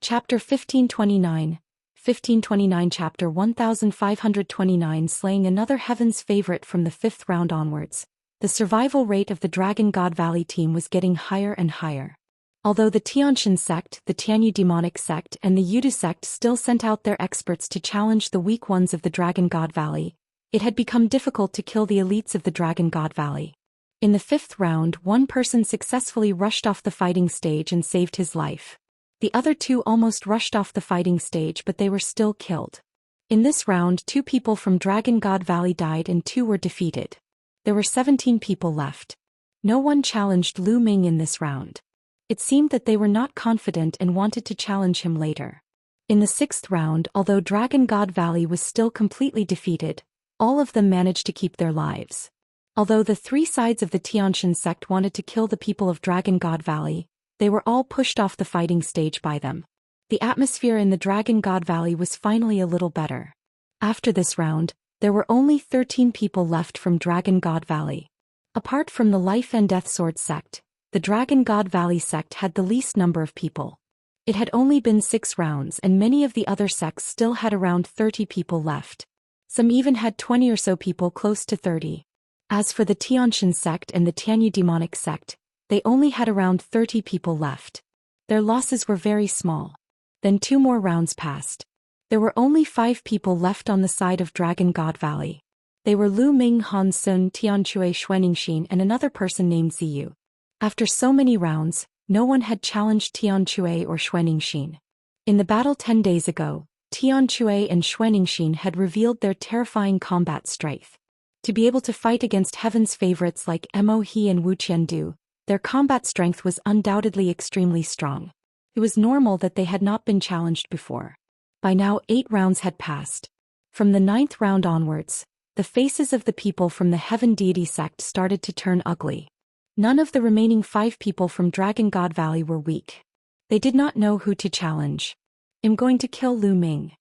Chapter 1529. 1529 Chapter 1529 Slaying another Heaven's favorite from the 5th round onwards. The survival rate of the Dragon God Valley team was getting higher and higher. Although the Xianxia sect, the Tianyu demonic sect and the Yudu sect still sent out their experts to challenge the weak ones of the Dragon God Valley, it had become difficult to kill the elites of the Dragon God Valley. In the 5th round, one person successfully rushed off the fighting stage and saved his life. The other two almost rushed off the fighting stage, but they were still killed. In this round, 2 people from Dragon God Valley died and 2 were defeated. There were 17 people left. No one challenged Lu Ming in this round. It seemed that they were not confident and wanted to challenge him later. In the 6th round, although Dragon God Valley was still completely defeated, all of them managed to keep their lives. Although the 3 sides of the Xianxia sect wanted to kill the people of Dragon God Valley, they were all pushed off the fighting stage by them. The atmosphere in the Dragon God Valley was finally a little better. After this round, there were only 13 people left from Dragon God Valley. Apart from the Life and Death Sword sect, the Dragon God Valley sect had the least number of people. It had only been 6 rounds and many of the other sects still had around 30 people left. Some even had 20 or so people, close to 30. As for the Xianxia sect and the Tianyu demonic sect, they only had around 30 people left. Their losses were very small. Then 2 more rounds passed. There were only 5 people left on the side of Dragon God Valley. They were Lu Ming, Han Sun, Tianque, Xianxia and another person named Ziyu. After so many rounds, no one had challenged Tianque or Xianxia. In the battle 10 days ago, Tianque and Xianxia had revealed their terrifying combat strength. To be able to fight against heaven's favorites like Mo He and Wuxia, their combat strength was undoubtedly extremely strong. It was normal that they had not been challenged before. By now 8 rounds had passed. From the 9th round onwards, the faces of the people from the Heaven Deity sect started to turn ugly. None of the remaining 5 people from Dragon God Valley were weak. They did not know who to challenge. I'm going to kill Lu Ming.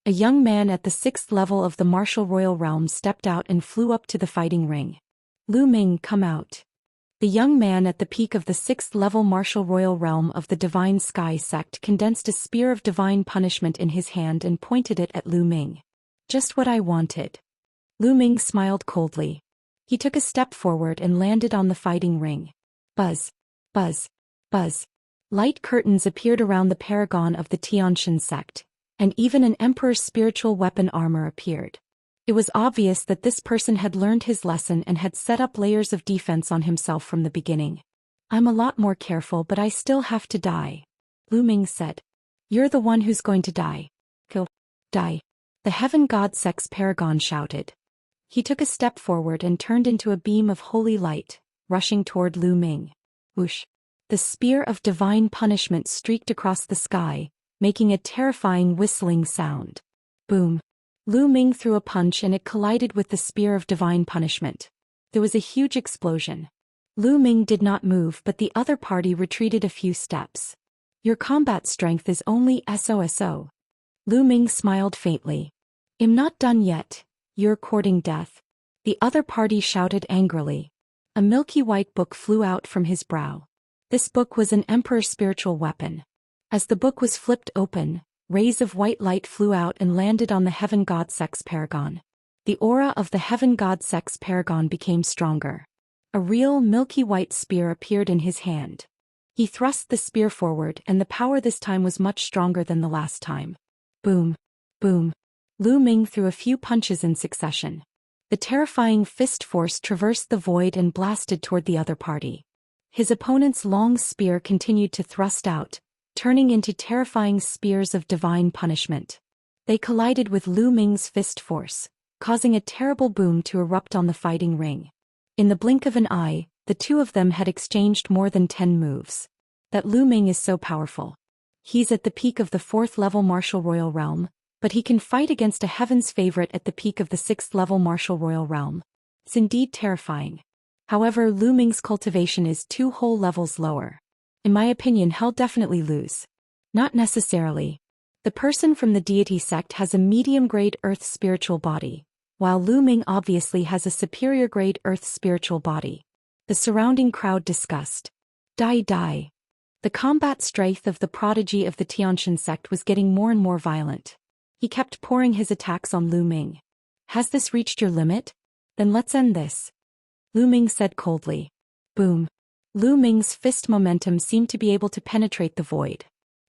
A young man at the 6th level of the martial royal realm stepped out and flew up to the fighting ring. Lu Ming, come out. The young man at the peak of the 6th level martial royal realm of the Divine Sky sect condensed a spear of divine punishment in his hand and pointed it at Lu Ming. Just what I wanted. Lu Ming smiled coldly. He took a step forward and landed on the fighting ring. Buzz. Buzz. Buzz. Light curtains appeared around the paragon of the Xianxia sect, and even an emperor's spiritual weapon armor appeared. It was obvious that this person had learned his lesson and had set up layers of defense on himself from the beginning. I'm a lot more careful, but I still have to die. Lu Ming said. You're the one who's going to die. Go. Die. The Heaven God Sect's paragon shouted. He took a step forward and turned into a beam of holy light, rushing toward Lu Ming. Whoosh. The spear of divine punishment streaked across the sky, making a terrifying whistling sound. Boom. Lu Ming threw a punch and it collided with the spear of divine punishment. There was a huge explosion. Lu Ming did not move, but the other party retreated a few steps. Your combat strength is only so. Lu Ming smiled faintly. I'm not done yet. You're courting death. The other party shouted angrily. A milky white book flew out from his brow. This book was an emperor's spiritual weapon. As the book was flipped open, rays of white light flew out and landed on the Heaven God Sect's paragon. The aura of the Heaven God Sect's paragon became stronger. A real milky white spear appeared in his hand. He thrust the spear forward and the power this time was much stronger than the last time. Boom. Boom. Lu Ming threw a few punches in succession. The terrifying fist force traversed the void and blasted toward the other party. His opponent's long spear continued to thrust out, turning into terrifying spears of divine punishment. They collided with Lu Ming's fist force, causing a terrible boom to erupt on the fighting ring. In the blink of an eye, the 2 of them had exchanged more than 10 moves. That Lu Ming is so powerful. He's at the peak of the 4th level martial royal realm, but he can fight against a heaven's favorite at the peak of the 6th level martial royal realm. It's indeed terrifying. However, Lu Ming's cultivation is 2 whole levels lower. In my opinion, he'll definitely lose. Not necessarily. The person from the deity sect has a medium-grade earth spiritual body, while Lu Ming obviously has a superior-grade earth spiritual body. The surrounding crowd discussed. Die. The combat strength of the prodigy of the Xianxia sect was getting more and more violent. He kept pouring his attacks on Lu Ming. Has this reached your limit? Then let's end this. Lu Ming said coldly. Boom. Lu Ming's fist momentum seemed to be able to penetrate the void.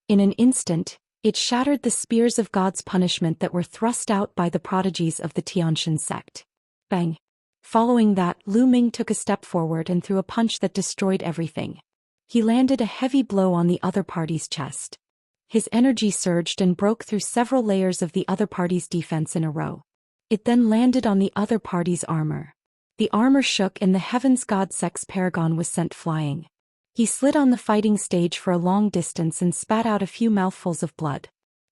In an instant, it shattered the spears of God's punishment that were thrust out by the prodigies of the Xianxia sect. Bang. Following that, Lu Ming took a step forward and threw a punch that destroyed everything. He landed a heavy blow on the other party's chest. His energy surged and broke through several layers of the other party's defense in a row. It then landed on the other party's armor. The armor shook and the Heaven's God Sect's paragon was sent flying. He slid on the fighting stage for a long distance and spat out a few mouthfuls of blood.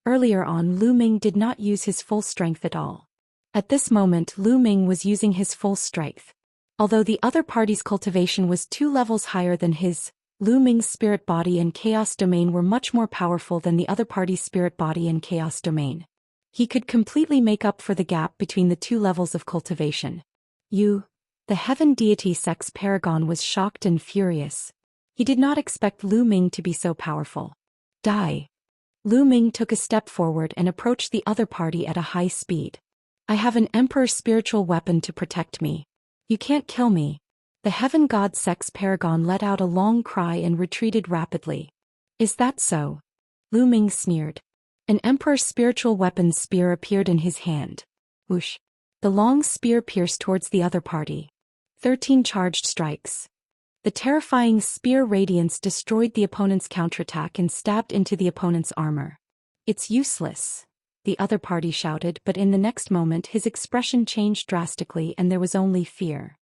Earlier on, Lu Ming did not use his full strength at all. At this moment, Lu Ming was using his full strength. Although the other party's cultivation was 2 levels higher than his, Lu Ming's spirit body and chaos domain were much more powerful than the other party's spirit body and chaos domain. He could completely make up for the gap between the 2 levels of cultivation. The Heaven Deity Sect's paragon was shocked and furious. He did not expect Lu Ming to be so powerful. Die. Lu Ming took a step forward and approached the other party at a high speed. I have an Emperor's spiritual weapon to protect me. You can't kill me. The Heaven God Sect's paragon let out a long cry and retreated rapidly. Is that so? Lu Ming sneered. An Emperor's spiritual weapon's spear appeared in his hand. Whoosh. The long spear pierced towards the other party. 13 charged strikes. The terrifying spear radiance destroyed the opponent's counterattack and stabbed into the opponent's armor. It's useless, the other party shouted, but in the next moment his expression changed drastically and there was only fear.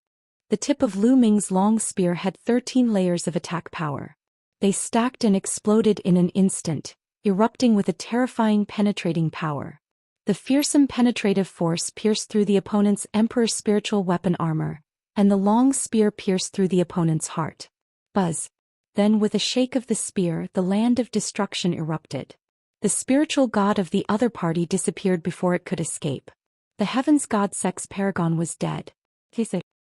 The tip of Lu Ming's long spear had 13 layers of attack power. They stacked and exploded in an instant, erupting with a terrifying penetrating power. The fearsome penetrative force pierced through the opponent's Emperor's spiritual weapon armor, and the long spear pierced through the opponent's heart. Buzz. Then with a shake of the spear, the land of destruction erupted. The spiritual god of the other party disappeared before it could escape. The Heaven's God Sect's paragon was dead.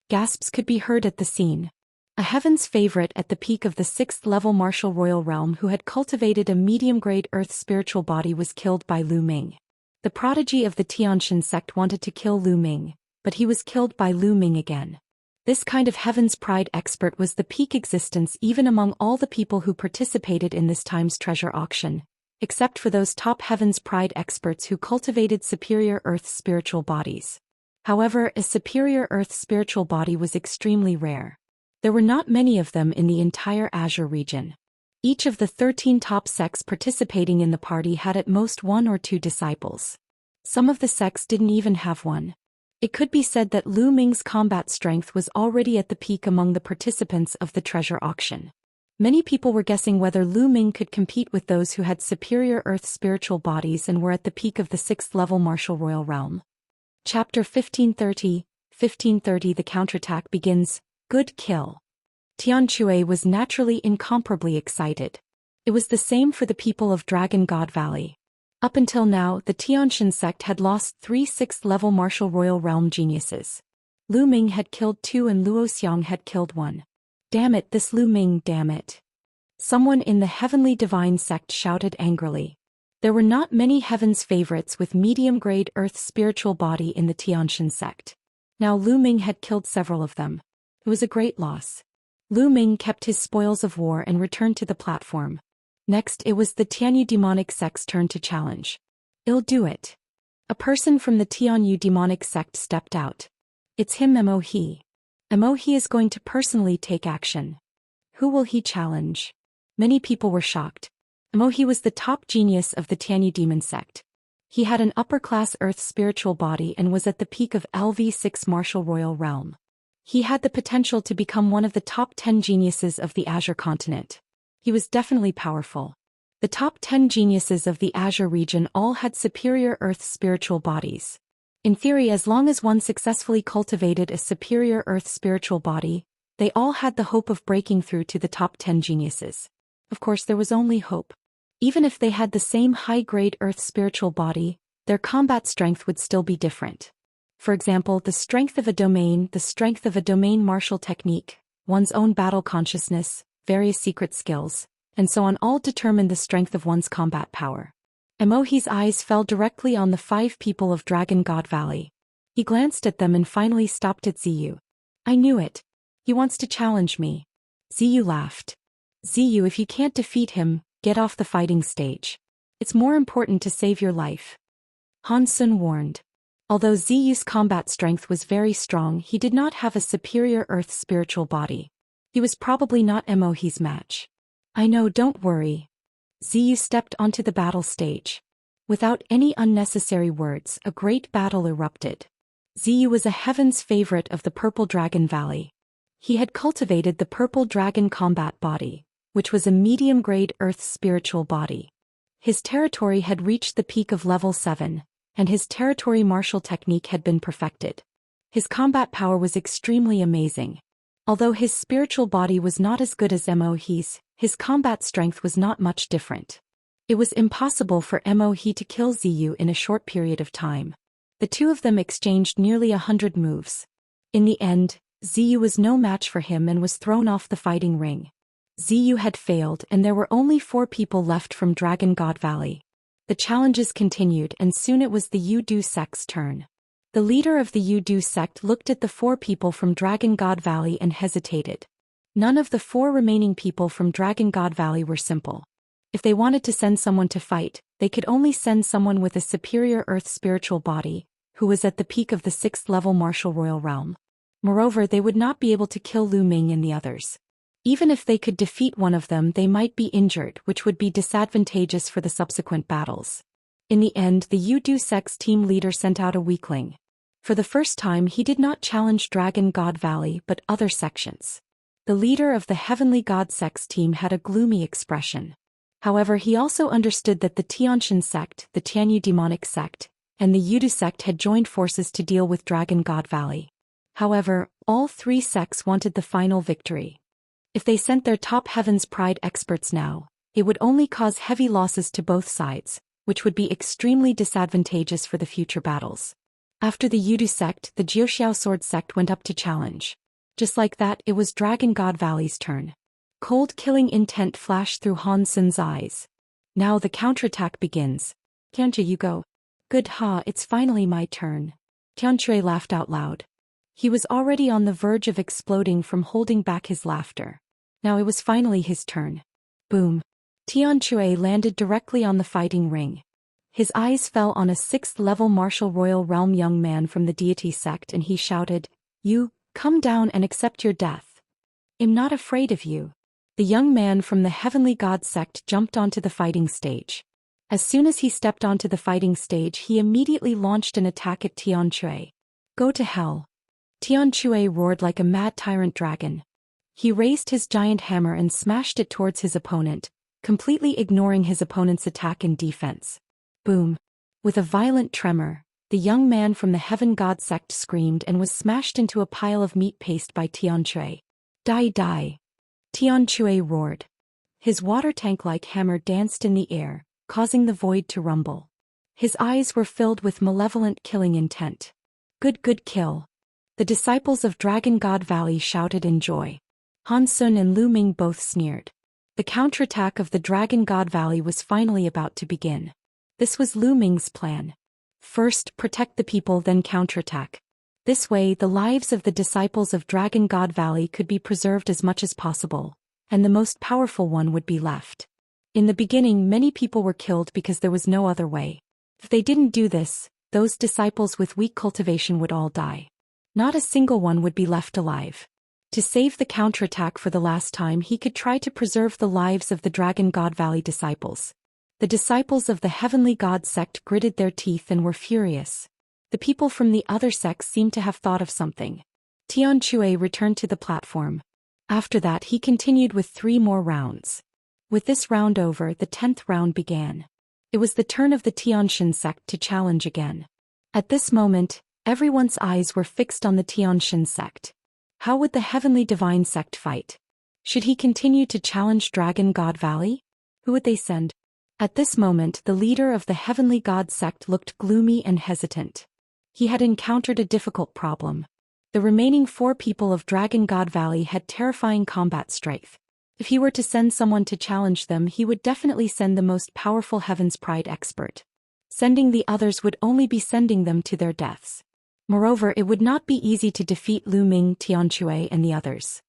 Gasps could be heard at the scene. A Heaven's favorite at the peak of the 6th level martial royal realm who had cultivated a medium-grade earth spiritual body was killed by Lu Ming. The prodigy of the Xianxia sect wanted to kill Lu Ming, but he was killed by Lu Ming again. This kind of Heaven's Pride expert was the peak existence even among all the people who participated in this time's treasure auction, except for those top Heaven's Pride experts who cultivated superior earth spiritual bodies. However, a superior earth spiritual body was extremely rare. There were not many of them in the entire Azure region. Each of the 13 top sects participating in the party had at most 1 or 2 disciples. Some of the sects didn't even have one. It could be said that Lu Ming's combat strength was already at the peak among the participants of the treasure auction. Many people were guessing whether Lu Ming could compete with those who had superior earth spiritual bodies and were at the peak of the 6th level martial royal realm. Chapter 1530. The counterattack begins. Good kill. Tianque was naturally incomparably excited. It was the same for the people of Dragon God Valley. Up until now, the Xianxia sect had lost 3 6th level martial royal realm geniuses. Lu Ming had killed 2 and Zhou Xian had killed 1. Damn it, this Lu Ming, damn it. Someone in the Heavenly Divine sect shouted angrily. There were not many Heaven's favorites with medium-grade earth spiritual body in the Xianxia sect. Now Lu Ming had killed several of them. It was a great loss. Lu Ming kept his spoils of war and returned to the platform. Next, it was the Tianyu demonic sect's turn to challenge. I'll do it. A person from the Tianyu demonic sect stepped out. It's him, Mo He. Mo He is going to personally take action. Who will he challenge? Many people were shocked. Mo He was the top genius of the Tianyu demon sect. He had an upper-class earth spiritual body and was at the peak of LV6 martial royal realm. He had the potential to become one of the top 10 geniuses of the Azure continent. He was definitely powerful. The top 10 geniuses of the Azure region all had superior earth spiritual bodies. In theory, as long as one successfully cultivated a superior earth spiritual body, they all had the hope of breaking through to the top 10 geniuses. Of course, there was only hope. Even if they had the same high-grade earth spiritual body, their combat strength would still be different. For example, the strength of a domain martial technique, one's own battle consciousness, various secret skills, and so on all determine the strength of one's combat power. Emohi's eyes fell directly on the 5 people of Dragon God Valley. He glanced at them and finally stopped at Ziyu. I knew it. He wants to challenge me. Ziyu laughed. Ziyu, if you can't defeat him, get off the fighting stage. It's more important to save your life. Han Sun warned. Although Ziyu's combat strength was very strong, he did not have a superior earth spiritual body. He was probably not Emohi's match. I know, don't worry. Ziyu stepped onto the battle stage. Without any unnecessary words, a great battle erupted. Ziyu was a heaven's favorite of the Purple Dragon Valley. He had cultivated the Purple Dragon combat body, which was a medium-grade earth spiritual body. His territory had reached the peak of level 7, and his territory martial technique had been perfected. His combat power was extremely amazing. Although his spiritual body was not as good as Emohi's, his combat strength was not much different. It was impossible for Emohi to kill Ziyu in a short period of time. The two of them exchanged nearly 100 moves. In the end, Ziyu was no match for him and was thrown off the fighting ring. Ziyu had failed and there were only 4 people left from Dragon God Valley. The challenges continued and soon it was the Yudu sect's turn. The leader of the Yudu sect looked at the 4 people from Dragon God Valley and hesitated. None of the 4 remaining people from Dragon God Valley were simple. If they wanted to send someone to fight, they could only send someone with a superior earth spiritual body, who was at the peak of the 6th level martial royal realm. Moreover, they would not be able to kill Lu Ming and the others. Even if they could defeat one of them, they might be injured, which would be disadvantageous for the subsequent battles. In the end, the Yudu sect's team leader sent out a weakling. For the first time, he did not challenge Dragon God Valley but other sections. The leader of the Heavenly God sect's team had a gloomy expression. However, he also understood that the Xianxia sect, the Tianyu demonic sect, and the Yudu sect had joined forces to deal with Dragon God Valley. However, all 3 sects wanted the final victory. If they sent their top Heaven's Pride experts now, it would only cause heavy losses to both sides, which would be extremely disadvantageous for the future battles. After the Yudu sect, the Jiuxiao sword sect went up to challenge. Just like that, it was Dragon God Valley's turn. Cold killing intent flashed through Han Sun's eyes. Now the counterattack begins. Xianxia, you go. Good ha, it's finally my turn. Xianxia laughed out loud. He was already on the verge of exploding from holding back his laughter. Now it was finally his turn. Boom. Xianxia landed directly on the fighting ring. His eyes fell on a 6th level martial royal realm young man from the deity sect and he shouted, You, come down and accept your death. I'm not afraid of you. The young man from the Heavenly God sect jumped onto the fighting stage. As soon as he stepped onto the fighting stage, he immediately launched an attack at Xianxia. Go to hell. Xianxia roared like a mad tyrant dragon. He raised his giant hammer and smashed it towards his opponent, completely ignoring his opponent's attack and defense. Boom. With a violent tremor, the young man from the Heaven God sect screamed and was smashed into a pile of meat paste by Xianxia. Die, die. Xianxia roared. His water tank-like hammer danced in the air, causing the void to rumble. His eyes were filled with malevolent killing intent. Good kill. The disciples of Dragon God Valley shouted in joy. Han Sun and Lu Ming both sneered. The counterattack of the Dragon God Valley was finally about to begin. This was Lu Ming's plan. First, protect the people, then counterattack. This way, the lives of the disciples of Dragon God Valley could be preserved as much as possible, and the most powerful one would be left. In the beginning, many people were killed because there was no other way. If they didn't do this, those disciples with weak cultivation would all die. Not a single one would be left alive. To save the counterattack for the last time, he could try to preserve the lives of the Dragon God Valley disciples. The disciples of the Heavenly God sect gritted their teeth and were furious. The people from the other sects seemed to have thought of something. Xianxia returned to the platform. After that, he continued with 3 more rounds. With this round over, the 10th round began. It was the turn of the Xianxia sect to challenge again. At this moment, everyone's eyes were fixed on the Xianxia sect. How would the Heavenly Divine sect fight? Should he continue to challenge Dragon God Valley? Who would they send? At this moment, the leader of the Heavenly God sect looked gloomy and hesitant. He had encountered a difficult problem. The remaining 4 people of Dragon God Valley had terrifying combat strength. If he were to send someone to challenge them, he would definitely send the most powerful Heaven's Pride expert. Sending the others would only be sending them to their deaths. Moreover, it would not be easy to defeat Lu Ming, Tianque and the others.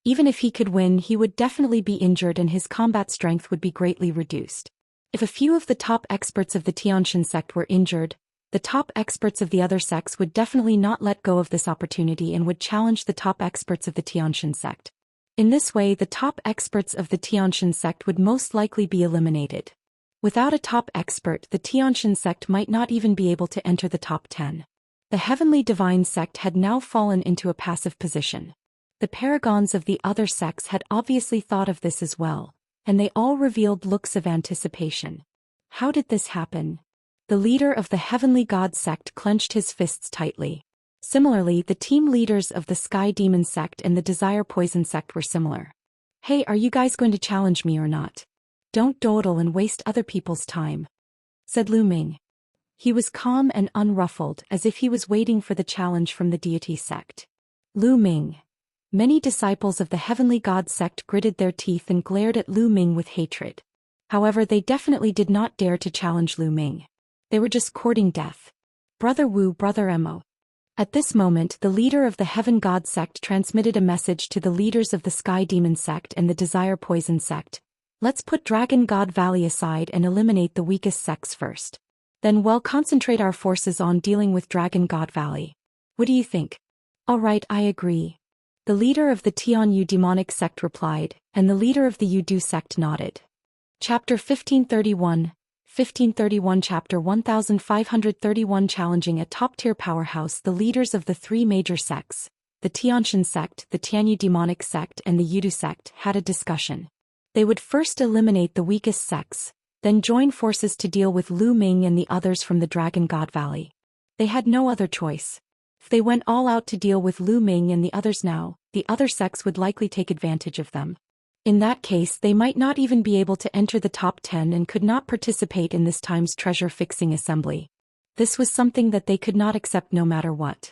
Even if he could win, he would definitely be injured and his combat strength would be greatly reduced. If a few of the top experts of the Tianxia sect were injured, the top experts of the other sects would definitely not let go of this opportunity and would challenge the top experts of the Tianxia sect. In this way, the top experts of the Tianxia sect would most likely be eliminated. Without a top expert, the Tianxia sect might not even be able to enter the top 10. The Heavenly Divine sect had now fallen into a passive position. The paragons of the other sects had obviously thought of this as well, and they all revealed looks of anticipation. How did this happen? The leader of the Heavenly God sect clenched his fists tightly. Similarly, the team leaders of the Sky Demon sect and the Desire Poison sect were similar. Hey, are you guys going to challenge me or not? Don't dawdle and waste other people's time, said Lu Ming. He was calm and unruffled, as if he was waiting for the challenge from the deity sect. Lu Ming. Many disciples of the Heavenly God sect gritted their teeth and glared at Lu Ming with hatred. However, they definitely did not dare to challenge Lu Ming. They were just courting death. Brother Wu, Brother Mo. At this moment, the leader of the Heaven God sect transmitted a message to the leaders of the Sky Demon sect and the Desire Poison sect. Let's put Dragon God Valley aside and eliminate the weakest sects first. Then we'll concentrate our forces on dealing with Dragon God Valley. What do you think? All right, I agree. The leader of the Tianyu demonic sect replied, and the leader of the Yudu sect nodded. Chapter 1531 Chapter 1531 Challenging a top-tier powerhouse. The leaders of the three major sects, the Tianxia sect, the Tianyu demonic sect and the Yudu sect, had a discussion. They would first eliminate the weakest sects, then join forces to deal with Lu Ming and the others from the Dragon God Valley. They had no other choice. If they went all out to deal with Lu Ming and the others now, the other sects would likely take advantage of them. In that case, they might not even be able to enter the top 10 and could not participate in this time's treasure-fixing assembly. This was something that they could not accept no matter what.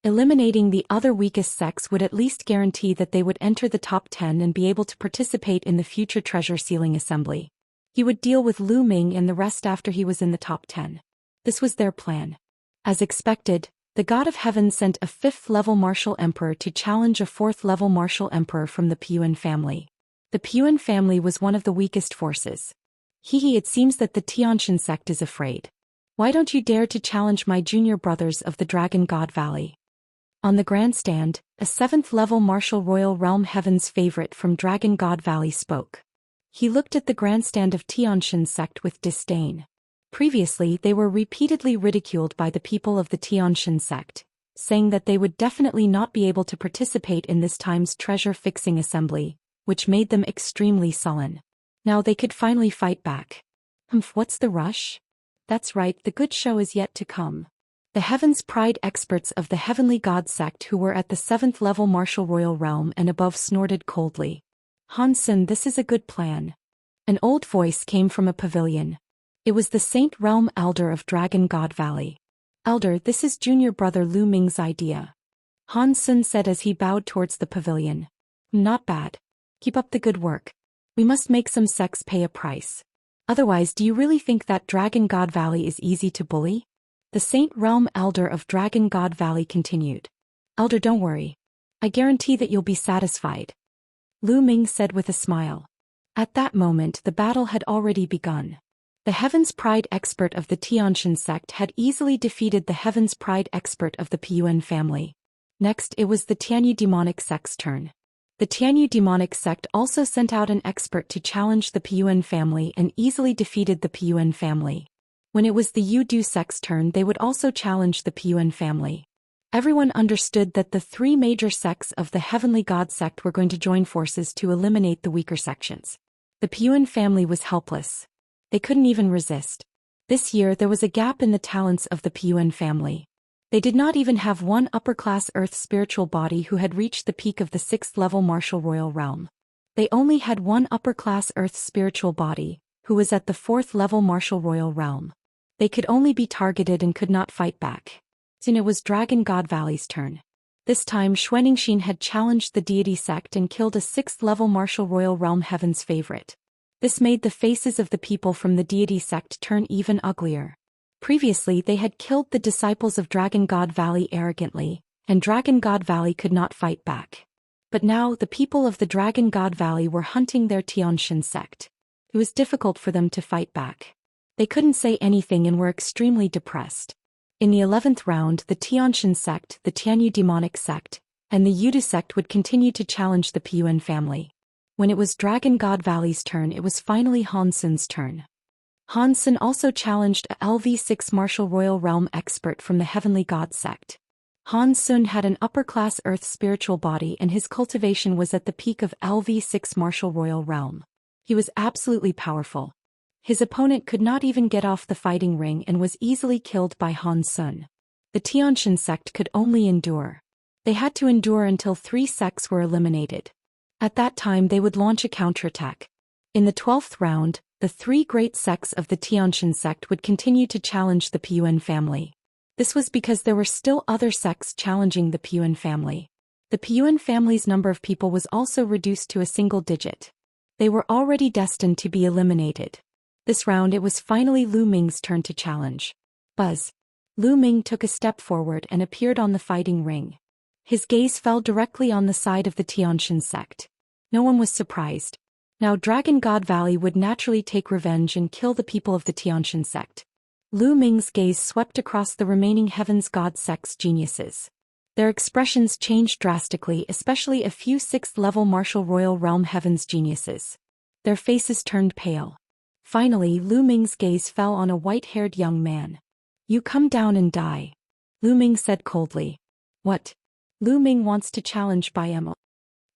Eliminating the other weakest sects would at least guarantee that they would enter the top 10 and be able to participate in the future treasure-sealing assembly. He would deal with Lu Ming and the rest after he was in the top 10. This was their plan. As expected, the God of Heaven sent a 5th-level martial emperor to challenge a 4th-level martial emperor from the Piyuan family. The Piyuan family was one of the weakest forces. It seems that the Tianxia sect is afraid. Why don't you dare to challenge my junior brothers of the Dragon God Valley? On the grandstand, a 7th-level martial royal realm Heaven's favorite from Dragon God Valley spoke. He looked at the grandstand of Tianxia sect with disdain. Previously, they were repeatedly ridiculed by the people of the Tianxia sect, saying that they would definitely not be able to participate in this time's treasure-fixing assembly, which made them extremely sullen. Now they could finally fight back. What's the rush? That's right, the good show is yet to come. The Heaven's Pride experts of the Heavenly God sect who were at the 7th-level martial royal realm and above snorted coldly. Hansen, this is a good plan. An old voice came from a pavilion. It was the Saint Realm Elder of Dragon God Valley. Elder, this is junior brother Lu Ming's idea. Hansen said as he bowed towards the pavilion. Not bad. Keep up the good work. We must make some sects pay a price. Otherwise, do you really think that Dragon God Valley is easy to bully? The Saint Realm Elder of Dragon God Valley continued. Elder, don't worry. I guarantee that you'll be satisfied. Lu Ming said with a smile. At that moment, the battle had already begun. The Heaven's Pride expert of the Tianxia sect had easily defeated the Heaven's Pride expert of the Piyuan family. Next, it was the Tianyu demonic sect's turn. The Tianyu demonic sect also sent out an expert to challenge the Piyuan family and easily defeated the Piyuan family. When it was the Yudu sect's turn, they would also challenge the Piyuan family. Everyone understood that the three major sects of the Heavenly God sect were going to join forces to eliminate the weaker sections. The Piyuan family was helpless. They couldn't even resist. This year there was a gap in the talents of the Piyuan family. They did not even have one upper-class earth spiritual body who had reached the peak of the 6th-level martial royal realm. They only had one upper-class earth spiritual body, who was at the 4th-level martial royal realm. They could only be targeted and could not fight back. Soon it was Dragon God Valley's turn. This time Xianxia had challenged the deity sect and killed a 6th-level martial royal realm heaven's favorite. This made the faces of the people from the deity sect turn even uglier. Previously they had killed the disciples of Dragon God Valley arrogantly, and Dragon God Valley could not fight back. But now the people of the Dragon God Valley were hunting their Xianxia sect. It was difficult for them to fight back. They couldn't say anything and were extremely depressed. In the 11th round, the Xianxia sect, the Tianyu demonic sect, and the Yudu sect would continue to challenge the Piyuan family. When it was Dragon God Valley's turn, it was finally Han Sun's turn. Han Sun also challenged a LV6 martial royal realm expert from the Heavenly God sect. Han Sun had an upper-class earth spiritual body and his cultivation was at the peak of LV6 martial royal realm. He was absolutely powerful. His opponent could not even get off the fighting ring and was easily killed by Han Sun. The Xianxia sect could only endure. They had to endure until 3 sects were eliminated. At that time they would launch a counterattack. In the 12th round, the 3 great sects of the Xianxia sect would continue to challenge the Piyuan family. This was because there were still other sects challenging the Piyuan family. The Piyuan family's number of people was also reduced to a single digit. They were already destined to be eliminated. This round it was finally Lu Ming's turn to challenge. Buzz. Lu Ming took a step forward and appeared on the fighting ring. His gaze fell directly on the side of the Xianxia sect. No one was surprised. Now Dragon God Valley would naturally take revenge and kill the people of the Xianxia sect. Lu Ming's gaze swept across the remaining Heaven's God sect's geniuses. Their expressions changed drastically, especially a few 6th-level martial royal realm Heaven's geniuses. Their faces turned pale. Finally Lu Ming's gaze fell on a white-haired young man. "You come down and die," Lu Ming said coldly. "What?" Lu Ming wants to challenge Bai.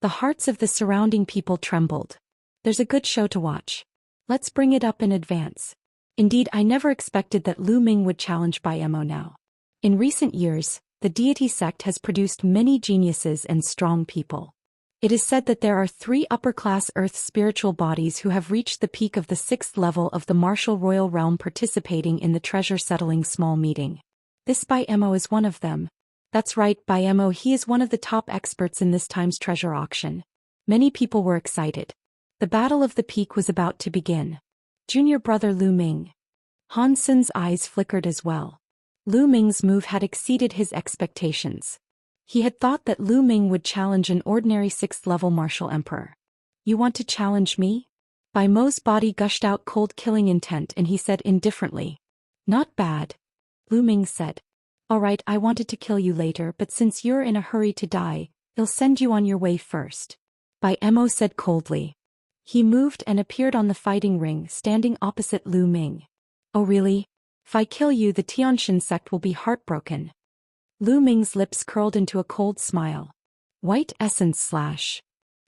The hearts of the surrounding people trembled. "There's a good show to watch. Let's bring it up in advance." Indeed, I never expected that Lu Ming would challenge Bai now. In recent years, the deity sect has produced many geniuses and strong people. It is said that there are 3 upper-class earth spiritual bodies who have reached the peak of the 6th level of the martial royal realm participating in the treasure-settling small meeting. This Bai is one of them. That's right, Bai, he is one of the top experts in this time's treasure auction. Many people were excited. The battle of the peak was about to begin. Junior brother Lu Ming. Han Sun's eyes flickered as well. Lu Ming's move had exceeded his expectations. He had thought that Lu Ming would challenge an ordinary 6th-level martial emperor. "You want to challenge me?" Bai Mo's body gushed out cold killing intent and he said indifferently. "Not bad," Lu Ming said. "All right, I wanted to kill you later, but since you're in a hurry to die, I'll send you on your way first," Bai Mo said coldly. He moved and appeared on the fighting ring, standing opposite Lu Ming. "Oh really? If I kill you, the Xianxia sect will be heartbroken." Lu Ming's lips curled into a cold smile. "White essence slash."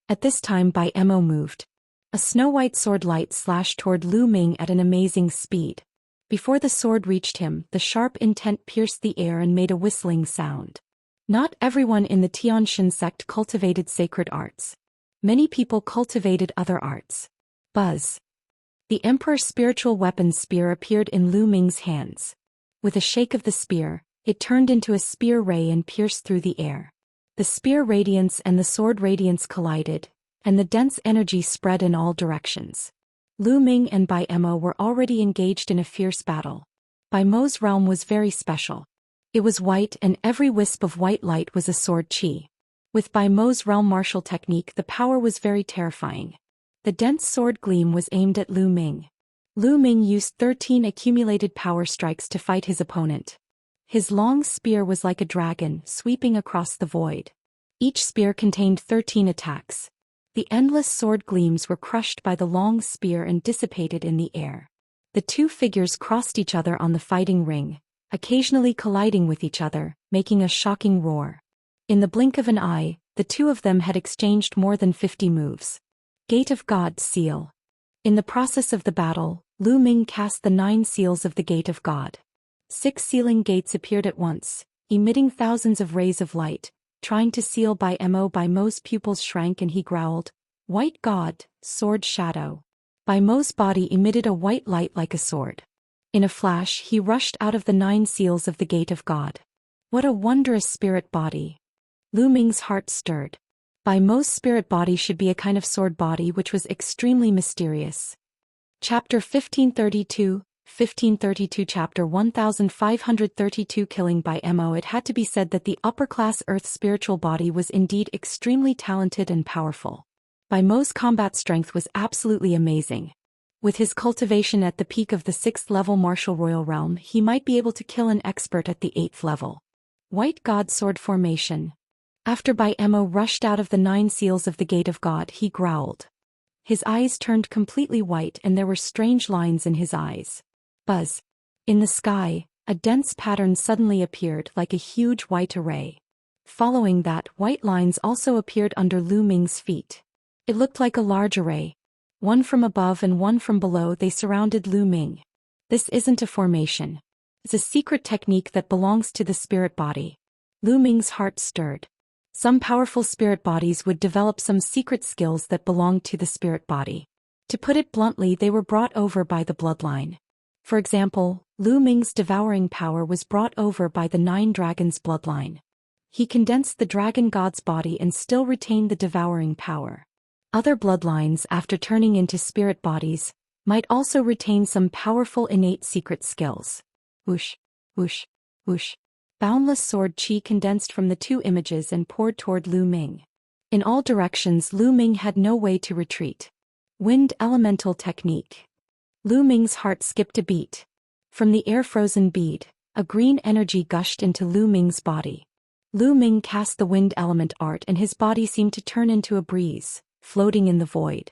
At this time Bai Mo moved. A snow-white sword light slashed toward Lu Ming at an amazing speed. Before the sword reached him, the sharp intent pierced the air and made a whistling sound. Not everyone in the Xianxia sect cultivated sacred arts. Many people cultivated other arts. Buzz. The Emperor's spiritual weapon spear appeared in Lu Ming's hands. With a shake of the spear, it turned into a spear ray and pierced through the air. The spear radiance and the sword radiance collided, and the dense energy spread in all directions. Lu Ming and Bai Mo were already engaged in a fierce battle. Bai Mo's realm was very special. It was white and every wisp of white light was a sword chi. With Bai Mo's realm martial technique, the power was very terrifying. The dense sword gleam was aimed at Lu Ming. Lu Ming used 13 accumulated power strikes to fight his opponent. His long spear was like a dragon, sweeping across the void. Each spear contained 13 attacks. The endless sword gleams were crushed by the long spear and dissipated in the air. The 2 figures crossed each other on the fighting ring, occasionally colliding with each other, making a shocking roar. In the blink of an eye, the 2 of them had exchanged more than 50 moves. Gate of God seal. In the process of the battle, Lu Ming cast the 9 seals of the Gate of God. 6 sealing gates appeared at once, emitting thousands of rays of light, trying to seal Bai Mo. Bai Mo's pupils shrank and he growled, "White God, sword shadow." Bai Mo's body emitted a white light like a sword. In a flash he rushed out of the 9 seals of the Gate of God. What a wondrous spirit body! Lu Ming's heart stirred. Bai Mo's spirit body should be a kind of sword body which was extremely mysterious. Chapter 1532 Chapter 1532 Killing by Mo. It had to be said that the upper-class Earth spiritual body was indeed extremely talented and powerful. Bai Mo's combat strength was absolutely amazing. With his cultivation at the peak of the 6th level martial royal realm, he might be able to kill an expert at the 8th level. White God Sword Formation. After Bai Mo rushed out of the 9 seals of the Gate of God, he growled. His eyes turned completely white and there were strange lines in his eyes. Buzz. In the sky, a dense pattern suddenly appeared like a huge white array. Following that, white lines also appeared under Lu Ming's feet. It looked like a large array. One from above and one from below, they surrounded Lu Ming. This isn't a formation. It's a secret technique that belongs to the spirit body. Lu Ming's heart stirred. Some powerful spirit bodies would develop some secret skills that belonged to the spirit body. To put it bluntly, they were brought over by the bloodline. For example, Lu Ming's devouring power was brought over by the 9 dragons bloodline. He condensed the dragon god's body and still retained the devouring power. Other bloodlines, after turning into spirit bodies, might also retain some powerful innate secret skills. Whoosh, whoosh, whoosh. Boundless sword chi condensed from the 2 images and poured toward Lu Ming. In all directions, Lu Ming had no way to retreat. Wind elemental technique. Lu Ming's heart skipped a beat. From the air-frozen bead, a green energy gushed into Lu Ming's body. Lu Ming cast the wind element art and his body seemed to turn into a breeze, floating in the void.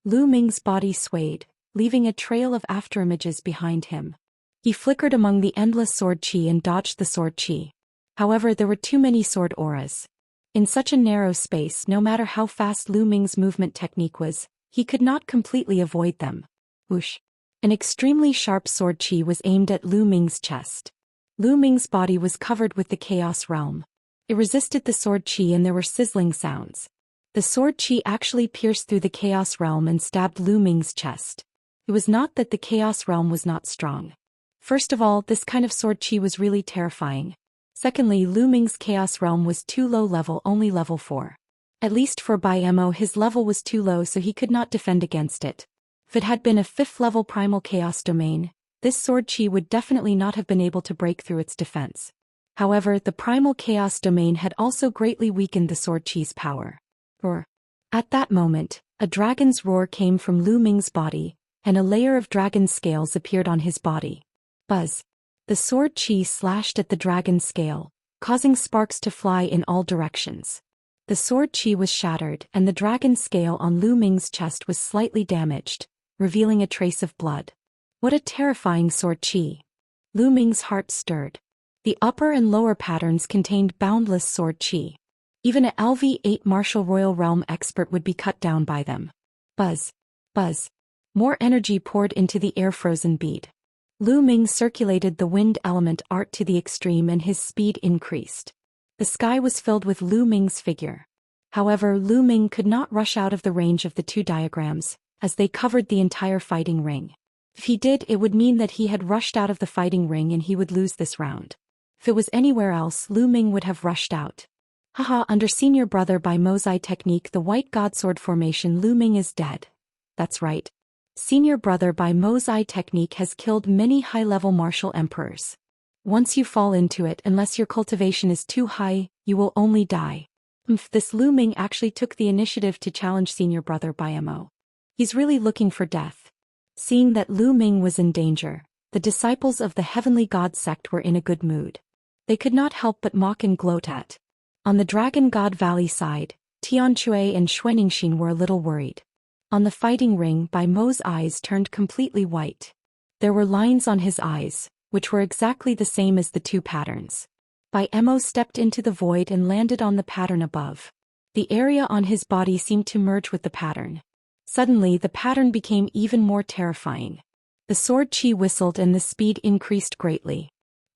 Lu Ming's body swayed, leaving a trail of afterimages behind him. He flickered among the endless sword chi and dodged the sword chi. However, there were too many sword auras. In such a narrow space, no matter how fast Lu Ming's movement technique was, he could not completely avoid them. Whoosh. An extremely sharp sword chi was aimed at Lu Ming's chest. Lu Ming's body was covered with the chaos realm. It resisted the sword chi and there were sizzling sounds. The sword chi actually pierced through the chaos realm and stabbed Lu Ming's chest. It was not that the chaos realm was not strong. First of all, this kind of sword chi was really terrifying. Secondly, Lu Ming's chaos realm was too low level, only level 4. At least for Bai Mo, his level was too low so he could not defend against it. If it had been a 5th level primal chaos domain, this sword chi would definitely not have been able to break through its defense. However, the primal chaos domain had also greatly weakened the sword chi's power. Roar. At that moment, a dragon's roar came from Lu Ming's body, and a layer of dragon scales appeared on his body. Buzz. The sword chi slashed at the dragon scale, causing sparks to fly in all directions. The sword chi was shattered and the dragon scale on Lu Ming's chest was slightly damaged, revealing a trace of blood. What a terrifying sword chi. Lu Ming's heart stirred. The upper and lower patterns contained boundless sword chi. Even a LV8 martial royal realm expert would be cut down by them. Buzz. Buzz. More energy poured into the air-frozen bead. Lu Ming circulated the wind element art to the extreme and his speed increased. The sky was filled with Lu Ming's figure. However, Lu Ming could not rush out of the range of the 2 diagrams, as they covered the entire fighting ring. If he did, it would mean that he had rushed out of the fighting ring and he would lose this round. If it was anywhere else, Lu Ming would have rushed out. Haha, under senior brother Bai Mo's eye technique, the white god sword formation, Lu Ming is dead. That's right. Senior brother Bai Mo's eye technique has killed many high-level martial emperors. Once you fall into it, unless your cultivation is too high, you will only die. This Lu Ming actually took the initiative to challenge senior brother Bai Mo. He's really looking for death. Seeing that Lu Ming was in danger, the disciples of the heavenly god sect were in a good mood. They could not help but mock and gloat at. On the Dragon God Valley side, Tianchui and Xuanxin were a little worried. On the fighting ring, Bai Mo's eyes turned completely white. There were lines on his eyes, which were exactly the same as the 2 patterns. Bai Mo stepped into the void and landed on the pattern above. The area on his body seemed to merge with the pattern. Suddenly, the pattern became even more terrifying. The sword chi whistled and the speed increased greatly.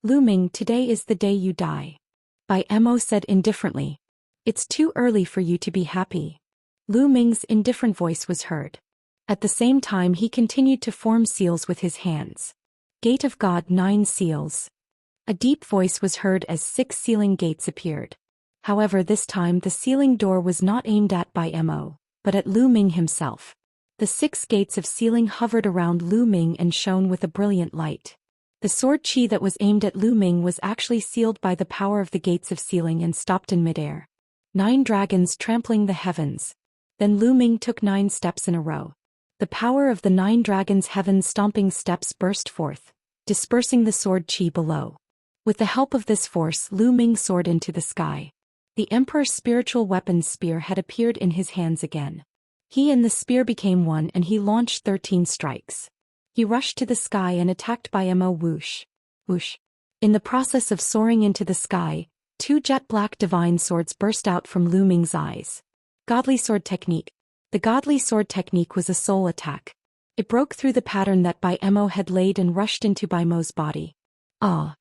Lu Ming, today is the day you die. Bai Mo said indifferently. It's too early for you to be happy. Lu Ming's indifferent voice was heard. At the same time, he continued to form seals with his hands. Gate of God, 9 seals. A deep voice was heard as 6 sealing gates appeared. However, this time the sealing door was not aimed at Bai Mo, but at Lu Ming himself. The 6 gates of sealing hovered around Lu Ming and shone with a brilliant light. The sword qi that was aimed at Lu Ming was actually sealed by the power of the gates of sealing and stopped in midair. 9 dragons trampling the heavens. Then Lu Ming took 9 steps in a row. The power of the 9 dragons' heaven-stomping steps burst forth, dispersing the sword qi below. With the help of this force, Lu Ming soared into the sky. The Emperor's spiritual weapon spear had appeared in his hands again. He and the spear became one and he launched 13 strikes. He rushed to the sky and attacked Bai Mo. Whoosh. Whoosh. In the process of soaring into the sky, 2 jet-black divine swords burst out from Lu Ming's eyes. Godly sword technique. The godly sword technique was a soul attack. It broke through the pattern that Bai Mo had laid and rushed into Bai Mo's body. Ah!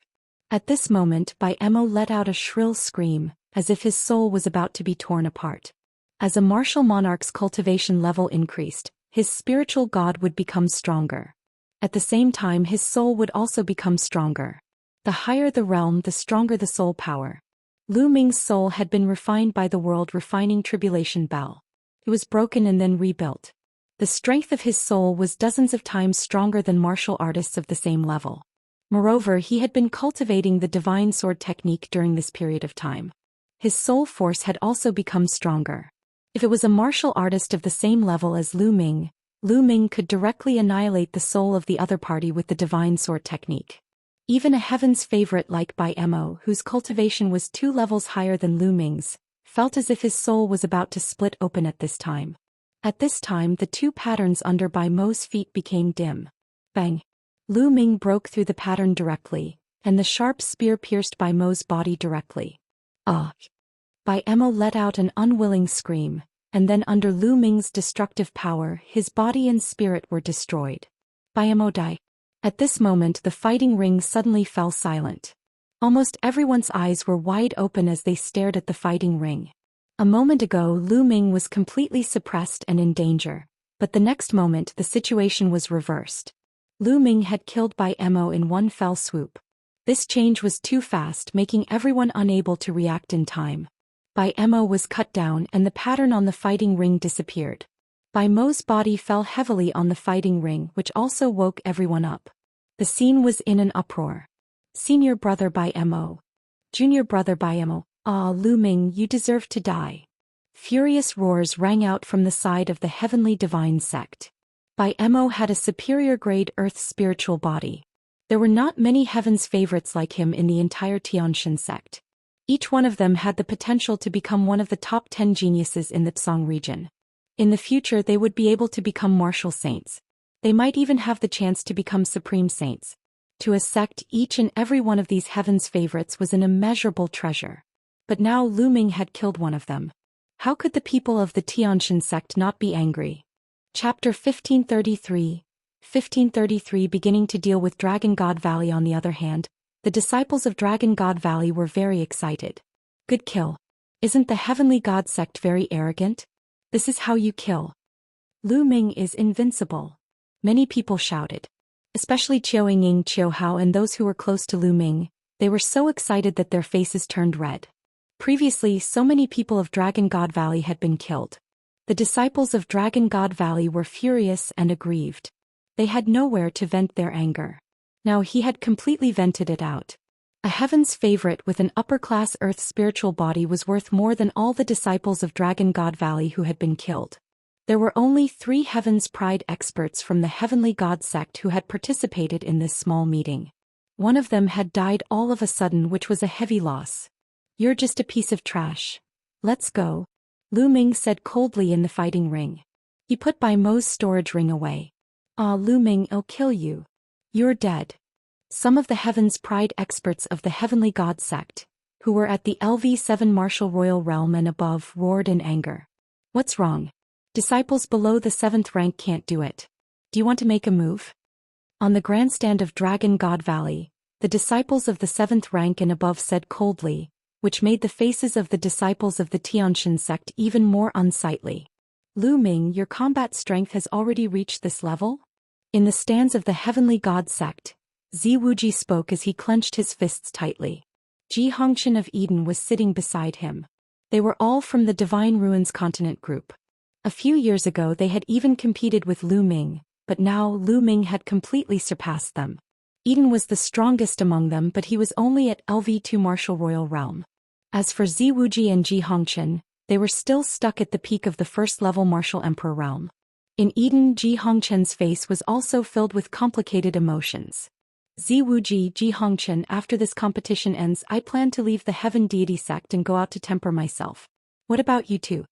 At this moment, Bai Mo let out a shrill scream, as if his soul was about to be torn apart. As a martial monarch's cultivation level increased, his spiritual god would become stronger. At the same time, his soul would also become stronger. The higher the realm, the stronger the soul power. Lu Ming's soul had been refined by the world refining tribulation bell. It was broken and then rebuilt. The strength of his soul was dozens of times stronger than martial artists of the same level. Moreover, he had been cultivating the divine sword technique during this period of time. His soul force had also become stronger. If it was a martial artist of the same level as Lu Ming could directly annihilate the soul of the other party with the divine sword technique. Even a heaven's favorite like Bai Mo, whose cultivation was 2 levels higher than Lu Ming's, felt as if his soul was about to split open at this time. At this time, the 2 patterns under Bai Mo's feet became dim. Bang! Lu Ming broke through the pattern directly, and the sharp spear pierced Bai Mo's body directly. Ah! Bai Mo let out an unwilling scream, and then under Lu Ming's destructive power, his body and spirit were destroyed. Bai Mo died. At this moment, the fighting ring suddenly fell silent. Almost everyone's eyes were wide open as they stared at the fighting ring. A moment ago, Lu Ming was completely suppressed and in danger, but the next moment the situation was reversed. Lu Ming had killed Bai Mo in one fell swoop. This change was too fast, making everyone unable to react in time. Bai Mo was cut down and the pattern on the fighting ring disappeared. Bai Mo's body fell heavily on the fighting ring, which also woke everyone up. The scene was in an uproar. Senior brother Bai Mo. Junior brother Bai Mo. Ah, Lu Ming, you deserve to die. Furious roars rang out from the side of the heavenly divine sect. Bai Mo had a superior grade earth spiritual body. There were not many heaven's favorites like him in the entire Xianxia sect. Each one of them had the potential to become one of the top 10 geniuses in the Tsang region. In the future they would be able to become martial saints. They might even have the chance to become supreme saints. To a sect, each and every one of these heaven's favorites was an immeasurable treasure. But now Lu Ming had killed one of them. How could the people of the Xianxia sect not be angry? Chapter 1533. 1533. Beginning to deal with Dragon God Valley. On the other hand, the disciples of Dragon God Valley were very excited. Good kill. Isn't the heavenly god sect very arrogant? This is how you kill. Lu Ming is invincible. Many people shouted. Especially Qiao Ying, Qiao Hao and those who were close to Lu Ming. They were so excited that their faces turned red. Previously, so many people of Dragon God Valley had been killed. The disciples of Dragon God Valley were furious and aggrieved. They had nowhere to vent their anger. Now he had completely vented it out. A heaven's favorite with an upper-class earth spiritual body was worth more than all the disciples of Dragon God Valley who had been killed. There were only 3 heaven's pride experts from the heavenly god sect who had participated in this small meeting. One of them had died all of a sudden, which was a heavy loss. You're just a piece of trash. Let's go. Lu Ming said coldly in the fighting ring. He put Bai Mo's storage ring away. Ah, Lu Ming, I'll kill you. You're dead. Some of the heaven's pride experts of the heavenly god sect, who were at the LV7 martial royal realm and above, roared in anger. What's wrong? Disciples below the 7th rank can't do it. Do you want to make a move? On the grandstand of Dragon God Valley, the disciples of the 7th rank and above said coldly, which made the faces of the disciples of the Xianxia sect even more unsightly. Lu Ming, your combat strength has already reached this level? In the stands of the heavenly god sect, Zi Wuji spoke as he clenched his fists tightly. Ji Hongqian of Eden was sitting beside him. They were all from the Divine Ruins Continent group. A few years ago they had even competed with Lu Ming, but now Lu Ming had completely surpassed them. Eden was the strongest among them, but he was only at LV2 Martial Royal Realm. As for Ziwuji and Ji Hongqian, they were still stuck at the peak of the first-level Martial Emperor realm. In Eden, Ji Hongqian's face was also filled with complicated emotions. Ziwuji, Ji Hongqian, after this competition ends, I plan to leave the Heaven Deity sect and go out to temper myself. What about you two?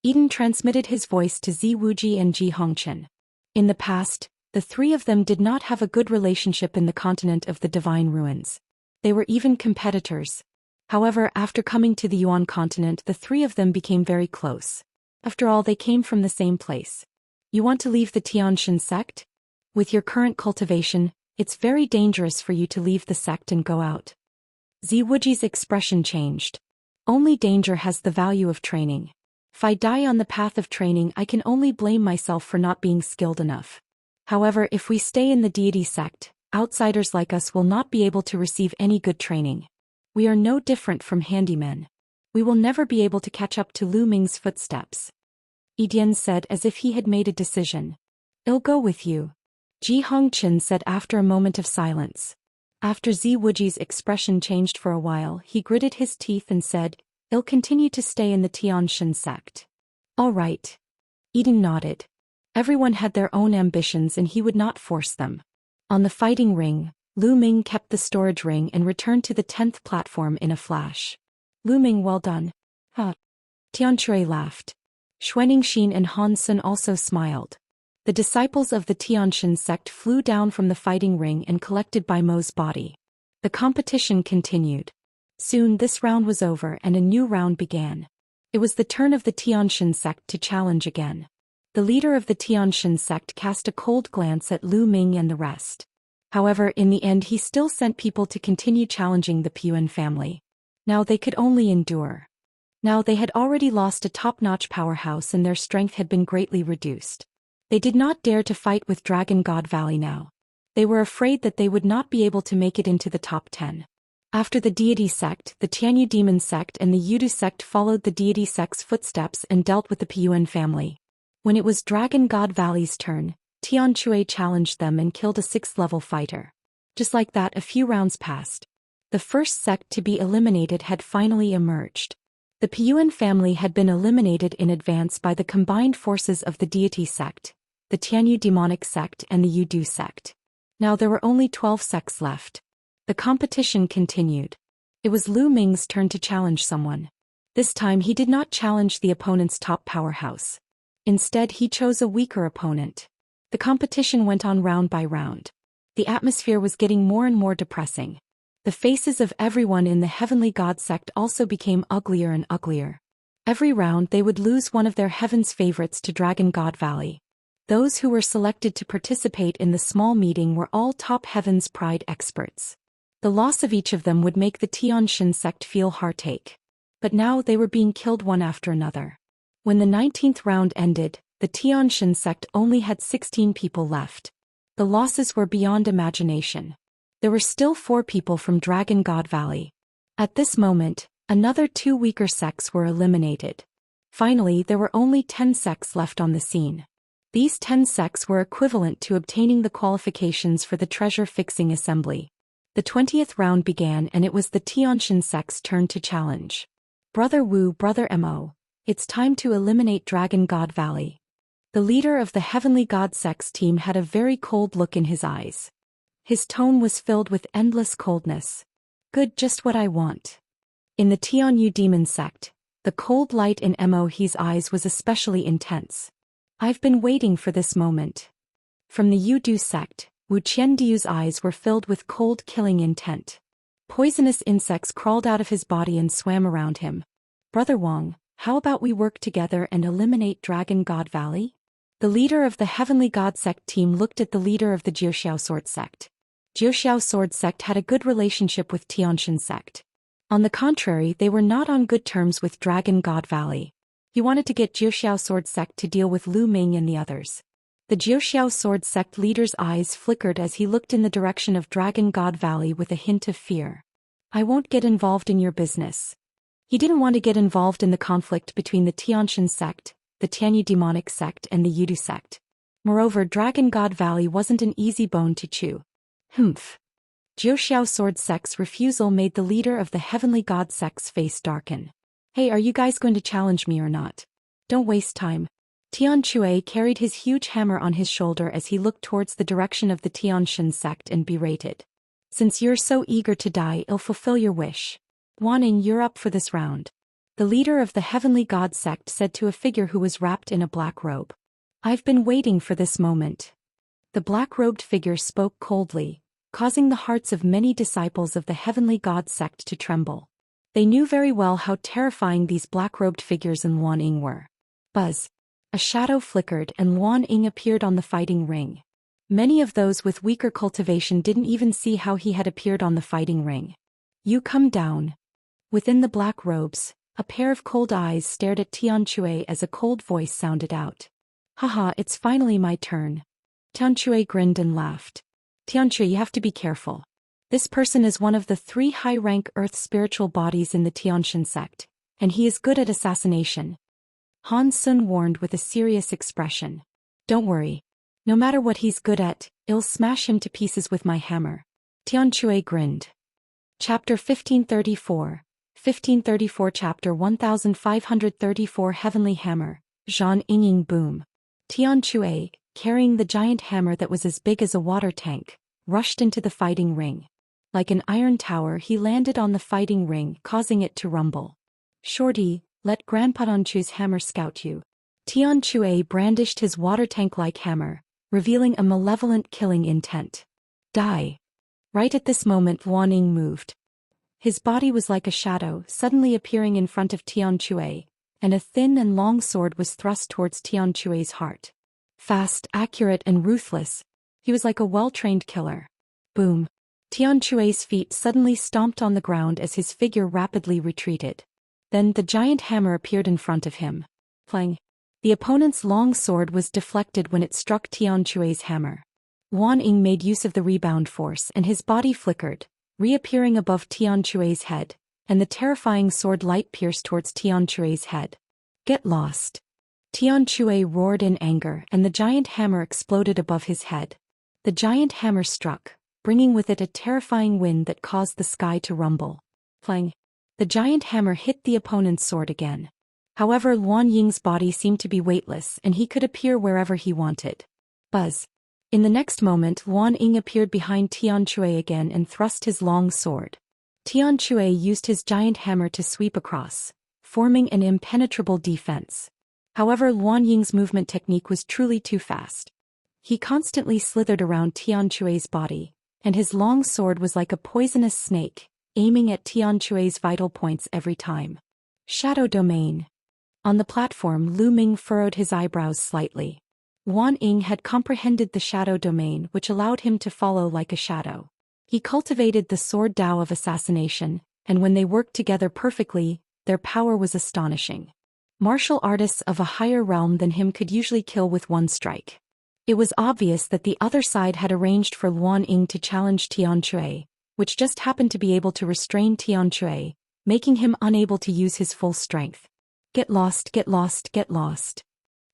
Eden transmitted his voice to Ziwuji and Ji Hongqian. In the past, the three of them did not have a good relationship in the continent of the Divine Ruins. They were even competitors. However, after coming to the Yuan continent, the three of them became very close. After all, they came from the same place. You want to leave the Tianxia sect? With your current cultivation, it's very dangerous for you to leave the sect and go out. Ziwuji's expression changed. Only danger has the value of training. If I die on the path of training, I can only blame myself for not being skilled enough. However, if we stay in the deity sect, outsiders like us will not be able to receive any good training. We are no different from handymen. We will never be able to catch up to Lu Ming's footsteps. Yidian said as if he had made a decision. I'll go with you. Ji Hongqian said after a moment of silence. After Ziwuji's expression changed for a while, he gritted his teeth and said, I'll continue to stay in the Tianxia sect. All right. Eden nodded. Everyone had their own ambitions and he would not force them. On the fighting ring, Lu Ming kept the storage ring and returned to the 10th platform in a flash. Lu Ming, well done. Tianshui laughed. Xuanxin and Han Sun also smiled. The disciples of the Tianxia sect flew down from the fighting ring and collected by Mo's body. The competition continued. Soon this round was over and a new round began. It was the turn of the Tianxia sect to challenge again. The leader of the Tianxia sect cast a cold glance at Lu Ming and the rest. However, in the end he still sent people to continue challenging the Puan family. Now they could only endure. Now they had already lost a top-notch powerhouse and their strength had been greatly reduced. They did not dare to fight with Dragon God Valley now. They were afraid that they would not be able to make it into the top 10. After the deity sect, the Tianyu demon sect and the Yudu sect followed the deity sect's footsteps and dealt with the Puan family. When it was Dragon God Valley's turn, Tianxue challenged them and killed a 6th-level fighter. Just like that, a few rounds passed. The first sect to be eliminated had finally emerged. The Puan family had been eliminated in advance by the combined forces of the deity sect, the Tianyu demonic sect and the Yudu sect. Now there were only 12 sects left. The competition continued. It was Lu Ming's turn to challenge someone. This time he did not challenge the opponent's top powerhouse. Instead he chose a weaker opponent. The competition went on round by round. The atmosphere was getting more and more depressing. The faces of everyone in the Heavenly God sect also became uglier and uglier. Every round they would lose one of their heaven's favorites to Dragon God Valley. Those who were selected to participate in the small meeting were all top Heaven's Pride experts. The loss of each of them would make the Tianxia sect feel heartache. But now they were being killed one after another. When the 19th round ended, the Tianxia sect only had 16 people left. The losses were beyond imagination. There were still 4 people from Dragon God Valley. At this moment, another 2 weaker sects were eliminated. Finally, there were only 10 sects left on the scene. These 10 sects were equivalent to obtaining the qualifications for the treasure-fixing assembly. The 20th round began and it was the Tianxia sect's turn to challenge. Brother Wu, Brother Mo, it's time to eliminate Dragon God Valley. The leader of the Heavenly God sect's team had a very cold look in his eyes. His tone was filled with endless coldness. Good, just what I want. In the Tianyu demon sect, the cold light in Mo's eyes was especially intense. I've been waiting for this moment. From the Yudu sect, Wu Qiandiu's eyes were filled with cold killing intent. Poisonous insects crawled out of his body and swam around him. Brother Wang, how about we work together and eliminate Dragon God Valley? The leader of the Heavenly God sect team looked at the leader of the Jiuxiao Sword sect. Jiuxiao Sword sect had a good relationship with Tianxia sect. On the contrary, they were not on good terms with Dragon God Valley. He wanted to get Jiuxiao Sword sect to deal with Lu Ming and the others. The Jiuxiao Sword sect leader's eyes flickered as he looked in the direction of Dragon God Valley with a hint of fear. I won't get involved in your business. He didn't want to get involved in the conflict between the Xianxia sect, the Tianyu demonic sect and the Yudu sect. Moreover, Dragon God Valley wasn't an easy bone to chew. Humph. Zhou Xiao sword sect's refusal made the leader of the heavenly god sect's face darken. Hey, are you guys going to challenge me or not? Don't waste time. Tian Chui carried his huge hammer on his shoulder as he looked towards the direction of the Tianxia sect and berated. Since you're so eager to die, I'll fulfill your wish. Wanning, you're up for this round. The leader of the heavenly god sect said to a figure who was wrapped in a black robe. I've been waiting for this moment. The black-robed figure spoke coldly, causing the hearts of many disciples of the heavenly god sect to tremble. They knew very well how terrifying these black-robed figures in Wanning were. Buzz. A shadow flickered and Wanning appeared on the fighting ring. Many of those with weaker cultivation didn't even see how he had appeared on the fighting ring. You come down. Within the black robes, a pair of cold eyes stared at Tian Chui as a cold voice sounded out. Haha, it's finally my turn. Tian Chui grinned and laughed. Tian Chui, you have to be careful. This person is one of the 3 high-rank earth spiritual bodies in the Tianxia sect, and he is good at assassination. Han Sun warned with a serious expression. Don't worry. No matter what he's good at, I'll smash him to pieces with my hammer. Tian Chui grinned. Chapter 1534. 1534 Chapter 1534 Heavenly Hammer, Zhan Ying Boom. Tian Chui, carrying the giant hammer that was as big as a water tank, rushed into the fighting ring. Like an iron tower, he landed on the fighting ring, causing it to rumble. Shorty, let Grandpa Chu's hammer scout you. Tian Chui brandished his water tank-like hammer, revealing a malevolent killing intent. Die. Right at this moment, Wanning moved. His body was like a shadow, suddenly appearing in front of Tian Chui, and a thin and long sword was thrust towards Tian Chui's heart. Fast, accurate, and ruthless, he was like a well-trained killer. Boom. Tian Chui's feet suddenly stomped on the ground as his figure rapidly retreated. Then the giant hammer appeared in front of him. Clang. The opponent's long sword was deflected when it struck Tian Chui's hammer. Wanning made use of the rebound force and his body flickered, reappearing above Tian Chui's head, and the terrifying sword light pierced towards Tian Chui's head. Get lost. Tian Chui roared in anger and the giant hammer exploded above his head. The giant hammer struck, bringing with it a terrifying wind that caused the sky to rumble. Clang. The giant hammer hit the opponent's sword again. However, Luan Ying's body seemed to be weightless and he could appear wherever he wanted. Buzz. In the next moment, Luan Ying appeared behind Tian Chui again and thrust his long sword. Tian Chui used his giant hammer to sweep across, forming an impenetrable defense. However, Luan Ying's movement technique was truly too fast. He constantly slithered around Tian Chui's body, and his long sword was like a poisonous snake, aiming at Tian Chui's vital points every time. Shadow Domain. On the platform, Lu Ming furrowed his eyebrows slightly. Luan Ying had comprehended the shadow domain, which allowed him to follow like a shadow. He cultivated the sword Dao of assassination, and when they worked together perfectly, their power was astonishing. Martial artists of a higher realm than him could usually kill with one strike. It was obvious that the other side had arranged for Luan Ying to challenge Tian Chui, which just happened to be able to restrain Tian Chui, making him unable to use his full strength. Get lost, get lost, get lost.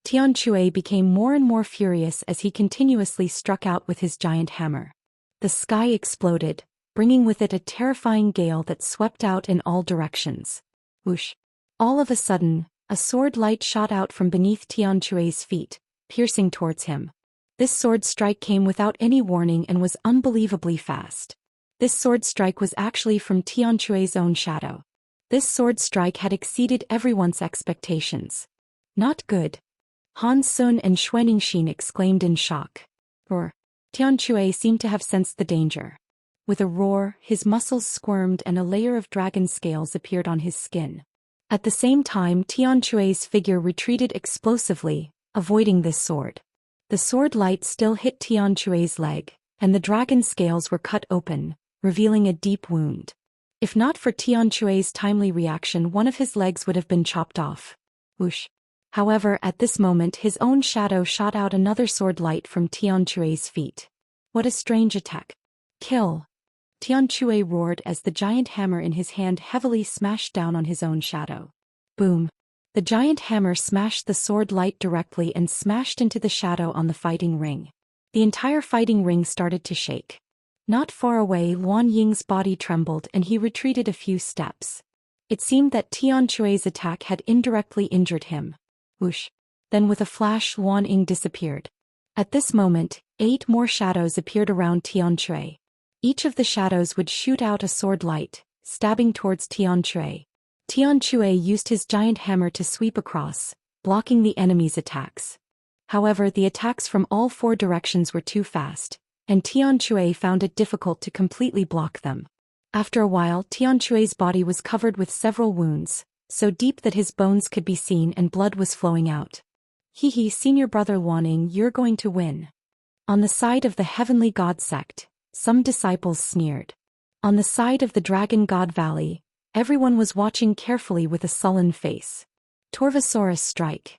Tian Chui became more and more furious as he continuously struck out with his giant hammer. The sky exploded, bringing with it a terrifying gale that swept out in all directions. Whoosh. All of a sudden, a sword light shot out from beneath Tian Chui's feet, piercing towards him. This sword strike came without any warning and was unbelievably fast. This sword strike was actually from Tian Chui's own shadow. This sword strike had exceeded everyone's expectations. Not good. Han Sun and Xuanixin exclaimed in shock. Roar. Tian Chui seemed to have sensed the danger. With a roar, his muscles squirmed and a layer of dragon scales appeared on his skin. At the same time, Tian Chui's figure retreated explosively, avoiding this sword. The sword light still hit Tian Chui's leg, and the dragon scales were cut open, revealing a deep wound. If not for Tian Chui's timely reaction, one of his legs would have been chopped off. Whoosh. However, at this moment his own shadow shot out another sword light from Tian Chui's feet. What a strange attack. Kill. Tianque roared as the giant hammer in his hand heavily smashed down on his own shadow. Boom! The giant hammer smashed the sword light directly and smashed into the shadow on the fighting ring. The entire fighting ring started to shake. Not far away, Luan Ying's body trembled and he retreated a few steps. It seemed that Tianque's attack had indirectly injured him. Whoosh! Then with a flash, Luan Ying disappeared. At this moment, 8 more shadows appeared around Tianque. Each of the shadows would shoot out a sword light, stabbing towards Tianque. Tianque used his giant hammer to sweep across, blocking the enemy's attacks. However, the attacks from all 4 directions were too fast, and Tianque found it difficult to completely block them. After a while, Tianque's body was covered with several wounds, so deep that his bones could be seen and blood was flowing out. Hehe, senior brother Luan Ying, you're going to win. On the side of the Heavenly God sect, some disciples sneered. On the side of the Dragon God Valley, everyone was watching carefully with a sullen face. Torvosaurus strike.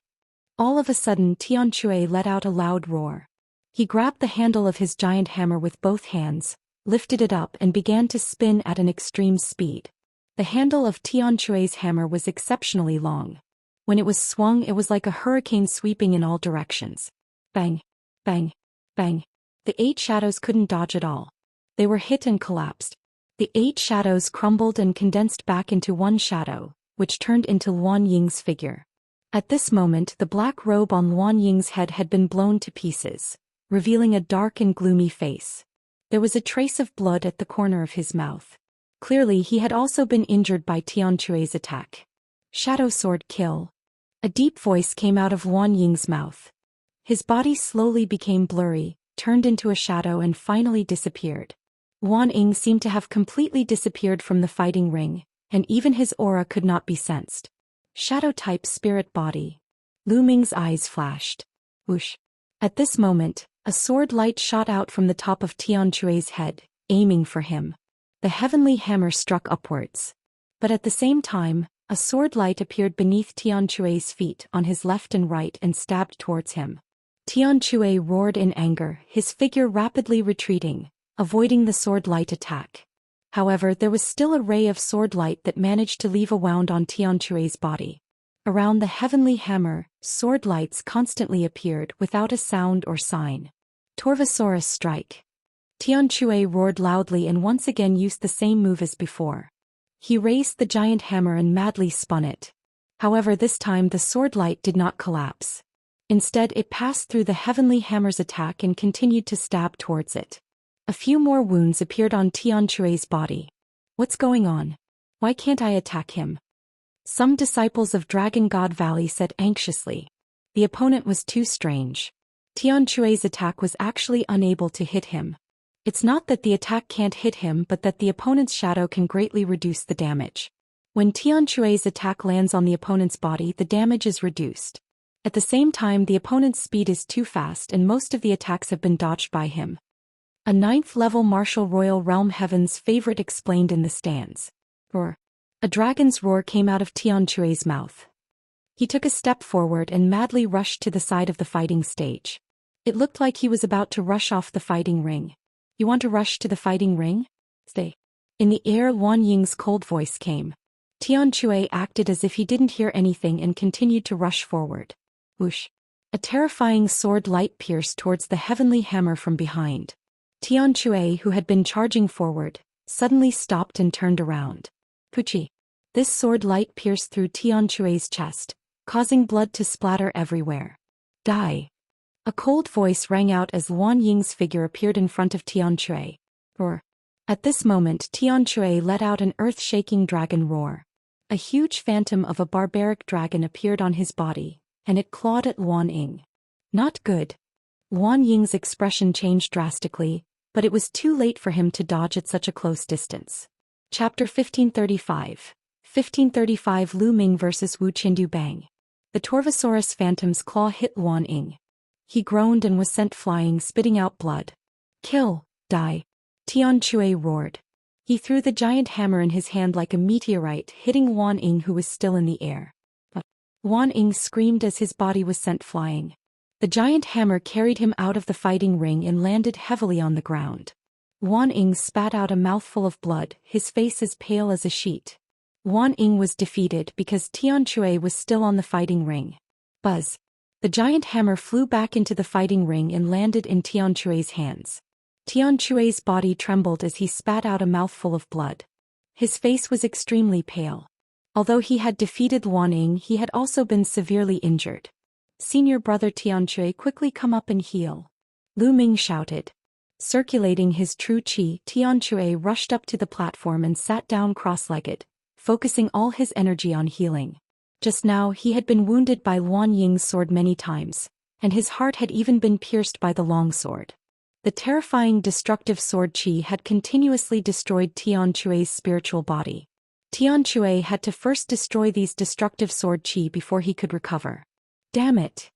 All of a sudden, Tianque let out a loud roar. He grabbed the handle of his giant hammer with both hands, lifted it up and began to spin at an extreme speed. The handle of Tianque's hammer was exceptionally long. When it was swung, it was like a hurricane sweeping in all directions. Bang! Bang! Bang! The 8 shadows couldn't dodge at all. They were hit and collapsed. The 8 shadows crumbled and condensed back into one shadow, which turned into Luan Ying's figure. At this moment, the black robe on Luan Ying's head had been blown to pieces, revealing a dark and gloomy face. There was a trace of blood at the corner of his mouth. Clearly, he had also been injured by Tianque's attack. Shadow sword kill. A deep voice came out of Luan Ying's mouth. His body slowly became blurry, turned into a shadow and finally disappeared. Luan Ying seemed to have completely disappeared from the fighting ring, and even his aura could not be sensed. Shadow-type spirit body. Lu Ming's eyes flashed. Whoosh! At this moment, a sword light shot out from the top of Tianque's head, aiming for him. The heavenly hammer struck upwards. But at the same time, a sword light appeared beneath Tianque's feet on his left and right and stabbed towards him. Tianque roared in anger, his figure rapidly retreating, avoiding the sword light attack. However, there was still a ray of sword light that managed to leave a wound on Tianque's body. Around the heavenly hammer, sword lights constantly appeared without a sound or sign. Torvosaurus strike. Tianque roared loudly and once again used the same move as before. He raised the giant hammer and madly spun it. However, this time the sword light did not collapse. Instead, it passed through the heavenly hammer's attack and continued to stab towards it. A few more wounds appeared on Tianque's body. What's going on? Why can't I attack him? Some disciples of Dragon God Valley said anxiously. The opponent was too strange. Tianque's attack was actually unable to hit him. It's not that the attack can't hit him but that the opponent's shadow can greatly reduce the damage. When Tianque's attack lands on the opponent's body, the damage is reduced. At the same time, the opponent's speed is too fast and most of the attacks have been dodged by him. A 9th-level martial royal realm heaven's favorite explained in the stands. Roar. A dragon's roar came out of Tianque's mouth. He took a step forward and madly rushed to the side of the fighting stage. It looked like he was about to rush off the fighting ring. You want to rush to the fighting ring? Stay. In the air, Luan Ying's cold voice came. Tianque acted as if he didn't hear anything and continued to rush forward. Whoosh! A terrifying sword light pierced towards the heavenly hammer from behind. Tianque, who had been charging forward, suddenly stopped and turned around. Puchi! This sword light pierced through Tianque's chest, causing blood to splatter everywhere. Die! A cold voice rang out as Luan Ying's figure appeared in front of Tianque. Roar! At this moment, Tianque let out an earth-shaking dragon roar. A huge phantom of a barbaric dragon appeared on his body, and it clawed at Luan Ying. Not good. Luan Ying's expression changed drastically, but it was too late for him to dodge at such a close distance. Chapter 1535. 1535 Lu Ming vs. Wu Qindu Bang. The Torvosaurus phantom's claw hit Luan Ying. He groaned and was sent flying, spitting out blood. Kill! Die! Tianque roared. He threw the giant hammer in his hand like a meteorite, hitting Luan Ying, who was still in the air. But Luan Ying screamed as his body was sent flying. The giant hammer carried him out of the fighting ring and landed heavily on the ground. Wan Ying spat out a mouthful of blood, his face as pale as a sheet. Wan Ying was defeated because Tian Shui was still on the fighting ring. Buzz. The giant hammer flew back into the fighting ring and landed in Tian Shui's hands. Tian Shui's body trembled as he spat out a mouthful of blood. His face was extremely pale. Although he had defeated Wan Ying, he had also been severely injured. Senior brother Tian Shui, quickly come up and heal. Lu Ming shouted. Circulating his true qi, Tian Shui rushed up to the platform and sat down cross-legged, focusing all his energy on healing. Just now he had been wounded by Wan Ying's sword many times, and his heart had even been pierced by the long sword. The terrifying destructive sword qi had continuously destroyed Tian Shui's spiritual body. Tian Shui had to first destroy these destructive sword qi before he could recover. Damn it!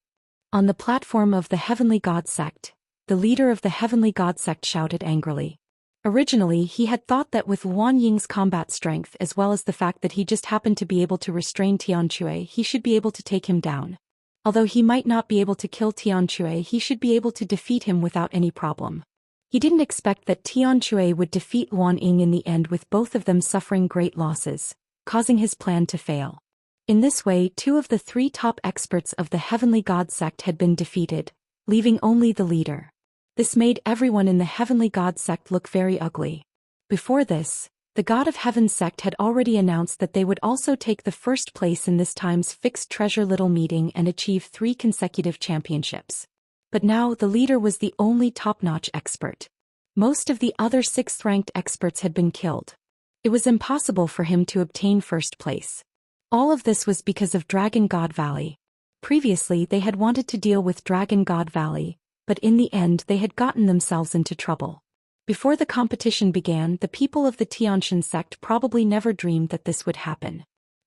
On the platform of the Heavenly God Sect, the leader of the Heavenly God Sect shouted angrily. Originally he had thought that with Wan Ying's combat strength as well as the fact that he just happened to be able to restrain Tian Shui, he should be able to take him down. Although he might not be able to kill Tian Shui, he should be able to defeat him without any problem. He didn't expect that Tian Shui would defeat Wan Ying in the end, with both of them suffering great losses, causing his plan to fail. In this way, 2 of the 3 top experts of the Heavenly God Sect had been defeated, leaving only the leader. This made everyone in the Heavenly God Sect look very ugly. Before this, the God of Heaven sect had already announced that they would also take the first place in this time's fixed treasure little meeting and achieve 3 consecutive championships. But now the leader was the only top-notch expert. Most of the other 6th-ranked experts had been killed. It was impossible for him to obtain first place. All of this was because of Dragon God Valley. Previously they had wanted to deal with Dragon God Valley, but in the end they had gotten themselves into trouble. Before the competition began, the people of the Tianxian sect probably never dreamed that this would happen.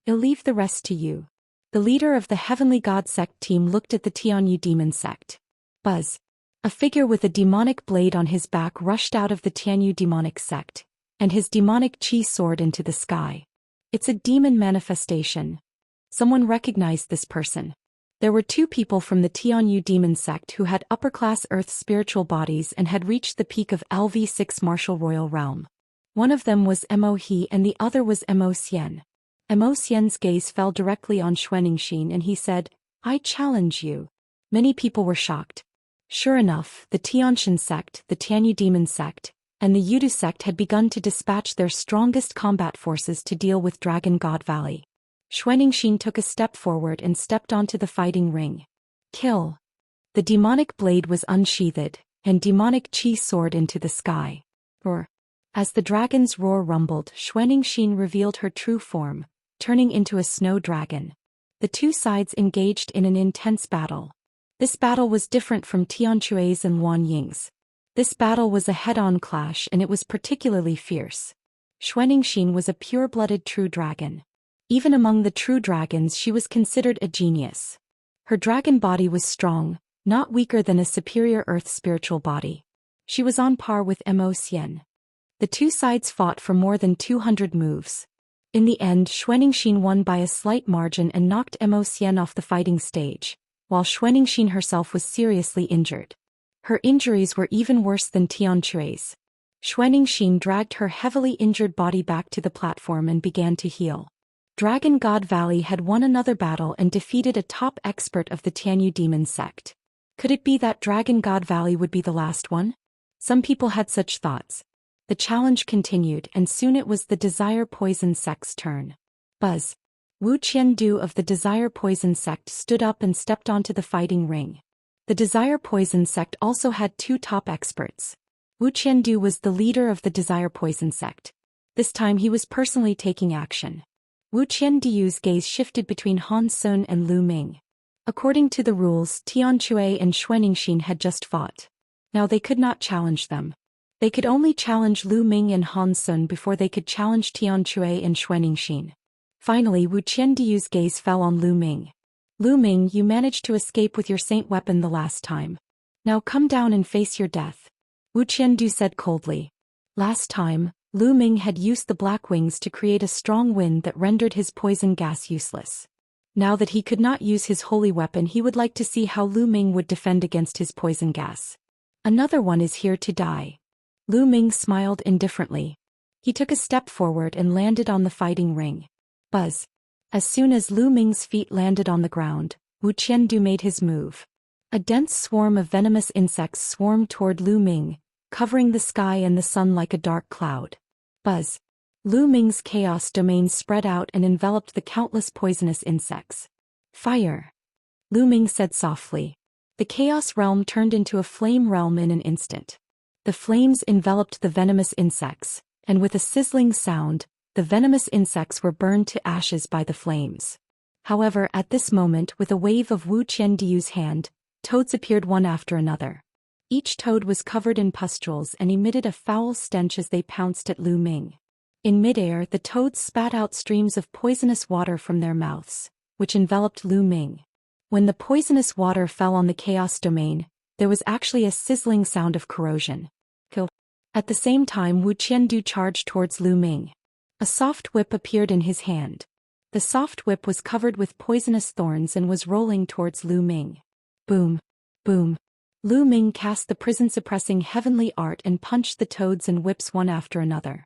I'll leave the rest to you. The leader of the Heavenly God sect team looked at the Tianyu demon sect. Buzz. A figure with a demonic blade on his back rushed out of the Tianyu demonic sect, and his demonic qi soared into the sky. It's a demon manifestation. Someone recognized this person. There were 2 people from the Tianyu demon sect who had upper-class earth spiritual bodies and had reached the peak of LV6 martial royal realm. One of them was Mo He and the other was Mo Xian. Mo Xian's gaze fell directly on Xianxia and he said, "I challenge you." Many people were shocked. Sure enough, the Tianxian sect, the Tianyu demon sect, and the Yudu sect had begun to dispatch their strongest combat forces to deal with Dragon God Valley. Xianxia took a step forward and stepped onto the fighting ring. Kill. The demonic blade was unsheathed, and demonic qi soared into the sky. Roar. As the dragon's roar rumbled, Xianxia revealed her true form, turning into a snow dragon. The 2 sides engaged in an intense battle. This battle was different from Tian Shui's and Wan Ying's. This battle was a head-on clash and it was particularly fierce. Xianxia was a pure-blooded true dragon. Even among the true dragons she was considered a genius. Her dragon body was strong, not weaker than a superior earth spiritual body. She was on par with Mo Xian. The 2 sides fought for more than 200 moves. In the end, Xianxia won by a slight margin and knocked Mo Xian off the fighting stage, while Xianxia herself was seriously injured. Her injuries were even worse than Tian Shui's. Xianxia dragged her heavily injured body back to the platform and began to heal. Dragon God Valley had won another battle and defeated a top expert of the Tianyu demon sect. Could it be that Dragon God Valley would be the last one? Some people had such thoughts. The challenge continued and soon it was the Desire Poison sect's turn. Buzz. Wu Qiandu of the Desire Poison sect stood up and stepped onto the fighting ring. The Desire Poison sect also had 2 top experts. Wu Qiandu was the leader of the Desire Poison sect. This time he was personally taking action. Wu Qiandu's gaze shifted between Han Sun and Lu Ming. According to the rules, Tian Shui and Xianxia had just fought. Now they could not challenge them. They could only challenge Lu Ming and Han Sun before they could challenge Tian Shui and Xianxia. Finally, Wu Qiandu's gaze fell on Lu Ming. Lu Ming, you managed to escape with your saint weapon the last time. Now come down and face your death. Wu Qiandu said coldly. Last time, Lu Ming had used the black wings to create a strong wind that rendered his poison gas useless. Now that he could not use his holy weapon, he would like to see how Lu Ming would defend against his poison gas. Another one is here to die. Lu Ming smiled indifferently. He took a step forward and landed on the fighting ring. Buzz. As soon as Lu Ming's feet landed on the ground, Wu Qiandu made his move. A dense swarm of venomous insects swarmed toward Lu Ming, covering the sky and the sun like a dark cloud. Buzz. Lu Ming's chaos domain spread out and enveloped the countless poisonous insects. Fire. Lu Ming said softly. The chaos realm turned into a flame realm in an instant. The flames enveloped the venomous insects, and with a sizzling sound, the venomous insects were burned to ashes by the flames. However, at this moment, with a wave of Wu Qiandu's hand, toads appeared one after another. Each toad was covered in pustules and emitted a foul stench as they pounced at Lu Ming. In midair, the toads spat out streams of poisonous water from their mouths, which enveloped Lu Ming. When the poisonous water fell on the chaos domain, there was actually a sizzling sound of corrosion. Kill. At the same time, Wu Qiandu charged towards Lu Ming. A soft whip appeared in his hand. The soft whip was covered with poisonous thorns and was rolling towards Lu Ming. Boom. Boom. Lu Ming cast the prison-suppressing heavenly art and punched the toads and whips one after another.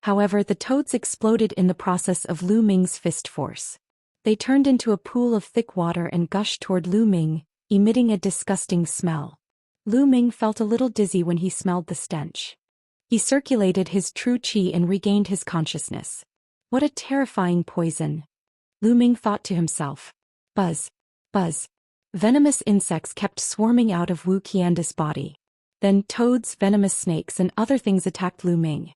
However, the toads exploded in the process of Lu Ming's fist force. They turned into a pool of thick water and gushed toward Lu Ming, emitting a disgusting smell. Lu Ming felt a little dizzy when he smelled the stench. He circulated his true qi and regained his consciousness. What a terrifying poison! Lu Ming thought to himself. Buzz. Buzz. Venomous insects kept swarming out of Wu Qiandu's body. Then toads, venomous snakes and other things attacked Lu Ming.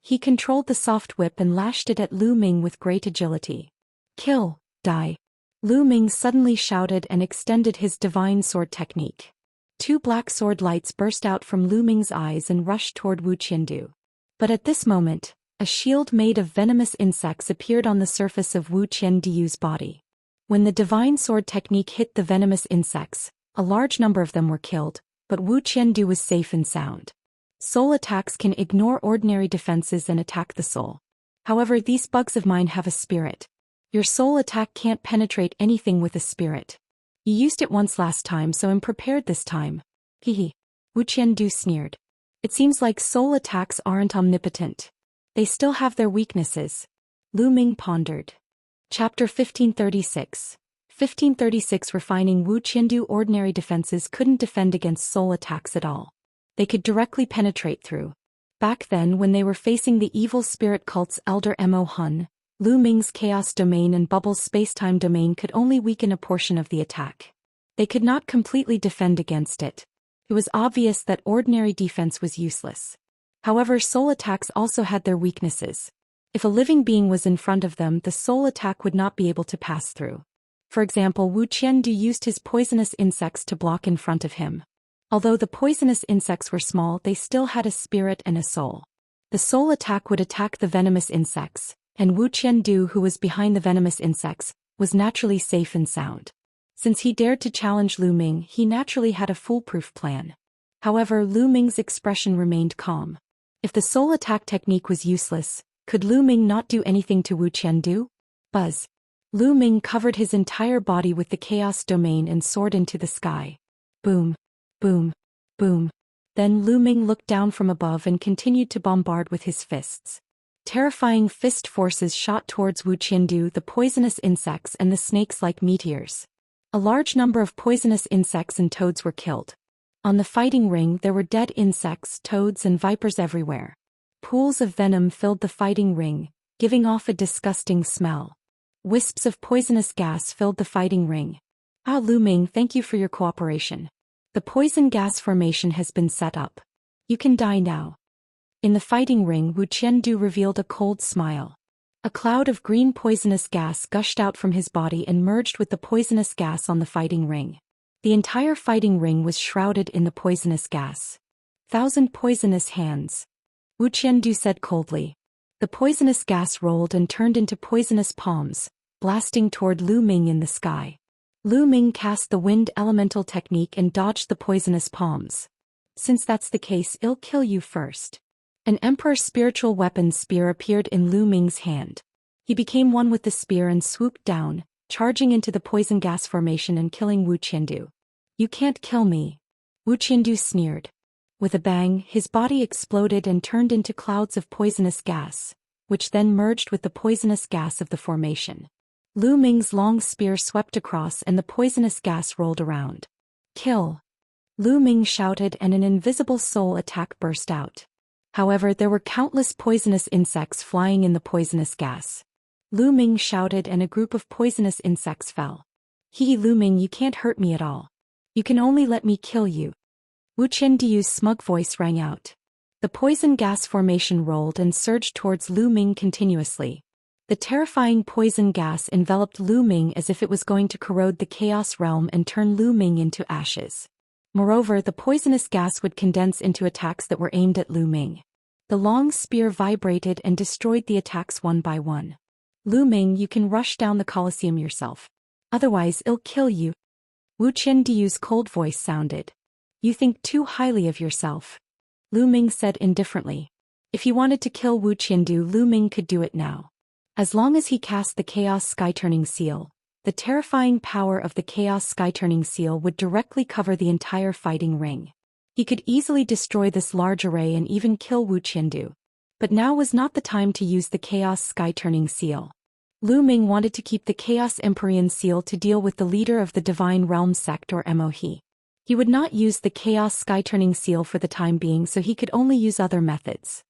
He controlled the soft whip and lashed it at Lu Ming with great agility. Kill, die. Lu Ming suddenly shouted and extended his divine sword technique. Two black sword lights burst out from Lu Ming's eyes and rushed toward Wu Qiandu. But at this moment, a shield made of venomous insects appeared on the surface of Wu Qiandu's body. When the divine sword technique hit the venomous insects, a large number of them were killed, but Wu Qiandu was safe and sound. Soul attacks can ignore ordinary defenses and attack the soul. However, these bugs of mine have a spirit. Your soul attack can't penetrate anything with a spirit. You used it once last time, so I'm prepared this time. Hehe. Wu Qiandu sneered. It seems like soul attacks aren't omnipotent. They still have their weaknesses. Lu Ming pondered. Chapter 1536. 1536 Refining Wu Qiandu ordinary defenses couldn't defend against soul attacks at all. They could directly penetrate through. Back then, when they were facing the evil spirit cult's elder Mo Hun, Lu Ming's chaos domain and Bubble's spacetime domain could only weaken a portion of the attack. They could not completely defend against it. It was obvious that ordinary defense was useless. However, soul attacks also had their weaknesses. If a living being was in front of them, the soul attack would not be able to pass through. For example, Wu Qiandu used his poisonous insects to block in front of him. Although the poisonous insects were small, they still had a spirit and a soul. The soul attack would attack the venomous insects, and Wu Qiandu, who was behind the venomous insects, was naturally safe and sound. Since he dared to challenge Lu Ming, he naturally had a foolproof plan. However, Lu Ming's expression remained calm. If the soul attack technique was useless, could Lu Ming not do anything to Wu Qiandu? Buzz. Lu Ming covered his entire body with the chaos domain and soared into the sky. Boom. Boom. Boom. Then Lu Ming looked down from above and continued to bombard with his fists. Terrifying fist forces shot towards Wu Qiandu, the poisonous insects and the snakes like meteors. A large number of poisonous insects and toads were killed. On the fighting ring there were dead insects, toads and vipers everywhere. Pools of venom filled the fighting ring, giving off a disgusting smell. Wisps of poisonous gas filled the fighting ring. Ah, Lu Ming, thank you for your cooperation. The poison gas formation has been set up. You can die now. In the fighting ring, Wu Qiandu revealed a cold smile. A cloud of green poisonous gas gushed out from his body and merged with the poisonous gas on the fighting ring. The entire fighting ring was shrouded in the poisonous gas. 1,000 poisonous hands. Wu Qiandu said coldly. The poisonous gas rolled and turned into poisonous palms, blasting toward Lu Ming in the sky. Lu Ming cast the wind elemental technique and dodged the poisonous palms. Since that's the case, I'll kill you first. An Emperor spiritual weapon spear appeared in Lu Ming's hand. He became one with the spear and swooped down, charging into the poison gas formation and killing Wu Qiandu. You can't kill me. Wu Qiandu sneered. With a bang, his body exploded and turned into clouds of poisonous gas, which then merged with the poisonous gas of the formation. Lu Ming's long spear swept across and the poisonous gas rolled around. Kill! Lu Ming shouted and an invisible soul attack burst out. However, there were countless poisonous insects flying in the poisonous gas. Lu Ming shouted and a group of poisonous insects fell. Lu Ming, you can't hurt me at all. You can only let me kill you. Wu Qiandiu's smug voice rang out. The poison gas formation rolled and surged towards Lu Ming continuously. The terrifying poison gas enveloped Lu Ming as if it was going to corrode the chaos realm and turn Lu Ming into ashes. Moreover, the poisonous gas would condense into attacks that were aimed at Lu Ming. The long spear vibrated and destroyed the attacks one by one. Lu Ming, you can rush down the Colosseum yourself. Otherwise, it'll kill you. Wu Qiandiu's cold voice sounded. You think too highly of yourself. Lu Ming said indifferently. If he wanted to kill Wu Qiandiu, Lu Ming could do it now. As long as he cast the Chaos Sky-Turning Seal, the terrifying power of the Chaos Sky-Turning Seal would directly cover the entire fighting ring. He could easily destroy this large array and even kill Wu Qiandiu. But now was not the time to use the Chaos Sky-Turning Seal. Lu Ming wanted to keep the Chaos Empyrean Seal to deal with the leader of the Divine Realm sect or MOH. He would not use the Chaos Sky-Turning Seal for the time being, so he could only use other methods.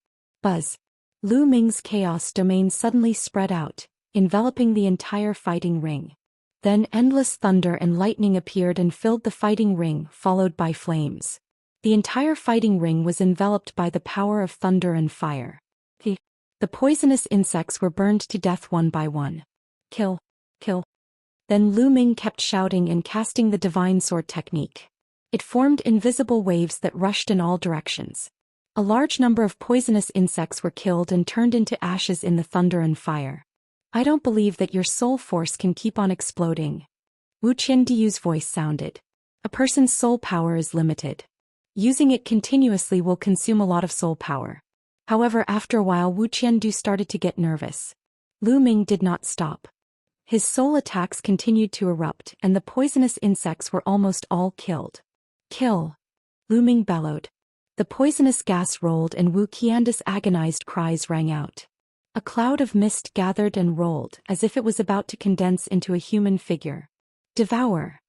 Buzz. Lu Ming's chaos domain suddenly spread out, enveloping the entire fighting ring. Then endless thunder and lightning appeared and filled the fighting ring, followed by flames. The entire fighting ring was enveloped by the power of thunder and fire. The poisonous insects were burned to death one by one. Kill! Kill! Then Lu Ming kept shouting and casting the Divine Sword technique. It formed invisible waves that rushed in all directions. A large number of poisonous insects were killed and turned into ashes in the thunder and fire. I don't believe that your soul force can keep on exploding. Wu Qiandiu's voice sounded. A person's soul power is limited. Using it continuously will consume a lot of soul power. However, after a while Wu Qiandiu started to get nervous. Lu Ming did not stop. His soul attacks continued to erupt and the poisonous insects were almost all killed. Kill! Lu Ming bellowed. The poisonous gas rolled and Wu Qiandiu's agonized cries rang out. A cloud of mist gathered and rolled as if it was about to condense into a human figure. Devour!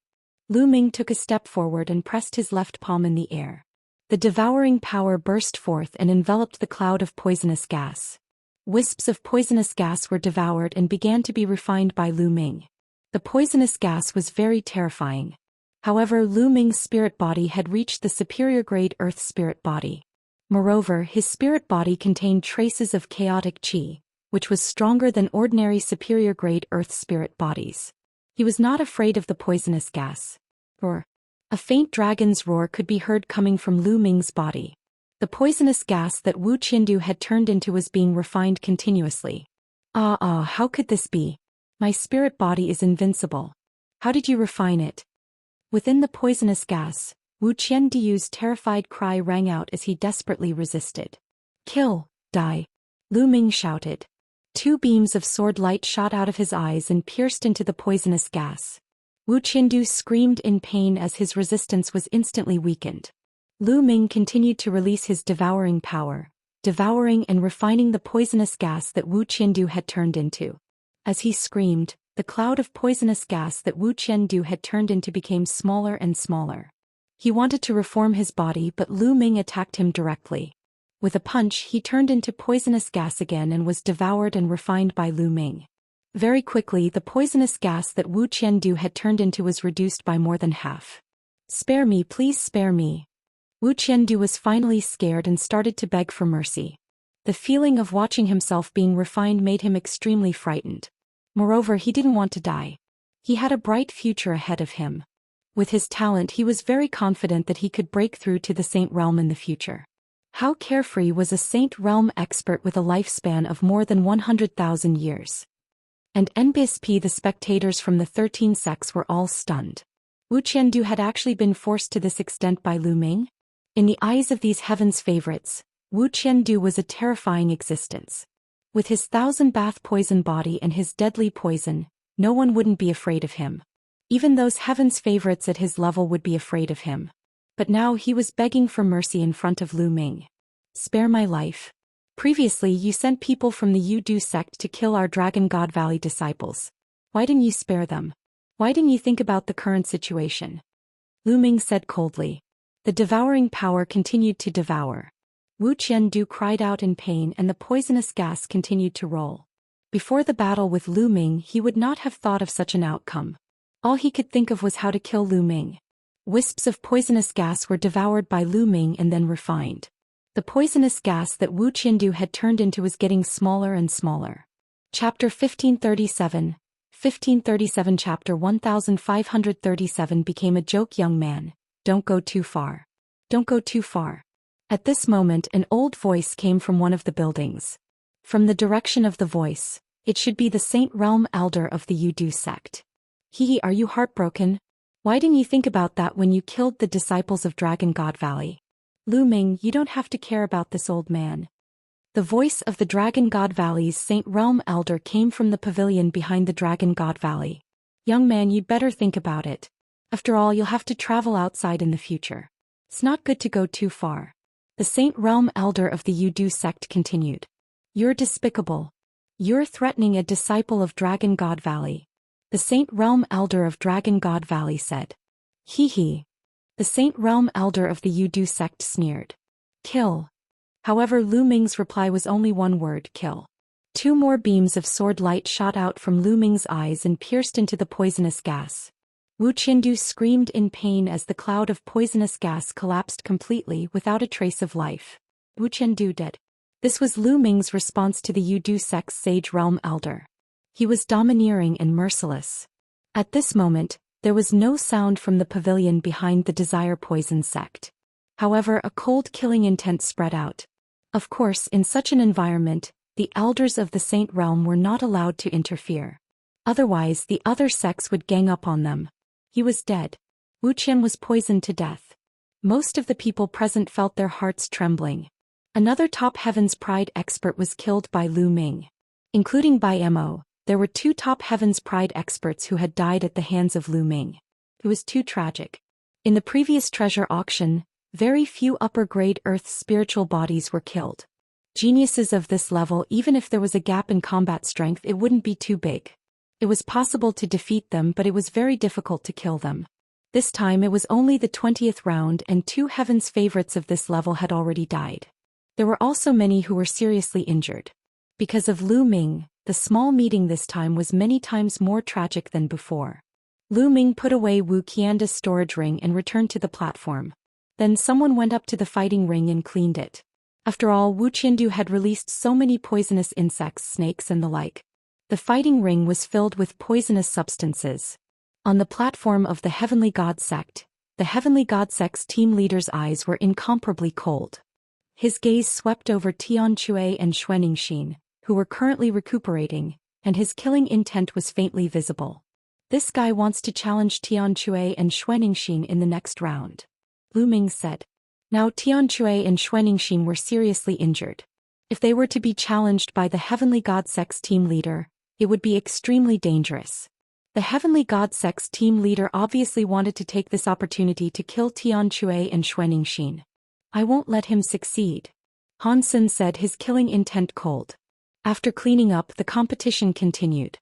Lu Ming took a step forward and pressed his left palm in the air. The devouring power burst forth and enveloped the cloud of poisonous gas. Wisps of poisonous gas were devoured and began to be refined by Lu Ming. The poisonous gas was very terrifying. However, Lu Ming's spirit body had reached the superior grade earth spirit body. Moreover, his spirit body contained traces of chaotic qi, which was stronger than ordinary superior grade earth spirit bodies. He was not afraid of the poisonous gas. Roar. A faint dragon's roar could be heard coming from Lu Ming's body. The poisonous gas that Wu Qiandiu had turned into was being refined continuously. How could this be? My spirit body is invincible. How did you refine it? Within the poisonous gas, Wu Qiandiu's terrified cry rang out as he desperately resisted. Kill! Die! Lu Ming shouted. Two beams of sword light shot out of his eyes and pierced into the poisonous gas. Wu Qiandiu screamed in pain as his resistance was instantly weakened. Lu Ming continued to release his devouring power, devouring and refining the poisonous gas that Wu Qiandiu had turned into. As he screamed, the cloud of poisonous gas that Wu Qiandiu had turned into became smaller and smaller. He wanted to reform his body, but Lu Ming attacked him directly. With a punch, he turned into poisonous gas again and was devoured and refined by Lu Ming. Very quickly, the poisonous gas that Wu Qiandiu had turned into was reduced by more than half. Spare me, please spare me. Wu Qiandiu was finally scared and started to beg for mercy. The feeling of watching himself being refined made him extremely frightened. Moreover, he didn't want to die. He had a bright future ahead of him. With his talent, he was very confident that he could break through to the Saint Realm in the future. How carefree was a Saint Realm expert with a lifespan of more than 100,000 years. And NBSP, the spectators from the 13 sects were all stunned. Wu Qiandiu had actually been forced to this extent by Lu Ming? In the eyes of these heaven's favorites, Wu Qiandiu was a terrifying existence. With his 1000-bath poison body and his deadly poison, no one wouldn't be afraid of him. Even those heaven's favorites at his level would be afraid of him. But now he was begging for mercy in front of Lu Ming. Spare my life. Previously you sent people from the Yu sect to kill our Dragon God Valley disciples. Why didn't you spare them? Why didn't you think about the current situation? Lu Ming said coldly. The devouring power continued to devour. Wu Qiandu cried out in pain and the poisonous gas continued to roll. Before the battle with Lu Ming he would not have thought of such an outcome. All he could think of was how to kill Lu Ming. Wisps of poisonous gas were devoured by Lu Ming and then refined. The poisonous gas that Wu Qiandu had turned into was getting smaller and smaller. Chapter 1537 1537 Chapter 1537 became a joke. Young man, don't go too far. Don't go too far. At this moment an old voice came from one of the buildings. From the direction of the voice, it should be the Saint Realm Elder of the Yu sect. Hee, are you heartbroken? Why didn't you think about that when you killed the disciples of Dragon God Valley? Lu Ming, you don't have to care about this old man. The voice of the Dragon God Valley's Saint Realm Elder came from the pavilion behind the Dragon God Valley. Young man, you'd better think about it. After all, you'll have to travel outside in the future. It's not good to go too far. The Saint Realm Elder of the Yu sect continued. You're despicable. You're threatening a disciple of Dragon God Valley. The Saint Realm Elder of Dragon God Valley said. Hee hee. The Saint Realm Elder of the Yu sect sneered. Kill. However, Lu Ming's reply was only one word, kill. Two more beams of sword light shot out from Lu Ming's eyes and pierced into the poisonous gas. Wu Qiandu screamed in pain as the cloud of poisonous gas collapsed completely without a trace of life. Wu Qiandu dead. This was Lu Ming's response to the Yu sect's Sage Realm Elder. He was domineering and merciless. At this moment, there was no sound from the pavilion behind the Desire Poison sect. However, a cold killing intent spread out. Of course, in such an environment, the elders of the Saint Realm were not allowed to interfere. Otherwise, the other sects would gang up on them. He was dead. Wu Qian was poisoned to death. Most of the people present felt their hearts trembling. Another top Heaven's Pride expert was killed by Lu Ming. Including by Mo, there were two top Heaven's Pride experts who had died at the hands of Lu Ming. It was too tragic. In the previous treasure auction, very few upper-grade Earth spiritual bodies were killed. Geniuses of this level, even if there was a gap in combat strength, it wouldn't be too big. It was possible to defeat them, but it was very difficult to kill them. This time it was only the 20th round and two Heaven's favorites of this level had already died. There were also many who were seriously injured. Because of Lu Ming, the small meeting this time was many times more tragic than before. Lu Ming put away Wu Qianda's storage ring and returned to the platform. Then someone went up to the fighting ring and cleaned it. After all, Wu Qiandu had released so many poisonous insects, snakes and the like. The fighting ring was filled with poisonous substances. On the platform of the Heavenly God sect, the Heavenly God sect's team leader's eyes were incomparably cold. His gaze swept over Tian Chui and Xianxia, who were currently recuperating, and his killing intent was faintly visible. This guy wants to challenge Tian Chui and Xianxia in the next round. Lu Ming said. Now Tian Chui and Xianxia were seriously injured. If they were to be challenged by the Heavenly God sect's team leader, it would be extremely dangerous. The Heavenly God sect's team leader obviously wanted to take this opportunity to kill Tian Chui and Xianxia. I won't let him succeed. Han Sen said, his killing intent cold. After cleaning up, the competition continued.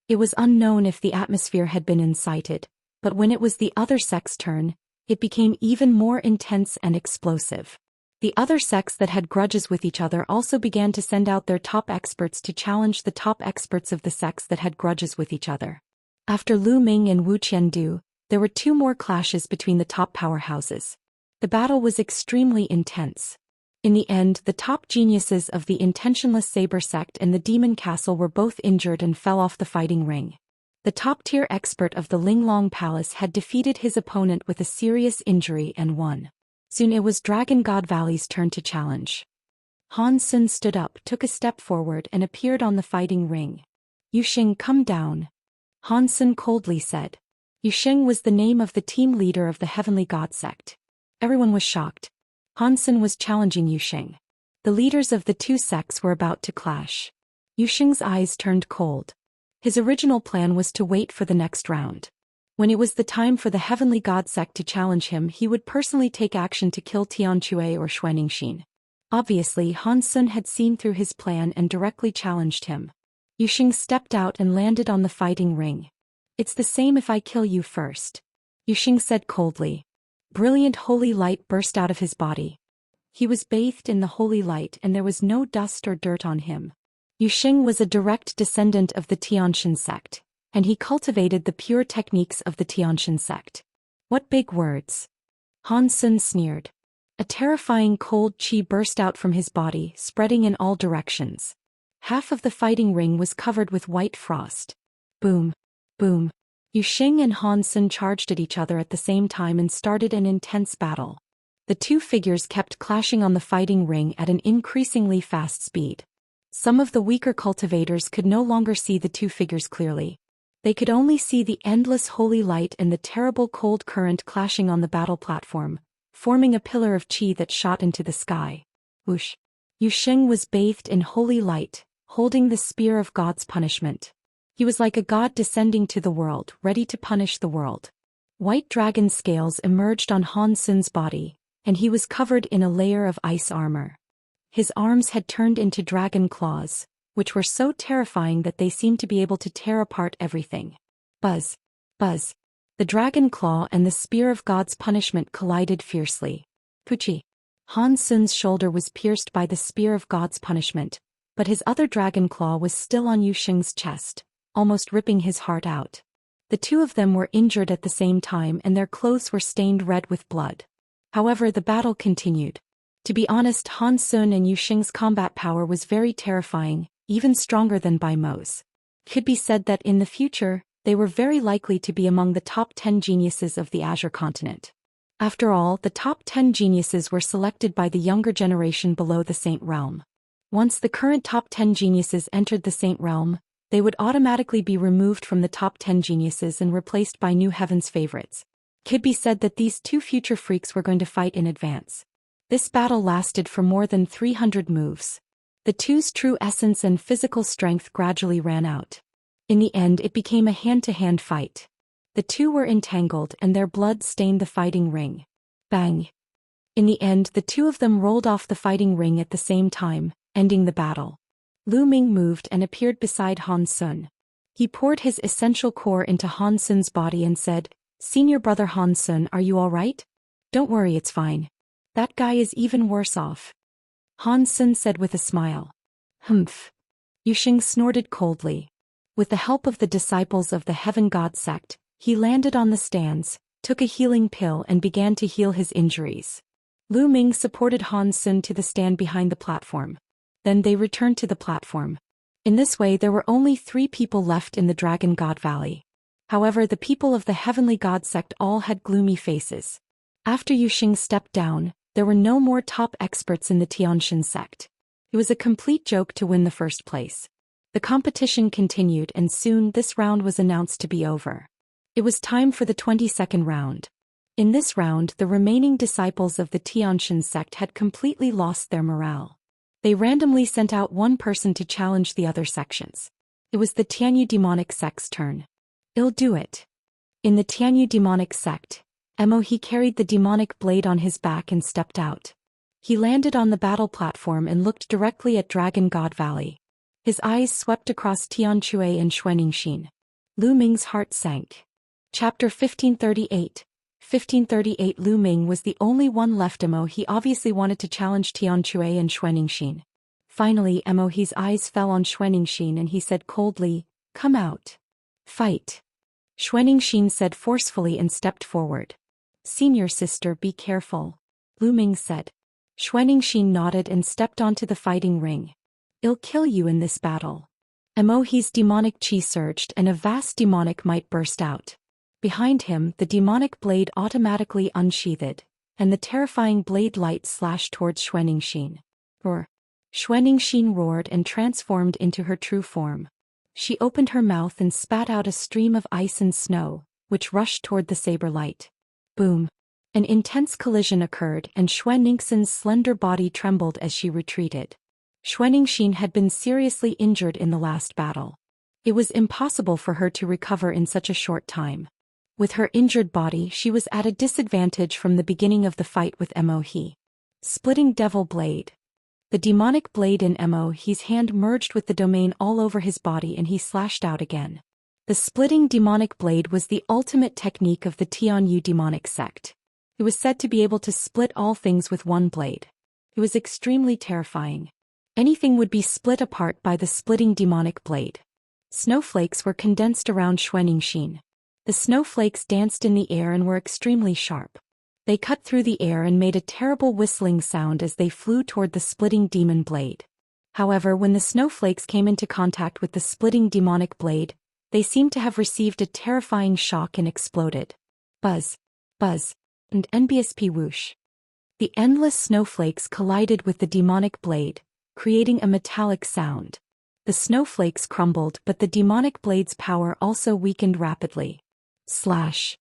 It was unknown if the atmosphere had been incited, but when it was the other sect's turn, it became even more intense and explosive. The other sects that had grudges with each other also began to send out their top experts to challenge the top experts of the sects that had grudges with each other. After Lu Ming and Wu Qiandu, there were two more clashes between the top powerhouses. The battle was extremely intense. In the end, the top geniuses of the Intentionless Saber sect and the Demon Castle were both injured and fell off the fighting ring. The top-tier expert of the Linglong Palace had defeated his opponent with a serious injury and won. Soon it was Dragon God Valley's turn to challenge. Han Sen stood up, took a step forward and appeared on the fighting ring. Yuxing, come down. Han Sen coldly said. Yuxing was the name of the team leader of the Heavenly God sect. Everyone was shocked. Han Sen was challenging Yuxing. The leaders of the two sects were about to clash. Yuxing's eyes turned cold. His original plan was to wait for the next round. When it was the time for the heavenly god sect to challenge him, he would personally take action to kill Tianque or Xuanxin. Obviously, Han Sun had seen through his plan and directly challenged him. Yuxing stepped out and landed on the fighting ring. "It's the same if I kill you first," Yuxing said coldly. Brilliant holy light burst out of his body. He was bathed in the holy light and there was no dust or dirt on him. Yuxing was a direct descendant of the Tianxin sect, and he cultivated the pure techniques of the Tianxin sect. What big words! Han Sun sneered. A terrifying cold qi burst out from his body, spreading in all directions. Half of the fighting ring was covered with white frost. Boom! Boom! Yuxing and Han Sun charged at each other at the same time and started an intense battle. The two figures kept clashing on the fighting ring at an increasingly fast speed. Some of the weaker cultivators could no longer see the two figures clearly. They could only see the endless holy light and the terrible cold current clashing on the battle platform, forming a pillar of qi that shot into the sky. Whoosh! Yuxing was bathed in holy light, holding the spear of God's punishment. He was like a god descending to the world, ready to punish the world. White dragon scales emerged on Han Sun's body, and he was covered in a layer of ice armor. His arms had turned into dragon claws, which were so terrifying that they seemed to be able to tear apart everything. Buzz! Buzz! The dragon claw and the spear of God's punishment collided fiercely. Puchi! Han Sun's shoulder was pierced by the spear of God's punishment, but his other dragon claw was still on Yuxing's chest, almost ripping his heart out. The two of them were injured at the same time and their clothes were stained red with blood. However, the battle continued. To be honest, Han Sun and Yuxing's combat power was very terrifying, even stronger than Bai Mo's. Could be said that in the future, they were very likely to be among the top 10 geniuses of the Azure continent. After all, the top 10 geniuses were selected by the younger generation below the Saint Realm. Once the current top 10 geniuses entered the Saint Realm, they would automatically be removed from the top 10 geniuses and replaced by new Heaven's favorites. Could be said that these two future freaks were going to fight in advance. This battle lasted for more than 300 moves. The two's true essence and physical strength gradually ran out. In the end, it became a hand-to-hand fight. The two were entangled and their blood stained the fighting ring. Bang! In the end, the two of them rolled off the fighting ring at the same time, ending the battle. Lu Ming moved and appeared beside Han Sun. He poured his essential core into Han Sun's body and said, "Senior brother Han Sun, are you all right? Don't worry, it's fine. That guy is even worse off." Han Sun said with a smile. "Humph." Yuxing snorted coldly. With the help of the disciples of the Heaven God sect, he landed on the stands, took a healing pill and began to heal his injuries. Lu Ming supported Han Sun to the stand behind the platform. Then they returned to the platform. In this way there were only 3 people left in the Dragon God Valley. However, the people of the Heavenly God sect all had gloomy faces. After Yuxing stepped down, there were no more top experts in the Tianxin sect. It was a complete joke to win the first place. The competition continued and soon this round was announced to be over. It was time for the 22nd round. In this round, the remaining disciples of the Tianxin sect had completely lost their morale. They randomly sent out one person to challenge the other sections. It was the Tianyu demonic sect's turn. "I'll do it." In the Tianyu demonic sect, he carried the demonic blade on his back and stepped out. He landed on the battle platform and looked directly at Dragon God Valley. His eyes swept across Tianque and Xuanxin. Lu Ming's heart sank. Chapter 1538. 1538. Lu Ming was the only one left. He obviously wanted to challenge Tianque and Xuanxin. Finally, He's eyes fell on Xuanxin and he said coldly, "Come out. Fight." Xuanxin said forcefully and stepped forward. "Senior sister, be careful," Lu Ming said. Xuanxin nodded and stepped onto the fighting ring. "I'll kill you in this battle." He's demonic qi surged and a vast demonic might burst out. Behind him, the demonic blade automatically unsheathed, and the terrifying blade light slashed towards Xuanxin. Roar! Xuanxin roared and transformed into her true form. She opened her mouth and spat out a stream of ice and snow, which rushed toward the saber light. Boom! An intense collision occurred and Xuanxin's slender body trembled as she retreated. Xuanxin had been seriously injured in the last battle. It was impossible for her to recover in such a short time. With her injured body, she was at a disadvantage from the beginning of the fight with Mohe. Splitting Devil Blade. The demonic blade in Mohe's hand merged with the domain all over his body and he slashed out again. The splitting demonic blade was the ultimate technique of the Tianyu demonic sect. It was said to be able to split all things with one blade. It was extremely terrifying. Anything would be split apart by the splitting demonic blade. Snowflakes were condensed around Xianxia. The snowflakes danced in the air and were extremely sharp. They cut through the air and made a terrible whistling sound as they flew toward the splitting demon blade. However, when the snowflakes came into contact with the splitting demonic blade, they seemed to have received a terrifying shock and exploded. Buzz, buzz, and NBSP whoosh. The endless snowflakes collided with the demonic blade, creating a metallic sound. The snowflakes crumbled, but the demonic blade's power also weakened rapidly. Slash.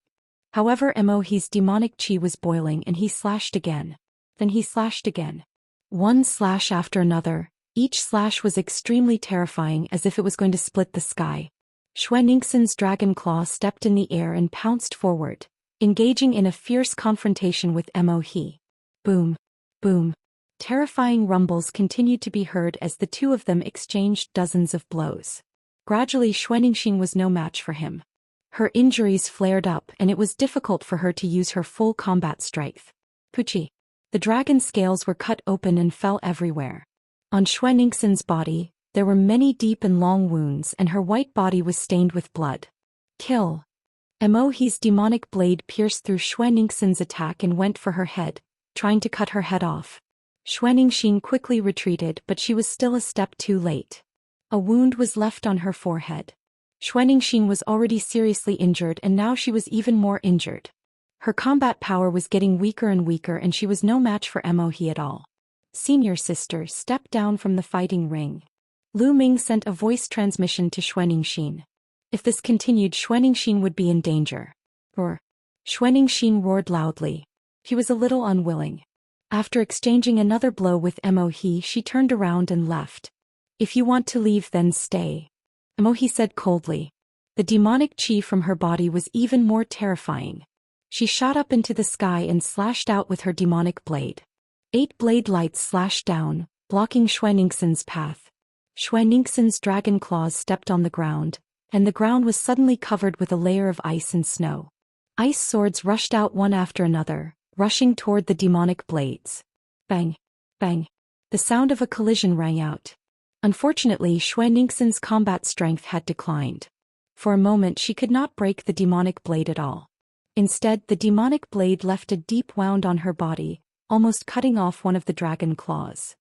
However, Mohe's demonic chi was boiling and he slashed again. Then he slashed again. One slash after another, each slash was extremely terrifying as if it was going to split the sky. Xianxia's dragon claw stepped in the air and pounced forward, engaging in a fierce confrontation with Mohe. Boom. Boom. Terrifying rumbles continued to be heard as the two of them exchanged dozens of blows. Gradually, Xianxia was no match for him. Her injuries flared up and it was difficult for her to use her full combat strength. Puchi. The dragon scales were cut open and fell everywhere. On Xianxia's body, there were many deep and long wounds and her white body was stained with blood. Kill. Mohe's demonic blade pierced through Xianxia's attack and went for her head, trying to cut her head off. Xianxia quickly retreated, but she was still a step too late. A wound was left on her forehead. Xianxia was already seriously injured and now she was even more injured. Her combat power was getting weaker and weaker and she was no match for Mohe at all. Senior sister stepped down from the fighting ring. Lu Ming sent a voice transmission to Xianxia. If this continued, Xianxia would be in danger. Roar. Xianxia roared loudly. He was a little unwilling. After exchanging another blow with Mohe, she turned around and left. If you want to leave, then stay. Mohe said coldly. The demonic chi from her body was even more terrifying. She shot up into the sky and slashed out with her demonic blade. 8 blade lights slashed down, blocking Xianxia's path. Xianxia's dragon claws stepped on the ground, and the ground was suddenly covered with a layer of ice and snow. Ice swords rushed out one after another, rushing toward the demonic blades. Bang! Bang! The sound of a collision rang out. Unfortunately, Xianxia's combat strength had declined. For a moment she could not break the demonic blade at all. Instead, the demonic blade left a deep wound on her body, almost cutting off one of the dragon claws.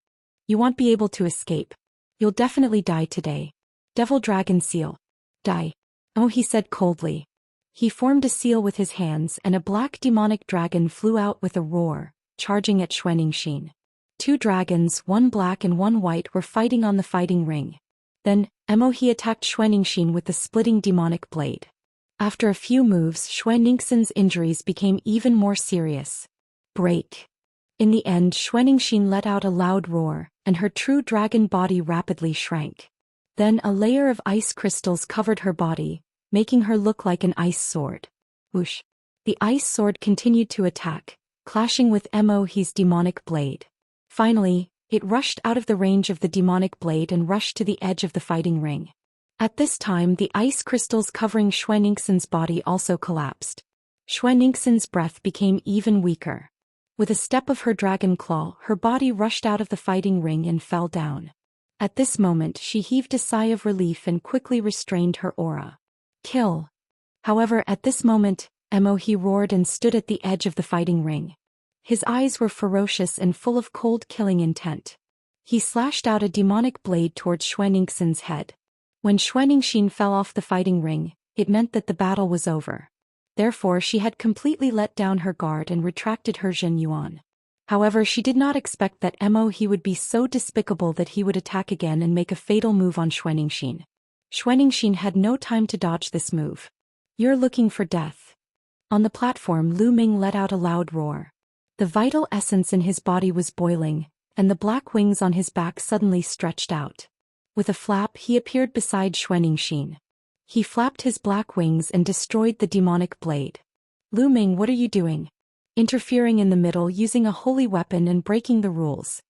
You won't be able to escape. You'll definitely die today. Devil Dragon Seal. Die. Oh, he said coldly. He formed a seal with his hands and a black demonic dragon flew out with a roar, charging at Xianxia. 2 dragons, one black and one white, were fighting on the fighting ring. Then, Mohe attacked Xianxia with the splitting demonic blade. After a few moves, Xianxia's injuries became even more serious. Break. In the end, Xianxia let out a loud roar, and her true dragon body rapidly shrank. Then a layer of ice crystals covered her body, making her look like an ice sword. Whoosh. The ice sword continued to attack, clashing with Mohe's demonic blade. Finally, it rushed out of the range of the demonic blade and rushed to the edge of the fighting ring. At this time, the ice crystals covering Xianxia's body also collapsed. Xianxia's breath became even weaker. With a step of her dragon claw, her body rushed out of the fighting ring and fell down. At this moment, she heaved a sigh of relief and quickly restrained her aura. Kill. However, at this moment, Mohe roared and stood at the edge of the fighting ring. His eyes were ferocious and full of cold killing intent. He slashed out a demonic blade towards Xianxia's head. When Xianxia fell off the fighting ring, it meant that the battle was over. Therefore, she had completely let down her guard and retracted her Zhen Yuan. However, she did not expect that Mohe would be so despicable that he would attack again and make a fatal move on Xianxia. Xianxia had no time to dodge this move. You're looking for death. On the platform, Lu Ming let out a loud roar. The vital essence in his body was boiling, and the black wings on his back suddenly stretched out. With a flap, he appeared beside Xianxia. He flapped his black wings and destroyed the demonic blade. Lu Ming, what are you doing? Interfering in the middle using a holy weapon and breaking the rules.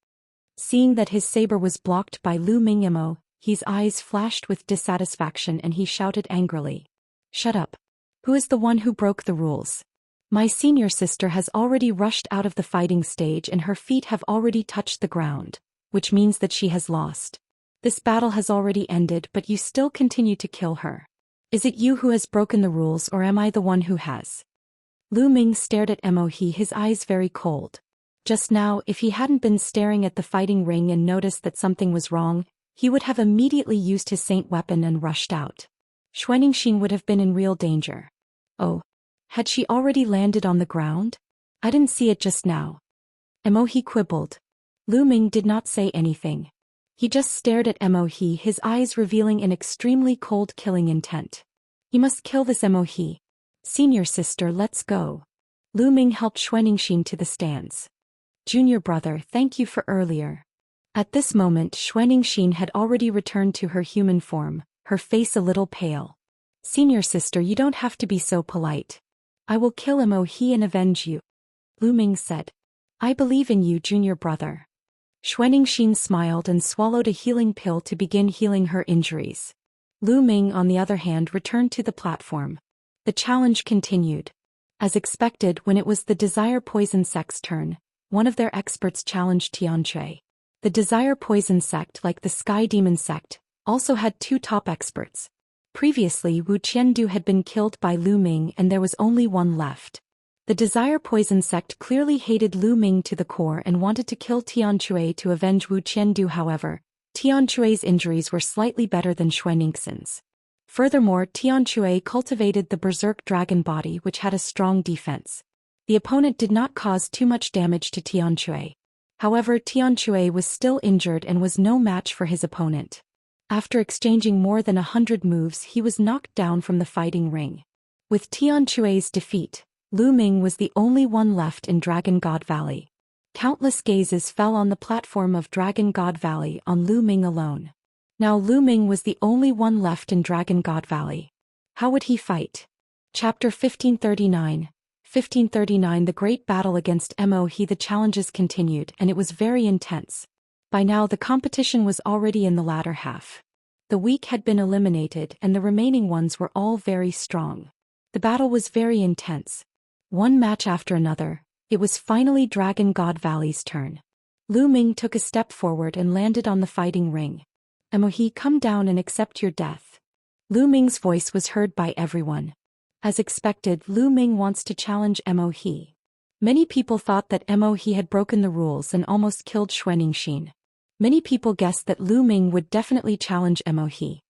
Seeing that his saber was blocked by Lu Ming Imo, his eyes flashed with dissatisfaction and he shouted angrily. Shut up. Who is the one who broke the rules? My senior sister has already rushed out of the fighting stage and her feet have already touched the ground, which means that she has lost. This battle has already ended but you still continue to kill her. Is it you who has broken the rules or am I the one who has? Lu Ming stared at Mo He, his eyes very cold. Just now, if he hadn't been staring at the fighting ring and noticed that something was wrong, he would have immediately used his saint weapon and rushed out. Xianxia would have been in real danger. Oh. Had she already landed on the ground? I didn't see it just now. Mo He quibbled. Lu Ming did not say anything. He just stared at Mo He, his eyes revealing an extremely cold killing intent. He must kill this Mo He. Senior sister, let's go. Lu Ming helped Xianxia to the stands. Junior brother, thank you for earlier. At this moment Xianxia had already returned to her human form, her face a little pale. Senior sister, you don't have to be so polite. I will kill Mo He and avenge you. Lu Ming said. I believe in you, junior brother. Xianxia smiled and swallowed a healing pill to begin healing her injuries. Lu Ming, on the other hand, returned to the platform. The challenge continued. As expected, when it was the Desire Poison Sect's turn, one of their experts challenged Xianxia. The Desire Poison Sect, like the Sky Demon Sect, also had two top experts. Previously, Wu Qiandu had been killed by Lu Ming and there was only one left. The Desire Poison Sect clearly hated Lu Ming to the core and wanted to kill Xianxia to avenge Wu Qiandu. However, Xianxia's injuries were slightly better than Xianxia's. Furthermore, Xianxia cultivated the Berserk Dragon body which had a strong defense. The opponent did not cause too much damage to Xianxia. However, Xianxia was still injured and was no match for his opponent. After exchanging more than 100 moves, he was knocked down from the fighting ring. With Xianxia's defeat, Lu Ming was the only one left in Dragon God Valley. Countless gazes fell on the platform of Dragon God Valley on Lu Ming alone. Now Lu Ming was the only one left in Dragon God Valley. How would he fight? Chapter 1539. 1539 The Great Battle against Mo He. The challenges continued and it was very intense. By now the competition was already in the latter half. The weak had been eliminated and the remaining ones were all very strong. The battle was very intense. One match after another, it was finally Dragon God Valley's turn. Lu Ming took a step forward and landed on the fighting ring. Mo He, come down and accept your death. Lu Ming's voice was heard by everyone. As expected, Lu Ming wants to challenge Mo He. Many people thought that Mo He had broken the rules and almost killed Xianxia. Many people guessed that Lu Ming would definitely challenge Mo He.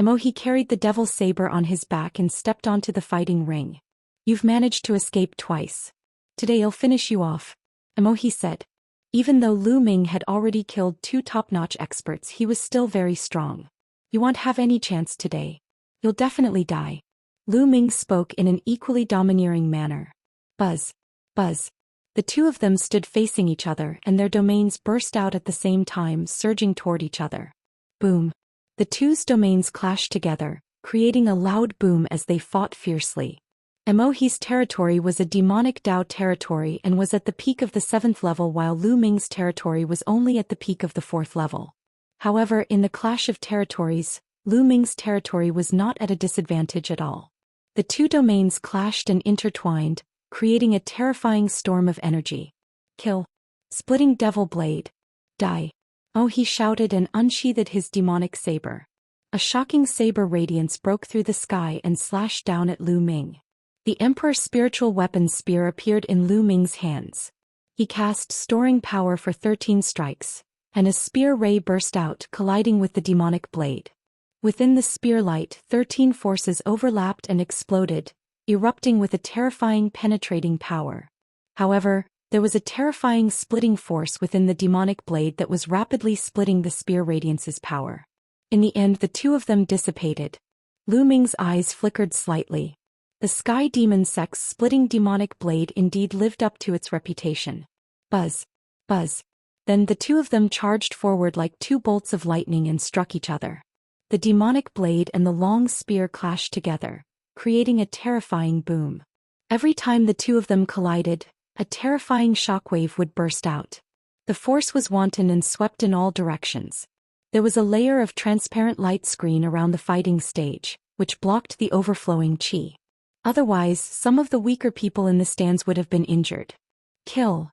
Mo He carried the devil's saber on his back and stepped onto the fighting ring. You've managed to escape twice. Today I'll finish you off, Mo He said. Even though Lu Ming had already killed two top-notch experts, he was still very strong. You won't have any chance today. You'll definitely die. Lu Ming spoke in an equally domineering manner. Buzz. Buzz. The two of them stood facing each other and their domains burst out at the same time, surging toward each other. Boom. The two's domains clashed together, creating a loud boom as they fought fiercely. Mo He's territory was a demonic Dao territory and was at the peak of the 7th level while Lu Ming's territory was only at the peak of the 4th level. However, in the clash of territories, Lu Ming's territory was not at a disadvantage at all. The two domains clashed and intertwined, creating a terrifying storm of energy. Kill. Splitting devil blade. Die. Oh, he shouted and unsheathed his demonic saber. A shocking saber radiance broke through the sky and slashed down at Lu Ming. The Emperor's spiritual weapon spear appeared in Lu Ming's hands. He cast storing power for 13 strikes, and a spear ray burst out, colliding with the demonic blade. Within the spear light, 13 forces overlapped and exploded, erupting with a terrifying penetrating power. However, there was a terrifying splitting force within the demonic blade that was rapidly splitting the spear radiance's power. In the end, the two of them dissipated. Lu Ming's eyes flickered slightly. The Sky Demon Sect's splitting demonic blade indeed lived up to its reputation. Buzz. Buzz. Then the two of them charged forward like two bolts of lightning and struck each other. The demonic blade and the long spear clashed together, creating a terrifying boom. Every time the two of them collided, a terrifying shockwave would burst out. The force was wanton and swept in all directions. There was a layer of transparent light screen around the fighting stage, which blocked the overflowing qi. Otherwise, some of the weaker people in the stands would have been injured. Kill.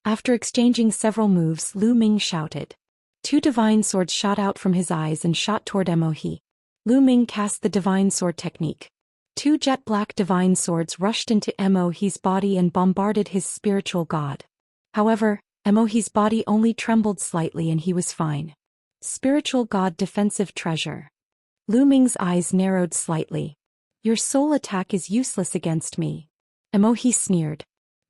After exchanging several moves, Lu Ming shouted. Two divine swords shot out from his eyes and shot toward Mohe. Lu Ming cast the divine sword technique. Two jet-black divine swords rushed into Mohe's body and bombarded his spiritual god. However, Mohe's body only trembled slightly and he was fine. Spiritual god defensive treasure. Lu Ming's eyes narrowed slightly. Your soul attack is useless against me. Mohe sneered.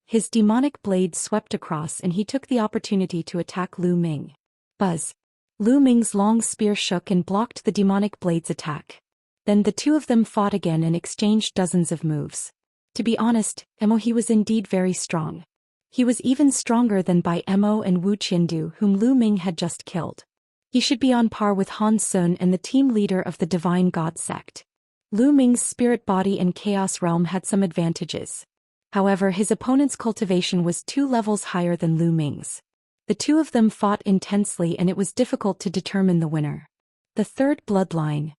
His demonic blade swept across and he took the opportunity to attack Lu Ming. Buzz. Lu Ming's long spear shook and blocked the demonic blade's attack. Then the two of them fought again and exchanged dozens of moves. To be honest, Mohe was indeed very strong. He was even stronger than Bai Mo and Wu Qiandu, whom Lu Ming had just killed. He should be on par with Han Sun and the team leader of the Divine God sect. Lu Ming's spirit body and chaos realm had some advantages. However, his opponent's cultivation was 2 levels higher than Lu Ming's. The two of them fought intensely and it was difficult to determine the winner. The third bloodline.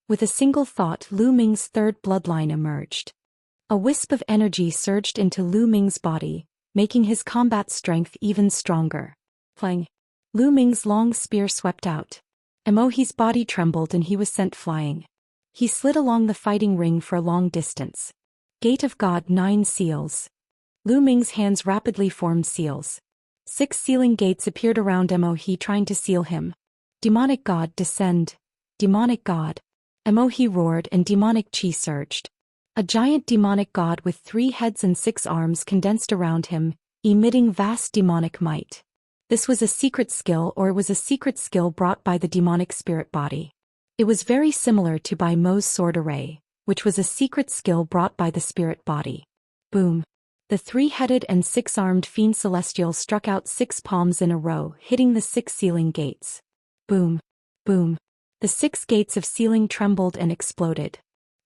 With a single thought, Lu Ming's third bloodline emerged. A wisp of energy surged into Lu Ming's body, making his combat strength even stronger. Clang. Lu Ming's long spear swept out. Mohe's body trembled and he was sent flying. He slid along the fighting ring for a long distance. Gate of God 9 seals. Lu Ming's hands rapidly formed seals. 6 sealing gates appeared around Mohe trying to seal him. Demonic God descend. Demonic God. Mohe roared and demonic qi surged. A giant demonic god with 3 heads and 6 arms condensed around him, emitting vast demonic might. This was a secret skill, or it was a secret skill brought by the demonic spirit body. It was very similar to Bai Mo's sword array, which was a secret skill brought by the spirit body. Boom. The 3-headed and 6-armed fiend celestial struck out 6 palms in a row, hitting the 6 sealing gates. Boom. Boom. The 6 gates of sealing trembled and exploded.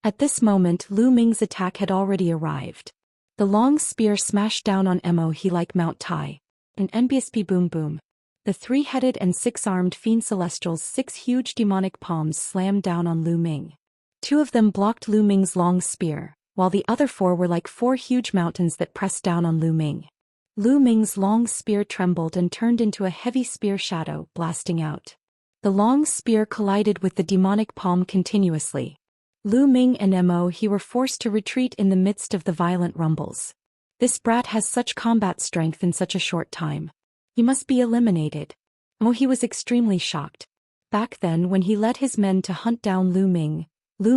At this moment, Lu Ming's attack had already arrived. The long spear smashed down on Mohe like Mount Tai. An NBSP boom boom. The 3-headed and 6-armed fiend celestial's 6 huge demonic palms slammed down on Lu Ming. 2 of them blocked Lu Ming's long spear, while the other 4 were like 4 huge mountains that pressed down on Lu Ming. Lu Ming's long spear trembled and turned into a heavy spear shadow, blasting out. The long spear collided with the demonic palm continuously. Lu Ming and Mohe were forced to retreat in the midst of the violent rumbles. This brat has such combat strength in such a short time. He must be eliminated. Mohe was extremely shocked. Back then, when he led his men to hunt down Lu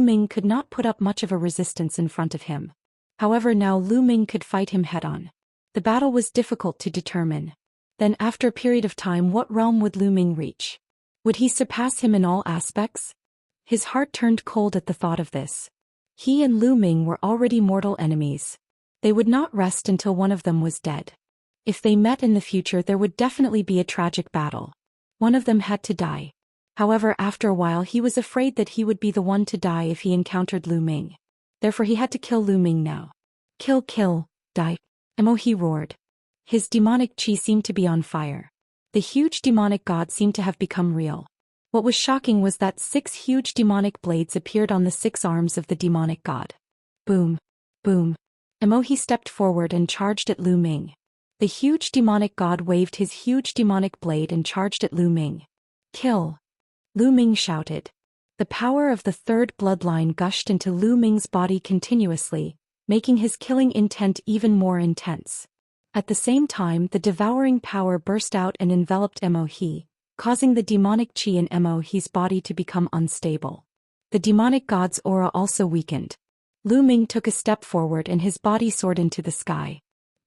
Ming could not put up much of a resistance in front of him. However, now Lu Ming could fight him head-on. The battle was difficult to determine. Then after a period of time, what realm would Lu Ming reach? Would he surpass him in all aspects? His heart turned cold at the thought of this. He and Lu Ming were already mortal enemies. They would not rest until one of them was dead. If they met in the future, there would definitely be a tragic battle. One of them had to die. However, after a while he was afraid that he would be the one to die if he encountered Lu Ming. Therefore he had to kill Lu Ming now. Kill, die. Mohe roared. His demonic qi seemed to be on fire. The huge demonic god seemed to have become real. What was shocking was that 6 huge demonic blades appeared on the 6 arms of the demonic god. Boom. Boom. Mohe stepped forward and charged at Lu Ming. The huge demonic god waved his huge demonic blade and charged at Lu Ming. Kill. Lu Ming shouted. The power of the 3rd bloodline gushed into Lu Ming's body continuously, making his killing intent even more intense. At the same time, the devouring power burst out and enveloped Mohe, causing the demonic qi in Mohe's body to become unstable. The demonic god's aura also weakened. Lu Ming took a step forward and his body soared into the sky.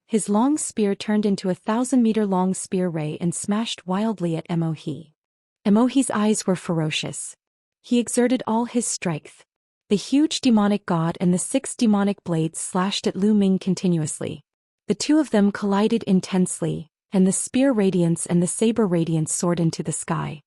His long spear turned into a 1,000-meter-long spear ray and smashed wildly at Mohe. Mohe's eyes were ferocious. He exerted all his strength. The huge demonic god and the 6 demonic blades slashed at Lu Ming continuously. The two of them collided intensely, and the spear radiance and the saber radiance soared into the sky.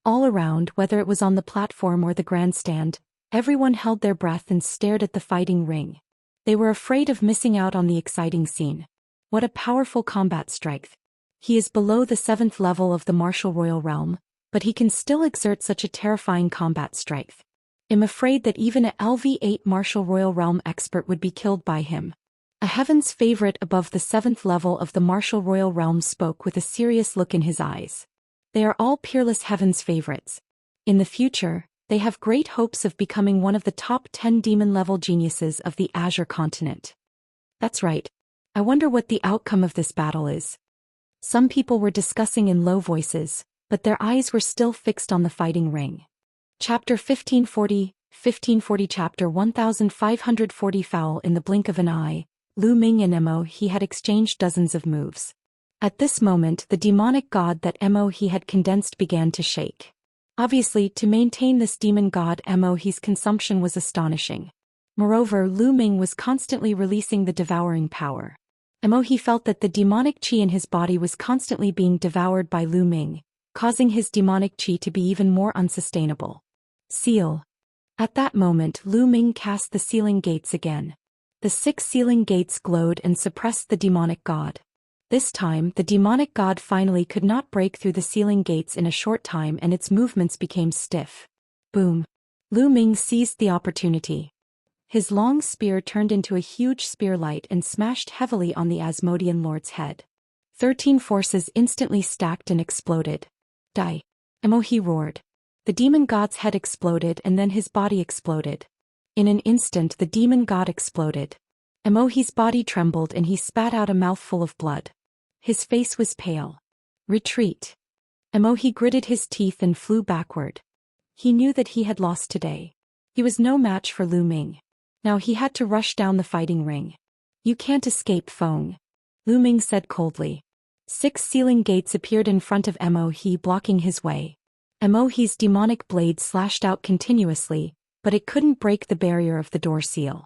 All around, whether it was on the platform or the grandstand, everyone held their breath and stared at the fighting ring. They were afraid of missing out on the exciting scene. What a powerful combat strength. He is below the 7th level of the martial royal realm, but he can still exert such a terrifying combat strength. I'm afraid that even a LV8 martial royal realm expert would be killed by him. A heaven's favorite above the 7th level of the martial royal realm spoke with a serious look in his eyes. They are all peerless heaven's favorites. In the future, they have great hopes of becoming one of the top 10 demon-level geniuses of the Azure continent. That's right. I wonder what the outcome of this battle is. Some people were discussing in low voices, but their eyes were still fixed on the fighting ring. Chapter 1540 Chapter 1540 Foul in the blink of an eye, Lu Ming and Mo He had exchanged dozens of moves. At this moment the demonic god that Mo He had condensed began to shake. Obviously, to maintain this demon god Mo He's consumption was astonishing. Moreover, Lu Ming was constantly releasing the devouring power. Mo He felt that the demonic qi in his body was constantly being devoured by Lu Ming, causing his demonic qi to be even more unsustainable. Seal. At that moment Lu Ming cast the sealing gates again. The 6 sealing gates glowed and suppressed the demonic god. This time, the demonic god finally could not break through the sealing gates in a short time and its movements became stiff. Boom. Lu Ming seized the opportunity. His long spear turned into a huge spearlight and smashed heavily on the Asmodean lord's head. 13 forces instantly stacked and exploded. Die. Mo He roared. The demon god's head exploded and then his body exploded. In an instant the demon god exploded. Mo He's body trembled and he spat out a mouthful of blood. His face was pale. Retreat. Mo He gritted his teeth and flew backward. He knew that he had lost today. He was no match for Lu Ming. Now he had to rush down the fighting ring. You can't escape, Feng. Lu Ming said coldly. 6 sealing gates appeared in front of Mo He, blocking his way. Mo He's demonic blade slashed out continuously, but it couldn't break the barrier of the door seal.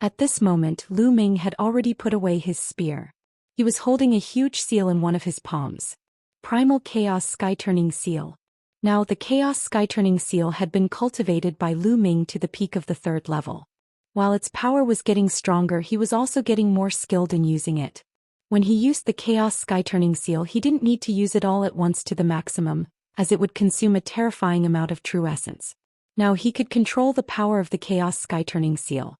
At this moment Lu Ming had already put away his spear. He was holding a huge seal in one of his palms. Primal Chaos Sky-Turning Seal. Now the Chaos Sky-Turning Seal had been cultivated by Lu Ming to the peak of the 3rd level. While its power was getting stronger, he was also getting more skilled in using it. When he used the Chaos Sky-Turning Seal, he didn't need to use it all at once to the maximum, as it would consume a terrifying amount of true essence. Now he could control the power of the Chaos Sky-Turning Seal.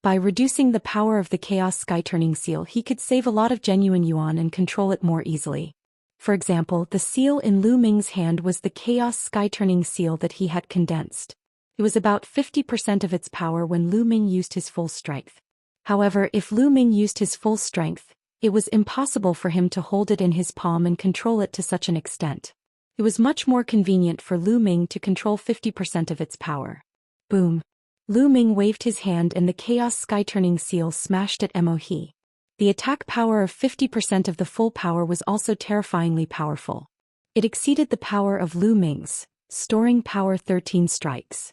By reducing the power of the Chaos Sky-Turning Seal, he could save a lot of genuine yuan and control it more easily. For example, the seal in Lu Ming's hand was the Chaos Sky-Turning Seal that he had condensed. It was about 50% of its power when Lu Ming used his full strength. However, if Lu Ming used his full strength, it was impossible for him to hold it in his palm and control it to such an extent. It was much more convenient for Lu Ming to control 50% of its power. Boom. Lu Ming waved his hand and the Chaos Sky-Turning Seal smashed at Mo He. The attack power of 50% of the full power was also terrifyingly powerful. It exceeded the power of Lu Ming's, storing power 13 strikes.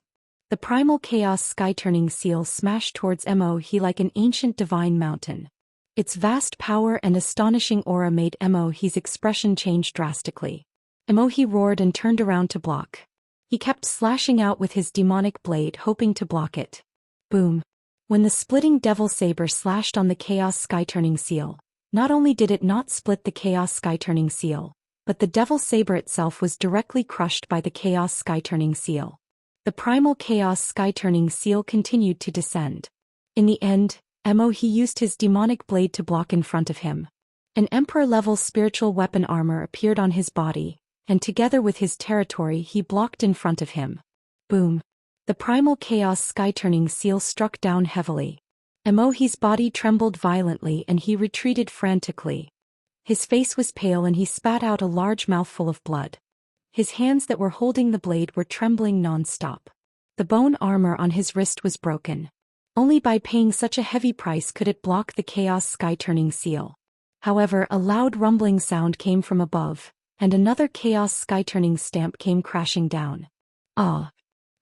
The primal Chaos Sky-Turning Seal smashed towards Mo He like an ancient divine mountain. Its vast power and astonishing aura made Mo He's expression change drastically. Mo He roared and turned around to block. He kept slashing out with his demonic blade, hoping to block it. Boom. When the splitting devil saber slashed on the Chaos Sky-Turning Seal, not only did it not split the Chaos Sky-Turning Seal, but the devil saber itself was directly crushed by the Chaos Sky-Turning Seal. The primal Chaos Sky-Turning Seal continued to descend. In the end, Mo He used his demonic blade to block in front of him. An Emperor-level spiritual weapon armor appeared on his body, and together with his territory he blocked in front of him. Boom. The primal Chaos Sky-Turning Seal struck down heavily. Mo He's body trembled violently and he retreated frantically. His face was pale and he spat out a large mouthful of blood. His hands that were holding the blade were trembling non-stop. The bone armor on his wrist was broken. Only by paying such a heavy price could it block the Chaos Sky-Turning Seal. However, a loud rumbling sound came from above, and another Chaos Sky-Turning stamp came crashing down. Ah!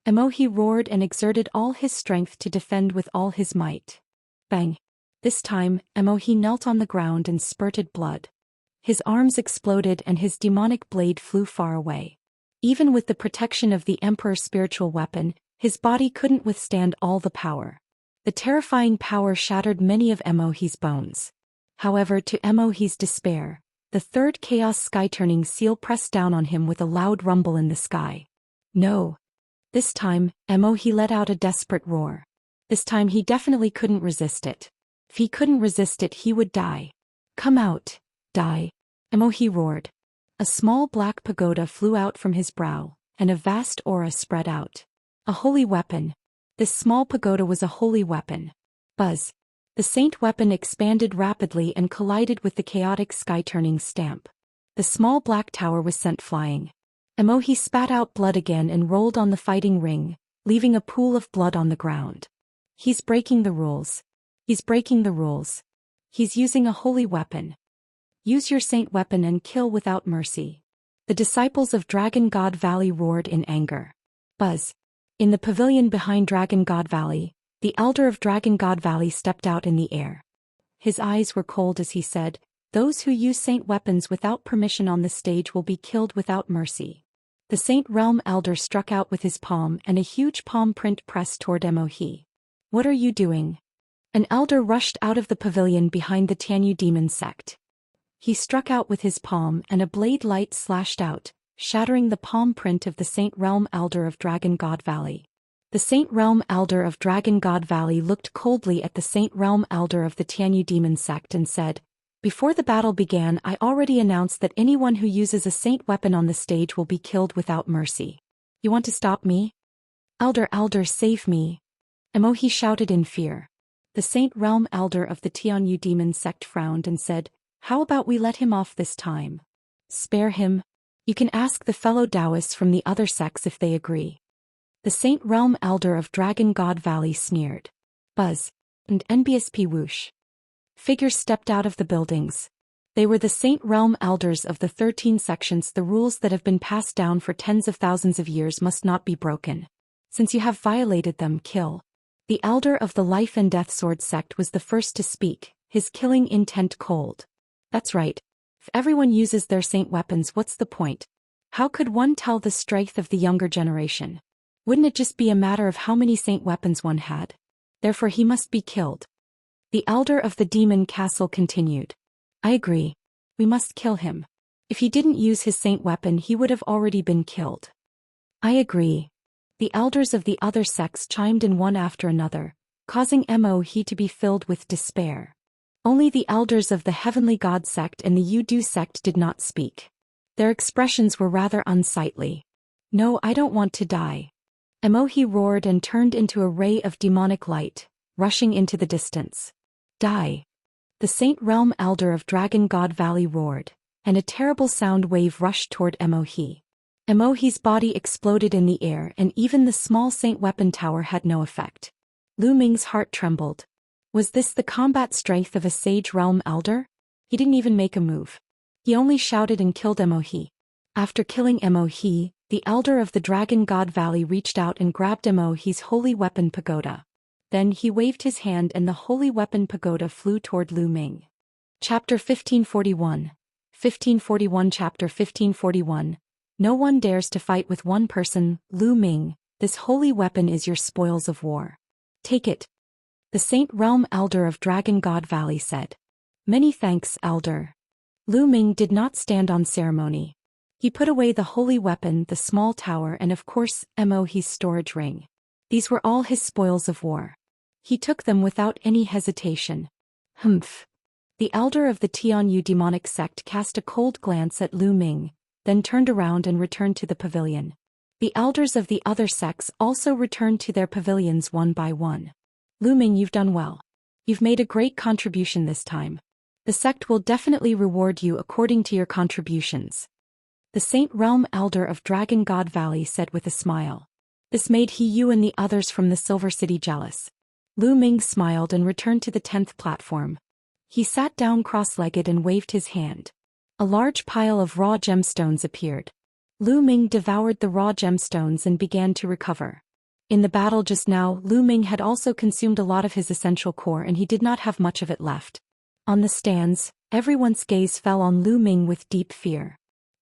Mo He roared and exerted all his strength to defend with all his might. Bang! This time, Mo He knelt on the ground and spurted blood. His arms exploded and his demonic blade flew far away. Even with the protection of the Emperor's spiritual weapon, his body couldn't withstand all the power. The terrifying power shattered many of Emohi's bones. However, to Emohi's despair, the third Chaos Sky-turning seal pressed down on him with a loud rumble in the sky. No. This time, Emohi let out a desperate roar. This time he definitely couldn't resist it. If he couldn't resist it, he would die. Come out, die. Emohi roared. A small black pagoda flew out from his brow, and a vast aura spread out. A holy weapon. This small pagoda was a holy weapon. Buzz. The saint weapon expanded rapidly and collided with the chaotic sky-turning stamp. The small black tower was sent flying. Emohi spat out blood again and rolled on the fighting ring, leaving a pool of blood on the ground. He's breaking the rules. He's breaking the rules. He's using a holy weapon. Use your saint weapon and kill without mercy. The disciples of Dragon God Valley roared in anger. Buzz. In the pavilion behind Dragon God Valley, the elder of Dragon God Valley stepped out in the air. His eyes were cold as he said, "Those who use saint weapons without permission on the stage will be killed without mercy." The Saint Realm Elder struck out with his palm and a huge palm print pressed toward Emohi. "What are you doing?" An elder rushed out of the pavilion behind the Tianyu demon sect. He struck out with his palm and a blade light slashed out, shattering the palm print of the Saint Realm Elder of Dragon God Valley. The Saint Realm Elder of Dragon God Valley looked coldly at the Saint Realm Elder of the Tianyu demon sect and said, "Before the battle began, I already announced that anyone who uses a saint weapon on the stage will be killed without mercy. You want to stop me? Elder, save me!" Emohi shouted in fear. The Saint Realm Elder of the Tianyu demon sect frowned and said, "How about we let him off this time? Spare him? You can ask the fellow Daoists from the other sects if they agree." The Saint Realm Elder of Dragon God Valley sneered. Buzz. And NBSP whoosh. Figures stepped out of the buildings. They were the Saint Realm Elders of the 13 sections. The rules that have been passed down for tens of thousands of years must not be broken. Since you have violated them, kill. The Elder of the Life and Death Sword sect was the first to speak, his killing intent cold. That's right. If everyone uses their saint weapons, what's the point? How could one tell the strength of the younger generation? Wouldn't it just be a matter of how many saint weapons one had? Therefore he must be killed. The Elder of the Demon Castle continued. "I agree. We must kill him. If he didn't use his saint weapon, he would have already been killed." "I agree." The elders of the other sects chimed in one after another, causing Emohi to be filled with despair. Only the elders of the Heavenly God sect and the Yudu sect did not speak. Their expressions were rather unsightly. "No, I don't want to die." Emohi roared and turned into a ray of demonic light, rushing into the distance. "Die." The Saint Realm Elder of Dragon God Valley roared, and a terrible sound wave rushed toward Emohi. Emohi's body exploded in the air and even the small saint weapon tower had no effect. Lu Ming's heart trembled. Was this the combat strength of a Sage Realm Elder? He didn't even make a move. He only shouted and killed Emohi. After killing Emohi, the Elder of the Dragon God Valley reached out and grabbed Emohi's holy weapon pagoda. Then he waved his hand and the holy weapon pagoda flew toward Lu Ming. Chapter 1541. 1541 Chapter 1541. No one dares to fight with one person, Lu Ming. This holy weapon is your spoils of war. Take it. The Saint Realm Elder of Dragon God Valley said. "Many thanks, Elder." Lu Ming did not stand on ceremony. He put away the holy weapon, the small tower and of course, Emohi's storage ring. These were all his spoils of war. He took them without any hesitation. Humph. The elder of the Tianyu demonic sect cast a cold glance at Lu Ming, then turned around and returned to the pavilion. The elders of the other sects also returned to their pavilions one by one. "Lu Ming, you've done well. You've made a great contribution this time. The sect will definitely reward you according to your contributions." The Saint Realm Elder of Dragon God Valley said with a smile. This made you and the others from the Silver City jealous. Lu Ming smiled and returned to the 10th platform. He sat down cross-legged and waved his hand. A large pile of raw gemstones appeared. Lu Ming devoured the raw gemstones and began to recover. In the battle just now, Lu Ming had also consumed a lot of his essential core and he did not have much of it left. On the stands, everyone's gaze fell on Lu Ming with deep fear.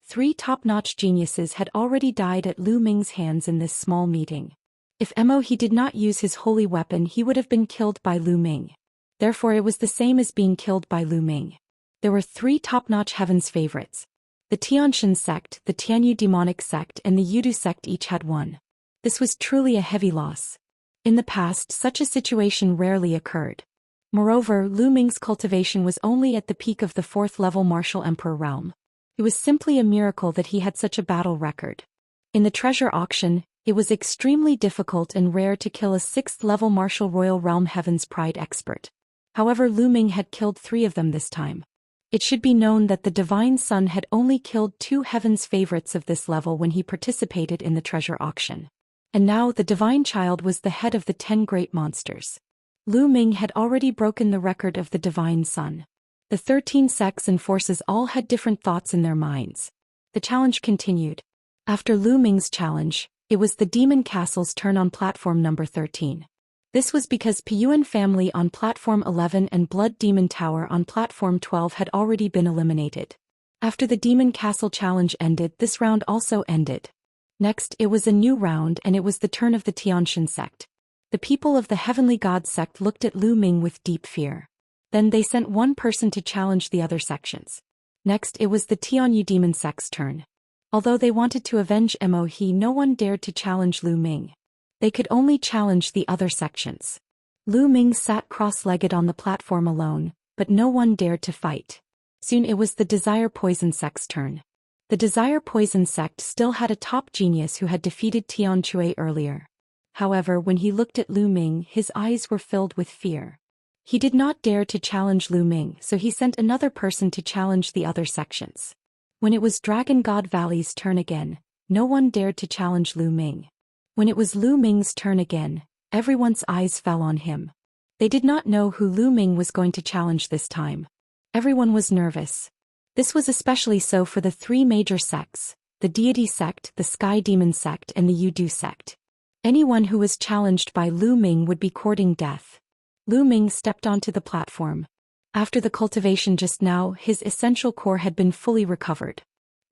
3 top-notch geniuses had already died at Lu Ming's hands in this small meeting. If he did not use his holy weapon, he would have been killed by Lu Ming. Therefore it was the same as being killed by Lu Ming. There were 3 top-notch heaven's favorites. The Xianxia sect, the Tianyu demonic sect and the Yudu sect each had one. This was truly a heavy loss. In the past, such a situation rarely occurred. Moreover, Lu Ming's cultivation was only at the peak of the 4th-level martial emperor realm. It was simply a miracle that he had such a battle record. In the treasure auction, it was extremely difficult and rare to kill a 6th-level martial royal realm heaven's pride expert. However, Lu Ming had killed 3 of them this time. It should be known that the Divine Son had only killed 2 heaven's favorites of this level when he participated in the treasure auction. And now the Divine Child was the head of the 10 great monsters. Lu Ming had already broken the record of the Divine Son. The 13 sects and forces all had different thoughts in their minds. The challenge continued. After Lu Ming's challenge, it was the Demon Castle's turn on platform number 13. This was because Piyuan family on platform 11 and Blood Demon Tower on platform 12 had already been eliminated. After the Demon Castle challenge ended, this round also ended. Next, it was a new round and it was the turn of the Xianxia sect. The people of the Heavenly God sect looked at Lu Ming with deep fear. Then they sent one person to challenge the other sections. Next, it was the Tianyu demon sect's turn. Although they wanted to avenge no one dared to challenge Lu Ming. They could only challenge the other sections. Lu Ming sat cross-legged on the platform alone, but no one dared to fight. Soon it was the Desire Poison sect's turn. The Desire Poison sect still had a top genius who had defeated Tian Chui earlier. However, when he looked at Lu Ming, his eyes were filled with fear. He did not dare to challenge Lu Ming, so he sent another person to challenge the other sections. When it was Dragon God Valley's turn again, no one dared to challenge Lu Ming. When it was Lu Ming's turn again, everyone's eyes fell on him. They did not know who Lu Ming was going to challenge this time. Everyone was nervous. This was especially so for the 3 major sects, the Deity sect, the Sky Demon sect and the Yudu sect. Anyone who was challenged by Lu Ming would be courting death. Lu Ming stepped onto the platform. After the cultivation just now, his essential core had been fully recovered.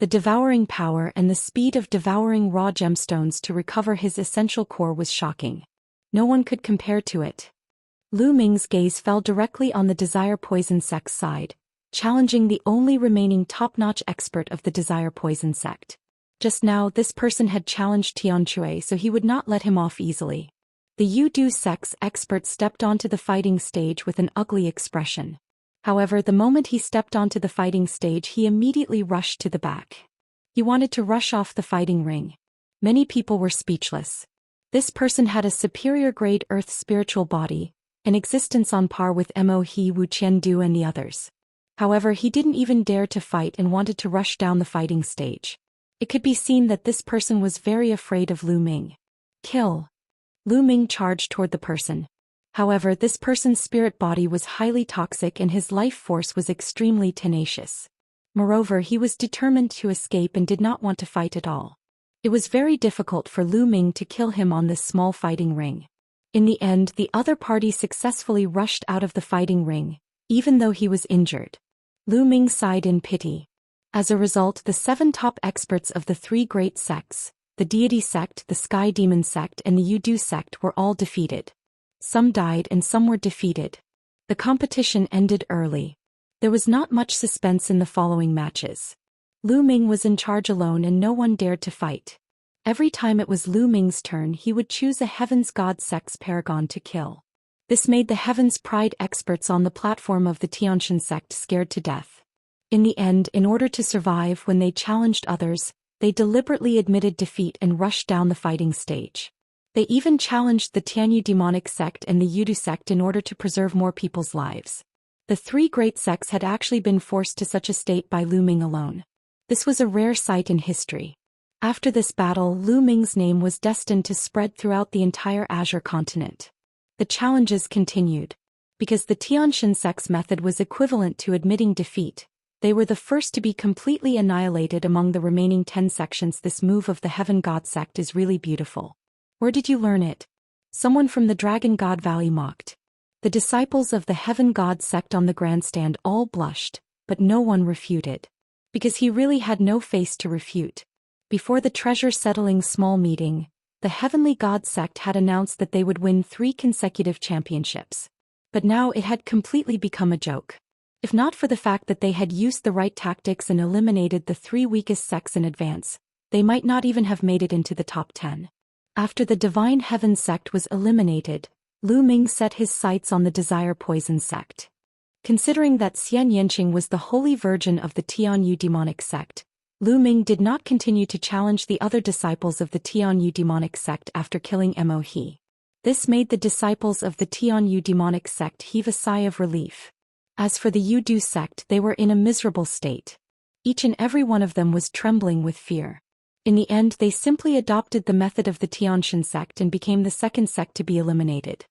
The devouring power and the speed of devouring raw gemstones to recover his essential core was shocking. No one could compare to it. Lu Ming's gaze fell directly on the Desire Poison sect's side, challenging the only remaining top-notch expert of the Desire Poison sect. Just now, this person had challenged Tian Chui, so he would not let him off easily. The Yudu sect's expert stepped onto the fighting stage with an ugly expression. However, the moment he stepped onto the fighting stage, he immediately rushed to the back. He wanted to rush off the fighting ring. Many people were speechless. This person had a superior grade earth spiritual body, an existence on par with Wuxia and the others. However, he didn't even dare to fight and wanted to rush down the fighting stage. It could be seen that this person was very afraid of Lu Ming. Kill. Lu Ming charged toward the person. However, this person's spirit body was highly toxic and his life force was extremely tenacious. Moreover, he was determined to escape and did not want to fight at all. It was very difficult for Lu Ming to kill him on this small fighting ring. In the end, the other party successfully rushed out of the fighting ring, even though he was injured. Lu Ming sighed in pity. As a result, the 7 top experts of the 3 great sects, the Deity sect, the Sky Demon sect and the Yudu sect were all defeated. Some died and some were defeated. The competition ended early. There was not much suspense in the following matches. Lu Ming was in charge alone and no one dared to fight. Every time it was Lu Ming's turn, he would choose a Heaven's God sect's paragon to kill. This made the Heaven's Pride experts on the platform of the Xianxia sect scared to death. In the end, in order to survive when they challenged others, they deliberately admitted defeat and rushed down the fighting stage. They even challenged the Tianyu demonic sect and the Yudu sect in order to preserve more people's lives. The 3 great sects had actually been forced to such a state by Lu Ming alone. This was a rare sight in history. After this battle, Lu Ming's name was destined to spread throughout the entire Azure continent. The challenges continued. Because the Xianxia sect's method was equivalent to admitting defeat, they were the first to be completely annihilated among the remaining 10 sections. This move of the Heaven God sect is really beautiful. Where did you learn it? Someone from the Dragon God Valley mocked. The disciples of the Heaven God sect on the grandstand all blushed, but no one refuted. because he really had no face to refute. Before the treasure-settling small meeting, the Heavenly God sect had announced that they would win 3 consecutive championships. But now it had completely become a joke. If not for the fact that they had used the right tactics and eliminated the 3 weakest sects in advance, they might not even have made it into the top 10. After the Divine Heaven sect was eliminated, Lu Ming set his sights on the Desire Poison sect. Considering that Xianxia was the Holy Virgin of the Tianyu demonic sect, Lu Ming did not continue to challenge the other disciples of the Tianyu demonic sect after killing Mo He. This made the disciples of the Tianyu demonic sect heave a sigh of relief. As for the Yudu sect, they were in a miserable state. Each and every one of them was trembling with fear. In the end, they simply adopted the method of the Tianxia sect and became the second sect to be eliminated.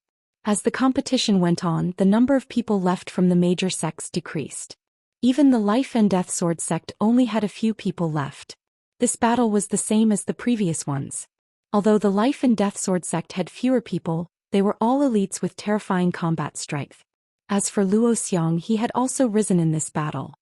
As the competition went on, the number of people left from the major sects decreased. Even the Life and Death Sword sect only had a few people left. This battle was the same as the previous ones. Although the Life and Death Sword sect had fewer people, they were all elites with terrifying combat strength. As for Zhou Xian, he had also risen in this battle.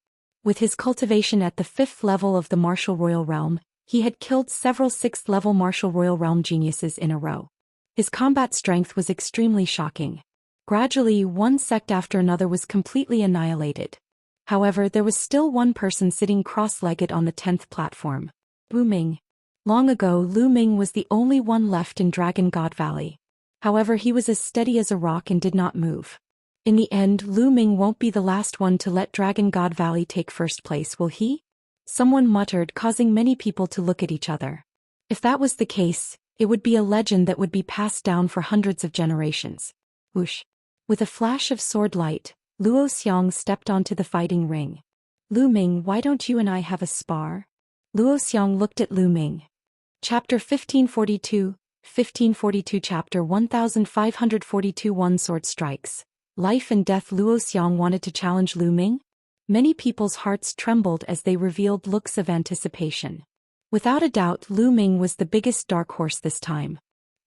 With his cultivation at the 5th level of the Martial Royal Realm, he had killed several 6th-level Martial Royal Realm geniuses in a row. His combat strength was extremely shocking. Gradually, one sect after another was completely annihilated. However, there was still one person sitting cross-legged on the 10th platform. Lu Ming. Long ago, Lu Ming was the only one left in Dragon God Valley. However, he was as steady as a rock and did not move. In the end, Lu Ming won't be the last one to let Dragon God Valley take first place, will he? Someone muttered, causing many people to look at each other. If that was the case, it would be a legend that would be passed down for hundreds of generations. Whoosh. With a flash of sword light, Zhou Xian stepped onto the fighting ring. Lu Ming, why don't you and I have a spar? Zhou Xian looked at Lu Ming. Chapter 1542 Chapter 1542 One Sword Strikes. Life and Death. Zhou Xian wanted to challenge Lu Ming? Many people's hearts trembled as they revealed looks of anticipation. Without a doubt, Lu Ming was the biggest dark horse this time.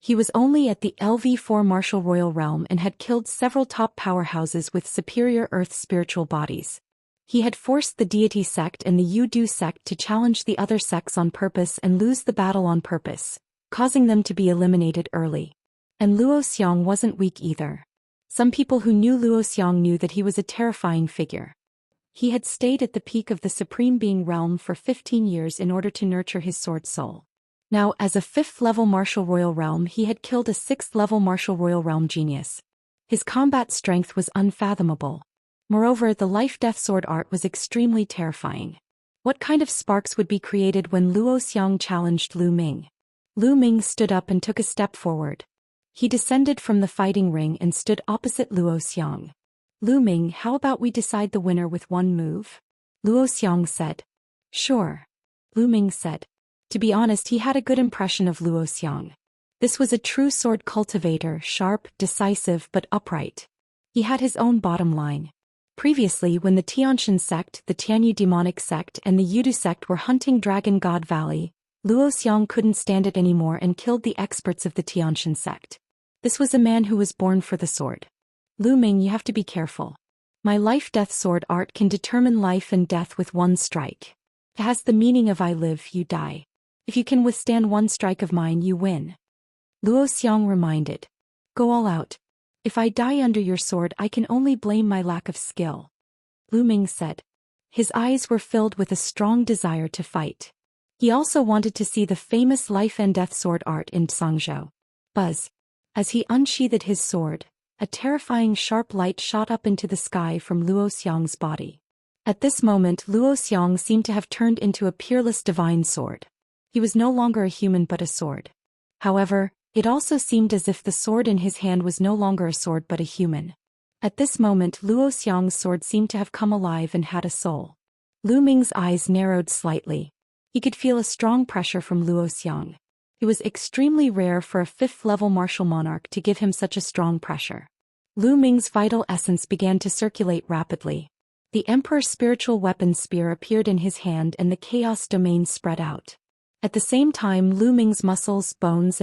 He was only at the LV4 Martial Royal Realm and had killed several top powerhouses with superior Earth spiritual bodies. He had forced the Deity sect and the Yudu sect to challenge the other sects on purpose and lose the battle on purpose, causing them to be eliminated early. And Zhou Xian wasn't weak either. Some people who knew Zhou Xian knew that he was a terrifying figure. He had stayed at the peak of the Supreme Being realm for 15 years in order to nurture his sword soul. Now, as a 5th-level Martial Royal Realm, he had killed a 6th-level Martial Royal Realm genius. His combat strength was unfathomable. Moreover, the life-death sword art was extremely terrifying. What kind of sparks would be created when Zhou Xian challenged Lu Ming? Lu Ming stood up and took a step forward. He descended from the fighting ring and stood opposite Zhou Xian. Lu Ming, how about we decide the winner with one move? Zhou Xian said. Sure. Lu Ming said. To be honest, he had a good impression of Zhou Xian. This was a true sword cultivator, sharp, decisive, but upright. He had his own bottom line. Previously, when the Tianxia sect, the Tianyu demonic sect, and the Yudu sect were hunting Dragon God Valley, Zhou Xian couldn't stand it anymore and killed the experts of the Tianxia sect. This was a man who was born for the sword. Lu Ming, you have to be careful. My life-death sword art can determine life and death with one strike. It has the meaning of I live, you die. If you can withstand one strike of mine, you win. Zhou Xian reminded. Go all out. If I die under your sword, I can only blame my lack of skill. Lu Ming said. His eyes were filled with a strong desire to fight. He also wanted to see the famous life and death sword art in Zhangzhou. Buzz. As he unsheathed his sword, a terrifying sharp light shot up into the sky from Zhou Xian's body. At this moment, Zhou Xian seemed to have turned into a peerless divine sword. He was no longer a human but a sword. However, it also seemed as if the sword in his hand was no longer a sword but a human. At this moment, Zhou Xian's sword seemed to have come alive and had a soul. Lu Ming's eyes narrowed slightly. He could feel a strong pressure from Zhou Xian. It was extremely rare for a 5th-level martial monarch to give him such a strong pressure. Lu Ming's vital essence began to circulate rapidly. The Emperor's spiritual weapon spear appeared in his hand and the chaos domain spread out. At the same time, Lu Ming's muscles, bones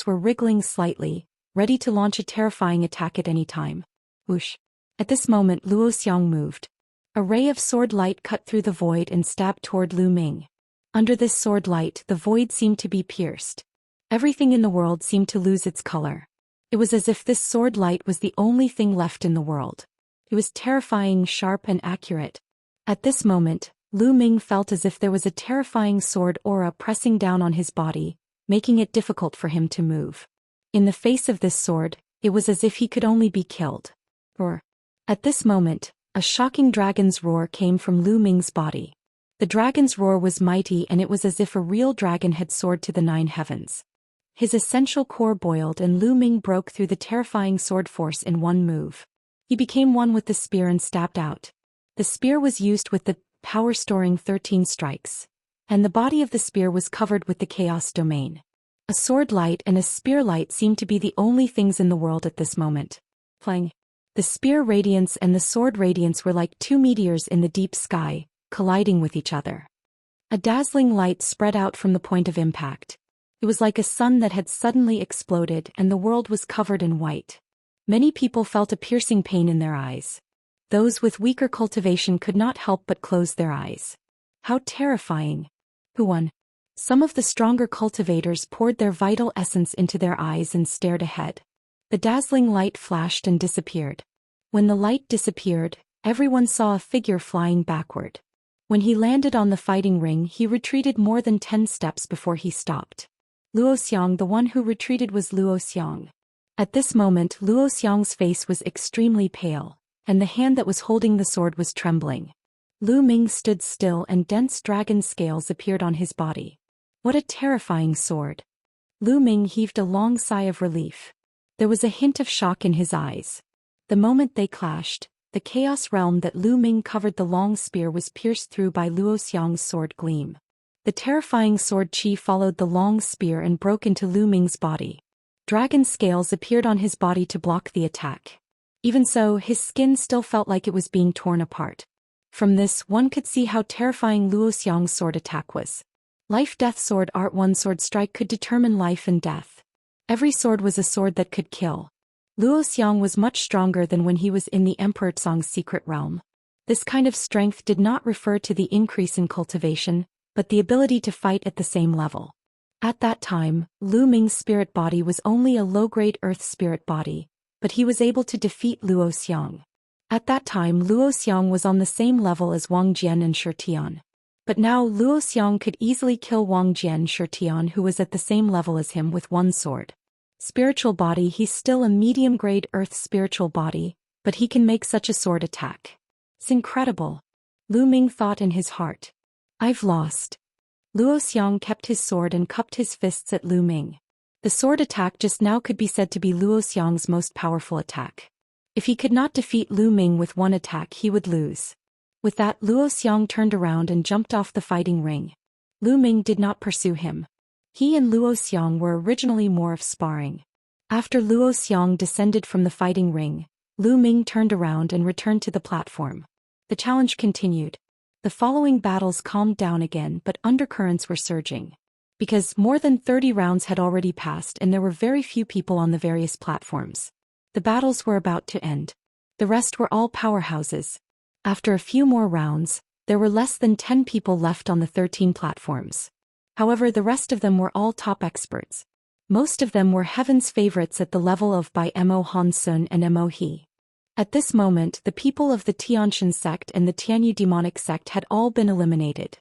were wriggling slightly, ready to launch a terrifying attack at any time. Whoosh. At this moment, Zhou Xian moved. A ray of sword light cut through the void and stabbed toward Lu Ming. Under this sword light, the void seemed to be pierced. Everything in the world seemed to lose its color. It was as if this sword light was the only thing left in the world. It was terrifying, sharp and accurate. At this moment, Lu Ming felt as if there was a terrifying sword aura pressing down on his body, making it difficult for him to move. In the face of this sword, it was as if he could only be killed. Roar. At this moment, a shocking dragon's roar came from Lu Ming's body. The dragon's roar was mighty, and it was as if a real dragon had soared to the 9 heavens. His essential core boiled, and Lu Ming broke through the terrifying sword force in one move. He became one with the spear and stabbed out. The spear was used with the power storing 13 strikes, and the body of the spear was covered with the chaos domain. A sword light and a spear light seemed to be the only things in the world at this moment. Playing. The spear radiance and the sword radiance were like 2 meteors in the deep sky, colliding with each other. A dazzling light spread out from the point of impact. It was like a sun that had suddenly exploded, and the world was covered in white. Many people felt a piercing pain in their eyes. Those with weaker cultivation could not help but close their eyes. How terrifying. Who won? Some of the stronger cultivators poured their vital essence into their eyes and stared ahead. The dazzling light flashed and disappeared. When the light disappeared, everyone saw a figure flying backward. When he landed on the fighting ring, he retreated more than 10 steps before he stopped. Luo Xiang, the one who retreated, was Luo Xiang. At this moment, Luo Xiang's face was extremely pale, and the hand that was holding the sword was trembling. Lu Ming stood still, and dense dragon scales appeared on his body. What a terrifying sword! Lu Ming heaved a long sigh of relief. There was a hint of shock in his eyes. The moment they clashed, the chaos realm that Lu Ming covered the long spear was pierced through by Luo Xiang's sword gleam. The terrifying sword chi followed the long spear and broke into Lu Ming's body. Dragon scales appeared on his body to block the attack. Even so, his skin still felt like it was being torn apart. From this, one could see how terrifying Luo Xiang's sword attack was. Life-death sword art. One sword strike could determine life and death. Every sword was a sword that could kill. Luo Xiang was much stronger than when he was in the Emperor Tsong's secret realm. This kind of strength did not refer to the increase in cultivation, but the ability to fight at the same level. At that time, Lu Ming's spirit body was only a low-grade earth spirit body, but he was able to defeat Luo Xiang. At that time, Luo Xiang was on the same level as Wang Jian and Shi Tian. But now Luo Xiang could easily kill Wang Jian Shi Tian, who was at the same level as him, with one sword. Spiritual body. He's still a medium-grade earth spiritual body, but he can make such a sword attack. It's incredible. Lu Ming thought in his heart. I've lost. Luo Xiang kept his sword and cupped his fists at Lu Ming. The sword attack just now could be said to be Luo Xiang's most powerful attack. If he could not defeat Lu Ming with one attack, he would lose. With that, Luo Xiang turned around and jumped off the fighting ring. Lu Ming did not pursue him. He and Luo Xiang were originally more of sparring. After Luo Xiang descended from the fighting ring, Lu Ming turned around and returned to the platform. The challenge continued. The following battles calmed down again, but undercurrents were surging. Because more than 30 rounds had already passed and there were very few people on the various platforms. The battles were about to end. The rest were all powerhouses. After a few more rounds, there were less than 10 people left on the 13 platforms. However, the rest of them were all top experts. Most of them were heaven's favorites at the level of Bai Mo Han Sun and Mo He. At this moment, the people of the Tianxian sect and the Tianyu demonic sect had all been eliminated.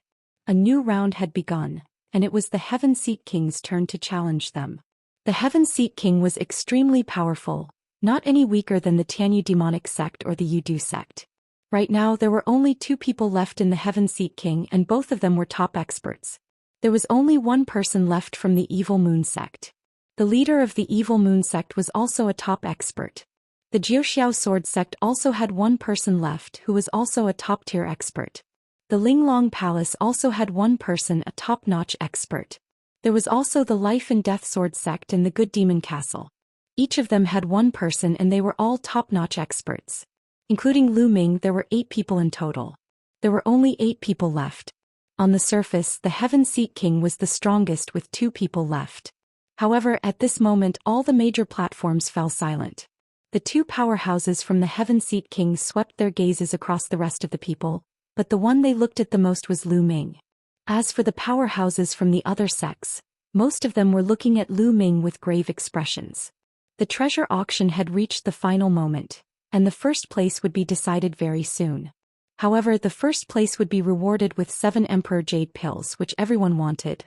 A new round had begun, and it was the Heaven Seat King's turn to challenge them. The Heaven Seat King was extremely powerful, not any weaker than the Tianyu demonic sect or the Yudu sect. Right now there were only 2 people left in the Heaven Seat King, and both of them were top experts. There was only one person left from the Evil Moon sect. The leader of the Evil Moon sect was also a top expert. The Jiuxiao Sword sect also had one person left who was also a top-tier expert. The Linglong Palace also had one person, a top-notch expert. There was also the Life and Death Sword sect and the Good Demon Castle. Each of them had one person, and they were all top-notch experts. Including Lu Ming, there were 8 people in total. There were only 8 people left. On the surface, the Heaven Seat King was the strongest with 2 people left. However, at this moment all the major platforms fell silent. The two powerhouses from the Heaven Seat King swept their gazes across the rest of the people, but the one they looked at the most was Lu Ming. As for the powerhouses from the other sects, most of them were looking at Lu Ming with grave expressions. The treasure auction had reached the final moment, and the first place would be decided very soon. However, the first place would be rewarded with 7 Emperor Jade pills, which everyone wanted.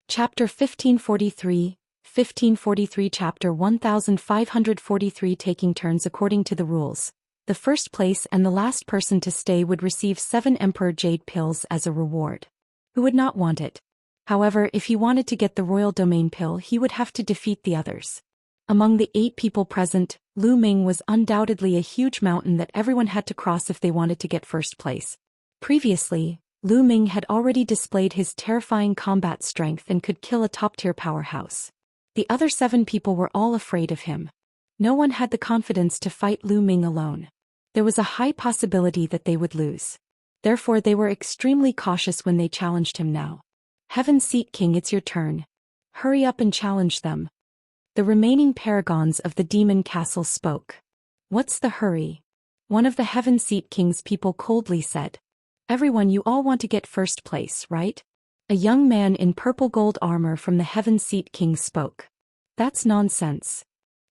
Chapter 1543 Chapter 1543 Taking turns according to the rules. The first place and the last person to stay would receive 7 Emperor Jade pills as a reward. Who would not want it? However, if he wanted to get the Royal Domain pill, he would have to defeat the others. Among the 8 people present, Lu Ming was undoubtedly a huge mountain that everyone had to cross if they wanted to get first place. Previously, Lu Ming had already displayed his terrifying combat strength and could kill a top-tier powerhouse. The other 7 people were all afraid of him. No one had the confidence to fight Lu Ming alone. There was a high possibility that they would lose. Therefore they were extremely cautious when they challenged him now. Heaven Seat King, it's your turn. Hurry up and challenge them. The remaining paragons of the demon castle spoke. What's the hurry? One of the Heaven Seat King's people coldly said. Everyone, you all want to get first place, right? A young man in purple gold armor from the Heaven Seat King spoke. That's nonsense.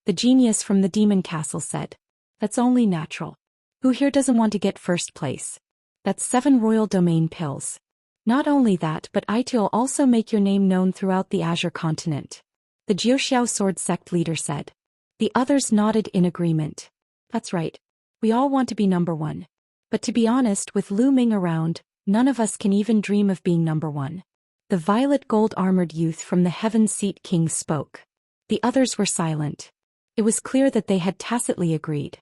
The genius from the demon castle said. That's only natural. Who here doesn't want to get first place? That's 7 Royal Domain pills. Not only that, but it'll also make your name known throughout the Azure continent. The Zhou Xian sword sect leader said. The others nodded in agreement. That's right. We all want to be number 1. But to be honest, with Lu Ming around, none of us can even dream of being number 1. The violet gold-armored youth from the Heaven Seat King spoke. The others were silent. It was clear that they had tacitly agreed.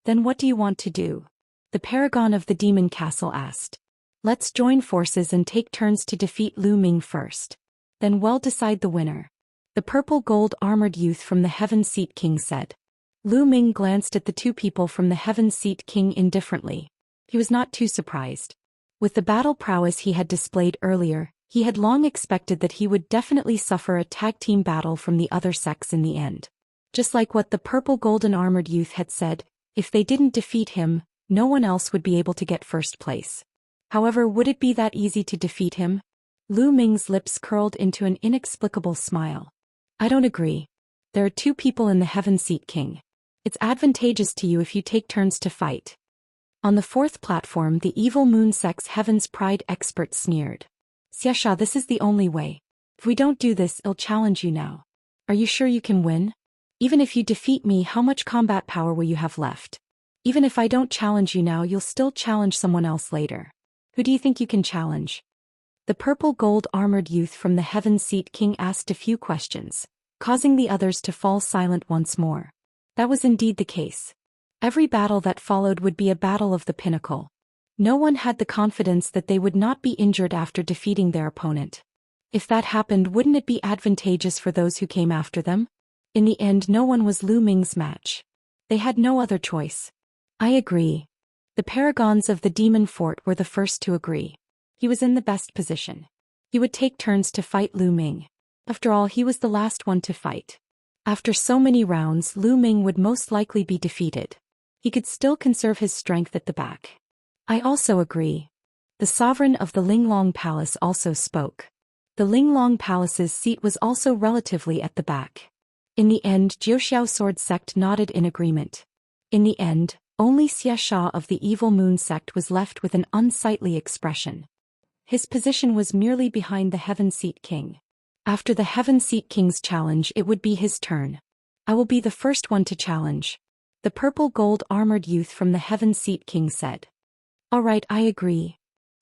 Then what do you want to do? The paragon of the demon castle asked. Let's join forces and take turns to defeat Lu Ming first. Then we'll decide the winner. The purple gold-armored youth from the Heaven Seat King said. Lu Ming glanced at the 2 people from the Heaven Seat King indifferently. He was not too surprised. With the battle prowess he had displayed earlier, he had long expected that he would definitely suffer a tag-team battle from the other sects in the end. Just like what the purple golden-armored youth had said, if they didn't defeat him, no one else would be able to get first place. However, would it be that easy to defeat him? Lu Ming's lips curled into an inexplicable smile. I don't agree. There are 2 people in the Heaven Seat King. It's advantageous to you if you take turns to fight. On the 4th platform, the evil Moon Sect's Heaven's Pride expert sneered. Xianxia, this is the only way. If we don't do this, I'll challenge you now. Are you sure you can win? Even if you defeat me, how much combat power will you have left? Even if I don't challenge you now, you'll still challenge someone else later. Who do you think you can challenge? The purple gold-armored youth from the Heaven Seat King asked a few questions, causing the others to fall silent once more. That was indeed the case. Every battle that followed would be a battle of the pinnacle. No one had the confidence that they would not be injured after defeating their opponent. If that happened, wouldn't it be advantageous for those who came after them? In the end, no one was Lu Ming's match. They had no other choice. I agree. The paragons of the demon fort were the first to agree. He was in the best position. He would take turns to fight Lu Ming. After all, he was the last one to fight. After so many rounds, Lu Ming would most likely be defeated. He could still conserve his strength at the back. I also agree. The sovereign of the Linglong Palace also spoke. The Linglong Palace's seat was also relatively at the back. In the end, Zhou Xian sword sect nodded in agreement. In the end, only Xianxia of the evil Moon sect was left with an unsightly expression. His position was merely behind the Heaven Seat King. After the Heaven Seat King's challenge, it would be his turn. I will be the first one to challenge. The purple gold-armored youth from the Heaven Seat King said. All right, I agree.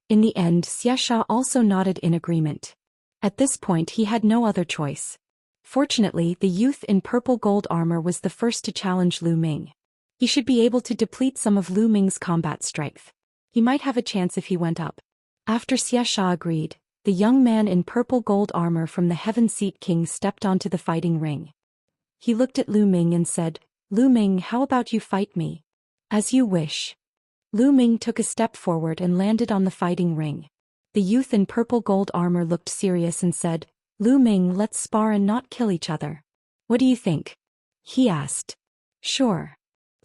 In the end, Xianxia also nodded in agreement. At this point, he had no other choice. Fortunately, the youth in purple gold armor was the first to challenge Lu Ming. He should be able to deplete some of Lu Ming's combat strength. He might have a chance if he went up. After Xianxia agreed, the young man in purple gold armor from the Heaven Seat King stepped onto the fighting ring. He looked at Lu Ming and said, Lu Ming, how about you fight me? As you wish. Lu Ming took a step forward and landed on the fighting ring. The youth in purple gold armor looked serious and said, Lu Ming, let's spar and not kill each other. What do you think? He asked. Sure.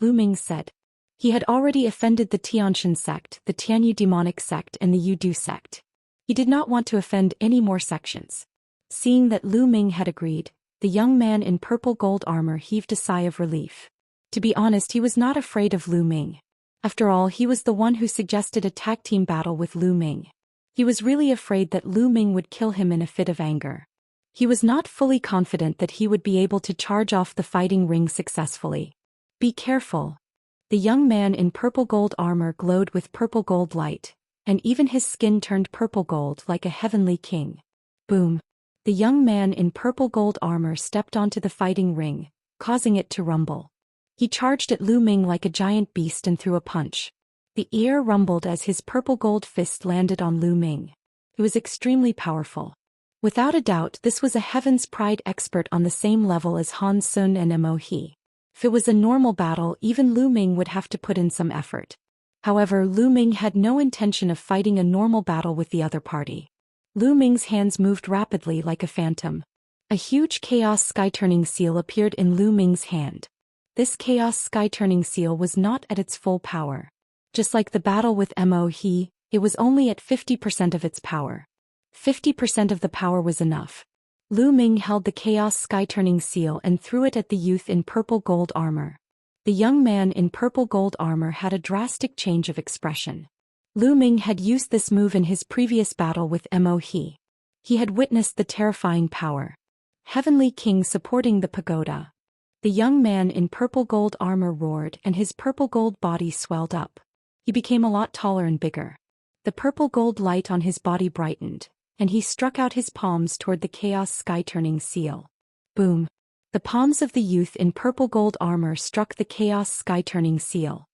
Lu Ming said. He had already offended the Tianxian sect, the Tianyu demonic sect and the Yudu sect. He did not want to offend any more sections. Seeing that Lu Ming had agreed, the young man in purple gold armor heaved a sigh of relief. To be honest, he was not afraid of Lu Ming. After all, he was the one who suggested a tag team battle with Lu Ming. He was really afraid that Lu Ming would kill him in a fit of anger. He was not fully confident that he would be able to charge off the fighting ring successfully. Be careful. The young man in purple gold armor glowed with purple gold light, and even his skin turned purple gold like a heavenly king. Boom. The young man in purple gold armor stepped onto the fighting ring, causing it to rumble. He charged at Lu Ming like a giant beast and threw a punch. The air rumbled as his purple gold fist landed on Lu Ming. It was extremely powerful. Without a doubt, this was a Heaven's Pride expert on the same level as Han Sun and Mo He. If it was a normal battle, even Lu Ming would have to put in some effort. However, Lu Ming had no intention of fighting a normal battle with the other party. Lu Ming's hands moved rapidly like a phantom. A huge Chaos Sky-turning seal appeared in Lu Ming's hand. This Chaos Sky-turning seal was not at its full power. Just like the battle with Mo He, it was only at 50% of its power. 50% of the power was enough. Lu Ming held the Chaos Sky-turning seal and threw it at the youth in purple gold armor. The young man in purple gold armor had a drastic change of expression. Lu Ming had used this move in his previous battle with Mo He. He had witnessed the terrifying power. Heavenly King supporting the pagoda. The young man in purple gold armor roared and his purple gold body swelled up. He became a lot taller and bigger. The purple gold light on his body brightened, and he struck out his palms toward the Chaos Sky-turning seal. Boom. The palms of the youth in purple gold armor struck the Chaos Sky-turning seal.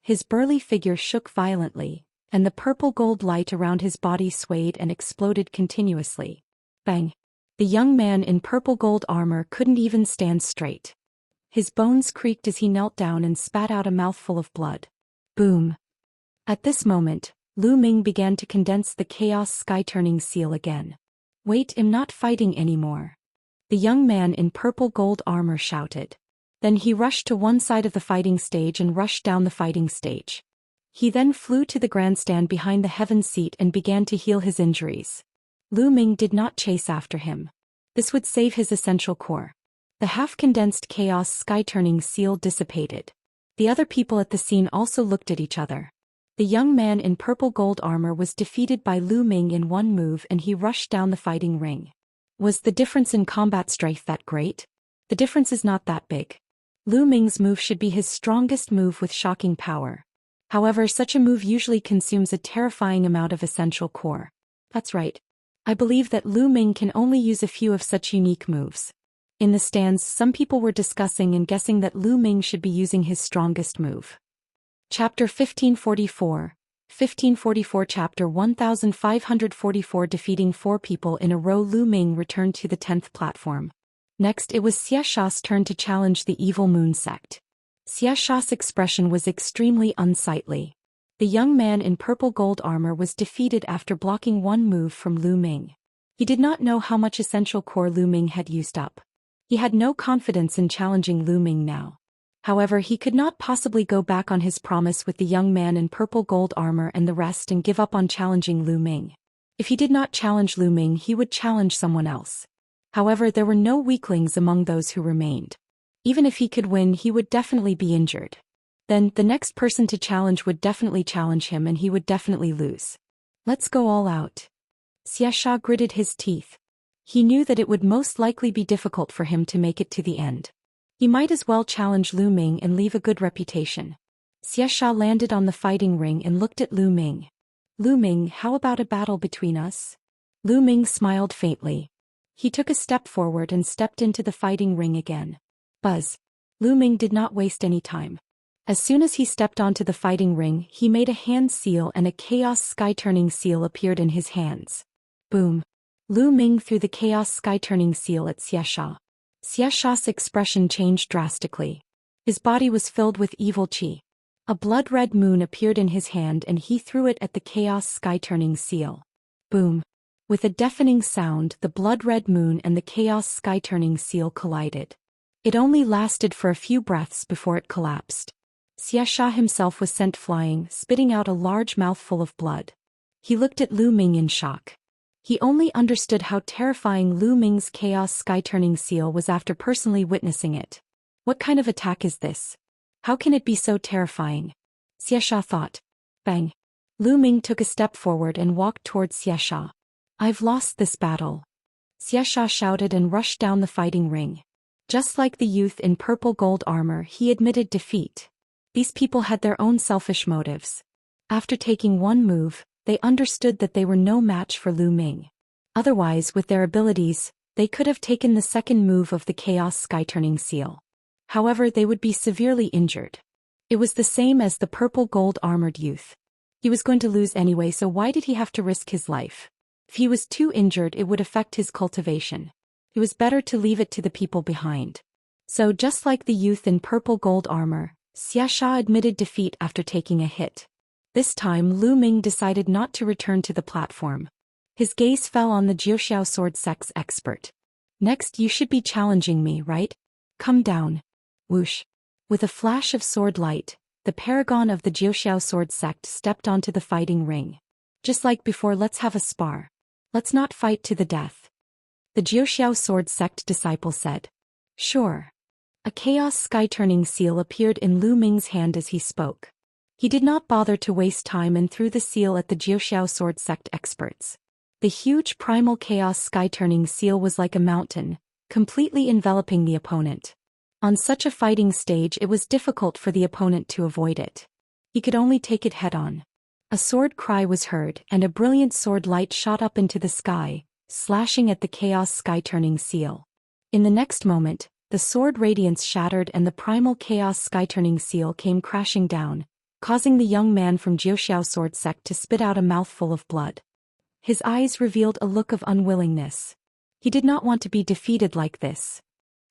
His burly figure shook violently, and the purple gold light around his body swayed and exploded continuously. Bang! The young man in purple gold armor couldn't even stand straight. His bones creaked as he knelt down and spat out a mouthful of blood. Boom! At this moment, Lu Ming began to condense the Chaos Sky-turning seal again. Wait, I'm not fighting anymore. The young man in purple gold armor shouted. Then he rushed to one side of the fighting stage and rushed down the fighting stage. He then flew to the grandstand behind the heaven seat and began to heal his injuries. Lu Ming did not chase after him. This would save his essential core. The half-condensed Chaos Sky-turning seal dissipated. The other people at the scene also looked at each other. The young man in purple gold armor was defeated by Lu Ming in one move and he rushed down the fighting ring. Was the difference in combat strength that great? The difference is not that big. Lu Ming's move should be his strongest move with shocking power. However, such a move usually consumes a terrifying amount of essential core. That's right. I believe that Lu Ming can only use a few of such unique moves. In the stands, some people were discussing and guessing that Lu Ming should be using his strongest move. Chapter 1544. 1544 Chapter 1544 Defeating 4 people in a row. Lu Ming returned to the 10th platform. Next it was Xiaxia's turn to challenge the evil moon sect. Xiaxia's expression was extremely unsightly. The young man in purple gold armor was defeated after blocking one move from Lu Ming. He did not know how much essential core Lu Ming had used up. He had no confidence in challenging Lu Ming now. However, he could not possibly go back on his promise with the young man in purple gold armor and the rest and give up on challenging Lu Ming. If he did not challenge Lu Ming, he would challenge someone else. However, there were no weaklings among those who remained. Even if he could win, he would definitely be injured. Then, the next person to challenge would definitely challenge him and he would definitely lose. Let's go all out. Xiaxia gritted his teeth. He knew that it would most likely be difficult for him to make it to the end. He might as well challenge Lu Ming and leave a good reputation. Xiaxia landed on the fighting ring and looked at Lu Ming. Lu Ming, how about a battle between us? Lu Ming smiled faintly. He took a step forward and stepped into the fighting ring again. Buzz. Lu Ming did not waste any time. As soon as he stepped onto the fighting ring, he made a hand seal and a Chaos Sky-turning seal appeared in his hands. Boom. Lu Ming threw the Chaos Sky-turning seal at Xiaxia. Xiaxia's expression changed drastically. His body was filled with evil qi. A blood-red moon appeared in his hand and he threw it at the Chaos Sky-turning seal. Boom. With a deafening sound, the blood-red moon and the Chaos Sky-turning seal collided. It only lasted for a few breaths before it collapsed. Xianxia himself was sent flying, spitting out a large mouthful of blood. He looked at Lu Ming in shock. He only understood how terrifying Lu Ming's chaos sky-turning seal was after personally witnessing it. What kind of attack is this? How can it be so terrifying? Xianxia thought. Bang! Lu Ming took a step forward and walked towards Xianxia. I've lost this battle. Xianxia shouted and rushed down the fighting ring. Just like the youth in purple gold armor, he admitted defeat. These people had their own selfish motives. After taking one move, they understood that they were no match for Lu Ming. Otherwise, with their abilities, they could have taken the second move of the chaos sky-turning seal. However, they would be severely injured. It was the same as the purple gold armored youth. He was going to lose anyway, so why did he have to risk his life? If he was too injured, it would affect his cultivation. It was better to leave it to the people behind. So just like the youth in purple gold armor, Xianxia admitted defeat after taking a hit. This time Lu Ming decided not to return to the platform. His gaze fell on the Zhou sword sect's expert. Next, you should be challenging me, right? Come down. Whoosh. With a flash of sword light, the paragon of the Zhou sword sect stepped onto the fighting ring. Just like before, let's have a spar. Let's not fight to the death. The Zhou sword sect disciple said. Sure. A chaos sky-turning seal appeared in Lu Ming's hand as he spoke. He did not bother to waste time and threw the seal at the Zhou sword sect experts. The huge primal chaos sky-turning seal was like a mountain, completely enveloping the opponent. On such a fighting stage, it was difficult for the opponent to avoid it. He could only take it head-on. A sword cry was heard, and a brilliant sword light shot up into the sky, slashing at the chaos sky-turning seal. In the next moment, the sword radiance shattered and the primal chaos sky-turning seal came crashing down, causing the young man from Zhou sword sect to spit out a mouthful of blood. His eyes revealed a look of unwillingness. He did not want to be defeated like this.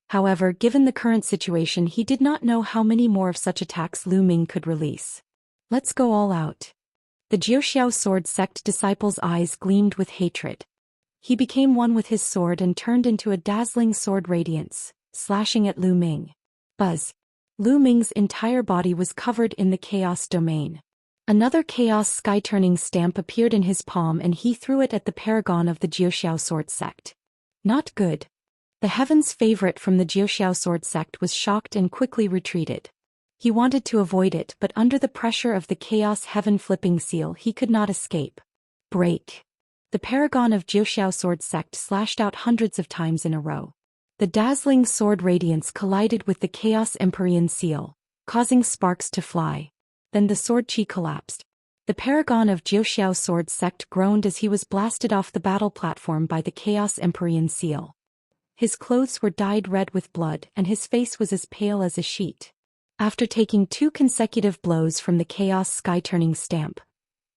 However, given the current situation, he did not know how many more of such attacks Lu Ming could release. Let's go all out. The Zhou sword sect disciple's eyes gleamed with hatred. He became one with his sword and turned into a dazzling sword radiance, slashing at Lu Ming. Buzz. Lu Ming's entire body was covered in the chaos domain. Another chaos sky-turning stamp appeared in his palm and he threw it at the paragon of the Zhou sword sect. Not good. The heaven's favorite from the Zhou sword sect was shocked and quickly retreated. He wanted to avoid it, but under the pressure of the chaos heaven flipping seal he could not escape. Break. The paragon of Zhou sword sect slashed out hundreds of times in a row. The dazzling sword radiance collided with the chaos empyrean seal, causing sparks to fly. Then the sword chi collapsed. The paragon of Zhou sword sect groaned as he was blasted off the battle platform by the chaos empyrean seal. His clothes were dyed red with blood and his face was as pale as a sheet. After taking 2 consecutive blows from the chaos sky-turning stamp,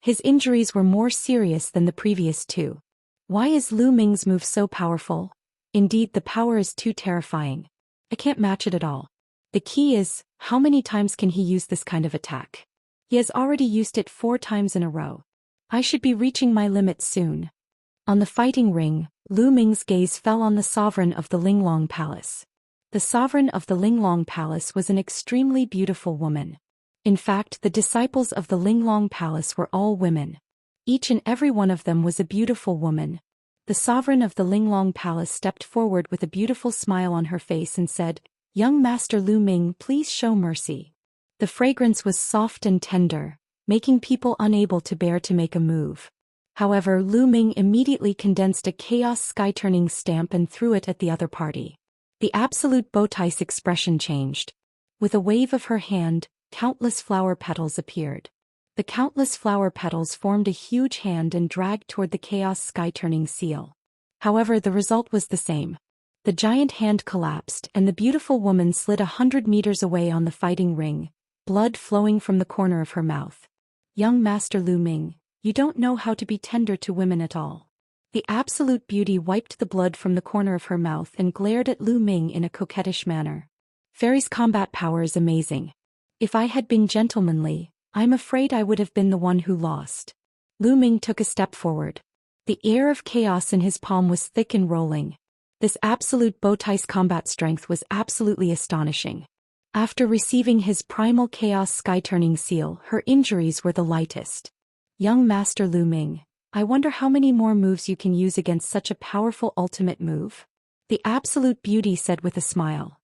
his injuries were more serious than the previous 2. Why is Lu Ming's move so powerful? Indeed, the power is too terrifying. I can't match it at all. The key is, how many times can he use this kind of attack? He has already used it 4 times in a row. I should be reaching my limit soon. On the fighting ring, Lu Ming's gaze fell on the sovereign of the Linglong Palace. The sovereign of the Linglong Palace was an extremely beautiful woman. In fact, the disciples of the Linglong Palace were all women. Each and every one of them was a beautiful woman. The sovereign of the Linglong Palace stepped forward with a beautiful smile on her face and said, "Young Master Lu Ming, please show mercy." The fragrance was soft and tender, making people unable to bear to make a move. However, Lu Ming immediately condensed a chaos sky-turning stamp and threw it at the other party. The absolute bowtie's expression changed. With a wave of her hand, countless flower petals appeared. The countless flower petals formed a huge hand and dragged toward the chaos sky-turning seal. However, the result was the same. The giant hand collapsed and the beautiful woman slid 100 meters away on the fighting ring, blood flowing from the corner of her mouth. Young Master Lu Ming, you don't know how to be tender to women at all. The absolute beauty wiped the blood from the corner of her mouth and glared at Lu Ming in a coquettish manner. Fairy's combat power is amazing. If I had been gentlemanly, I'm afraid I would have been the one who lost. Lu Ming took a step forward. The air of chaos in his palm was thick and rolling. This absolute bowtie's combat strength was absolutely astonishing. After receiving his primal chaos sky-turning seal, her injuries were the lightest. Young Master Lu Ming, I wonder how many more moves you can use against such a powerful ultimate move. The Absolute Beauty said with a smile.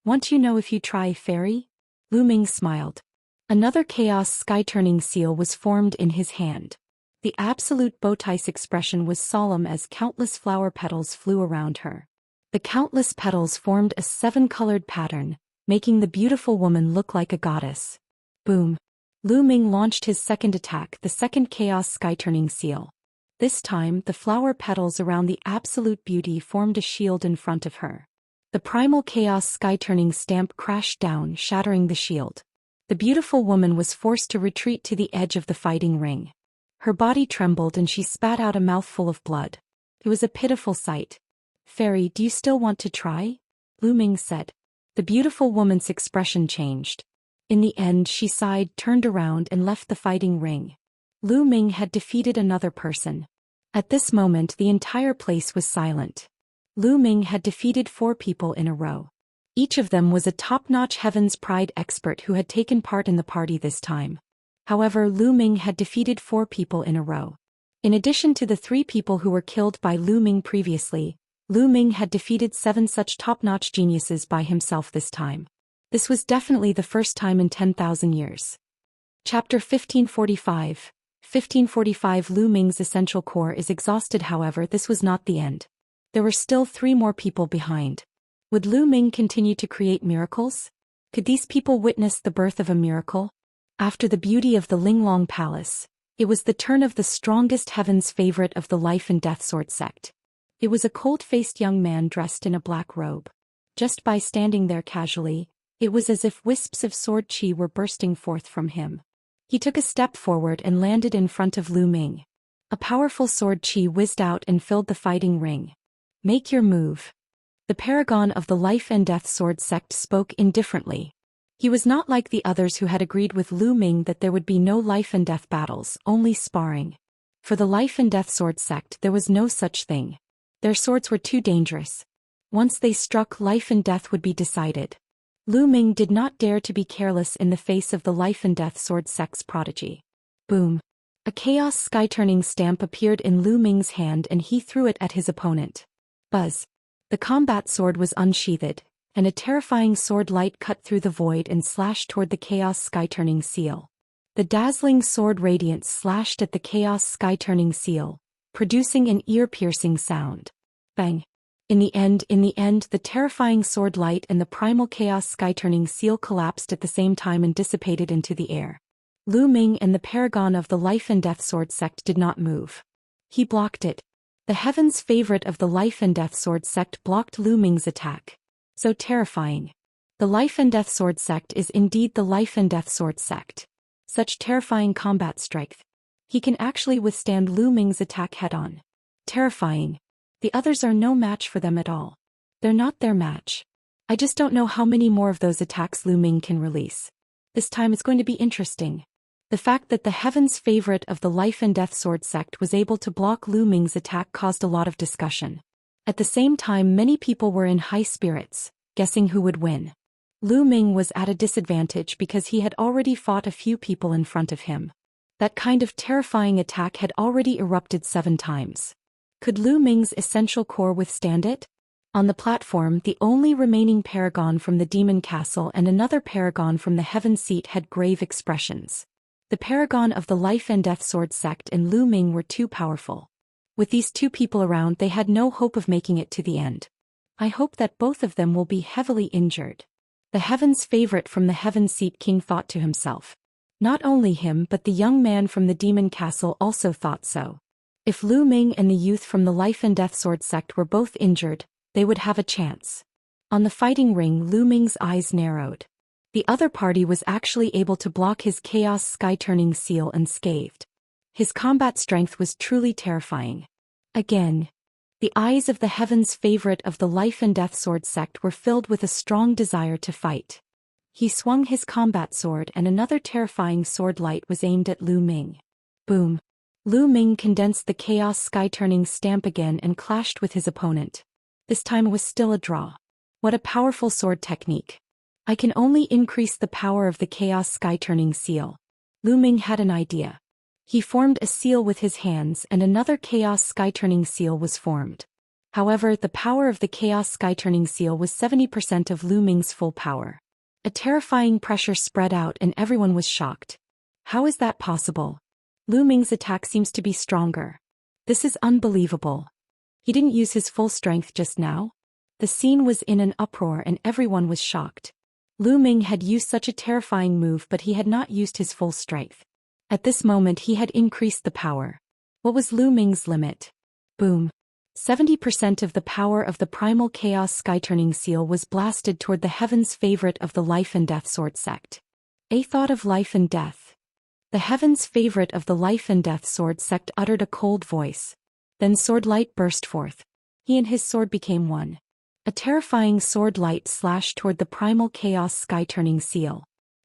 Want to know if you try, Fairy? Lu Ming smiled. Another chaos sky-turning seal was formed in his hand. The Absolute Bowtie's expression was solemn as countless flower petals flew around her. The countless petals formed a 7-colored pattern, making the beautiful woman look like a goddess. Boom. Lu Ming launched his second attack, the second chaos sky-turning seal. This time, the flower petals around the Absolute Beauty formed a shield in front of her. The primal chaos sky-turning stamp crashed down, shattering the shield. The beautiful woman was forced to retreat to the edge of the fighting ring. Her body trembled and she spat out a mouthful of blood. It was a pitiful sight. Fairy, do you still want to try? Lu Ming said. The beautiful woman's expression changed. In the end, she sighed, turned around and left the fighting ring. Lu Ming had defeated another person. At this moment, the entire place was silent. Lu Ming had defeated 4 people in a row. Each of them was a top-notch Heaven's Pride expert who had taken part in the party this time. However, Lu Ming had defeated 4 people in a row. In addition to the 3 people who were killed by Lu Ming previously, Lu Ming had defeated 7 such top-notch geniuses by himself this time. This was definitely the first time in 10,000 years. Chapter 1545. 1545 Lu Ming's essential core is exhausted. However, this was not the end. There were still 3 more people behind. Would Lu Ming continue to create miracles? Could these people witness the birth of a miracle? After the beauty of the Linglong Palace, it was the turn of the strongest Heaven's favorite of the Life and Death Sword sect. It was a cold-faced young man dressed in a black robe. Just by standing there casually, it was as if wisps of sword chi were bursting forth from him. He took a step forward and landed in front of Lu Ming. A powerful sword chi whizzed out and filled the fighting ring. Make your move. The paragon of the Life and Death Sword sect spoke indifferently. He was not like the others who had agreed with Lu Ming that there would be no life and death battles, only sparring. For the Life and Death Sword sect there was no such thing. Their swords were too dangerous. Once they struck, life and death would be decided. Lu Ming did not dare to be careless in the face of the Life and Death Sword sect's prodigy. Boom. A chaos sky-turning stamp appeared in Lu Ming's hand and he threw it at his opponent. Buzz. The combat sword was unsheathed, and a terrifying sword light cut through the void and slashed toward the chaos sky-turning seal. The dazzling sword radiance slashed at the chaos sky-turning seal, producing an ear-piercing sound. Bang! In the end, the terrifying sword light and the primal chaos sky-turning seal collapsed at the same time and dissipated into the air. Lu Ming and the paragon of the Life and Death Sword sect did not move. He blocked it. The Heaven's favorite of the Life and Death Sword sect blocked Lu Ming's attack. So terrifying. The Life and Death Sword sect is indeed the Life and Death Sword sect. Such terrifying combat strength. He can actually withstand Lu Ming's attack head-on. Terrifying. The others are no match for them at all. They're not their match. I just don't know how many more of those attacks Lu Ming can release. This time it's going to be interesting. The fact that the Heaven's favorite of the Life and Death Sword sect was able to block Lu Ming's attack caused a lot of discussion. At the same time, many people were in high spirits, guessing who would win. Lu Ming was at a disadvantage because he had already fought a few people in front of him. That kind of terrifying attack had already erupted 7 times. Could Lu Ming's essential core withstand it? On the platform, the only remaining paragon from the Demon Castle and another paragon from the Heaven Seat had grave expressions. The paragon of the Life and Death Sword sect and Lu Ming were too powerful. With these 2 people around, they had no hope of making it to the end. I hope that both of them will be heavily injured. The Heaven's favorite from the Heaven Seat King thought to himself. Not only him but the young man from the Demon Castle also thought so. If Lu Ming and the youth from the Life and Death Sword sect were both injured, they would have a chance. On the fighting ring, Lu Ming's eyes narrowed. The other party was actually able to block his chaos sky-turning seal unscathed. His combat strength was truly terrifying. Again, the eyes of the Heaven's favorite of the Life and Death Sword sect were filled with a strong desire to fight. He swung his combat sword and another terrifying sword light was aimed at Lu Ming. Boom! Lu Ming condensed the chaos sky-turning stamp again and clashed with his opponent. This time it was still a draw. What a powerful sword technique. I can only increase the power of the Chaos Sky-turning seal. Lu Ming had an idea. He formed a seal with his hands and another Chaos Sky-turning seal was formed. However, the power of the Chaos Sky-turning seal was 70% of Lu Ming's full power. A terrifying pressure spread out and everyone was shocked. How is that possible? Lu Ming's attack seems to be stronger. This is unbelievable. He didn't use his full strength just now? The scene was in an uproar and everyone was shocked. Lu Ming had used such a terrifying move but he had not used his full strength. At this moment he had increased the power. What was Lu Ming's limit? Boom. 70% of the power of the primal chaos sky-turning seal was blasted toward the heaven's favorite of the life and death sword sect. A thought of life and death. The heaven's favorite of the life and death sword sect uttered a cold voice. Then sword light burst forth. He and his sword became one. A terrifying sword light slashed toward the primal chaos sky-turning seal.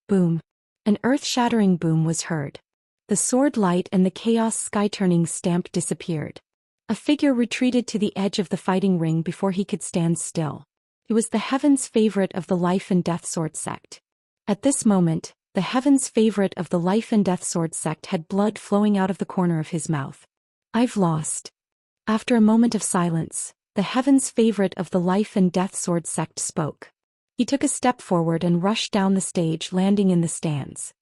Boom. An earth-shattering boom was heard. The sword light and the chaos sky-turning stamp disappeared. A figure retreated to the edge of the fighting ring before he could stand still. It was the heaven's favorite of the life and death sword sect. At this moment, the heaven's favorite of the life and death sword sect had blood flowing out of the corner of his mouth. I've lost. After a moment of silence, the heaven's favorite of the life and death sword sect spoke. He took a step forward and rushed down the stage, landing in the stands.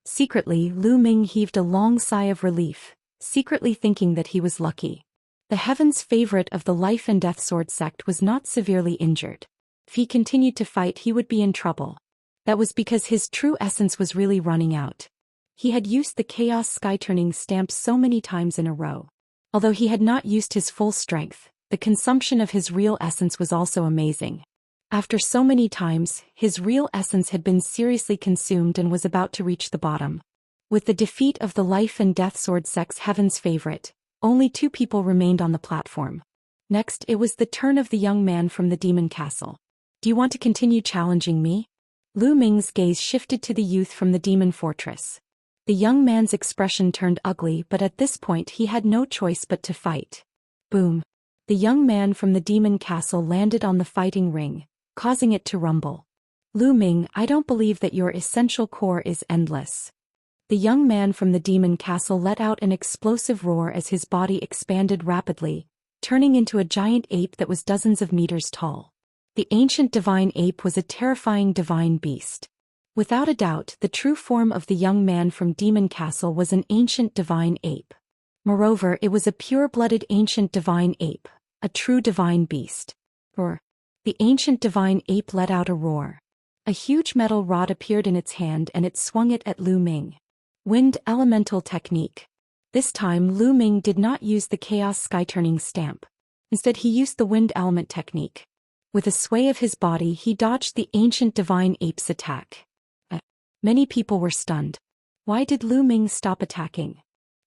Secretly, Lu Ming heaved a long sigh of relief, secretly thinking that he was lucky. The heaven's favorite of the life and death sword sect was not severely injured. If he continued to fight he would be in trouble. That was because his true essence was really running out. He had used the chaos sky-turning stamp so many times in a row. Although he had not used his full strength, the consumption of his real essence was also amazing. After so many times, his real essence had been seriously consumed and was about to reach the bottom. With the defeat of the life and death sword sect's heaven's favorite, only 2 people remained on the platform. Next, it was the turn of the young man from the demon castle. Do you want to continue challenging me? Lu Ming's gaze shifted to the youth from the demon fortress. The young man's expression turned ugly, but at this point he had no choice but to fight. Boom. The young man from the demon castle landed on the fighting ring, causing it to rumble. Lu Ming, I don't believe that your essential core is endless. The young man from the demon castle let out an explosive roar as his body expanded rapidly, turning into a giant ape that was dozens of meters tall. The ancient divine ape was a terrifying divine beast. Without a doubt, the true form of the young man from Demon Castle was an ancient divine ape. Moreover, it was a pure-blooded ancient divine ape, a true divine beast. Roar. The ancient divine ape let out a roar. A huge metal rod appeared in its hand and it swung it at Lu Ming. Wind elemental technique. This time Lu Ming did not use the chaos sky-turning stamp. Instead he used the wind element technique. With a sway of his body he dodged the ancient divine ape's attack. Many people were stunned. Why did Lu Ming stop attacking?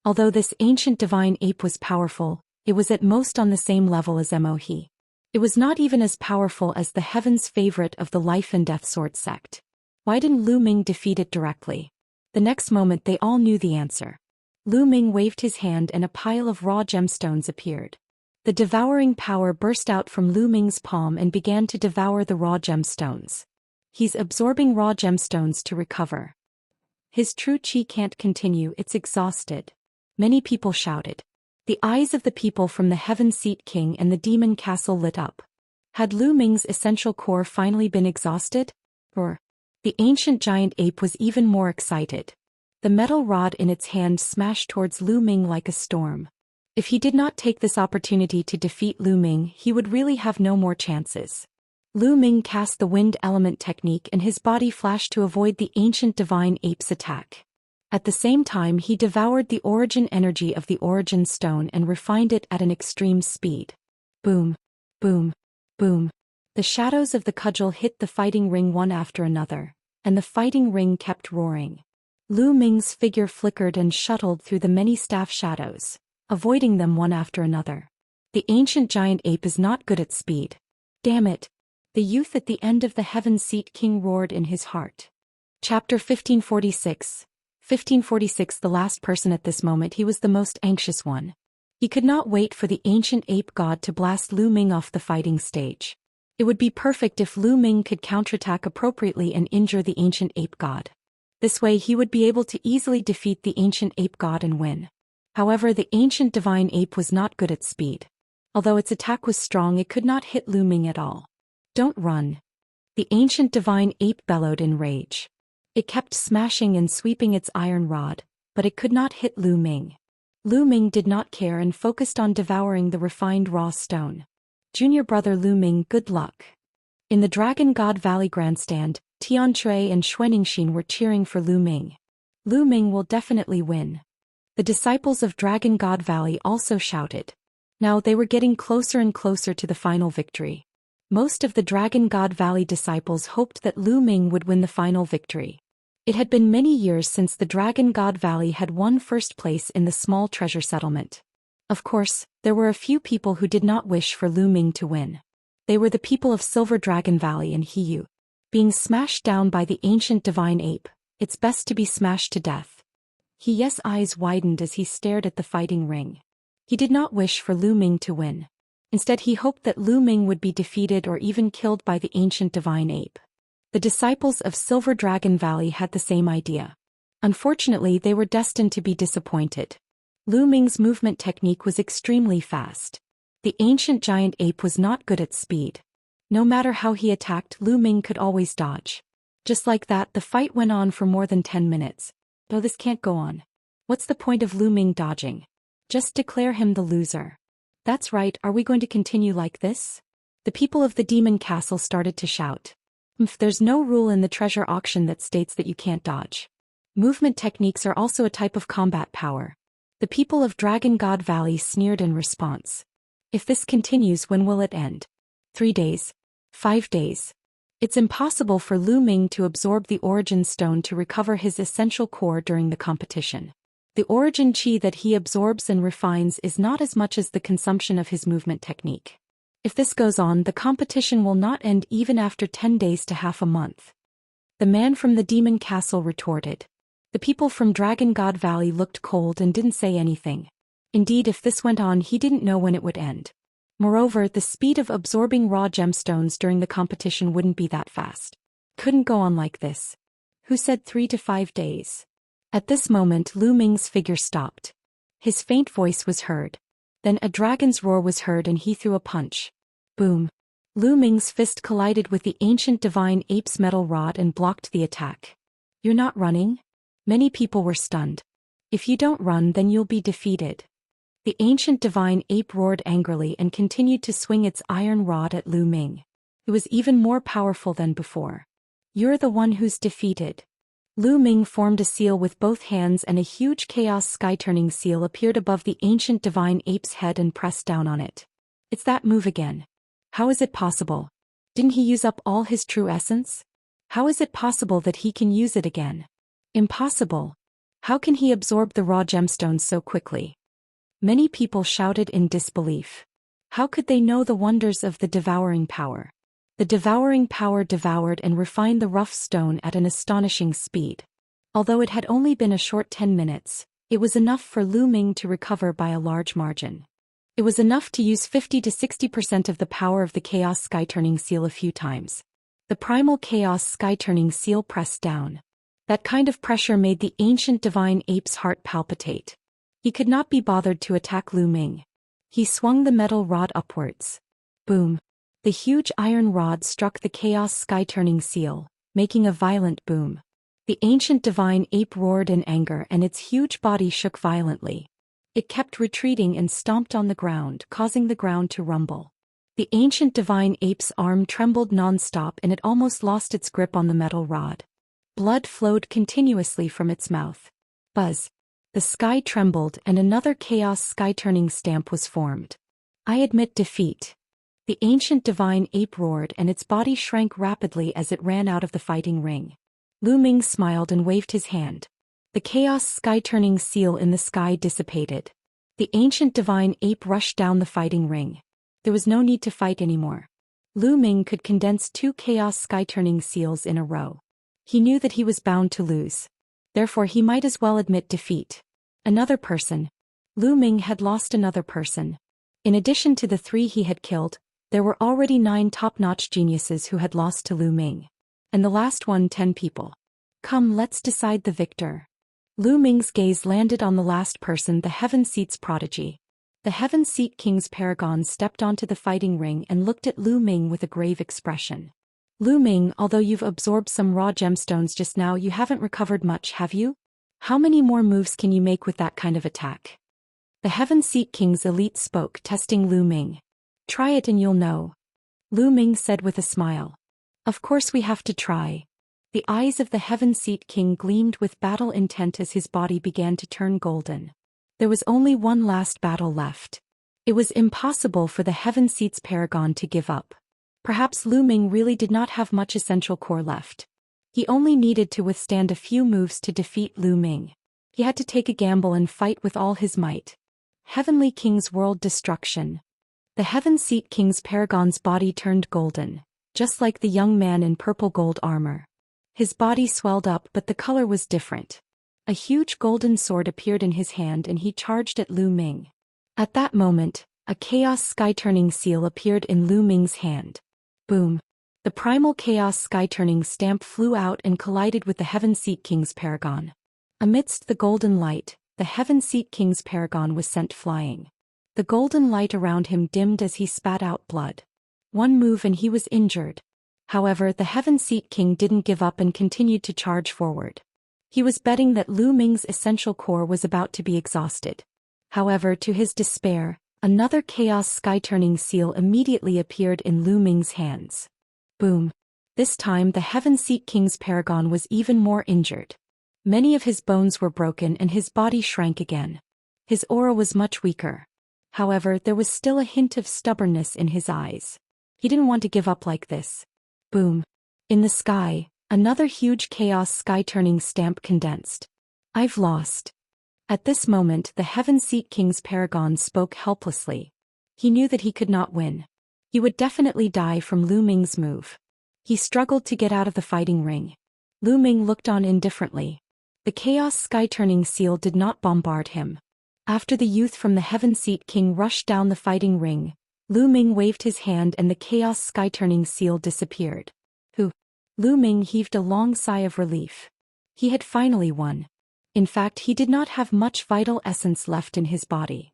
Although this ancient divine ape was powerful, it was at most on the same level as Mohe. It was not even as powerful as the heaven's favorite of the life and death sword sect. Why didn't Lu Ming defeat it directly? The next moment they all knew the answer. Lu Ming waved his hand and a pile of raw gemstones appeared. The devouring power burst out from Lu Ming's palm and began to devour the raw gemstones. He's absorbing raw gemstones to recover. His true chi can't continue, it's exhausted. Many people shouted. The eyes of the people from the Heaven Seat King and the Demon Castle lit up. Had Lu Ming's essential core finally been exhausted? Or the ancient giant ape was even more excited. The metal rod in its hand smashed towards Lu Ming like a storm. If he did not take this opportunity to defeat Lu Ming, he would really have no more chances. Lu Ming cast the wind element technique and his body flashed to avoid the ancient divine ape's attack. At the same time he devoured the origin energy of the origin stone and refined it at an extreme speed. Boom. Boom. Boom. The shadows of the cudgel hit the fighting ring one after another, and the fighting ring kept roaring. Lu Ming's figure flickered and shuttled through the many staff shadows, avoiding them one after another. The ancient giant ape is not good at speed. Damn it. The youth at the end of the Heaven Seat King roared in his heart. Chapter 1546. 1546. The last person at this moment, he was the most anxious one. He could not wait for the ancient ape god to blast Lu Ming off the fighting stage. It would be perfect if Lu Ming could counterattack appropriately and injure the ancient ape god. This way he would be able to easily defeat the ancient ape god and win. However, the ancient divine ape was not good at speed. Although its attack was strong, it could not hit Lu Ming at all. "Don't run." The ancient divine ape bellowed in rage. It kept smashing and sweeping its iron rod, but it could not hit Lu Ming. Lu Ming did not care and focused on devouring the refined raw stone. Junior brother Lu Ming, good luck. In the Dragon God Valley grandstand, Tianshui and Xuanxin were cheering for Lu Ming. Lu Ming will definitely win. The disciples of Dragon God Valley also shouted. Now they were getting closer and closer to the final victory. Most of the Dragon God Valley disciples hoped that Lu Ming would win the final victory. It had been many years since the Dragon God Valley had won first place in the small treasure settlement. Of course, there were a few people who did not wish for Lu Ming to win. They were the people of Silver Dragon Valley and Hiyu. Being smashed down by the ancient divine ape, it's best to be smashed to death. Hiyu's eyes widened as he stared at the fighting ring. He did not wish for Lu Ming to win. Instead, he hoped that Lu Ming would be defeated or even killed by the ancient divine ape. The disciples of Silver Dragon Valley had the same idea. Unfortunately, they were destined to be disappointed. Lu Ming's movement technique was extremely fast. The ancient giant ape was not good at speed. No matter how he attacked, Lu Ming could always dodge. Just like that, the fight went on for more than 10 minutes. Though this can't go on. What's the point of Lu Ming dodging? Just declare him the loser. That's right, are we going to continue like this? The people of the demon castle started to shout. There's no rule in the treasure auction that states that you can't dodge. Movement techniques are also a type of combat power. The people of Dragon God Valley sneered in response. If this continues, when will it end? 3 days? 5 days? It's impossible for Lu Ming to absorb the origin stone to recover his essential core during the competition. The origin chi that he absorbs and refines is not as much as the consumption of his movement technique. If this goes on, the competition will not end even after 10 days to half a month. The man from the demon castle retorted. The people from Dragon God Valley looked cold and didn't say anything. Indeed, if this went on, he didn't know when it would end. Moreover, the speed of absorbing raw gemstones during the competition wouldn't be that fast. Couldn't go on like this. Who said 3 to 5 days? At this moment, Lu Ming's figure stopped. His faint voice was heard. Then a dragon's roar was heard and he threw a punch. Boom. Lu Ming's fist collided with the ancient divine ape's metal rod and blocked the attack. You're not running? Many people were stunned. If you don't run, then you'll be defeated. The ancient divine ape roared angrily and continued to swing its iron rod at Lu Ming. It was even more powerful than before. You're the one who's defeated. Lu Ming formed a seal with both hands and a huge chaos sky-turning seal appeared above the ancient divine ape's head and pressed down on it. It's that move again. How is it possible? Didn't he use up all his true essence? How is it possible that he can use it again? Impossible. How can he absorb the raw gemstones so quickly? Many people shouted in disbelief. How could they know the wonders of the devouring power? The devouring power devoured and refined the rough stone at an astonishing speed. Although it had only been a short 10 minutes, it was enough for Lu Ming to recover by a large margin. It was enough to use 50 to 60% of the power of the Chaos Sky-Turning Seal a few times. The primal Chaos Sky-Turning Seal pressed down. That kind of pressure made the ancient divine ape's heart palpitate. He could not be bothered to attack Lu Ming. He swung the metal rod upwards. Boom. The huge iron rod struck the Chaos Sky-Turning Seal, making a violent boom. The ancient divine ape roared in anger and its huge body shook violently. It kept retreating and stomped on the ground, causing the ground to rumble. The ancient divine ape's arm trembled non-stop and it almost lost its grip on the metal rod. Blood flowed continuously from its mouth. Buzz. The sky trembled and another Chaos Sky-Turning stamp was formed. I admit defeat. The ancient divine ape roared and its body shrank rapidly as it ran out of the fighting ring. Lu Ming smiled and waved his hand. The Chaos Sky-Turning Seal in the sky dissipated. The ancient divine ape rushed down the fighting ring. There was no need to fight anymore. Lu Ming could condense 2 Chaos Sky-Turning Seals in a row. He knew that he was bound to lose. Therefore he might as well admit defeat. Another person. Lu Ming had lost another person. In addition to the 3 he had killed, There were already 9 top-notch geniuses who had lost to Lu Ming. And the last one 10 people. Come, let's decide the victor. Lu Ming's gaze landed on the last person, the Heaven Seat's prodigy. The Heaven Seat King's paragon stepped onto the fighting ring and looked at Lu Ming with a grave expression. Lu Ming, although you've absorbed some raw gemstones just now, you haven't recovered much, have you? How many more moves can you make with that kind of attack? The Heaven Seat King's elite spoke, testing Lu Ming. Try it and you'll know. Lu Ming said with a smile. Of course we have to try. The eyes of the Heaven Seat King gleamed with battle intent as his body began to turn golden. There was only one last battle left. It was impossible for the Heaven Seat's paragon to give up. Perhaps Lu Ming really did not have much essential core left. He only needed to withstand a few moves to defeat Lu Ming. He had to take a gamble and fight with all his might. Heavenly King's world destruction. The Heaven Seat King's paragon's body turned golden, just like the young man in purple gold armor. His body swelled up, but the color was different. A huge golden sword appeared in his hand and he charged at Lu Ming. At that moment, a chaos sky-turning seal appeared in Lu Ming's hand. Boom! The primal chaos sky-turning stamp flew out and collided with the Heaven Seat King's paragon. Amidst the golden light, the Heaven Seat King's paragon was sent flying. The golden light around him dimmed as he spat out blood. One move and he was injured. However, the Heaven Seat King didn't give up and continued to charge forward. He was betting that Lu Ming's essential core was about to be exhausted. However, to his despair, another chaos sky-turning seal immediately appeared in Lu Ming's hands. Boom! This time the Heaven Seat King's paragon was even more injured. Many of his bones were broken and his body shrank again. His aura was much weaker. However, there was still a hint of stubbornness in his eyes. He didn't want to give up like this. Boom! In the sky, another huge chaos sky-turning stamp condensed. I've lost. At this moment the Heaven Seat King's paragon spoke helplessly. He knew that he could not win. He would definitely die from Lu Ming's move. He struggled to get out of the fighting ring. Lu Ming looked on indifferently. The chaos sky-turning seal did not bombard him. After the youth from the Heaven Seat King rushed down the fighting ring, Lu Ming waved his hand and the chaos sky-turning seal disappeared. Lu Ming heaved a long sigh of relief. He had finally won. In fact, he did not have much vital essence left in his body.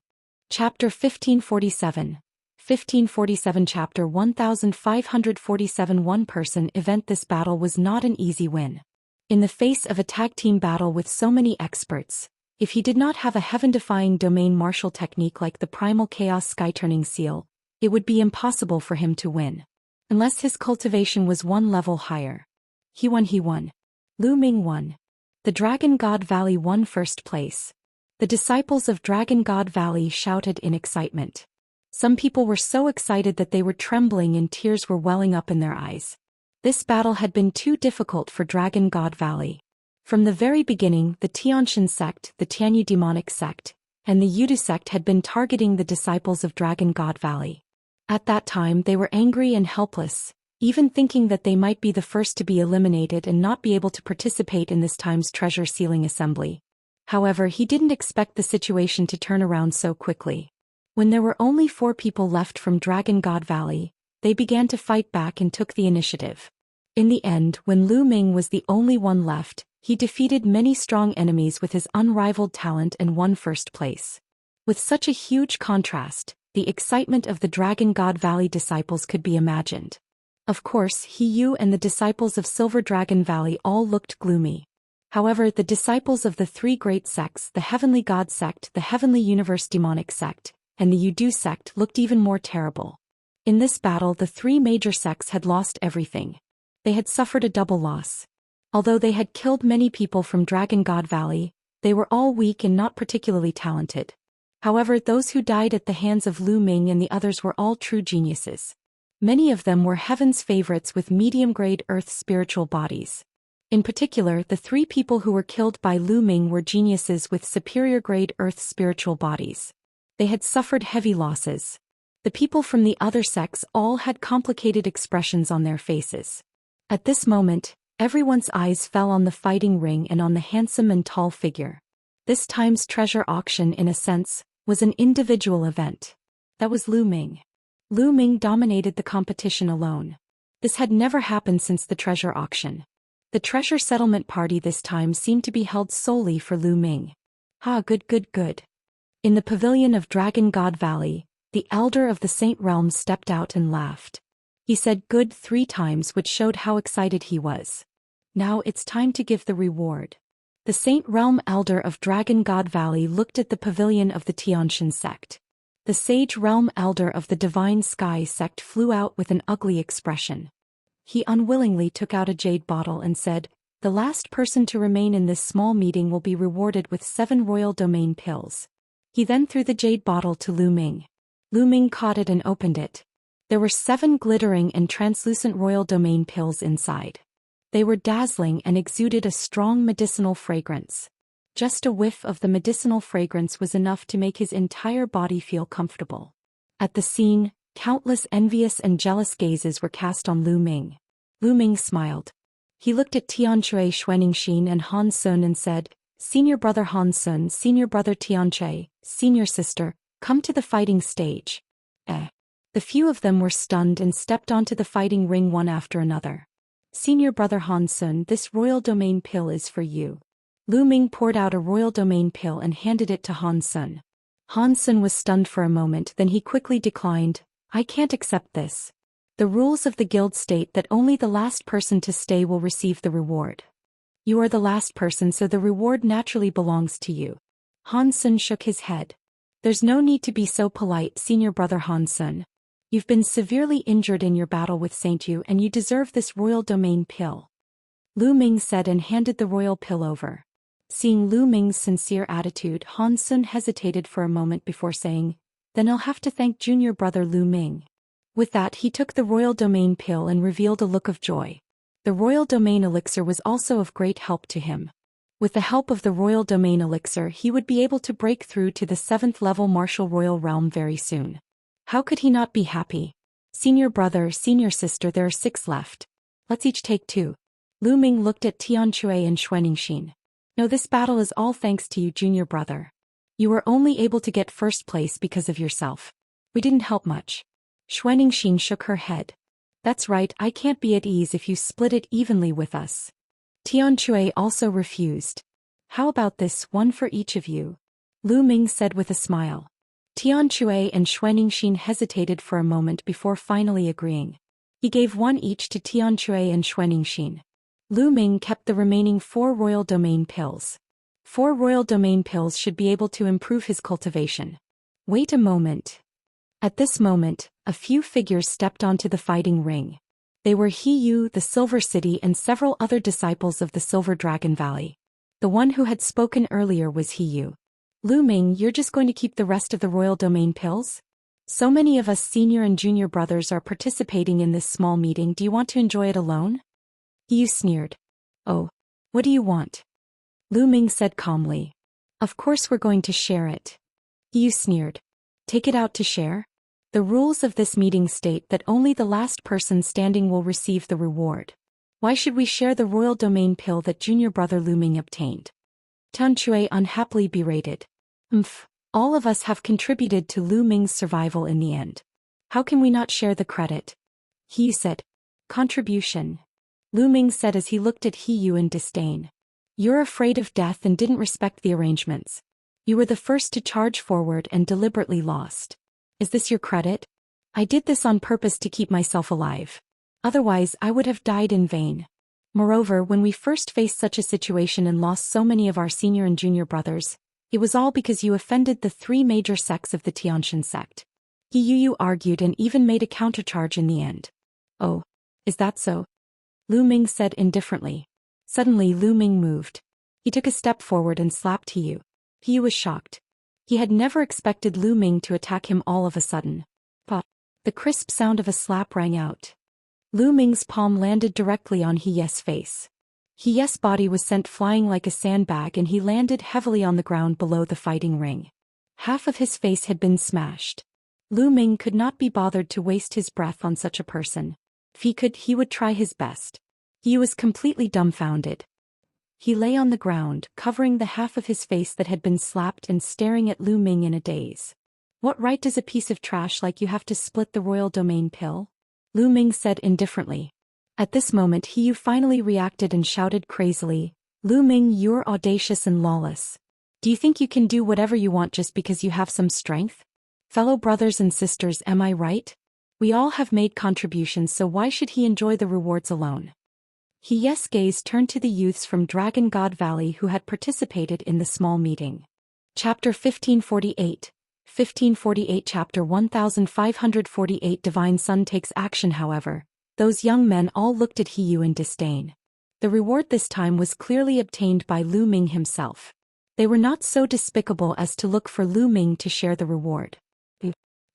Chapter 1547. 1547 Chapter 1547 One-person event. This battle was not an easy win. In the face of a tag-team battle with so many experts, if he did not have a heaven-defying domain martial technique like the primal chaos sky-turning seal, it would be impossible for him to win. Unless his cultivation was one level higher. He won. Lu Ming won. The Dragon God Valley won first place. The disciples of Dragon God Valley shouted in excitement. Some people were so excited that they were trembling and tears were welling up in their eyes. This battle had been too difficult for Dragon God Valley. From the very beginning, the Tianxian sect, the Tianyu demonic sect, and the Yudu sect had been targeting the disciples of Dragon God Valley. At that time they were angry and helpless, even thinking that they might be the first to be eliminated and not be able to participate in this time's treasure sealing assembly. However, he didn't expect the situation to turn around so quickly. When there were only 4 people left from Dragon God Valley, they began to fight back and took the initiative. In the end, when Lu Ming was the only one left, he defeated many strong enemies with his unrivaled talent and won first place. With such a huge contrast, the excitement of the Dragon God Valley disciples could be imagined. Of course, He and the disciples of Silver Dragon Valley all looked gloomy. However, the disciples of the 3 great sects, the Heavenly God sect, the Heavenly Universe demonic sect, and the Yudu sect, looked even more terrible. In this battle, the 3 major sects had lost everything. They had suffered a double loss. Although they had killed many people from Dragon God Valley, they were all weak and not particularly talented. However, those who died at the hands of Lu Ming and the others were all true geniuses. Many of them were heaven's favorites with medium-grade earth spiritual bodies. In particular, the 3 people who were killed by Lu Ming were geniuses with superior-grade earth spiritual bodies. They had suffered heavy losses. The people from the other sects all had complicated expressions on their faces. At this moment, everyone's eyes fell on the fighting ring and on the handsome and tall figure. This time's treasure auction, in a sense, was an individual event. That was Lu Ming. Lu Ming dominated the competition alone. This had never happened since the treasure auction. The treasure settlement party this time seemed to be held solely for Lu Ming. Good. In the pavilion of Dragon God Valley, the elder of the Saint Realm stepped out and laughed. He said good 3 times, which showed how excited he was. Now it's time to give the reward. The Saint Realm elder of Dragon God Valley looked at the pavilion of the Xianxia sect. The Sage Realm elder of the Divine Sky sect flew out with an ugly expression. He unwillingly took out a jade bottle and said, "The last person to remain in this small meeting will be rewarded with 7 royal domain pills." He then threw the jade bottle to Lu Ming. Lu Ming caught it and opened it. There were 7 glittering and translucent royal domain pills inside. They were dazzling and exuded a strong medicinal fragrance. Just a whiff of the medicinal fragrance was enough to make his entire body feel comfortable. At the scene, countless envious and jealous gazes were cast on Lu Ming. Lu Ming smiled. He looked at Tianxia, Xianxia and Han Sun and said, "Senior brother Han Sun, senior brother Tianxia, senior sister, come to the fighting stage." The few of them were stunned and stepped onto the fighting ring one after another. "Senior brother Han Sun, this royal domain pill is for you." Lu Ming poured out a royal domain pill and handed it to Han Sun. Han Sun was stunned for a moment, then he quickly declined. "I can't accept this. The rules of the guild state that only the last person to stay will receive the reward. You are the last person, so the reward naturally belongs to you." Han Sun shook his head. "There's no need to be so polite, senior brother Han Sun. You've been severely injured in your battle with Saint Yu and you deserve this royal domain pill." Lu Ming said and handed the royal pill over. Seeing Lu Ming's sincere attitude, Han Sun hesitated for a moment before saying, "Then I'll have to thank junior brother Lu Ming." With that, he took the royal domain pill and revealed a look of joy. The royal domain elixir was also of great help to him. With the help of the royal domain elixir, he would be able to break through to the 7th level martial royal realm very soon. How could he not be happy? "Senior brother, senior sister, there are 6 left. Let's each take 2. Lu Ming looked at Tianxia and Xianxia. "No, this battle is all thanks to you, junior brother. You were only able to get first place because of yourself. We didn't help much." Xianxia shook her head. "That's right, I can't be at ease if you split it evenly with us." Tianxia also refused. "How about this, 1 for each of you?" Lu Ming said with a smile. Tianxia and Xianxia hesitated for a moment before finally agreeing. He gave 1 each to Tianxia and Xianxia. Lu Ming kept the remaining 4 royal domain pills. 4 royal domain pills should be able to improve his cultivation. Wait a moment. At this moment, a few figures stepped onto the fighting ring. They were He Yu, the Silver City, and several other disciples of the Silver Dragon Valley. The one who had spoken earlier was He Yu. "Lu Ming, you're just going to keep the rest of the royal domain pills? So many of us senior and junior brothers are participating in this small meeting, do you want to enjoy it alone?" He Yu sneered. "Oh, what do you want?" Lu Ming said calmly. "Of course we're going to share it." He Yu sneered. "Take it out to share? The rules of this meeting state that only the last person standing will receive the reward. Why should we share the royal domain pill that junior brother Lu Ming obtained?" Tianxia unhappily berated. All of us have contributed to Lu Ming's survival in the end. How can we not share the credit?" He Yu said. "Contribution," Lu Ming said as he looked at He Yu in disdain. "You're afraid of death and didn't respect the arrangements. You were the first to charge forward and deliberately lost. Is this your credit? I did this on purpose to keep myself alive. Otherwise, I would have died in vain. Moreover, when we first faced such a situation and lost so many of our senior and junior brothers, it was all because you offended the 3 major sects of the Tianxia sect." He Yu argued and even made a countercharge in the end. "Oh, is that so?" Lu Ming said indifferently. Suddenly Lu Ming moved. He took a step forward and slapped He Yu. He Yu was shocked. He had never expected Lu Ming to attack him all of a sudden. Pah! The crisp sound of a slap rang out. Lu Ming's palm landed directly on He Yu's face. He Yu's body was sent flying like a sandbag and he landed heavily on the ground below the fighting ring. Half of his face had been smashed. Lu Ming could not be bothered to waste his breath on such a person. If he could, he would try his best. He was completely dumbfounded. He lay on the ground, covering the half of his face that had been slapped and staring at Lu Ming in a daze. What right does a piece of trash like you have to split the royal domain pill? Lu Ming said indifferently. At this moment He Yu finally reacted and shouted crazily, Lu Ming, you're audacious and lawless. Do you think you can do whatever you want just because you have some strength? Fellow brothers and sisters, am I right? We all have made contributions, so why should he enjoy the rewards alone? His gaze turned to the youths from Dragon God Valley who had participated in the small meeting. Chapter 1548. 1548 Chapter 1548 Divine Sun takes action. However, those young men all looked at He Yu in disdain. The reward this time was clearly obtained by Lu Ming himself. They were not so despicable as to look for Lu Ming to share the reward.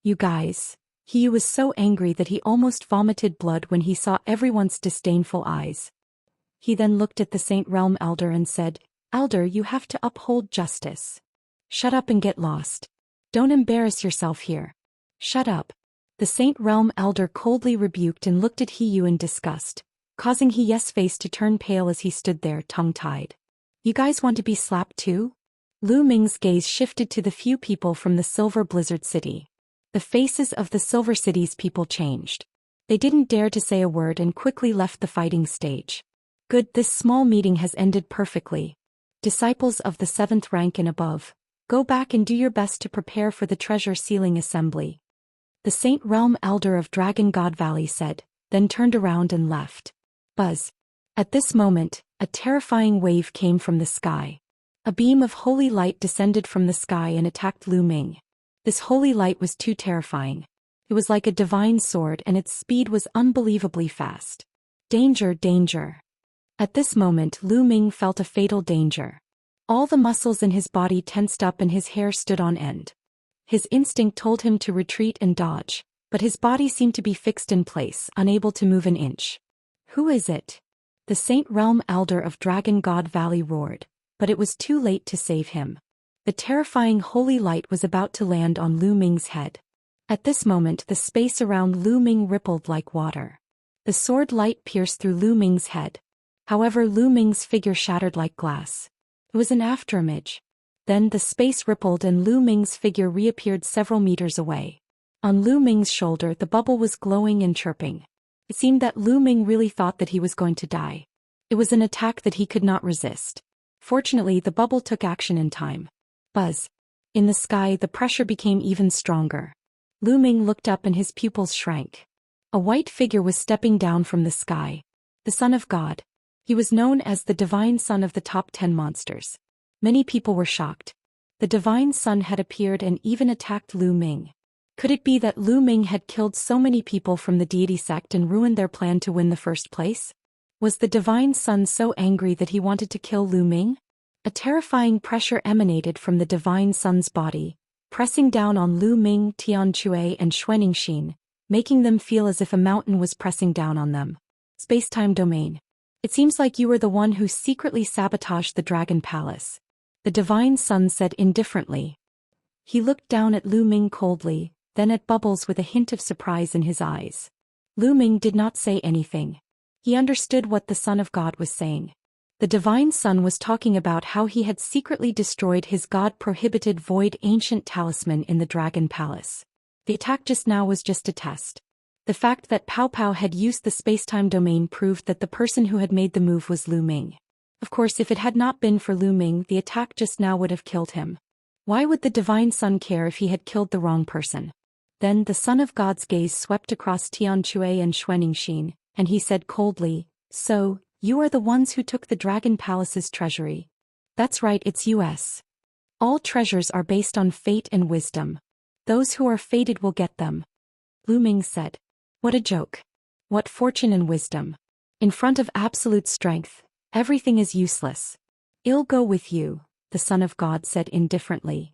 You guys. He Yu was so angry that he almost vomited blood when he saw everyone's disdainful eyes. He then looked at the Saint Realm Elder and said, Elder, you have to uphold justice. Shut up and get lost. Don't embarrass yourself here. Shut up. The Saint Realm Elder coldly rebuked and looked at He Yu in disgust, causing His face to turn pale as he stood there tongue-tied. You guys want to be slapped too? Lu Ming's gaze shifted to the few people from the Silver Blizzard City. The faces of the Silver City's people changed. They didn't dare to say a word and quickly left the fighting stage. Good, this small meeting has ended perfectly. Disciples of the 7th rank and above, go back and do your best to prepare for the treasure sealing assembly. The Saint Realm Elder of Dragon God Valley said, then turned around and left. Buzz. At this moment, a terrifying wave came from the sky. A beam of holy light descended from the sky and attacked Lu Ming. This holy light was too terrifying. It was like a divine sword and its speed was unbelievably fast. Danger, danger. At this moment Lu Ming felt a fatal danger. All the muscles in his body tensed up and his hair stood on end. His instinct told him to retreat and dodge, but his body seemed to be fixed in place, unable to move an inch. Who is it? The Saint Realm Elder of Dragon God Valley roared, but it was too late to save him. The terrifying holy light was about to land on Lu Ming's head. At this moment the space around Lu Ming rippled like water. The sword light pierced through Lu Ming's head. However, Lu Ming's figure shattered like glass. It was an afterimage. Then the space rippled and Lu Ming's figure reappeared several meters away. On Lu Ming's shoulder the bubble was glowing and chirping. It seemed that Lu Ming really thought that he was going to die. It was an attack that he could not resist. Fortunately, the bubble took action in time. Buzz. In the sky the pressure became even stronger. Lu Ming looked up and his pupils shrank. A white figure was stepping down from the sky. The Son of God. He was known as the Divine Son of the top 10 monsters. Many people were shocked. The Divine Son had appeared and even attacked Lu Ming. Could it be that Lu Ming had killed so many people from the deity sect and ruined their plan to win the first place? Was the Divine Son so angry that he wanted to kill Lu Ming? A terrifying pressure emanated from the Divine Son's body, pressing down on Lu Ming, Tianchui and Xianxia, making them feel as if a mountain was pressing down on them. Space-time domain. It seems like you were the one who secretly sabotaged the Dragon Palace. The Divine Son said indifferently. He looked down at Lu Ming coldly, then at Bubbles with a hint of surprise in his eyes. Lu Ming did not say anything. He understood what the Son of God was saying. The Divine Son was talking about how he had secretly destroyed his God-prohibited void ancient talisman in the Dragon Palace. The attack just now was just a test. The fact that Pow Pow had used the spacetime domain proved that the person who had made the move was Lu Ming. Of course, if it had not been for Lu Ming, the attack just now would have killed him. Why would the Divine Son care if he had killed the wrong person? Then the Son of God's gaze swept across Tianchui and Xianxia, and he said coldly, So, you are the ones who took the Dragon Palace's treasury. That's right, it's us. All treasures are based on fate and wisdom. Those who are fated will get them. Lu Ming said. What a joke. What fortune and wisdom. In front of absolute strength, everything is useless. I'll go with you, the Son of God said indifferently.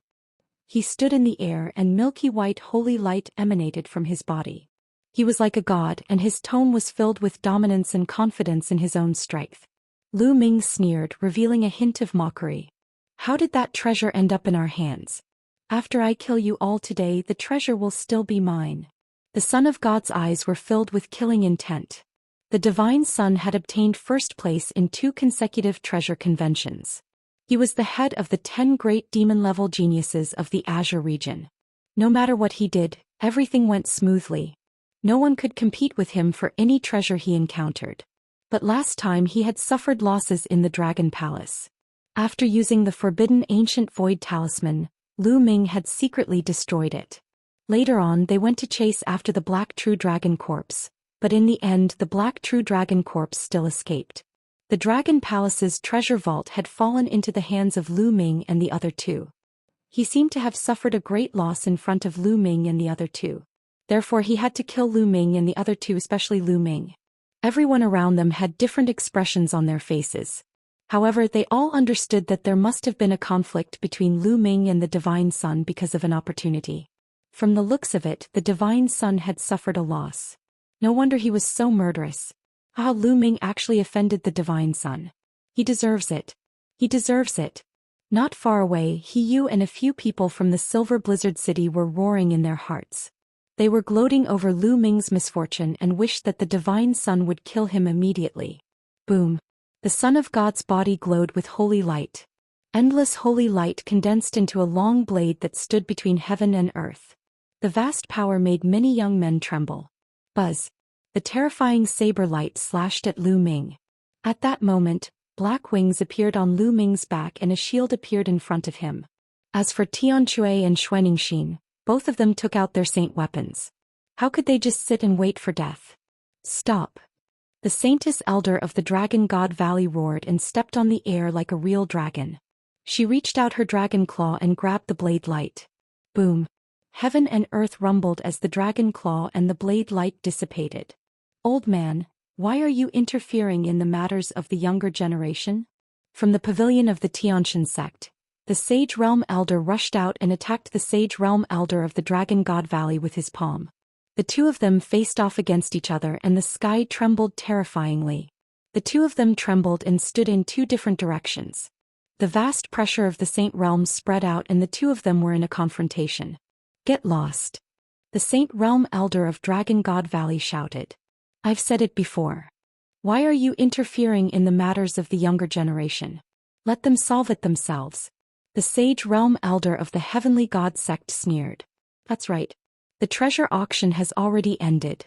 He stood in the air and milky white holy light emanated from his body. He was like a god and his tone was filled with dominance and confidence in his own strength. Lu Ming sneered, revealing a hint of mockery. How did that treasure end up in our hands? After I kill you all today, the treasure will still be mine. The Son of God's eyes were filled with killing intent. The Divine Son had obtained first place in 2 consecutive treasure conventions. He was the head of the 10 great demon-level geniuses of the Azure region. No matter what he did, everything went smoothly. No one could compete with him for any treasure he encountered. But last time he had suffered losses in the Dragon Palace. After using the forbidden ancient void talisman, Lu Ming had secretly destroyed it. Later on they went to chase after the Black True Dragon corpse, but in the end the Black True Dragon corpse still escaped. The Dragon Palace's treasure vault had fallen into the hands of Lu Ming and the other two. He seemed to have suffered a great loss in front of Lu Ming and the other two. Therefore he had to kill Lu Ming and the other two, especially Lu Ming. Everyone around them had different expressions on their faces. However, they all understood that there must have been a conflict between Lu Ming and the Divine Sun because of an opportunity. From the looks of it, the Divine Sun had suffered a loss. No wonder he was so murderous. How Lu Ming actually offended the Divine Sun. He deserves it. He deserves it. Not far away, He Yu and a few people from the Silver Blizzard City were roaring in their hearts. They were gloating over Lu Ming's misfortune and wished that the Divine Sun would kill him immediately. Boom. The Son of God's body glowed with holy light. Endless holy light condensed into a long blade that stood between heaven and earth. The vast power made many young men tremble. Buzz. The terrifying saber light slashed at Lu Ming. At that moment, black wings appeared on Lu Ming's back and a shield appeared in front of him. As for Tianxia and Xianxia, both of them took out their saint weapons. How could they just sit and wait for death? Stop. The Saintess Elder of the Dragon God Valley roared and stepped on the air like a real dragon. She reached out her dragon claw and grabbed the blade light. Boom. Heaven and earth rumbled as the dragon claw and the blade light dissipated. Old man, why are you interfering in the matters of the younger generation? From the pavilion of the Tianxia sect, the Sage Realm Elder rushed out and attacked the Sage Realm Elder of the Dragon God Valley with his palm. The two of them faced off against each other and the sky trembled terrifyingly. The two of them trembled and stood in two different directions. The vast pressure of the Saint Realms spread out and the two of them were in a confrontation. Get lost. The Saint Realm Elder of Dragon God Valley shouted. I've said it before. Why are you interfering in the matters of the younger generation? Let them solve it themselves. The Sage Realm Elder of the Heavenly God sect sneered. That's right. The treasure auction has already ended.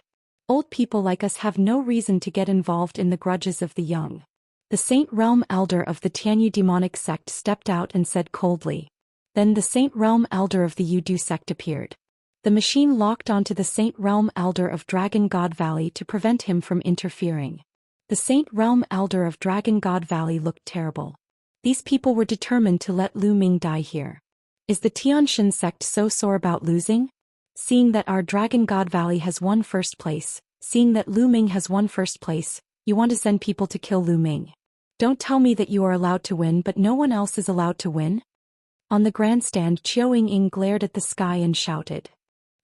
Old people like us have no reason to get involved in the grudges of the young. The Saint Realm Elder of the Tianyu demonic sect stepped out and said coldly. Then the Saint Realm Elder of the Yudu sect appeared. The machine locked onto the Saint Realm Elder of Dragon God Valley to prevent him from interfering. The Saint Realm Elder of Dragon God Valley looked terrible. These people were determined to let Lu Ming die here. Is the Tianxia sect so sore about losing? Seeing that our Dragon God Valley has won first place, seeing that Lu Ming has won first place, you want to send people to kill Lu Ming. Don't tell me that you are allowed to win but no one else is allowed to win? On the grandstand, Qiao Ying glared at the sky and shouted.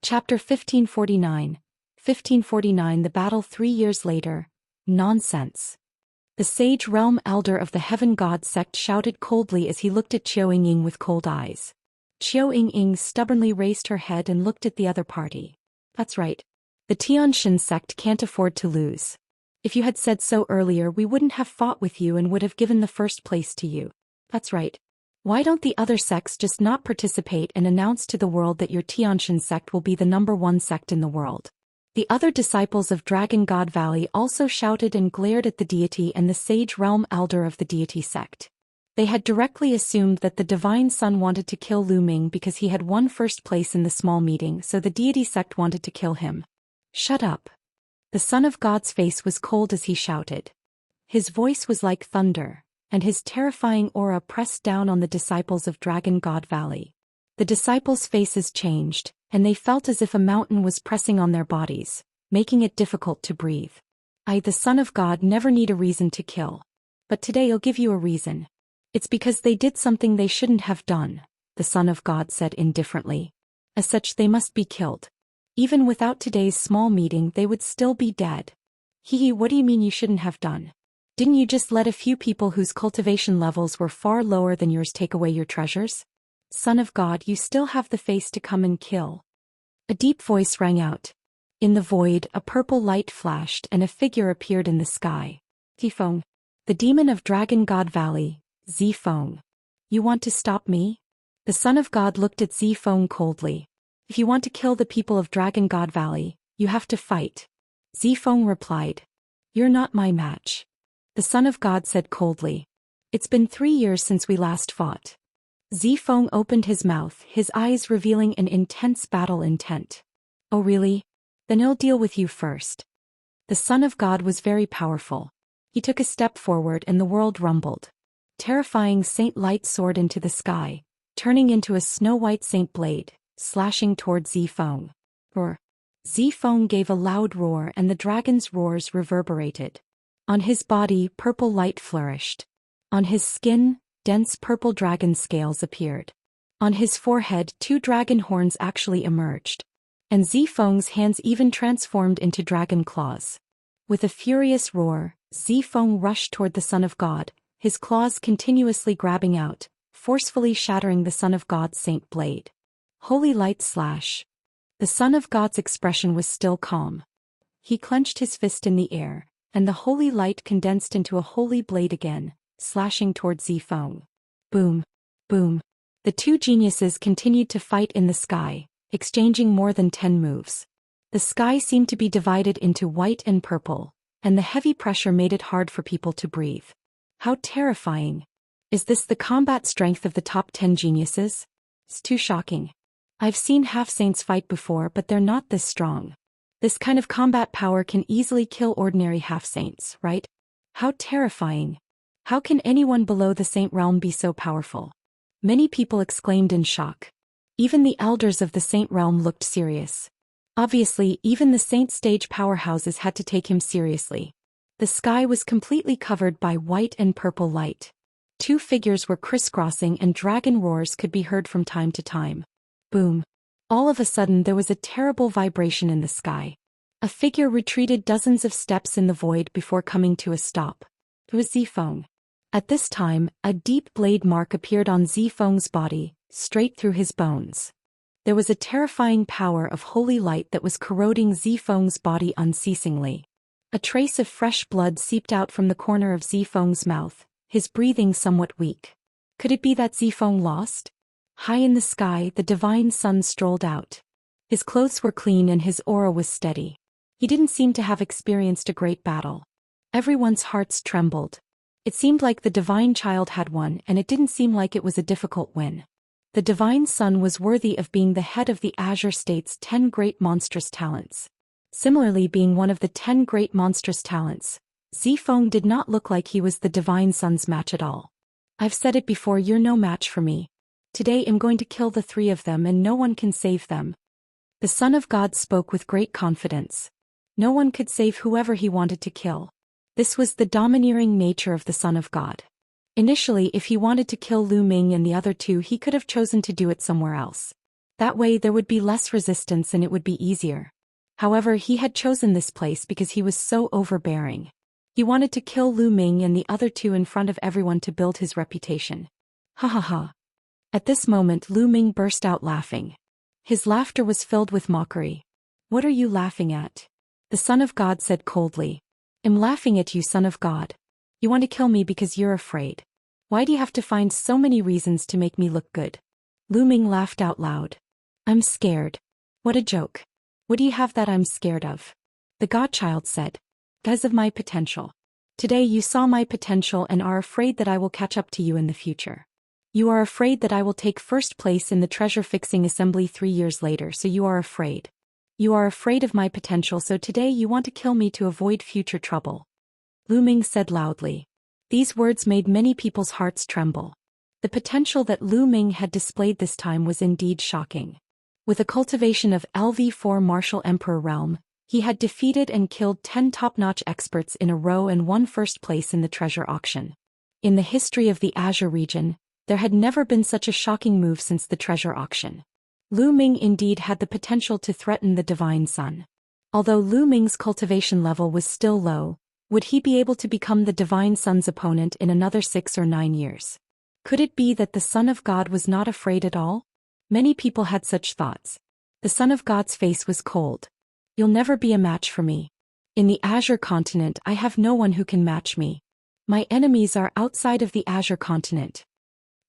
Chapter 1549. 1549 The battle 3 years later. Nonsense. The Sage Realm Elder of the Heaven God sect shouted coldly as he looked at Qiao Ying with cold eyes. Qiao Ying stubbornly raised her head and looked at the other party. That's right. The Tianxia sect can't afford to lose. If you had said so earlier we wouldn't have fought with you and would have given the first place to you. That's right. Why don't the other sects just not participate and announce to the world that your Tianxia sect will be the #1 sect in the world? The other disciples of Dragon God Valley also shouted and glared at the deity and the Sage Realm Elder of the deity sect. They had directly assumed that the Divine Sun wanted to kill Lu Ming because he had won first place in the small meeting, so the deity sect wanted to kill him. Shut up. The Son of God's face was cold as he shouted. His voice was like thunder, and his terrifying aura pressed down on the disciples of Dragon God Valley. The disciples' faces changed, and they felt as if a mountain was pressing on their bodies, making it difficult to breathe. I, the Son of God, never need a reason to kill. But today I'll give you a reason. It's because they did something they shouldn't have done, the Son of God said indifferently. As such they must be killed. Even without today's small meeting they would still be dead. Hee, what do you mean you shouldn't have done? Didn't you just let a few people whose cultivation levels were far lower than yours take away your treasures? Son of God, you still have the face to come and kill. A deep voice rang out. In the void, a purple light flashed and a figure appeared in the sky. Zifeng. The demon of Dragon God Valley, Zifeng. You want to stop me? The Son of God looked at Zifeng coldly. If you want to kill the people of Dragon God Valley, you have to fight. Zifeng replied. You're not my match. The Son of God said coldly. It's been 3 years since we last fought. Zifeng opened his mouth, his eyes revealing an intense battle intent. Oh really? Then I'll deal with you first. The Son of God was very powerful. He took a step forward and the world rumbled. Terrifying Saint Light soared into the sky, turning into a snow-white saint blade, slashing toward Zifeng. Roar. Zifeng gave a loud roar and the dragon's roars reverberated. On his body, purple light flourished. On his skin, dense purple dragon scales appeared. On his forehead, 2 dragon horns actually emerged. And Zifeng's hands even transformed into dragon claws. With a furious roar, Zifeng rushed toward the Son of God, his claws continuously grabbing out, forcefully shattering the Son of God's saint blade. Holy light slash. The Son of God's expression was still calm. He clenched his fist in the air, and the holy light condensed into a holy blade again, slashing toward Zifeng. Boom. Boom. The 2 geniuses continued to fight in the sky, exchanging more than 10 moves. The sky seemed to be divided into white and purple, and the heavy pressure made it hard for people to breathe. How terrifying. Is this the combat strength of the top 10 geniuses? It's too shocking. I've seen half-saints fight before, but they're not this strong. This kind of combat power can easily kill ordinary half-saints, right? How terrifying. How can anyone below the saint realm be so powerful? Many people exclaimed in shock. Even the elders of the saint realm looked serious. Obviously, even the saint stage powerhouses had to take him seriously. The sky was completely covered by white and purple light. 2 figures were crisscrossing and dragon roars could be heard from time to time. Boom. All of a sudden there was a terrible vibration in the sky. A figure retreated dozens of steps in the void before coming to a stop. It was Zifeng. At this time, a deep blade mark appeared on Zifeng's body, straight through his bones. There was a terrifying power of holy light that was corroding Zifeng's body unceasingly. A trace of fresh blood seeped out from the corner of Zifeng's mouth, his breathing somewhat weak. Could it be that Zifeng lost? High in the sky, the divine sun strolled out. His clothes were clean and his aura was steady. He didn't seem to have experienced a great battle. Everyone's hearts trembled. It seemed like the divine child had won, and it didn't seem like it was a difficult win. The divine son was worthy of being the head of the Azure State's 10 great monstrous talents. Similarly, being one of the 10 great monstrous talents, Zifeng did not look like he was the divine son's match at all. I've said it before, you're no match for me. Today I'm going to kill the 3 of them and no one can save them. The Son of God spoke with great confidence. No one could save whoever he wanted to kill. This was the domineering nature of the Son of God. Initially, if he wanted to kill Lu Ming and the other 2, he could have chosen to do it somewhere else. That way there would be less resistance and it would be easier. However, he had chosen this place because he was so overbearing. He wanted to kill Lu Ming and the other 2 in front of everyone to build his reputation. Ha ha ha. At this moment Lu Ming burst out laughing. His laughter was filled with mockery. What are you laughing at? The Son of God said coldly. I'm laughing at you, Son of God. You want to kill me because you're afraid. Why do you have to find so many reasons to make me look good? Lu Ming laughed out loud. I'm scared. What a joke. What do you have that I'm scared of? The godchild said. Because of my potential. Today you saw my potential and are afraid that I will catch up to you in the future. You are afraid that I will take first place in the treasure-fixing assembly 3 years later, so you are afraid. You are afraid of my potential, so today you want to kill me to avoid future trouble. Lu Ming said loudly. These words made many people's hearts tremble. The potential that Lu Ming had displayed this time was indeed shocking. With a cultivation of LV4 Martial Emperor realm, he had defeated and killed 10 top-notch experts in a row and won first place in the treasure auction. In the history of the Azure region, there had never been such a shocking move since the treasure auction. Lu Ming indeed had the potential to threaten the Divine Sun. Although Lu Ming's cultivation level was still low, would he be able to become the Divine Sun's opponent in another 6 or 9 years? Could it be that the Son of God was not afraid at all? Many people had such thoughts. The Son of God's face was cold. You'll never be a match for me. In the Azure continent I have no one who can match me. My enemies are outside of the Azure continent,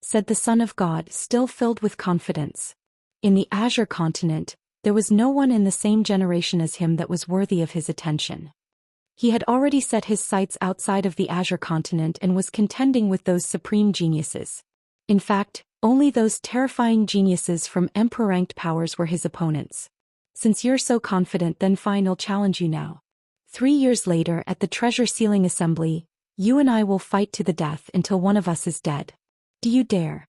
said the Son of God, still filled with confidence. In the Azure continent, there was no one in the same generation as him that was worthy of his attention. He had already set his sights outside of the Azure continent and was contending with those supreme geniuses. In fact, only those terrifying geniuses from emperor-ranked powers were his opponents. Since you're so confident, then fine, I'll challenge you now. 3 years later at the Treasure Sealing Assembly, you and I will fight to the death until one of us is dead. Do you dare?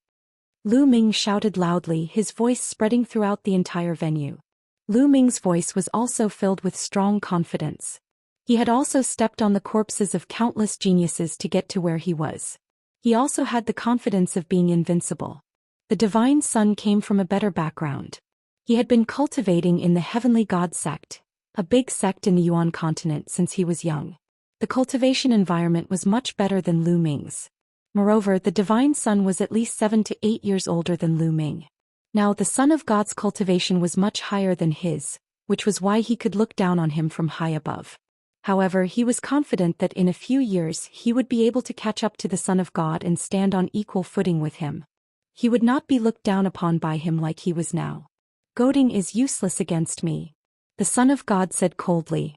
Lu Ming shouted loudly, his voice spreading throughout the entire venue. Lu Ming's voice was also filled with strong confidence. He had also stepped on the corpses of countless geniuses to get to where he was. He also had the confidence of being invincible. The divine son came from a better background. He had been cultivating in the Heavenly God sect, a big sect in the Yuan continent, since he was young. The cultivation environment was much better than Lu Ming's. Moreover, the divine son was at least 7 to 8 years older than Lu Ming. Now the son of God's cultivation was much higher than his, which was why he could look down on him from high above. However, he was confident that in a few years he would be able to catch up to the Son of God and stand on equal footing with him. He would not be looked down upon by him like he was now. Goading is useless against me, the Son of God said coldly.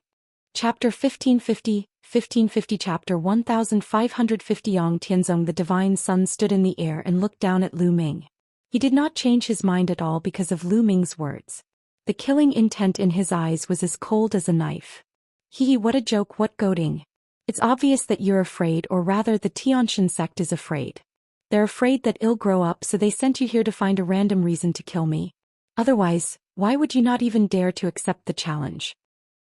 Chapter 1550 Chapter 1550 Yang Tianzong. The divine son stood in the air and looked down at Lu Ming. He did not change his mind at all because of Lu Ming's words. The killing intent in his eyes was as cold as a knife. Hee, what a joke, what goading. It's obvious that you're afraid, or rather the Xianxia sect is afraid. They're afraid that I'll grow up, so they sent you here to find a random reason to kill me. Otherwise, why would you not even dare to accept the challenge?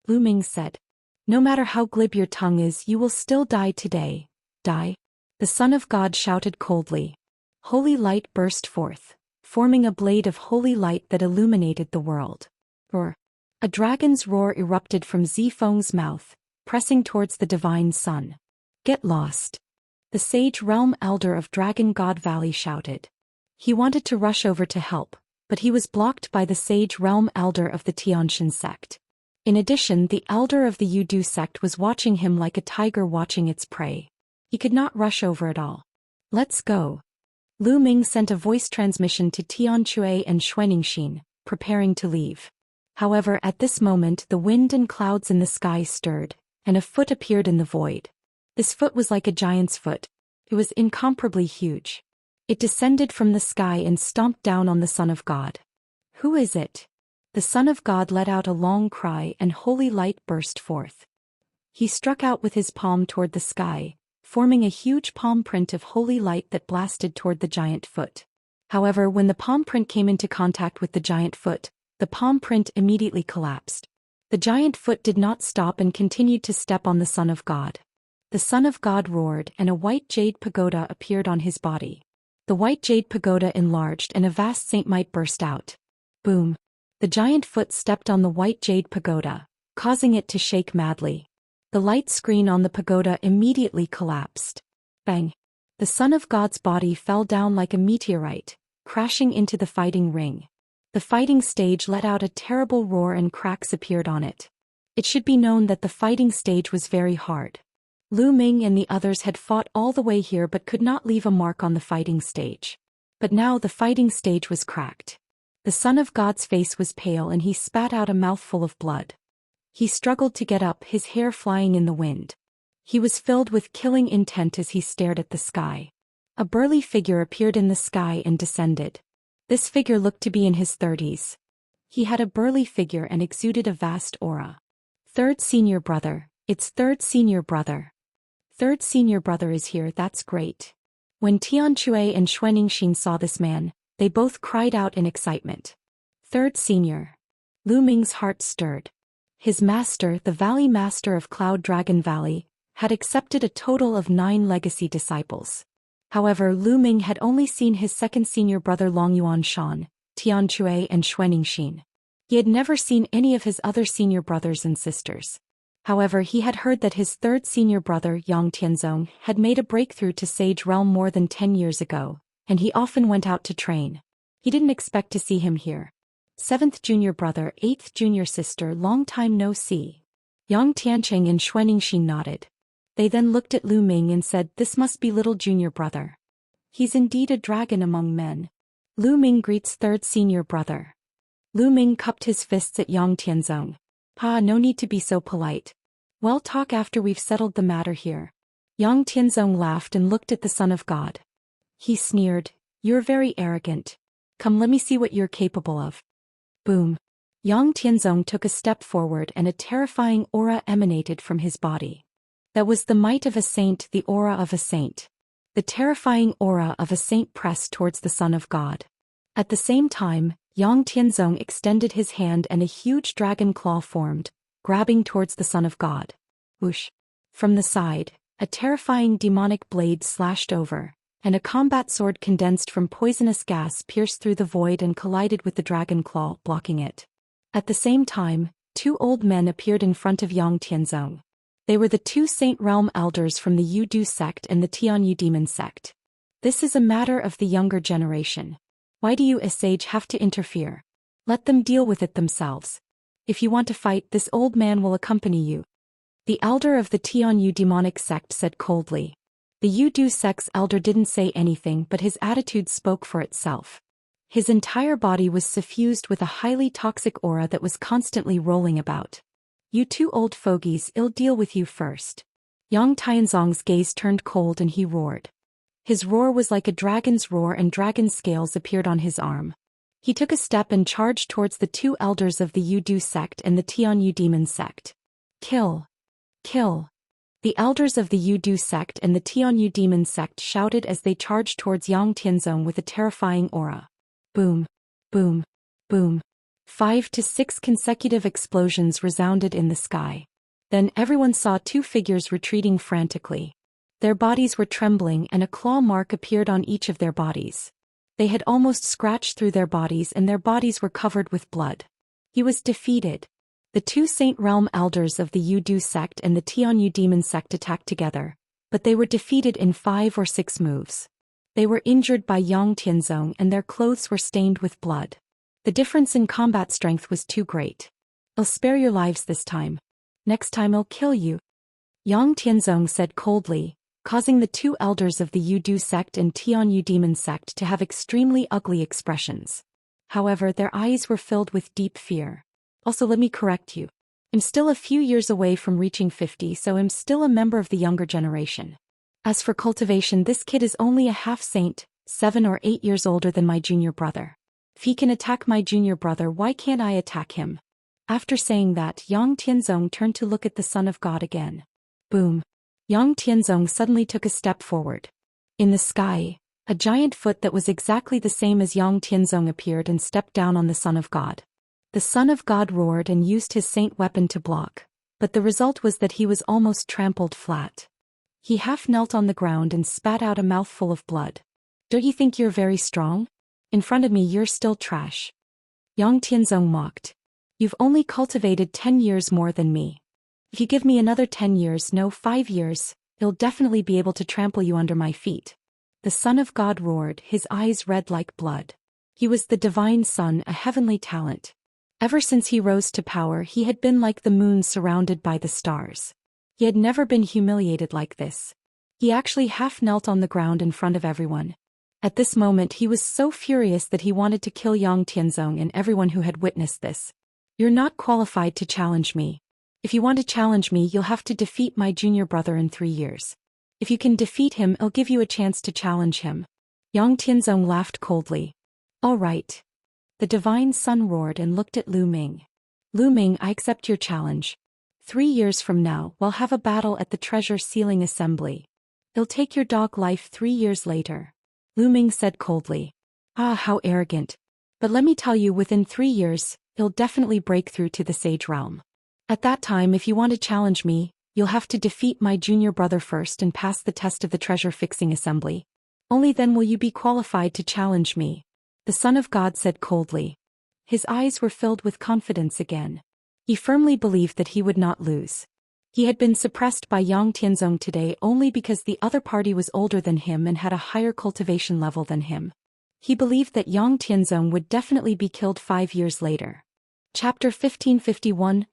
Lu Ming said. No matter how glib your tongue is, you will still die today. Die? The Son of God shouted coldly. Holy light burst forth, forming a blade of holy light that illuminated the world. Roar. A dragon's roar erupted from Zifeng's mouth, pressing towards the divine son. Get lost. The sage realm elder of Dragon God Valley shouted. He wanted to rush over to help, but he was blocked by the sage realm elder of the Xianxia sect. In addition, the elder of the Yudu sect was watching him like a tiger watching its prey. He could not rush over at all. Let's go. Lu Ming sent a voice transmission to Tianque and Xianxia, preparing to leave. However, at this moment the wind and clouds in the sky stirred, and a foot appeared in the void. This foot was like a giant's foot. It was incomparably huge. It descended from the sky and stomped down on the Son of God. Who is it? The Son of God let out a long cry and holy light burst forth. He struck out with his palm toward the sky, forming a huge palm print of holy light that blasted toward the giant foot. However, when the palm print came into contact with the giant foot, the palm print immediately collapsed. The giant foot did not stop and continued to step on the Son of God. The Son of God roared, and a white jade pagoda appeared on his body. The white jade pagoda enlarged and a vast saint might burst out. Boom! The giant foot stepped on the white jade pagoda, causing it to shake madly. The light screen on the pagoda immediately collapsed. Bang! The Son of God's body fell down like a meteorite, crashing into the fighting ring. The fighting stage let out a terrible roar and cracks appeared on it. It should be known that the fighting stage was very hard. Lu Ming and the others had fought all the way here but could not leave a mark on the fighting stage. But now the fighting stage was cracked. The Son of God's face was pale and he spat out a mouthful of blood. He struggled to get up, his hair flying in the wind. He was filled with killing intent as he stared at the sky. A burly figure appeared in the sky and descended. This figure looked to be in his 30s. He had a burly figure and exuded a vast aura. Third senior brother, it's third senior brother. Third senior brother is here, that's great. When Tianque and Xianxia saw this man, they both cried out in excitement. Third senior. Lu Ming's heart stirred. His master, the Valley Master of Cloud Dragon Valley, had accepted a total of 9 legacy disciples. However, Lu Ming had only seen his second senior brother Longyuan Shan, Tianque and Xianxia. He had never seen any of his other senior brothers and sisters. However, he had heard that his third senior brother Yang Tianzong had made a breakthrough to Sage Realm more than 10 years ago, and he often went out to train. He didn't expect to see him here. 7th junior brother, 8th junior sister, long time no see. Yang Tiancheng and Xianxia nodded. They then looked at Lu Ming and said, this must be little junior brother. He's indeed a dragon among men. Lu Ming greets third senior brother. Lu Ming cupped his fists at Yang Tianzong. No need to be so polite. We'll talk after we've settled the matter here. Yang Tianzong laughed and looked at the son of God. He sneered, you're very arrogant. Come, let me see what you're capable of. Boom. Yang Tianzong took a step forward and a terrifying aura emanated from his body. That was the might of a saint, the aura of a saint. The terrifying aura of a saint pressed towards the son of God. At the same time, Yang Tianzong extended his hand and a huge dragon claw formed, grabbing towards the son of God. Whoosh. From the side, a terrifying demonic blade slashed over, and a combat sword condensed from poisonous gas pierced through the void and collided with the dragon claw, blocking it. At the same time, two old men appeared in front of Yang Tianzong. They were the two Saint Realm elders from the Yudu sect and the Tianyu demon sect. This is a matter of the younger generation. Why do you, a sage, have to interfere? Let them deal with it themselves. If you want to fight, this old man will accompany you. The elder of the Tianyu demonic sect said coldly. The Yudu sect's elder didn't say anything, but his attitude spoke for itself. His entire body was suffused with a highly toxic aura that was constantly rolling about. You two old fogies, I'll deal with you first. Yang Tianzong's gaze turned cold and he roared. His roar was like a dragon's roar and dragon scales appeared on his arm. He took a step and charged towards the two elders of the Yudu sect and the Tianyu demon sect. Kill! Kill! The elders of the Yudu sect and the Tianyu demon sect shouted as they charged towards Yang Tianzong with a terrifying aura. Boom! Boom! Boom! 5 to 6 consecutive explosions resounded in the sky. Then everyone saw two figures retreating frantically. Their bodies were trembling and a claw mark appeared on each of their bodies. They had almost scratched through their bodies and their bodies were covered with blood. He was defeated. The two Saint Realm elders of the Yudu sect and the Tianyu demon sect attacked together, but they were defeated in 5 or 6 moves. They were injured by Yang Tianzong and their clothes were stained with blood. The difference in combat strength was too great. I'll spare your lives this time. Next time I'll kill you. Yang Tianzong said coldly, causing the two elders of the Yudu sect and Tianyu demon sect to have extremely ugly expressions. However, their eyes were filled with deep fear. Also, let me correct you. I'm still a few years away from reaching 50, so I'm still a member of the younger generation. As for cultivation, this kid is only a half-saint, 7 or 8 years older than my junior brother. If he can attack my junior brother, why can't I attack him? After saying that, Yang Tianzong turned to look at the son of God again. Boom. Yang Tianzong suddenly took a step forward. In the sky, a giant foot that was exactly the same as Yang Tianzong appeared and stepped down on the son of God. The son of God roared and used his saint weapon to block, but the result was that he was almost trampled flat. He half knelt on the ground and spat out a mouthful of blood. Don't you think you're very strong? In front of me you're still trash. Yang Tianzong mocked. You've only cultivated 10 years more than me. If you give me another 10 years, no 5 years, I'll definitely be able to trample you under my feet. The son of God roared, his eyes red like blood. He was the divine son, a heavenly talent. Ever since he rose to power, he had been like the moon surrounded by the stars. He had never been humiliated like this. He actually half knelt on the ground in front of everyone. At this moment he was so furious that he wanted to kill Yang Tianzong and everyone who had witnessed this. You're not qualified to challenge me. If you want to challenge me, you'll have to defeat my junior brother in 3 years. If you can defeat him, I'll give you a chance to challenge him. Yang Tianzong laughed coldly. All right. The divine son roared and looked at Lu Ming. Lu Ming, I accept your challenge. 3 years from now, we'll have a battle at the treasure sealing assembly. It'll take your dog life 3 years later. Lu Ming said coldly. How arrogant. But let me tell you, within 3 years, it'll definitely break through to the sage realm. At that time, if you want to challenge me, you'll have to defeat my junior brother first and pass the test of the treasure fixing assembly. Only then will you be qualified to challenge me. The son of God said coldly. His eyes were filled with confidence again. He firmly believed that he would not lose. He had been suppressed by Yang Tianzong today only because the other party was older than him and had a higher cultivation level than him. He believed that Yang Tianzong would definitely be killed 5 years later. Chapter 1551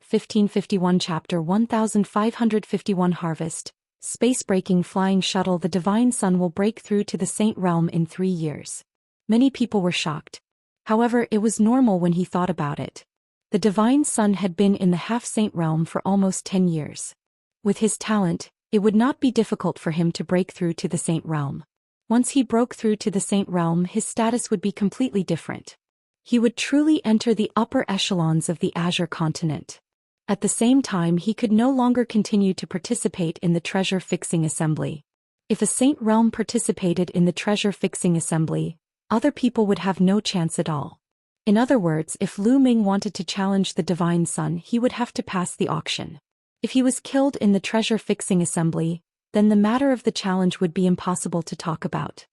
Chapter 1551 Harvest. Space-breaking flying shuttle. The divine sun will break through to the Saint Realm in 3 years. Many people were shocked. However, it was normal when he thought about it. The Divine Son had been in the half-saint realm for almost 10 years. With his talent, it would not be difficult for him to break through to the saint realm. Once he broke through to the saint realm, his status would be completely different. He would truly enter the upper echelons of the Azure continent. At the same time, he could no longer continue to participate in the treasure-fixing assembly. If a saint realm participated in the treasure-fixing assembly, other people would have no chance at all. In other words, if Lu Ming wanted to challenge the Divine Son, he would have to pass the auction. If he was killed in the treasure-fixing assembly, then the matter of the challenge would be impossible to talk about.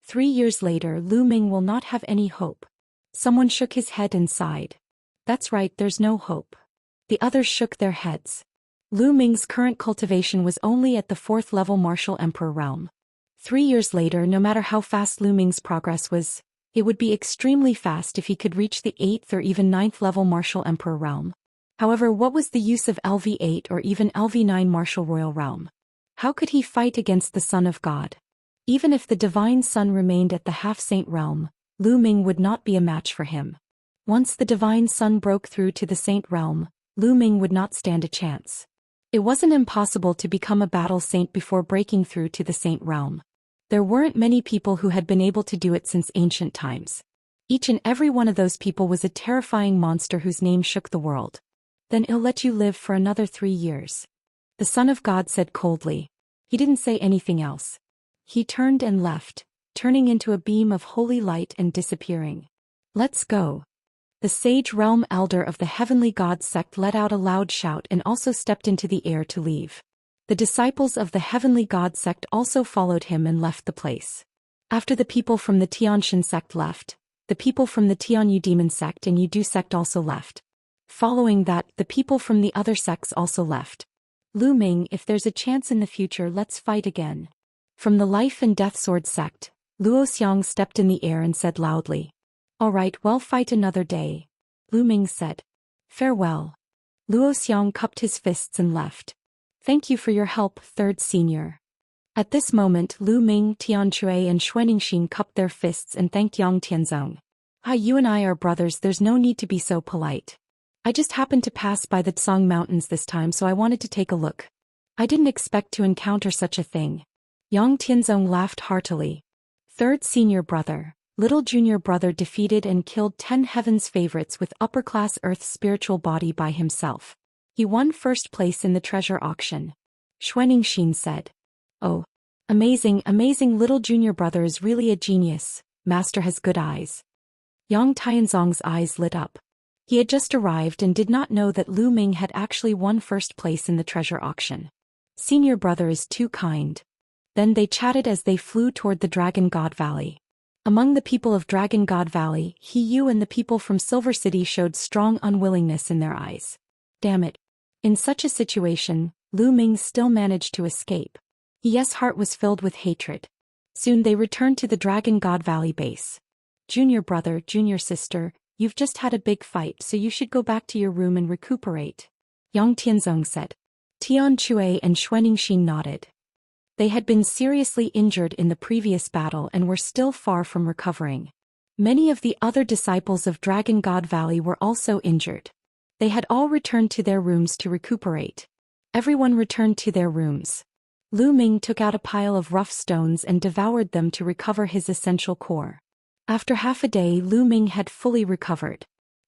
3 years later, Lu Ming will not have any hope. Someone shook his head and sighed. That's right, there's no hope. The others shook their heads. Lu Ming's current cultivation was only at the 4th level Martial Emperor realm. 3 years later, no matter how fast Lu Ming's progress was, it would be extremely fast if he could reach the 8th or even 9th level Martial Emperor realm. However, what was the use of LV8 or even LV9 Martial Royal realm? How could he fight against the Son of God? Even if the Divine Son remained at the half-saint realm, Lu Ming would not be a match for him. Once the Divine Son broke through to the saint realm, Lu Ming would not stand a chance. It wasn't impossible to become a battle saint before breaking through to the saint realm. There weren't many people who had been able to do it since ancient times. Each and every one of those people was a terrifying monster whose name shook the world. Then I'll let you live for another 3 years. The Son of God said coldly. He didn't say anything else. He turned and left, turning into a beam of holy light and disappearing. Let's go. The sage realm elder of the heavenly god sect let out a loud shout and also stepped into the air to leave. The disciples of the heavenly god sect also followed him and left the place. After the people from the Xianxia sect left, the people from the Tianyu demon sect and Yudu sect also left. Following that, the people from the other sects also left. Lu Ming, if there's a chance in the future, let's fight again. From the Life and Death Sword sect, Zhou Xian stepped in the air and said loudly. All right, well, fight another day. Lu Ming said. Farewell. Zhou Xian cupped his fists and left. Thank you for your help, third senior. At this moment, Lu Ming, Tian Chui and Xianxia cupped their fists and thanked Yang Tianzong. You and I are brothers, there's no need to be so polite. I just happened to pass by the Tsang Mountains this time, so I wanted to take a look. I didn't expect to encounter such a thing. Yang Tianzong laughed heartily. Third senior brother, little junior brother defeated and killed 10 heaven's favorites with upper-class Earth's spiritual body by himself. He won first place in the treasure auction. Xianxia said. Oh, amazing, amazing, little junior brother is really a genius. Master has good eyes. Yang Tianzong's eyes lit up. He had just arrived and did not know that Lu Ming had actually won first place in the treasure auction. Senior brother is too kind. Then they chatted as they flew toward the Dragon God Valley. Among the people of Dragon God Valley, He Yu and the people from Silver City showed strong unwillingness in their eyes. Damn it. In such a situation, Lu Ming still managed to escape. Yes, heart was filled with hatred. Soon they returned to the Dragon God Valley base. Junior brother, junior sister, you've just had a big fight, so you should go back to your room and recuperate. Yang Tianzong said. Tian Chui and Xianxia nodded. They had been seriously injured in the previous battle and were still far from recovering. Many of the other disciples of Dragon God Valley were also injured. They had all returned to their rooms to recuperate. Everyone returned to their rooms. Lu Ming took out a pile of rough stones and devoured them to recover his essential core. After half a day, Lu Ming had fully recovered.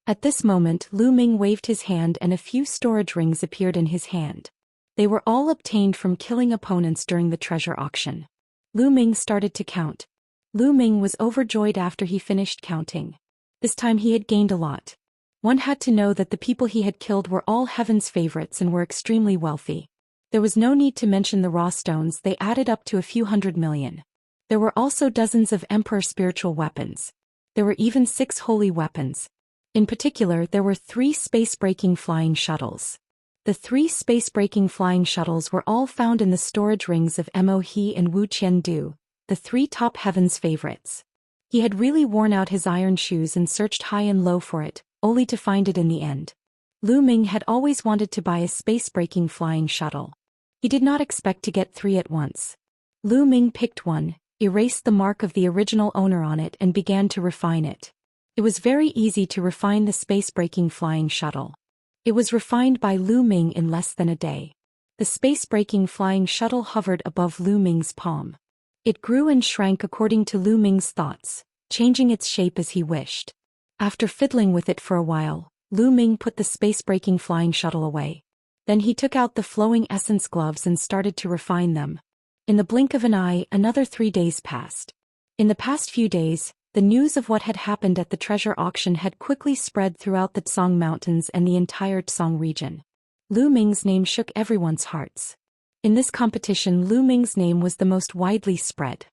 At this moment, Lu Ming waved his hand and a few storage rings appeared in his hand. They were all obtained from killing opponents during the treasure auction. Lu Ming started to count. Lu Ming was overjoyed after he finished counting. This time he had gained a lot. One had to know that the people he had killed were all heaven's favorites and were extremely wealthy. There was no need to mention the raw stones, they added up to a few 100 million. There were also dozens of emperor spiritual weapons. There were even 6 holy weapons. In particular, there were 3 space-breaking flying shuttles. The 3 space-breaking flying shuttles were all found in the storage rings of Mo He and Wu Qiandu, the 3 top heaven's favorites. He had really worn out his iron shoes and searched high and low for it, only to find it in the end. Lu Ming had always wanted to buy a space-breaking flying shuttle. He did not expect to get 3 at once. Lu Ming picked one. erased the mark of the original owner on it and began to refine it. It was very easy to refine the space-breaking flying shuttle. It was refined by Lu Ming in less than a day. The space-breaking flying shuttle hovered above Lu Ming's palm. It grew and shrank according to Lu Ming's thoughts, changing its shape as he wished. After fiddling with it for a while, Lu Ming put the space-breaking flying shuttle away. Then he took out the flowing essence gloves and started to refine them. In the blink of an eye, another 3 days passed. In the past few days, the news of what had happened at the treasure auction had quickly spread throughout the Tsang Mountains and the entire Tsang region. Lu Ming's name shook everyone's hearts. In this competition, Lu Ming's name was the most widely spread.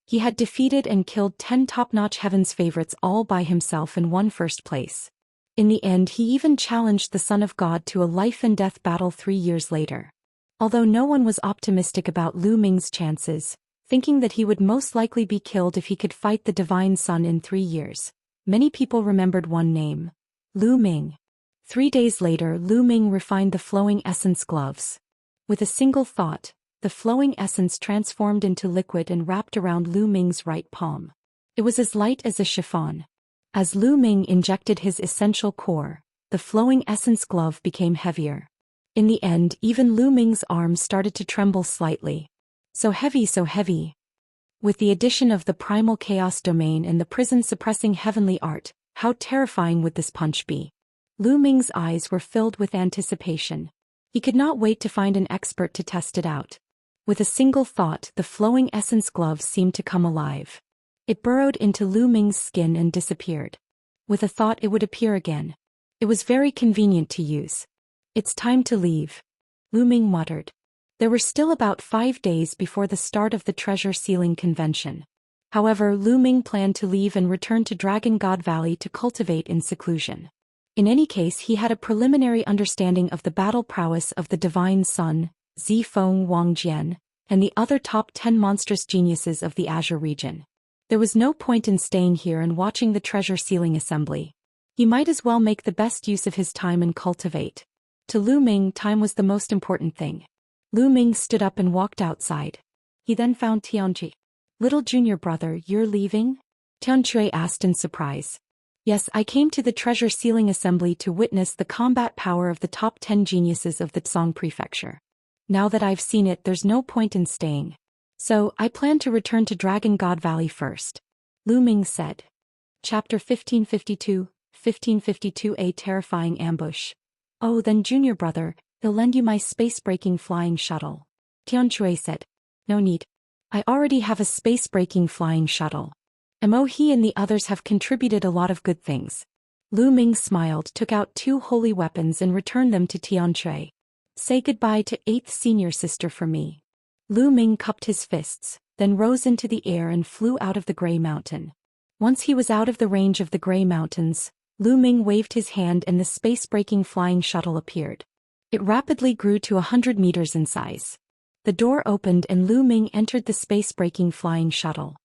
He had defeated and killed 10 top-notch Heaven's favorites all by himself and won first place. In the end, he even challenged the Son of God to a life-and-death battle 3 years later. Although no one was optimistic about Lu Ming's chances, thinking that he would most likely be killed if he could fight the Divine Sun in 3 years, many people remembered one name: Lu Ming. 3 days later, Lu Ming refined the flowing essence gloves. With a single thought, the flowing essence transformed into liquid and wrapped around Lu Ming's right palm. It was as light as a chiffon. As Lu Ming injected his essential core, the flowing essence glove became heavier. In the end, even Lu Ming's arms started to tremble slightly. So heavy, so heavy. With the addition of the primal chaos domain and the prison-suppressing heavenly art, how terrifying would this punch be? Lu Ming's eyes were filled with anticipation. He could not wait to find an expert to test it out. With a single thought, the flowing essence glove seemed to come alive. It burrowed into Lu Ming's skin and disappeared. With a thought, it would appear again. It was very convenient to use. "It's time to leave," Lu Ming muttered. There were still about 5 days before the start of the treasure sealing convention. However, Lu Ming planned to leave and return to Dragon God Valley to cultivate in seclusion. In any case, he had a preliminary understanding of the battle prowess of the Divine Sun, Zifeng Wangjian, and the other top 10 monstrous geniuses of the Azure region. There was no point in staying here and watching the treasure sealing assembly. He might as well make the best use of his time and cultivate. To Lu Ming, time was the most important thing. Lu Ming stood up and walked outside. He then found Xianxia. "Little junior brother, you're leaving?" Xianxia asked in surprise. "Yes, I came to the treasure sealing assembly to witness the combat power of the top 10 geniuses of the Tsang prefecture. Now that I've seen it, there's no point in staying. So, I plan to return to Dragon God Valley first," Lu Ming said. Chapter 1552, A Terrifying Ambush. "Oh, then junior brother, I'll lend you my space-breaking flying shuttle," Xianxia said. "No need. I already have a space-breaking flying shuttle. He and the others have contributed a lot of good things." Lu Ming smiled, took out 2 holy weapons and returned them to Xianxia. "Say goodbye to 8th senior sister for me." Lu Ming cupped his fists, then rose into the air and flew out of the Grey Mountain. Once he was out of the range of the Grey Mountains, Lu Ming waved his hand and the space-breaking flying shuttle appeared. It rapidly grew to 100 meters in size. The door opened and Lu Ming entered the space-breaking flying shuttle.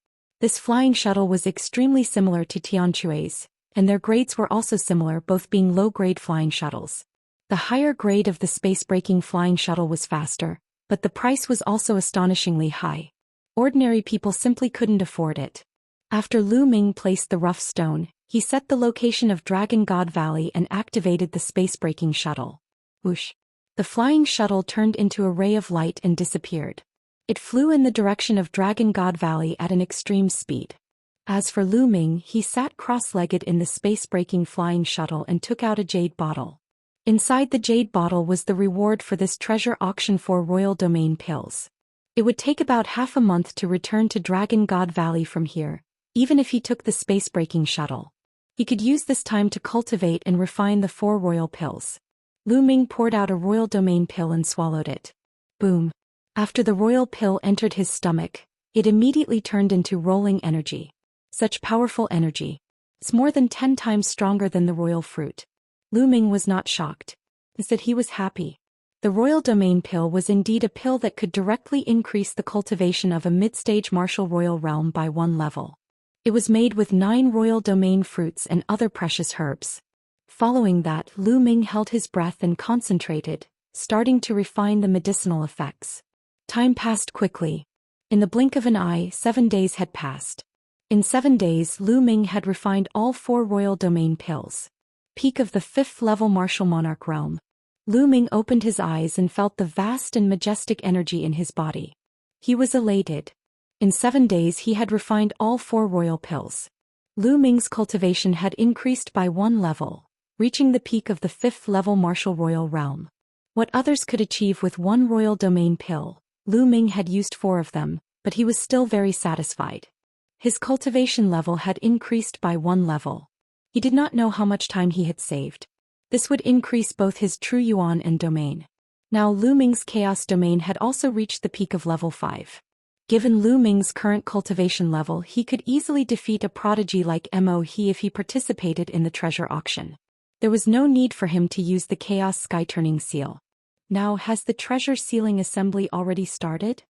This flying shuttle was extremely similar to Xianxia's, and their grades were also similar, both being low-grade flying shuttles. The higher grade of the space-breaking flying shuttle was faster, but the price was also astonishingly high. Ordinary people simply couldn't afford it. After Lu Ming placed the rough stone, he set the location of Dragon God Valley and activated the space-breaking shuttle. Whoosh! The flying shuttle turned into a ray of light and disappeared. It flew in the direction of Dragon God Valley at an extreme speed. As for Lu Ming, he sat cross-legged in the space-breaking flying shuttle and took out a jade bottle. Inside the jade bottle was the reward for this treasure auction: 4 royal domain pills. It would take about half a month to return to Dragon God Valley from here, even if he took the space-breaking shuttle. He could use this time to cultivate and refine the 4 royal pills. Lu Ming poured out a royal domain pill and swallowed it. Boom! After the royal pill entered his stomach, it immediately turned into rolling energy. Such powerful energy. It's more than 10 times stronger than the royal fruit. Lu Ming was not shocked. Instead, he was happy. The royal domain pill was indeed a pill that could directly increase the cultivation of a mid-stage martial royal realm by 1 level. It was made with 9 royal domain fruits and other precious herbs. Following that, Lu Ming held his breath and concentrated, starting to refine the medicinal effects. Time passed quickly. In the blink of an eye, 7 days had passed. In 7 days, Lu Ming had refined all 4 royal domain pills. Peak of the 5th level martial monarch realm. Lu Ming opened his eyes and felt the vast and majestic energy in his body. He was elated. In 7 days he had refined all 4 royal pills. Lu Ming's cultivation had increased by 1 level, reaching the peak of the 5th level martial royal realm. What others could achieve with 1 royal domain pill, Lu Ming had used 4 of them, but he was still very satisfied. His cultivation level had increased by 1 level. He did not know how much time he had saved. This would increase both his true yuan and domain. Now Lu Ming's chaos domain had also reached the peak of level 5. Given Lu Ming's current cultivation level, he could easily defeat a prodigy like Mo He if he participated in the treasure auction. There was no need for him to use the chaos sky turning seal. Now, has the treasure sealing assembly already started?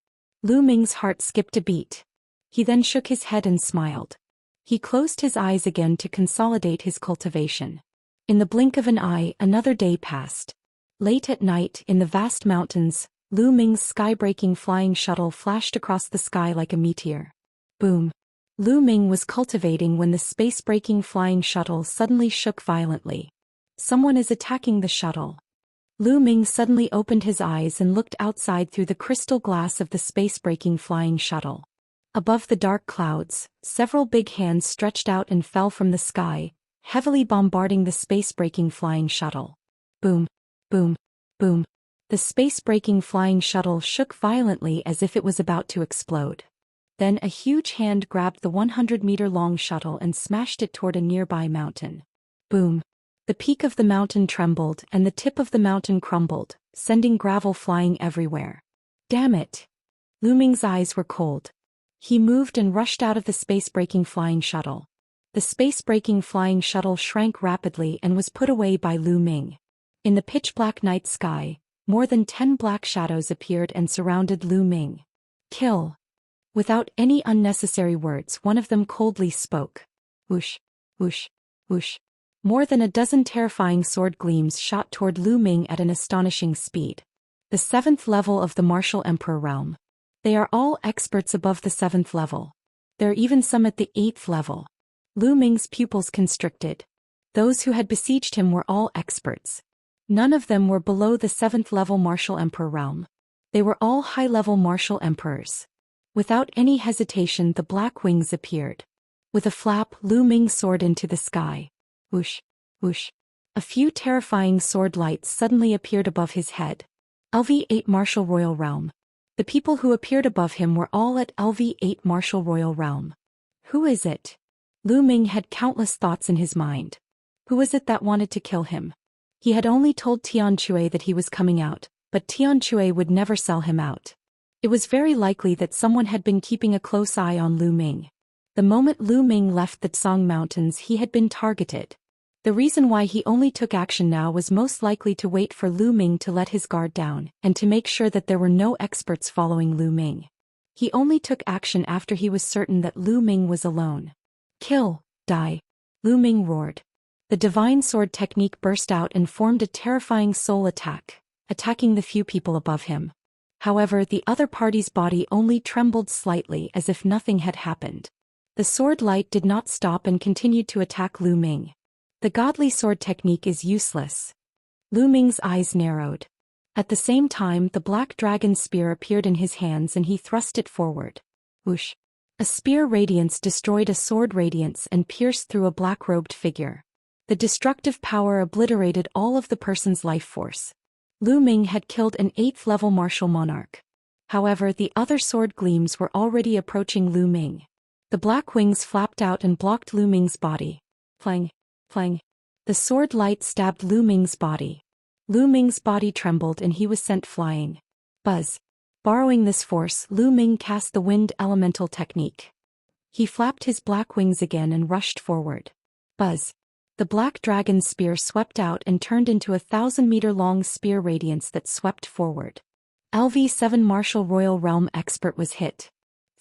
Lu Ming's heart skipped a beat. He then shook his head and smiled. He closed his eyes again to consolidate his cultivation. In the blink of an eye, another day passed. Late at night, in the vast mountains, Lu Ming's sky-breaking flying shuttle flashed across the sky like a meteor. Boom. Lu Ming was cultivating when the space-breaking flying shuttle suddenly shook violently. Someone is attacking the shuttle. Lu Ming suddenly opened his eyes and looked outside through the crystal glass of the space-breaking flying shuttle. Above the dark clouds, several big hands stretched out and fell from the sky, heavily bombarding the space-breaking flying shuttle. Boom, boom, boom. The space-breaking flying shuttle shook violently as if it was about to explode. Then a huge hand grabbed the 100-meter-long shuttle and smashed it toward a nearby mountain. Boom. The peak of the mountain trembled and the tip of the mountain crumbled, sending gravel flying everywhere. Damn it! Lu Ming's eyes were cold. He moved and rushed out of the space-breaking flying shuttle. The space-breaking flying shuttle shrank rapidly and was put away by Lu Ming. In the pitch-black night sky, more than 10 black shadows appeared and surrounded Lu Ming. Kill! Without any unnecessary words, one of them coldly spoke. Whoosh, whoosh, whoosh. More than a dozen terrifying sword gleams shot toward Lu Ming at an astonishing speed. The 7th level of the Martial Emperor realm. They are all experts above the 7th level. There are even some at the 8th level. Lu Ming's pupils constricted. Those who had besieged him were all experts. None of them were below the 7th level Martial Emperor realm. They were all high-level Martial Emperors. Without any hesitation, the black wings appeared. With a flap, Lu Ming soared into the sky. Whoosh, whoosh. A few terrifying sword lights suddenly appeared above his head. LV8 Martial Royal Realm. The people who appeared above him were all at LV8 Martial Royal Realm. Who is it? Lu Ming had countless thoughts in his mind. Who was it that wanted to kill him? He had only told Tian Chui that he was coming out, but Tian Chui would never sell him out. It was very likely that someone had been keeping a close eye on Lu Ming. The moment Lu Ming left the Tsang Mountains, he had been targeted. The reason why he only took action now was most likely to wait for Lu Ming to let his guard down, and to make sure that there were no experts following Lu Ming. He only took action after he was certain that Lu Ming was alone. Kill, die. Lu Ming roared. The divine sword technique burst out and formed a terrifying soul attack, attacking the few people above him. However, the other party's body only trembled slightly as if nothing had happened. The sword light did not stop and continued to attack Lu Ming. The godly sword technique is useless. Lu Ming's eyes narrowed. At the same time, the black dragon spear appeared in his hands and he thrust it forward. Whoosh. A spear radiance destroyed a sword radiance and pierced through a black-robed figure. The destructive power obliterated all of the person's life force. Lu Ming had killed an 8th level martial monarch. However, the other sword gleams were already approaching Lu Ming. The black wings flapped out and blocked Lu Ming's body. Clang, clang. The sword light stabbed Lu Ming's body. Lu Ming's body trembled and he was sent flying. Buzz. Borrowing this force, Lu Ming cast the wind elemental technique. He flapped his black wings again and rushed forward. Buzz. The black dragon's spear swept out and turned into a 1,000-meter-long spear radiance that swept forward. LV7 Martial Royal Realm expert was hit.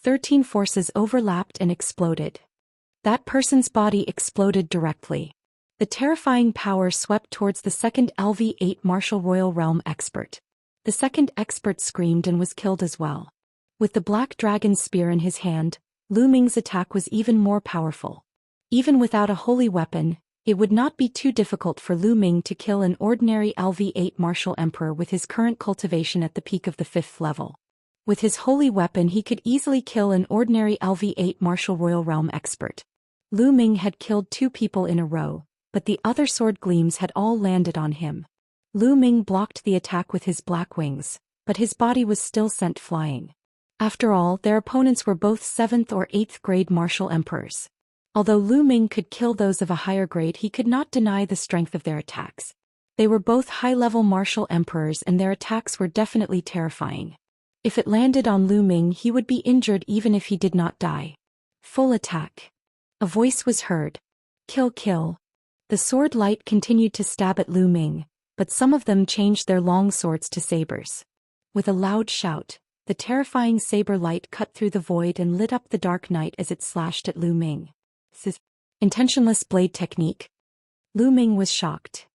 13 forces overlapped and exploded. That person's body exploded directly. The terrifying power swept towards the second LV8 Martial Royal Realm expert. The second expert screamed and was killed as well. With the black dragon spear in his hand, Lu Ming's attack was even more powerful. Even without a holy weapon, it would not be too difficult for Lu Ming to kill an ordinary LV8 martial emperor with his current cultivation at the peak of the 5th level. With his holy weapon he could easily kill an ordinary LV8 martial royal realm expert. Lu Ming had killed 2 people in a row, but the other sword gleams had all landed on him. Lu Ming blocked the attack with his black wings, but his body was still sent flying. After all, their opponents were both 7th or 8th grade martial emperors. Although Lu Ming could kill those of a higher grade, he could not deny the strength of their attacks. They were both high-level martial emperors and their attacks were definitely terrifying. If it landed on Lu Ming, he would be injured even if he did not die. Full attack. A voice was heard. Kill, kill. The sword light continued to stab at Lu Ming, but some of them changed their long swords to sabers. With a loud shout, the terrifying saber light cut through the void and lit up the dark night as it slashed at Lu Ming. Intentionless blade technique. Lu Ming was shocked.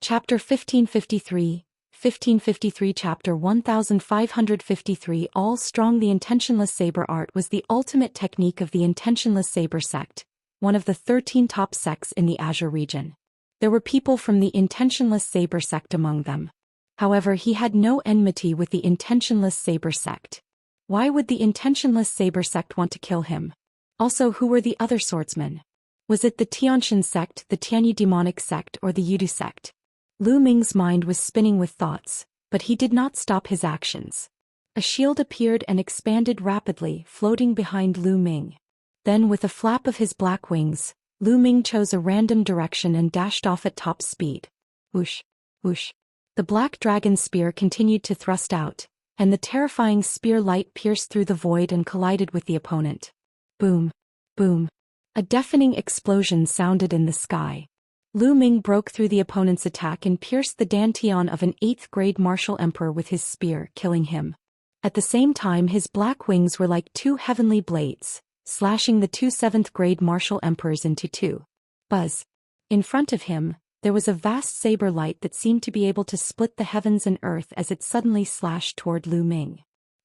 Chapter 1553 Chapter 1553 All Strong. The intentionless saber art was the ultimate technique of the intentionless saber sect, one of the 13 top sects in the Azure region. There were people from the intentionless saber sect among them. However, he had no enmity with the intentionless saber sect. Why would the intentionless saber sect want to kill him? Also, who were the other swordsmen? Was it the Tianxian sect, the Tianyi demonic sect, or the Yudu sect? Lu Ming's mind was spinning with thoughts, but he did not stop his actions. A shield appeared and expanded rapidly, floating behind Lu Ming. Then, with a flap of his black wings, Lu Ming chose a random direction and dashed off at top speed. Whoosh, whoosh. The black dragon spear continued to thrust out, and the terrifying spear light pierced through the void and collided with the opponent. Boom, boom. A deafening explosion sounded in the sky. Lu Ming broke through the opponent's attack and pierced the dantian of an 8th grade martial emperor with his spear, killing him. At the same time, his black wings were like 2 heavenly blades, slashing the 2 7th grade martial emperors into 2. Buzz. In front of him, there was a vast saber light that seemed to be able to split the heavens and earth as it suddenly slashed toward Lu Ming.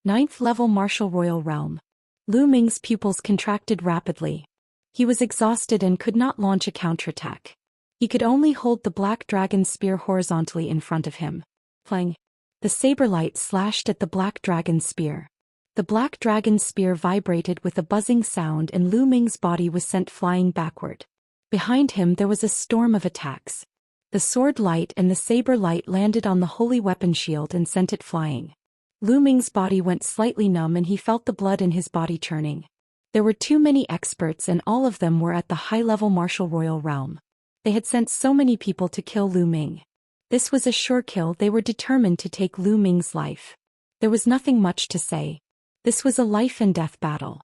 9th level martial royal realm. Lu Ming's pupils contracted rapidly. He was exhausted and could not launch a counterattack. He could only hold the black dragon spear horizontally in front of him. Clang. The saber light slashed at the black dragon spear. The black dragon spear vibrated with a buzzing sound and Lu Ming's body was sent flying backward. Behind him there was a storm of attacks. The sword light and the saber light landed on the holy weapon shield and sent it flying. Lu Ming's body went slightly numb and he felt the blood in his body churning. There were too many experts and all of them were at the high-level martial royal realm. They had sent so many people to kill Lu Ming. This was a sure kill. They were determined to take Lu Ming's life. There was nothing much to say. This was a life and death battle.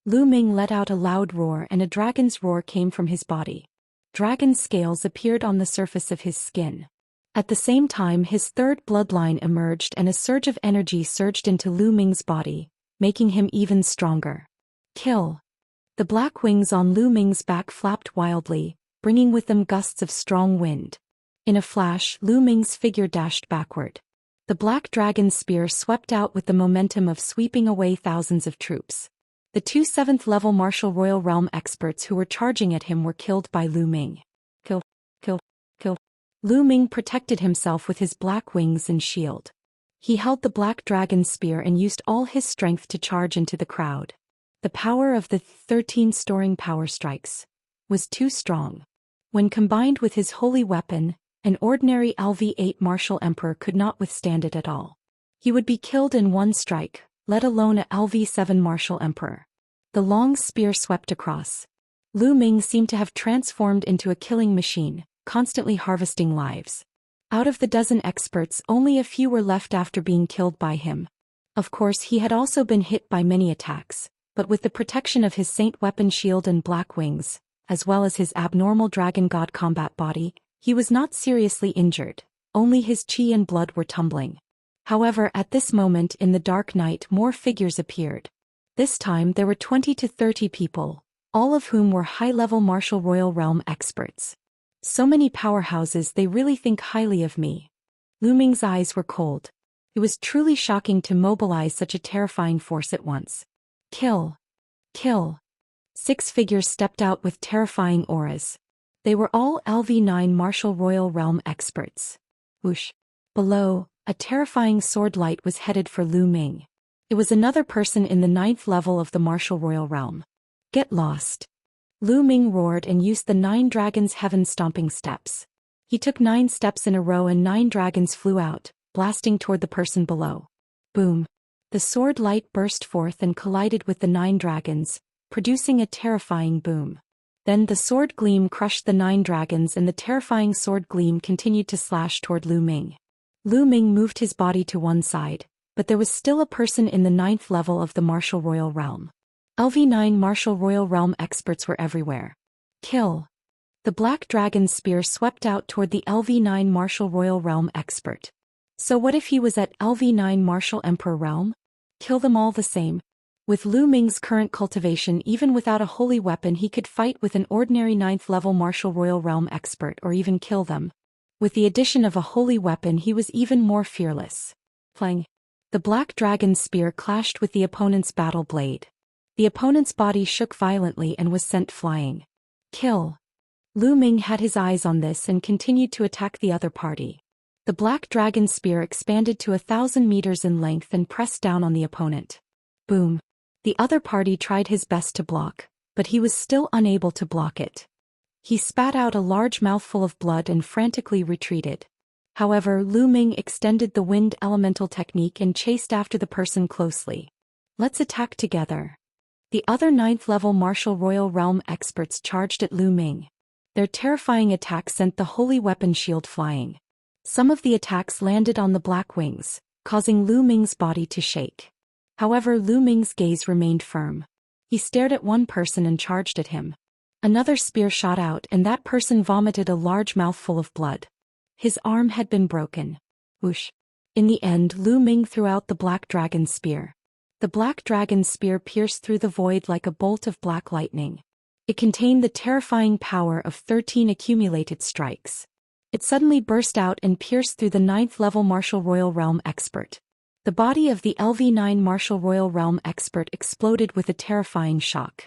Lu Ming let out a loud roar and a dragon's roar came from his body. Dragon scales appeared on the surface of his skin. At the same time, his 3rd bloodline emerged and a surge of energy surged into Lu Ming's body, making him even stronger. Kill. The black wings on Lu Ming's back flapped wildly, bringing with them gusts of strong wind. In a flash, Lu Ming's figure dashed backward. The black dragon spear swept out with the momentum of sweeping away thousands of troops. The 2 7th level martial royal realm experts who were charging at him were killed by Lu Ming. Kill, kill, kill. Lu Ming protected himself with his black wings and shield. He held the black dragon spear and used all his strength to charge into the crowd. The power of the 13 storing power strikes was too strong. When combined with his holy weapon, an ordinary LV8 martial emperor could not withstand it at all. He would be killed in one strike, let alone a LV7 martial emperor. The long spear swept across. Lu Ming seemed to have transformed into a killing machine, constantly harvesting lives. Out of the dozen experts, only a few were left after being killed by him. Of course, he had also been hit by many attacks, but with the protection of his saint weapon shield and black wings, as well as his abnormal dragon god combat body, he was not seriously injured, only his chi and blood were tumbling. However, at this moment in the dark night more figures appeared. This time there were 20 to 30 people, all of whom were high-level martial royal realm experts. So many powerhouses, they really think highly of me. Lu Ming's eyes were cold. It was truly shocking to mobilize such a terrifying force at once. Kill! Kill! 6 figures stepped out with terrifying auras. They were all LV9 Martial Royal Realm experts. Whoosh! Below, a terrifying sword light was headed for Lu Ming. It was another person in the 9th level of the Martial Royal Realm. Get lost! Lu Ming roared and used the 9 dragons' heaven-stomping steps. He took 9 steps in a row and 9 dragons flew out, blasting toward the person below. Boom! The sword light burst forth and collided with the 9 dragons, producing a terrifying boom. Then the sword gleam crushed the 9 dragons and the terrifying sword gleam continued to slash toward Lu Ming. Lu Ming moved his body to one side, but there was still a person in the 9th level of the Martial Royal Realm. LV9 Martial Royal Realm experts were everywhere. Kill! The black dragon's spear swept out toward the LV9 Martial Royal Realm expert. So what if he was at LV9 Martial Emperor Realm? Kill them all the same. With Lu Ming's current cultivation, even without a holy weapon he could fight with an ordinary 9th level Martial Royal Realm expert or even kill them. With the addition of a holy weapon he was even more fearless. Clang! The black dragon's spear clashed with the opponent's battle blade. The opponent's body shook violently and was sent flying. Kill! Lu Ming had his eyes on this and continued to attack the other party. The black dragon's spear expanded to 1,000 meters in length and pressed down on the opponent. Boom! The other party tried his best to block, but he was still unable to block it. He spat out a large mouthful of blood and frantically retreated. However, Lu Ming extended the wind elemental technique and chased after the person closely. Let's attack together. The other 9th level Martial Royal Realm experts charged at Lu Ming. Their terrifying attack sent the holy weapon shield flying. Some of the attacks landed on the black wings, causing Lu Ming's body to shake. However, Lu Ming's gaze remained firm. He stared at one person and charged at him. Another spear shot out and that person vomited a large mouthful of blood. His arm had been broken. Whoosh! In the end, Lu Ming threw out the black dragon's spear. The black dragon's spear pierced through the void like a bolt of black lightning. It contained the terrifying power of 13 accumulated strikes. It suddenly burst out and pierced through the 9th level Martial Royal Realm expert. The body of the LV9 Martial Royal Realm expert exploded with a terrifying shock.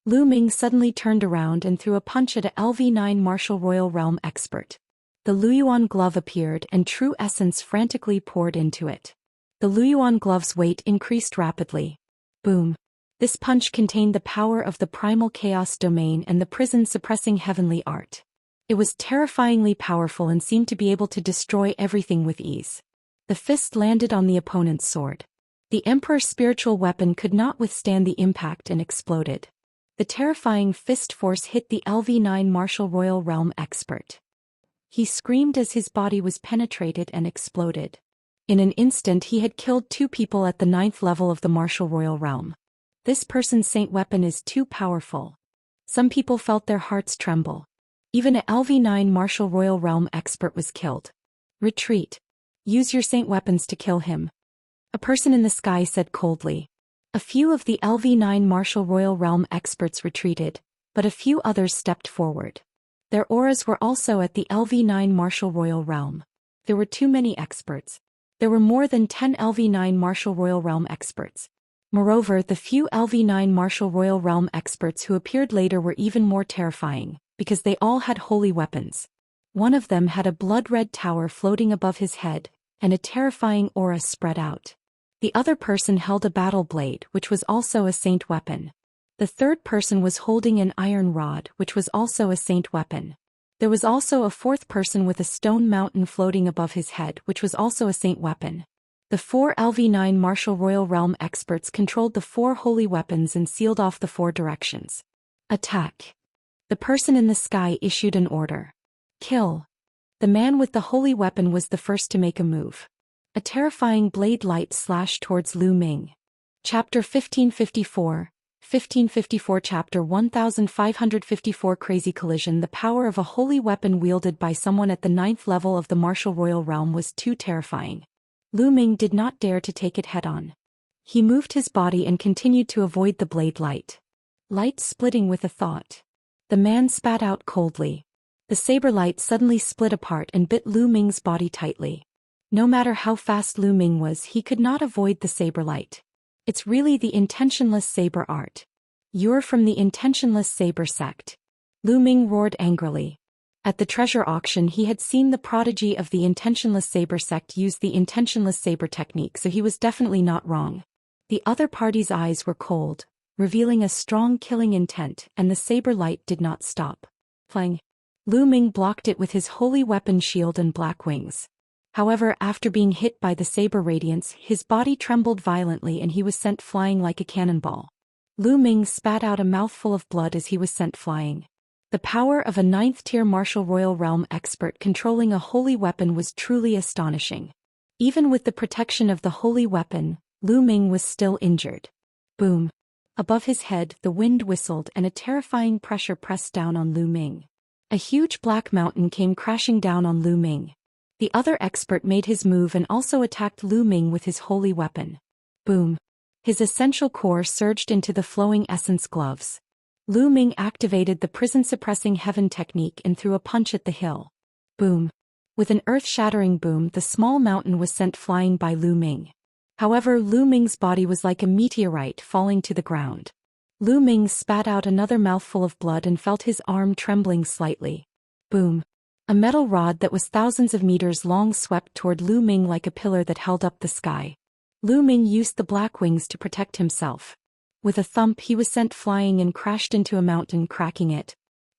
Lu Ming suddenly turned around and threw a punch at a LV9 Martial Royal Realm expert. The Luyuan glove appeared and true essence frantically poured into it. The Luyuan glove's weight increased rapidly. Boom! This punch contained the power of the primal chaos domain and the prison-suppressing heavenly art. It was terrifyingly powerful and seemed to be able to destroy everything with ease. The fist landed on the opponent's sword. The Emperor's spiritual weapon could not withstand the impact and exploded. The terrifying fist force hit the LV9 Martial Royal Realm expert. He screamed as his body was penetrated and exploded. In an instant he had killed 2 people at the 9th level of the Martial Royal Realm. This person's saint weapon is too powerful. Some people felt their hearts tremble. Even a LV9 Martial Royal Realm expert was killed. Retreat. Use your saint weapons to kill him. A person in the sky said coldly. A few of the LV9 Martial Royal Realm experts retreated, but a few others stepped forward. Their auras were also at the LV9 Martial Royal Realm. There were too many experts. There were more than 10 LV9 Martial Royal Realm experts. Moreover, the few LV9 Martial Royal Realm experts who appeared later were even more terrifying, because they all had holy weapons. One of them had a blood-red tower floating above his head, and a terrifying aura spread out. The other person held a battle blade, which was also a saint weapon. The third person was holding an iron rod, which was also a saint weapon. There was also a fourth person with a stone mountain floating above his head, which was also a saint weapon. The 4 LV9 Martial Royal Realm experts controlled the 4 holy weapons and sealed off the 4 directions. Attack. The person in the sky issued an order. Kill. The man with the holy weapon was the first to make a move. A terrifying blade light slashed towards Lu Ming. Chapter 1554. 1554 Chapter 1554 Crazy Collision. The power of a holy weapon wielded by someone at the 9th level of the Martial Royal Realm was too terrifying. Lu Ming did not dare to take it head-on. He moved his body and continued to avoid the blade light. Light splitting with a thought. The man spat out coldly. The saber light suddenly split apart and bit Lu Ming's body tightly. No matter how fast Lu Ming was, he could not avoid the saber light. It's really the intentionless saber art. You're from the intentionless saber sect. Lu Ming roared angrily. At the treasure auction he had seen the prodigy of the intentionless saber sect use the intentionless saber technique, so he was definitely not wrong. The other party's eyes were cold, revealing a strong killing intent, and the saber light did not stop. Playing. Lu Ming blocked it with his holy weapon shield and black wings. However, after being hit by the saber radiance, his body trembled violently and he was sent flying like a cannonball. Lu Ming spat out a mouthful of blood as he was sent flying. The power of a 9th-tier martial royal realm expert controlling a holy weapon was truly astonishing. Even with the protection of the holy weapon, Lu Ming was still injured. Boom. Above his head, the wind whistled and a terrifying pressure pressed down on Lu Ming. A huge black mountain came crashing down on Lu Ming. The other expert made his move and also attacked Lu Ming with his holy weapon. Boom. His essential core surged into the flowing essence gloves. Lu Ming activated the prison-suppressing heaven technique and threw a punch at the hill. Boom. With an earth-shattering boom, the small mountain was sent flying by Lu Ming. However, Lu Ming's body was like a meteorite falling to the ground. Lu Ming spat out another mouthful of blood and felt his arm trembling slightly. Boom. A metal rod that was thousands of meters long swept toward Lu Ming like a pillar that held up the sky. Lu Ming used the black wings to protect himself. With a thump he was sent flying and crashed into a mountain, cracking it.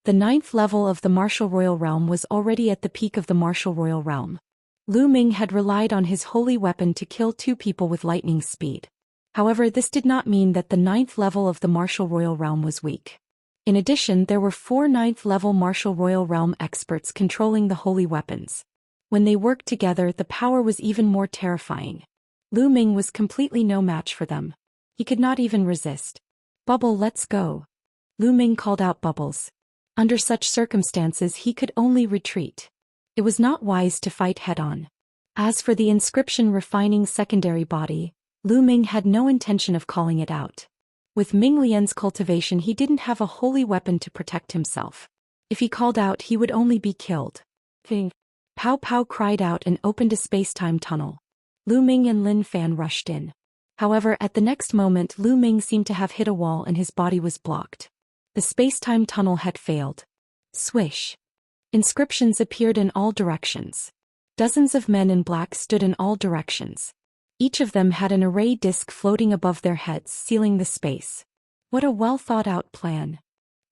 The 9th level of the martial royal realm was already at the peak of the martial royal realm. Lu Ming had relied on his holy weapon to kill 2 people with lightning speed. However, this did not mean that the 9th level of the martial royal realm was weak. In addition, there were 4 9th-level martial royal realm experts controlling the holy weapons. When they worked together, the power was even more terrifying. Lu Ming was completely no match for them. He could not even resist. "Bubble, let's go." Lu Ming called out Bubbles. Under such circumstances he could only retreat. It was not wise to fight head-on. As for the inscription refining secondary body, Lu Ming had no intention of calling it out. With Ming Lian's cultivation he didn't have a holy weapon to protect himself. If he called out he would only be killed. Ping. Pow Pow cried out and opened a space-time tunnel. Lu Ming and Lin Fan rushed in. However, at the next moment Lu Ming seemed to have hit a wall and his body was blocked. The space-time tunnel had failed. Swish. Inscriptions appeared in all directions. Dozens of men in black stood in all directions. Each of them had an array disc floating above their heads, sealing the space. What a well-thought-out plan.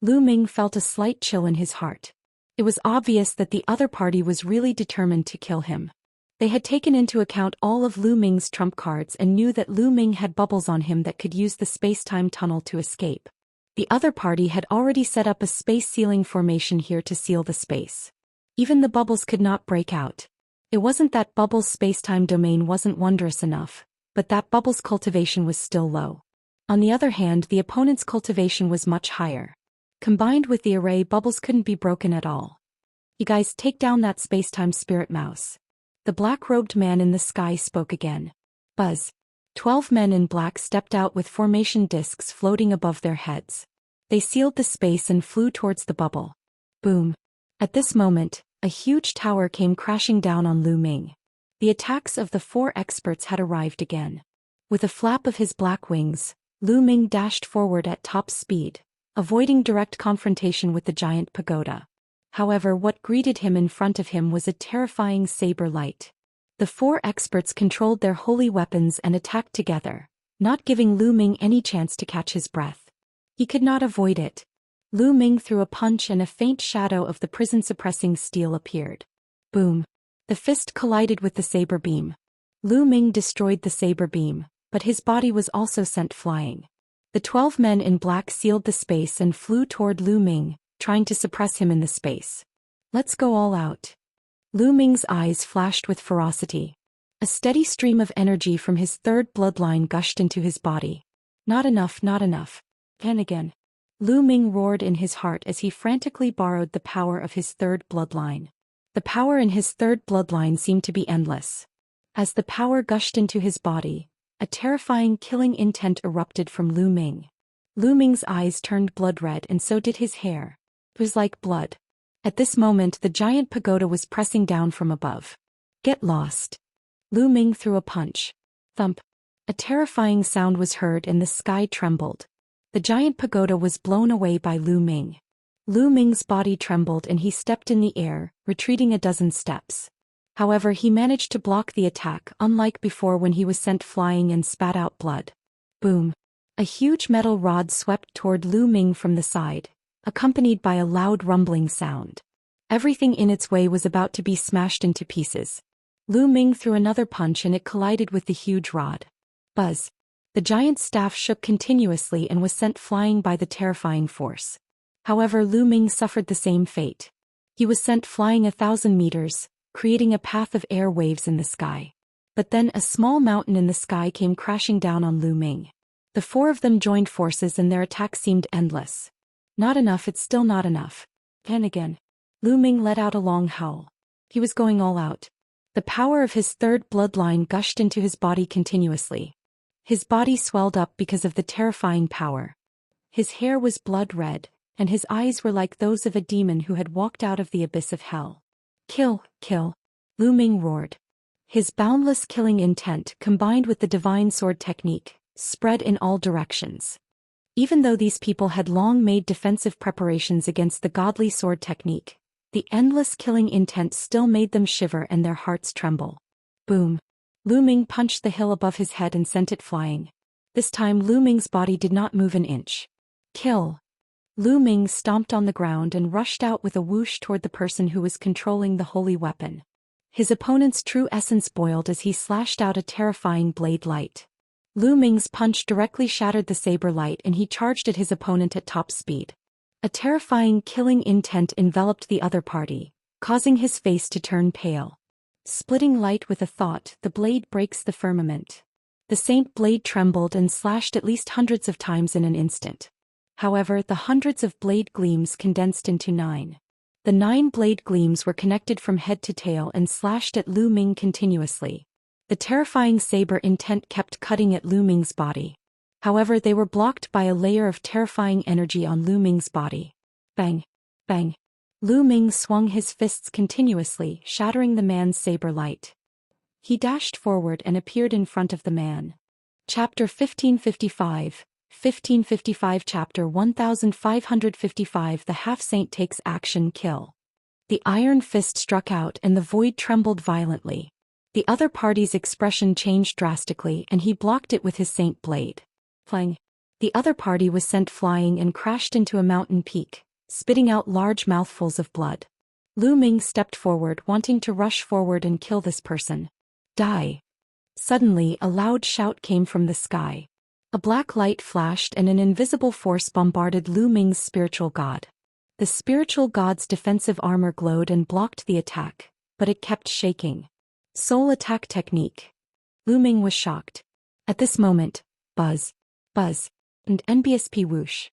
Lu Ming felt a slight chill in his heart. It was obvious that the other party was really determined to kill him. They had taken into account all of Lu Ming's trump cards and knew that Lu Ming had bubbles on him that could use the space-time tunnel to escape. The other party had already set up a space sealing formation here to seal the space. Even the bubbles could not break out. It wasn't that Bubbles' space-time domain wasn't wondrous enough, but that Bubbles' cultivation was still low. On the other hand, the opponent's cultivation was much higher. Combined with the array, Bubbles couldn't be broken at all. "You guys take down that space-time spirit mouse." The black-robed man in the sky spoke again. Buzz. 12 men in black stepped out with formation discs floating above their heads. They sealed the space and flew towards the bubble. Boom. At this moment, a huge tower came crashing down on Lu Ming. The attacks of the 4 experts had arrived again. With a flap of his black wings, Lu Ming dashed forward at top speed, avoiding direct confrontation with the giant pagoda. However, what greeted him in front of him was a terrifying saber light. The 4 experts controlled their holy weapons and attacked together, not giving Lu Ming any chance to catch his breath. He could not avoid it. Lu Ming threw a punch and a faint shadow of the prison-suppressing steel appeared. Boom. The fist collided with the saber beam. Lu Ming destroyed the saber beam, but his body was also sent flying. The 12 men in black sealed the space and flew toward Lu Ming, trying to suppress him in the space. "Let's go all out." Lu Ming's eyes flashed with ferocity. A steady stream of energy from his 3rd bloodline gushed into his body. Not enough, not enough. And again. Lu Ming roared in his heart as he frantically borrowed the power of his 3rd bloodline. The power in his 3rd bloodline seemed to be endless. As the power gushed into his body, a terrifying killing intent erupted from Lu Ming. Lu Ming's eyes turned blood red and so did his hair. It was like blood. At this moment the giant pagoda was pressing down from above. "Get lost." Lu Ming threw a punch. Thump. A terrifying sound was heard and the sky trembled. The giant pagoda was blown away by Lu Ming. Lu Ming's body trembled and he stepped in the air, retreating a dozen steps. However, he managed to block the attack, unlike before when he was sent flying and spat out blood. Boom. A huge metal rod swept toward Lu Ming from the side, accompanied by a loud rumbling sound. Everything in its way was about to be smashed into pieces. Lu Ming threw another punch and it collided with the huge rod. Buzz. The giant staff shook continuously and was sent flying by the terrifying force. However, Lu Ming suffered the same fate. He was sent flying 1,000 meters, creating a path of air waves in the sky. But then a small mountain in the sky came crashing down on Lu Ming. The four of them joined forces and their attack seemed endless. Not enough, it's still not enough. And again. Lu Ming let out a long howl. He was going all out. The power of his third bloodline gushed into his body continuously. His body swelled up because of the terrifying power. His hair was blood red, and his eyes were like those of a demon who had walked out of the abyss of hell. Kill, kill, Lu Ming roared. His boundless killing intent, combined with the divine sword technique, spread in all directions. Even though these people had long made defensive preparations against the godly sword technique, the endless killing intent still made them shiver and their hearts tremble. Boom. Lu Ming punched the hill above his head and sent it flying. This time Lu Ming's body did not move an inch. Kill. Lu Ming stomped on the ground and rushed out with a whoosh toward the person who was controlling the holy weapon. His opponent's true essence boiled as he slashed out a terrifying blade light. Lu Ming's punch directly shattered the saber light and he charged at his opponent at top speed. A terrifying killing intent enveloped the other party, causing his face to turn pale. Splitting light with a thought, the blade breaks the firmament. The saint blade trembled and slashed at least hundreds of times in an instant. However, the hundreds of blade gleams condensed into 9. The 9 blade gleams were connected from head to tail and slashed at Lu Ming continuously. The terrifying saber intent kept cutting at Lu Ming's body. However, they were blocked by a layer of terrifying energy on Lu Ming's body. Bang! Bang! Lu Ming swung his fists continuously, shattering the man's saber light. He dashed forward and appeared in front of the man. Chapter 1555, 1555 Chapter 1555 The Half-Saint Takes Action Kill. The iron fist struck out and the void trembled violently. The other party's expression changed drastically and he blocked it with his saint blade. Clang. The other party was sent flying and crashed into a mountain peak, spitting out large mouthfuls of blood. Lu Ming stepped forward, wanting to rush forward and kill this person. Die. Suddenly, a loud shout came from the sky. A black light flashed and an invisible force bombarded Lu Ming's spiritual god. The spiritual god's defensive armor glowed and blocked the attack, but it kept shaking. Soul attack technique. Lu Ming was shocked. At this moment, buzz, buzz, and NBSP whoosh.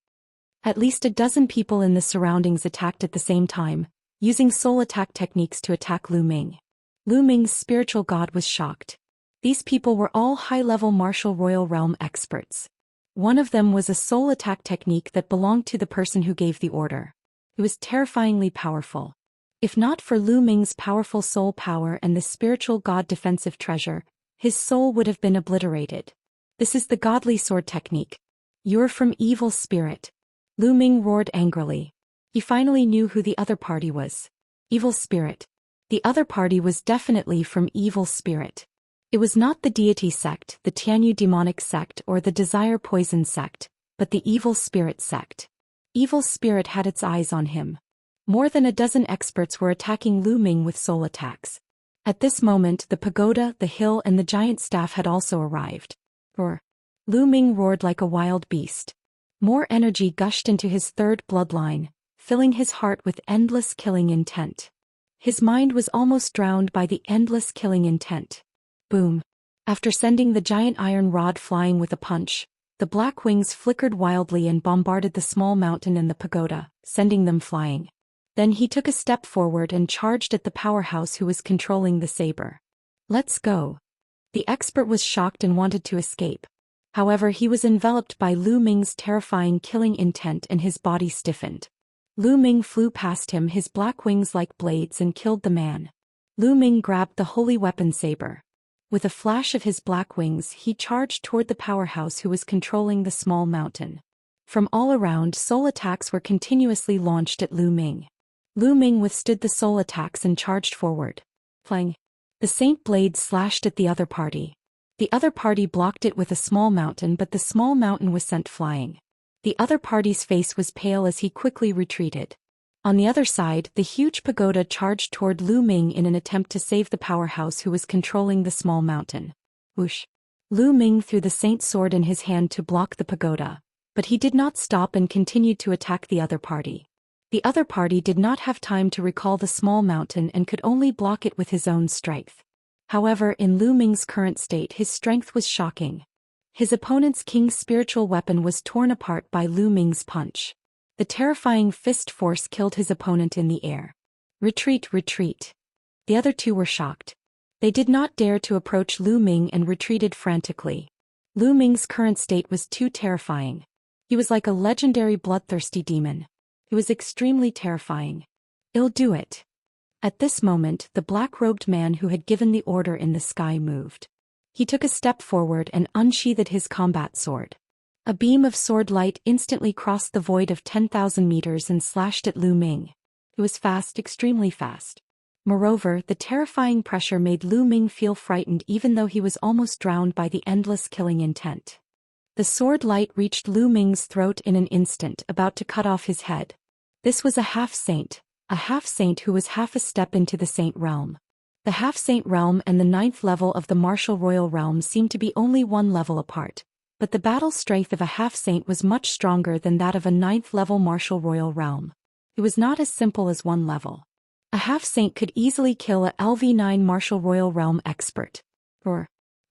At least a dozen people in the surroundings attacked at the same time, using soul attack techniques to attack Lu Ming. Lu Ming's spiritual god was shocked. These people were all high-level martial royal realm experts. One of them was a soul attack technique that belonged to the person who gave the order. It was terrifyingly powerful. If not for Lu Ming's powerful soul power and the spiritual god defensive treasure, his soul would have been obliterated. This is the godly sword technique. You're from evil spirit. Lu Ming roared angrily. He finally knew who the other party was. Evil spirit. The other party was definitely from evil spirit. It was not the deity sect, the Tianyu demonic sect or the desire poison sect, but the evil spirit sect. Evil spirit had its eyes on him. More than a dozen experts were attacking Lu Ming with soul attacks. At this moment the pagoda, the hill and the giant staff had also arrived. Roar. Lu Ming roared like a wild beast. More energy gushed into his third bloodline, filling his heart with endless killing intent. His mind was almost drowned by the endless killing intent. Boom. After sending the giant iron rod flying with a punch, the black wings flickered wildly and bombarded the small mountain and the pagoda, sending them flying. Then he took a step forward and charged at the powerhouse who was controlling the saber. Let's go. The expert was shocked and wanted to escape. However, he was enveloped by Lu Ming's terrifying killing intent and his body stiffened. Lu Ming flew past him, his black wings like blades, and killed the man. Lu Ming grabbed the holy weapon saber. With a flash of his black wings, he charged toward the powerhouse who was controlling the small mountain. From all around, soul attacks were continuously launched at Lu Ming. Lu Ming withstood the soul attacks and charged forward. Clang! The saint blade slashed at the other party. The other party blocked it with a small mountain, but the small mountain was sent flying. The other party's face was pale as he quickly retreated. On the other side, the huge pagoda charged toward Lu Ming in an attempt to save the powerhouse who was controlling the small mountain. Whoosh! Lu Ming threw the saint's sword in his hand to block the pagoda, but he did not stop and continued to attack the other party. The other party did not have time to recall the small mountain and could only block it with his own strength. However, in Lu Ming's current state, his strength was shocking. His opponent's king's spiritual weapon was torn apart by Lu Ming's punch. The terrifying fist force killed his opponent in the air. Retreat, retreat. The other two were shocked. They did not dare to approach Lu Ming and retreated frantically. Lu Ming's current state was too terrifying. He was like a legendary bloodthirsty demon. He was extremely terrifying. I'll do it. At this moment, the black-robed man who had given the order in the sky moved. He took a step forward and unsheathed his combat sword. A beam of sword light instantly crossed the void of 10,000 meters and slashed at Lu Ming. It was fast, extremely fast. Moreover, the terrifying pressure made Lu Ming feel frightened even though he was almost drowned by the endless killing intent. The sword light reached Lu Ming's throat in an instant, about to cut off his head. This was a half-saint who was half a step into the saint realm. The half-saint realm and the 9th level of the martial royal realm seemed to be only one level apart. But the battle strength of a half-saint was much stronger than that of a 9th level martial royal realm. It was not as simple as one level. A half-saint could easily kill a LV9 martial royal realm expert.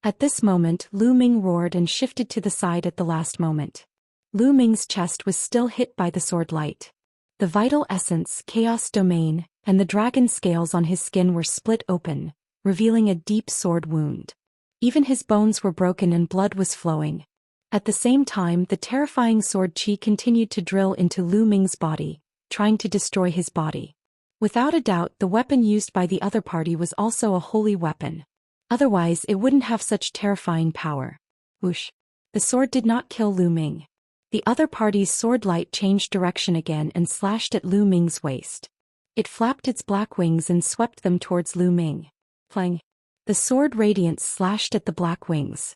At this moment, Lu Ming roared and shifted to the side at the last moment. Lu Ming's chest was still hit by the sword light. The vital essence, chaos domain, and the dragon scales on his skin were split open, revealing a deep sword wound. Even his bones were broken and blood was flowing. At the same time, the terrifying sword chi continued to drill into Lu Ming's body, trying to destroy his body. Without a doubt, the weapon used by the other party was also a holy weapon. Otherwise, it wouldn't have such terrifying power. Whoosh! The sword did not kill Lu Ming. The other party's sword light changed direction again and slashed at Lu Ming's waist. It flapped its black wings and swept them towards Lu Ming. Clang! The sword radiance slashed at the black wings.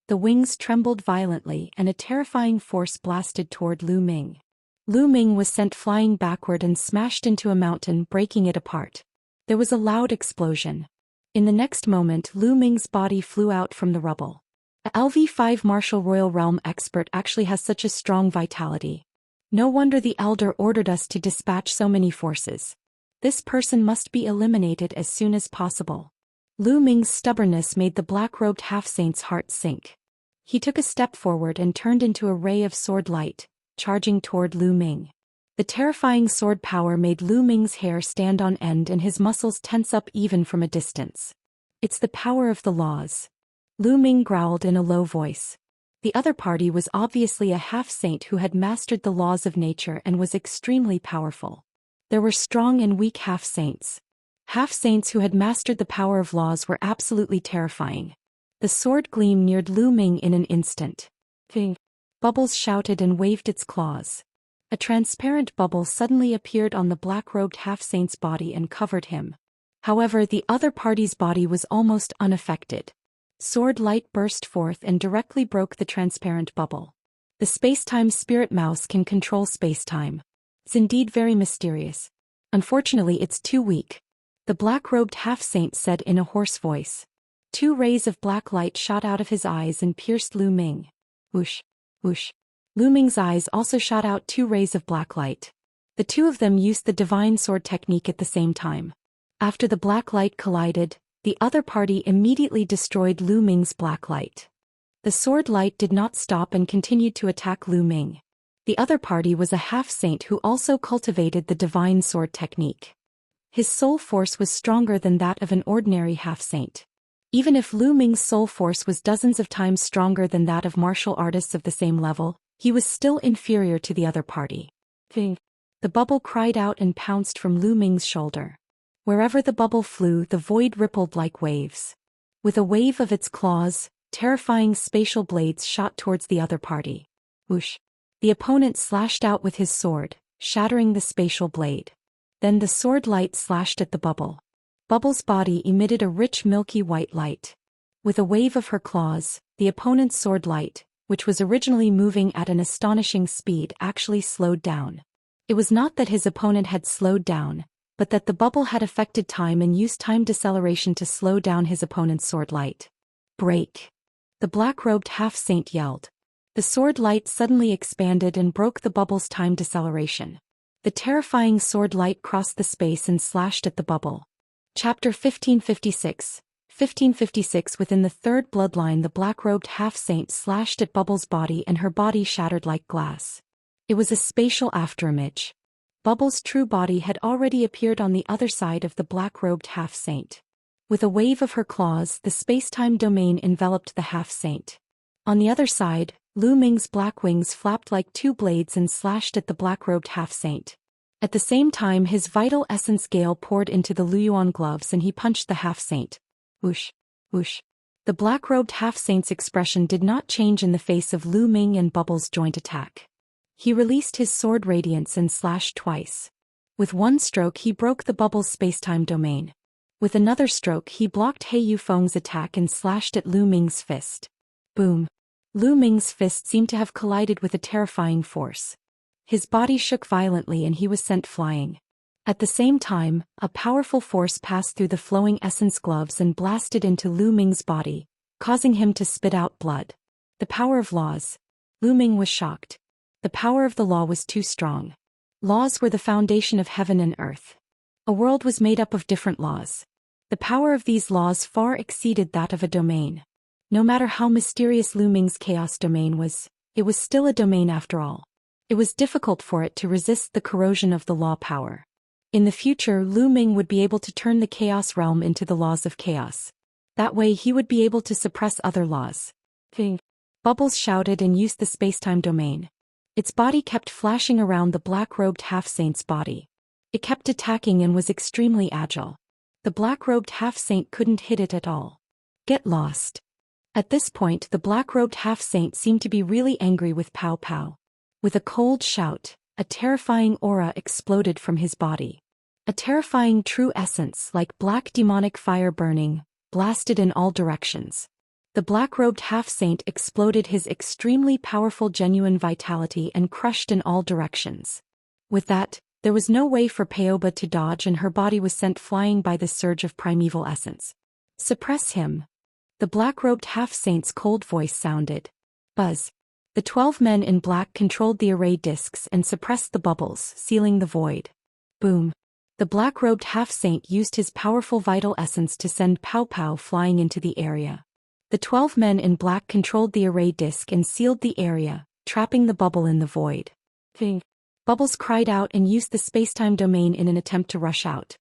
The wings trembled violently and a terrifying force blasted toward Lu Ming. Lu Ming was sent flying backward and smashed into a mountain, breaking it apart. There was a loud explosion. In the next moment, Lu Ming's body flew out from the rubble. A LV5 martial royal realm expert actually has such a strong vitality. No wonder the elder ordered us to dispatch so many forces. This person must be eliminated as soon as possible. Lu Ming's stubbornness made the black-robed half-saint's heart sink. He took a step forward and turned into a ray of sword light, charging toward Lu Ming. The terrifying sword power made Lu Ming's hair stand on end and his muscles tense up even from a distance. It's the power of the laws. Lu Ming growled in a low voice. The other party was obviously a half-saint who had mastered the laws of nature and was extremely powerful. There were strong and weak half-saints. Half-saints who had mastered the power of laws were absolutely terrifying. The sword gleam neared Lu Ming in an instant. Ping! Bubbles shouted and waved its claws. A transparent bubble suddenly appeared on the black-robed half-saint's body and covered him. However, the other party's body was almost unaffected. Sword light burst forth and directly broke the transparent bubble. The space-time spirit mouse can control space-time. It's indeed very mysterious. Unfortunately, it's too weak. The black-robed half-saint said in a hoarse voice. 2 rays of black light shot out of his eyes and pierced Lu Ming. Whoosh! Whoosh! Lu Ming's eyes also shot out 2 rays of black light. The two of them used the divine sword technique at the same time. After the black light collided, the other party immediately destroyed Lu Ming's black light. The sword light did not stop and continued to attack Lu Ming. The other party was a half-saint who also cultivated the divine sword technique. His soul force was stronger than that of an ordinary half-saint. Even if Lu Ming's soul force was dozens of times stronger than that of martial artists of the same level, he was still inferior to the other party. Ping! The bubble cried out and pounced from Lu Ming's shoulder. Wherever the bubble flew, the void rippled like waves. With a wave of its claws, terrifying spatial blades shot towards the other party. Whoosh! The opponent slashed out with his sword, shattering the spatial blade. Then the sword light slashed at the bubble. Bubble's body emitted a rich milky white light. With a wave of her claws, the opponent's sword light, which was originally moving at an astonishing speed, actually slowed down. It was not that his opponent had slowed down, but that the bubble had affected time and used time deceleration to slow down his opponent's sword light. Break! The black-robed half-saint yelled. The sword light suddenly expanded and broke the bubble's time deceleration. The terrifying sword light crossed the space and slashed at the bubble. Chapter 1556. 1556. Within the third bloodline, the black-robed half-saint slashed at Bubble's body and her body shattered like glass. It was a spatial afterimage. Bubble's true body had already appeared on the other side of the black-robed half-saint. With a wave of her claws, the space-time domain enveloped the half-saint. On the other side, Lu Ming's black wings flapped like two blades and slashed at the black-robed half-saint. At the same time, his vital essence gale poured into the Luyuan gloves and he punched the half-saint. Whoosh! Whoosh! The black-robed half-saint's expression did not change in the face of Lu Ming and Bubble's joint attack. He released his sword radiance and slashed twice. With one stroke he broke the bubble's space-time domain. With another stroke he blocked He Yufeng's attack and slashed at Lu Ming's fist. Boom! Lu Ming's fist seemed to have collided with a terrifying force. His body shook violently and he was sent flying. At the same time, a powerful force passed through the flowing essence gloves and blasted into Lu Ming's body, causing him to spit out blood. The power of laws. Lu Ming was shocked. The power of the law was too strong. Laws were the foundation of heaven and earth. A world was made up of different laws. The power of these laws far exceeded that of a domain. No matter how mysterious Lu Ming's chaos domain was, it was still a domain after all. It was difficult for it to resist the corrosion of the law power. In the future, Lu Ming would be able to turn the chaos realm into the laws of chaos. That way he would be able to suppress other laws. Bubbles shouted and used the spacetime domain. Its body kept flashing around the black-robed half-saint's body. It kept attacking and was extremely agile. The black-robed half-saint couldn't hit it at all. Get lost. At this point, the black-robed half-saint seemed to be really angry with Pow Pow. With a cold shout, a terrifying aura exploded from his body. A terrifying true essence, like black demonic fire burning, blasted in all directions. The black-robed half-saint exploded his extremely powerful genuine vitality and crushed in all directions. With that, there was no way for Paoba to dodge and her body was sent flying by the surge of primeval essence. Suppress him. The black-robed half-saint's cold voice sounded. Buzz. The 12 men in black controlled the array discs and suppressed the bubbles, sealing the void. Boom. The black-robed half-saint used his powerful vital essence to send Pow Pow flying into the area. The 12 men in black controlled the array disc and sealed the area, trapping the bubble in the void. Bubbles cried out and used the spacetime domain in an attempt to rush out.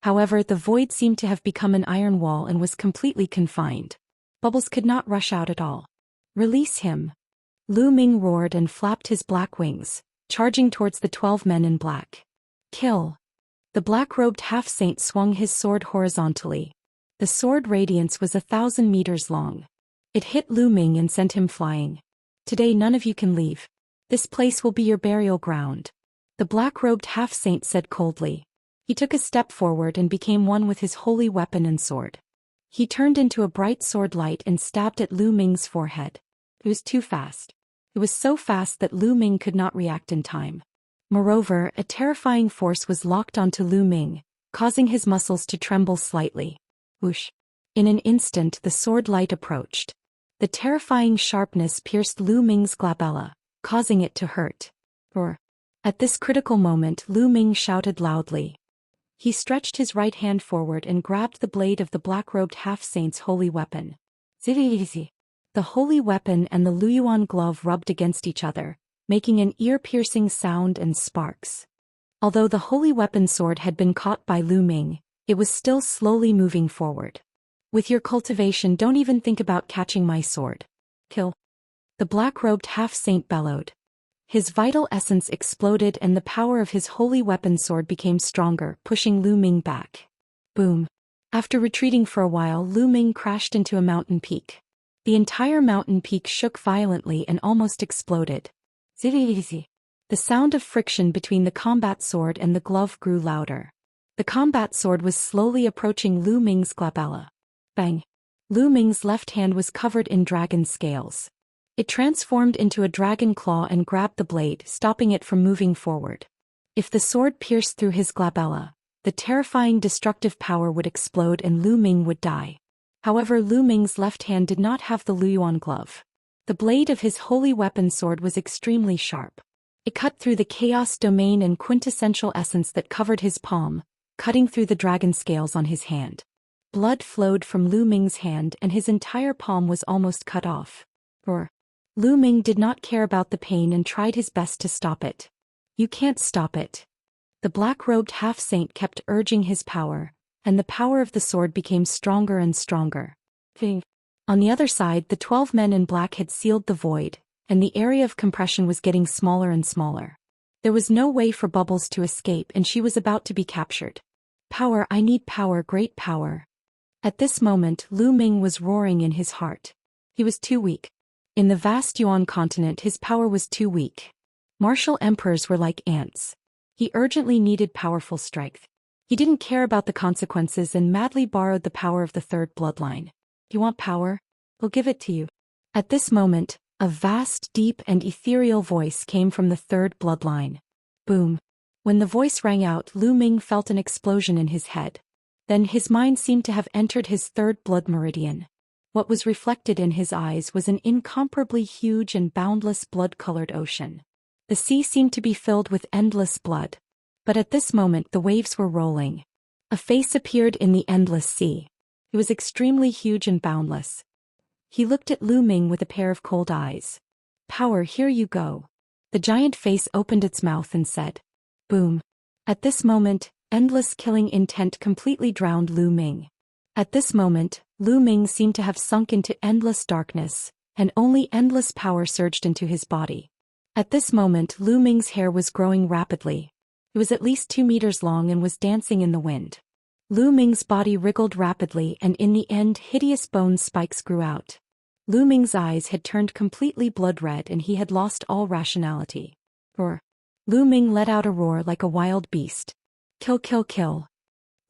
However, the void seemed to have become an iron wall and was completely confined. Bubbles could not rush out at all. Release him. Lu Ming roared and flapped his black wings, charging towards the 12 men in black. Kill. The black-robed half-saint swung his sword horizontally. The sword radiance was 1,000 meters long. It hit Lu Ming and sent him flying. Today none of you can leave. This place will be your burial ground. The black-robed half-saint said coldly. He took a step forward and became one with his holy weapon and sword. He turned into a bright sword light and stabbed at Lu Ming's forehead. It was too fast. It was so fast that Lu Ming could not react in time. Moreover, a terrifying force was locked onto Lu Ming, causing his muscles to tremble slightly. Whoosh. In an instant the sword light approached. The terrifying sharpness pierced Lu Ming's glabella, causing it to hurt. Roar. At this critical moment Lu Ming shouted loudly. He stretched his right hand forward and grabbed the blade of the black-robed half-saint's holy weapon. Zizi. The holy weapon and the Luyuan glove rubbed against each other, making an ear-piercing sound and sparks. Although the holy weapon sword had been caught by Lu Ming, it was still slowly moving forward. With your cultivation, don't even think about catching my sword. Kill. The black-robed half-saint bellowed. His vital essence exploded and the power of his holy weapon sword became stronger, pushing Lu Ming back. Boom. After retreating for a while, Lu Ming crashed into a mountain peak. The entire mountain peak shook violently and almost exploded. Zizzy. The sound of friction between the combat sword and the glove grew louder. The combat sword was slowly approaching Lu Ming's glabella. Bang! Lu Ming's left hand was covered in dragon scales. It transformed into a dragon claw and grabbed the blade, stopping it from moving forward. If the sword pierced through his glabella, the terrifying destructive power would explode and Lu Ming would die. However, Lu Ming's left hand did not have the Luyuan glove. The blade of his holy weapon sword was extremely sharp. It cut through the chaos domain and quintessential essence that covered his palm, cutting through the dragon scales on his hand. Blood flowed from Lu Ming's hand and his entire palm was almost cut off. Lu Ming did not care about the pain and tried his best to stop it. You can't stop it. The black-robed half-saint kept urging his power, and the power of the sword became stronger and stronger. On the other side, the 12 men in black had sealed the void, and the area of compression was getting smaller and smaller. There was no way for Bubbles to escape and she was about to be captured. Power, I need power, great power. At this moment, Lu Ming was roaring in his heart. He was too weak. In the vast Yuan continent, his power was too weak. Martial emperors were like ants. He urgently needed powerful strength. He didn't care about the consequences and madly borrowed the power of the third bloodline. You want power? We'll give it to you. At this moment, a vast, deep and ethereal voice came from the third bloodline. Boom. When the voice rang out, Lu Ming felt an explosion in his head. Then his mind seemed to have entered his third blood meridian. What was reflected in his eyes was an incomparably huge and boundless blood-colored ocean. The sea seemed to be filled with endless blood. But at this moment the waves were rolling. A face appeared in the endless sea. It was extremely huge and boundless. He looked at Lu Ming with a pair of cold eyes. Power, here you go. The giant face opened its mouth and said. Boom. At this moment, endless killing intent completely drowned Lu Ming. At this moment, Lu Ming seemed to have sunk into endless darkness, and only endless power surged into his body. At this moment, Lu Ming's hair was growing rapidly. It was at least 2 meters long and was dancing in the wind. Lu Ming's body wriggled rapidly and in the end hideous bone spikes grew out. Lu Ming's eyes had turned completely blood red and he had lost all rationality. Roar. Lu Ming let out a roar like a wild beast. Kill, kill, kill.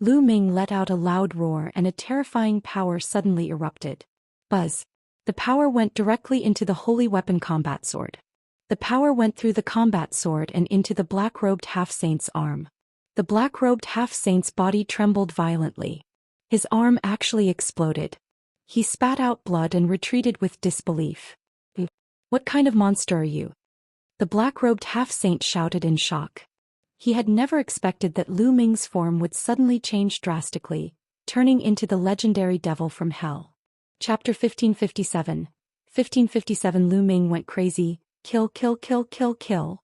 Lu Ming let out a loud roar and a terrifying power suddenly erupted. Buzz. The power went directly into the holy weapon combat sword. The power went through the combat sword and into the black-robed half-saint's arm. The black-robed half-saint's body trembled violently. His arm actually exploded. He spat out blood and retreated with disbelief. What kind of monster are you? The black-robed half-saint shouted in shock. He had never expected that Lu Ming's form would suddenly change drastically, turning into the legendary devil from hell. Chapter 1557. 1557 Lu Ming went crazy. Kill, kill, kill, kill, kill.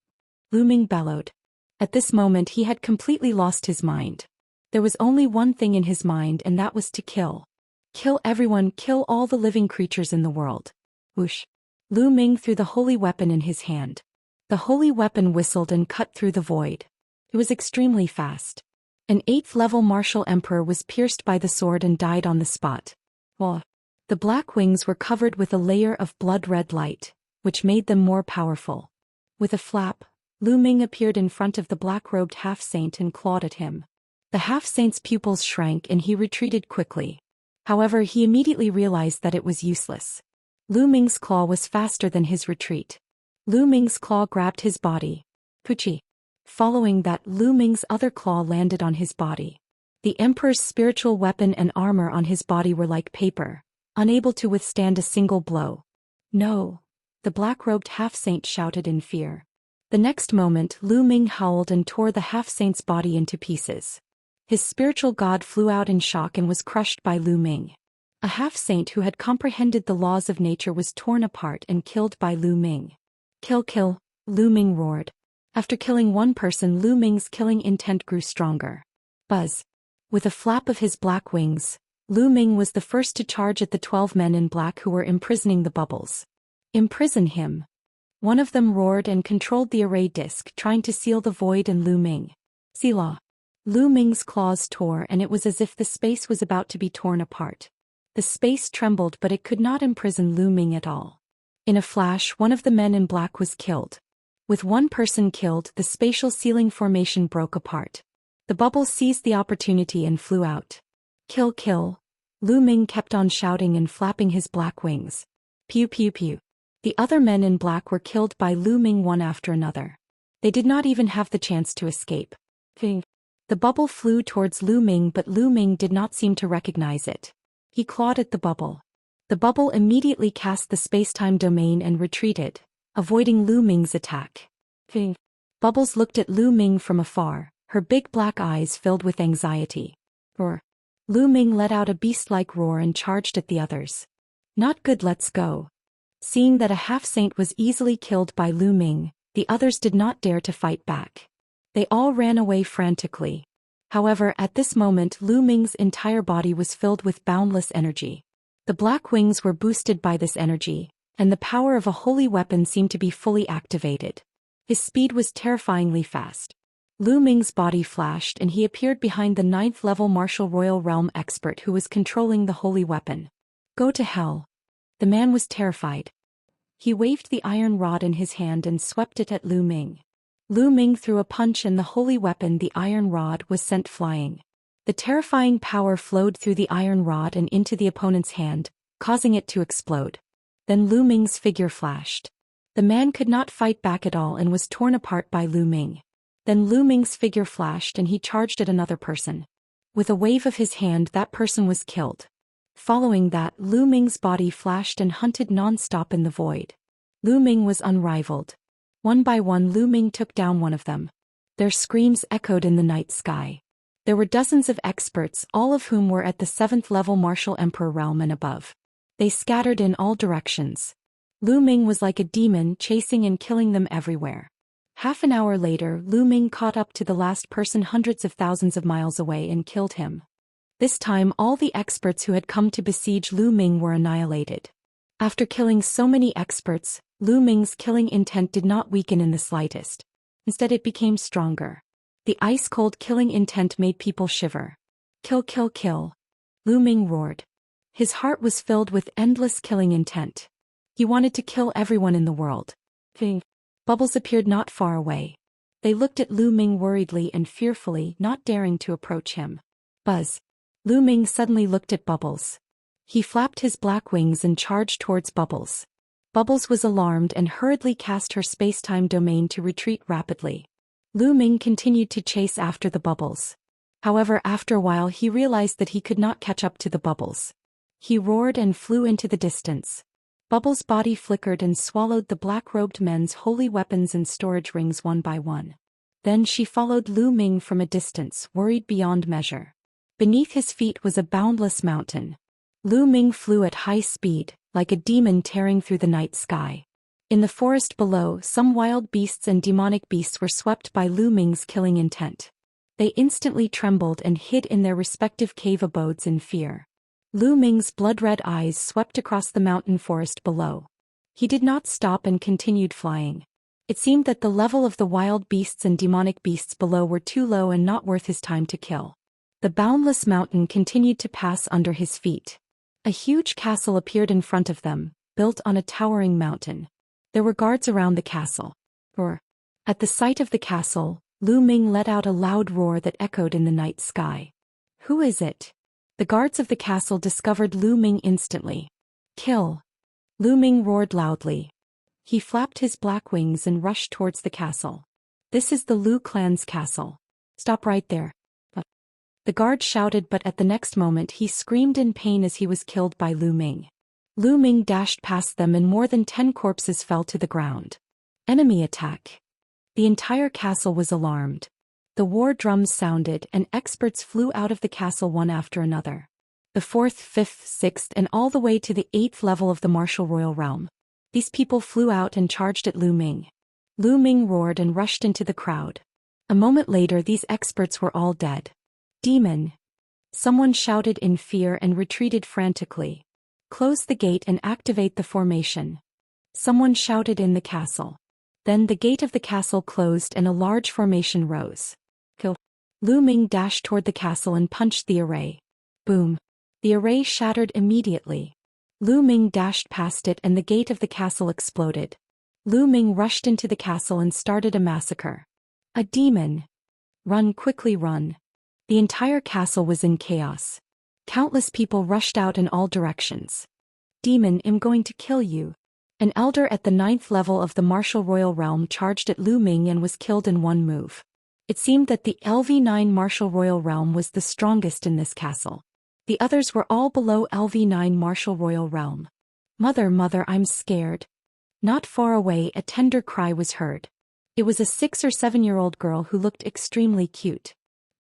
Lu Ming bellowed. At this moment he had completely lost his mind. There was only one thing in his mind and that was to kill. Kill everyone, kill all the living creatures in the world. Whoosh. Lu Ming threw the holy weapon in his hand. The holy weapon whistled and cut through the void. It was extremely fast. An 8th-level martial emperor was pierced by the sword and died on the spot. The black wings were covered with a layer of blood-red light, which made them more powerful. With a flap, Lu Ming appeared in front of the black-robed half-saint and clawed at him. The half-saint's pupils shrank and he retreated quickly. However, he immediately realized that it was useless. Lu Ming's claw was faster than his retreat. Lu Ming's claw grabbed his body. Puchi. Following that, Lu Ming's other claw landed on his body. The emperor's spiritual weapon and armor on his body were like paper, unable to withstand a single blow. No. The black-robed half-saint shouted in fear. The next moment, Lu Ming howled and tore the half-saint's body into pieces. His spiritual god flew out in shock and was crushed by Lu Ming. A half-saint who had comprehended the laws of nature was torn apart and killed by Lu Ming. Kill, kill, Lu Ming roared. After killing one person, Lu Ming's killing intent grew stronger. Buzz. With a flap of his black wings, Lu Ming was the first to charge at the 12 men in black who were imprisoning the bubbles. Imprison him. One of them roared and controlled the array disc, trying to seal the void in Lu Ming. Selah. Lu Ming's claws tore and it was as if the space was about to be torn apart. The space trembled but it could not imprison Lu Ming at all. In a flash, one of the men in black was killed. With one person killed, the spatial ceiling formation broke apart. The bubble seized the opportunity and flew out. Kill, kill. Lu Ming kept on shouting and flapping his black wings. Pew pew pew. The other men in black were killed by Lu Ming one after another. They did not even have the chance to escape. The bubble flew towards Lu Ming but Lu Ming did not seem to recognize it. He clawed at the bubble. The bubble immediately cast the space-time domain and retreated, avoiding Lu Ming's attack. Bubbles looked at Lu Ming from afar, her big black eyes filled with anxiety. Roar. Lu Ming let out a beast-like roar and charged at the others. Not good, let's go. Seeing that a half-saint was easily killed by Lu Ming, the others did not dare to fight back. They all ran away frantically. However, at this moment Lu Ming's entire body was filled with boundless energy. The black wings were boosted by this energy, and the power of a holy weapon seemed to be fully activated. His speed was terrifyingly fast. Lu Ming's body flashed and he appeared behind the 9th-level martial royal realm expert who was controlling the holy weapon. Go to hell. The man was terrified. He waved the iron rod in his hand and swept it at Lu Ming. Lu Ming threw a punch and the holy weapon, the iron rod, was sent flying. The terrifying power flowed through the iron rod and into the opponent's hand, causing it to explode. Then Lu Ming's figure flashed. The man could not fight back at all and was torn apart by Lu Ming. Then Lu Ming's figure flashed and he charged at another person. With a wave of his hand, that person was killed. Following that, Lu Ming's body flashed and hunted non-stop in the void. Lu Ming was unrivaled. One by one Lu Ming took down one of them. Their screams echoed in the night sky. There were dozens of experts, all of whom were at the 7th-level martial emperor realm and above. They scattered in all directions. Lu Ming was like a demon, chasing and killing them everywhere. Half an hour later, Lu Ming caught up to the last person hundreds of thousands of miles away and killed him. This time all the experts who had come to besiege Lu Ming were annihilated. After killing so many experts, Lu Ming's killing intent did not weaken in the slightest. Instead it became stronger. The ice-cold killing intent made people shiver. Kill, kill, kill. Lu Ming roared. His heart was filled with endless killing intent. He wanted to kill everyone in the world. Bubbles appeared not far away. They looked at Lu Ming worriedly and fearfully, not daring to approach him. Buzz. Lu Ming suddenly looked at Bubbles. He flapped his black wings and charged towards Bubbles. Bubbles was alarmed and hurriedly cast her space-time domain to retreat rapidly. Lu Ming continued to chase after the Bubbles. However, after a while he realized that he could not catch up to the Bubbles. He roared and flew into the distance. Bubbles' body flickered and swallowed the black-robed men's holy weapons and storage rings one by one. Then she followed Lu Ming from a distance, worried beyond measure. Beneath his feet was a boundless mountain. Lu Ming flew at high speed, like a demon tearing through the night sky. In the forest below, some wild beasts and demonic beasts were swept by Lu Ming's killing intent. They instantly trembled and hid in their respective cave abodes in fear. Lu Ming's blood-red eyes swept across the mountain forest below. He did not stop and continued flying. It seemed that the level of the wild beasts and demonic beasts below were too low and not worth his time to kill. The boundless mountain continued to pass under his feet. A huge castle appeared in front of them, built on a towering mountain. There were guards around the castle. Roar. At the sight of the castle, Lu Ming let out a loud roar that echoed in the night sky. Who is it? The guards of the castle discovered Lu Ming instantly. Kill. Lu Ming roared loudly. He flapped his black wings and rushed towards the castle. This is the Lu clan's castle. Stop right there. The guard shouted, but at the next moment he screamed in pain as he was killed by Lu Ming. Lu Ming dashed past them and more than 10 corpses fell to the ground. Enemy attack. The entire castle was alarmed. The war drums sounded and experts flew out of the castle one after another. The 4th, 5th, 6th and all the way to the 8th level of the martial royal realm. These people flew out and charged at Lu Ming. Lu Ming roared and rushed into the crowd. A moment later these experts were all dead. Demon. Someone shouted in fear and retreated frantically. Close the gate and activate the formation. Someone shouted in the castle. Then the gate of the castle closed and a large formation rose. Kill. Lu Ming dashed toward the castle and punched the array. Boom. The array shattered immediately. Lu Ming dashed past it and the gate of the castle exploded. Lu Ming rushed into the castle and started a massacre. A demon. Run, quickly run. The entire castle was in chaos. Countless people rushed out in all directions. Demon, I'm going to kill you. An elder at the 9th level of the martial royal realm charged at Lu Ming and was killed in one move. It seemed that the LV9 martial royal realm was the strongest in this castle. The others were all below LV9 martial royal realm. Mother, mother, I'm scared. Not far away, a tender cry was heard. It was a 6 or 7-year-old girl who looked extremely cute.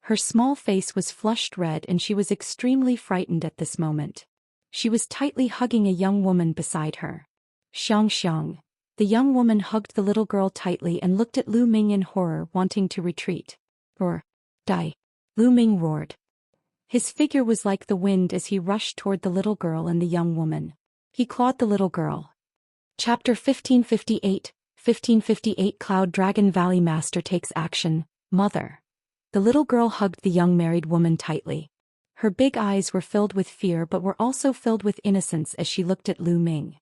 Her small face was flushed red and she was extremely frightened at this moment. She was tightly hugging a young woman beside her. Xianxia. The young woman hugged the little girl tightly and looked at Lu Ming in horror, wanting to retreat. Or die. Lu Ming roared. His figure was like the wind as he rushed toward the little girl and the young woman. He clawed the little girl. Chapter 1558, 1558 Cloud Dragon Valley Master takes action, Mother. The little girl hugged the young married woman tightly. Her big eyes were filled with fear but were also filled with innocence as she looked at Lu Ming.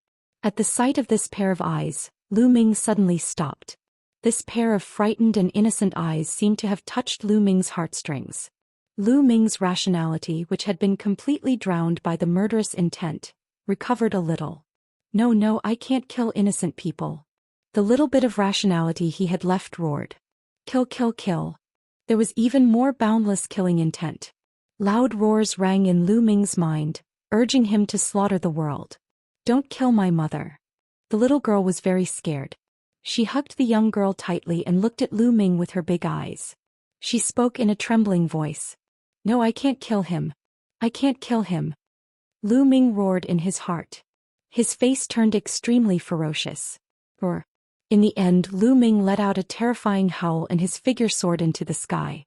At the sight of this pair of eyes, Lu Ming suddenly stopped. This pair of frightened and innocent eyes seemed to have touched Lu Ming's heartstrings. Lu Ming's rationality, which had been completely drowned by the murderous intent, recovered a little. No, I can't kill innocent people. The little bit of rationality he had left roared. Kill, kill, kill. There was even more boundless killing intent. Loud roars rang in Lu Ming's mind, urging him to slaughter the world. Don't kill my mother. The little girl was very scared. She hugged the young girl tightly and looked at Lu Ming with her big eyes. She spoke in a trembling voice. No, I can't kill him. I can't kill him. Lu Ming roared in his heart. His face turned extremely ferocious. Roar. In the end, Lu Ming let out a terrifying howl and his figure soared into the sky.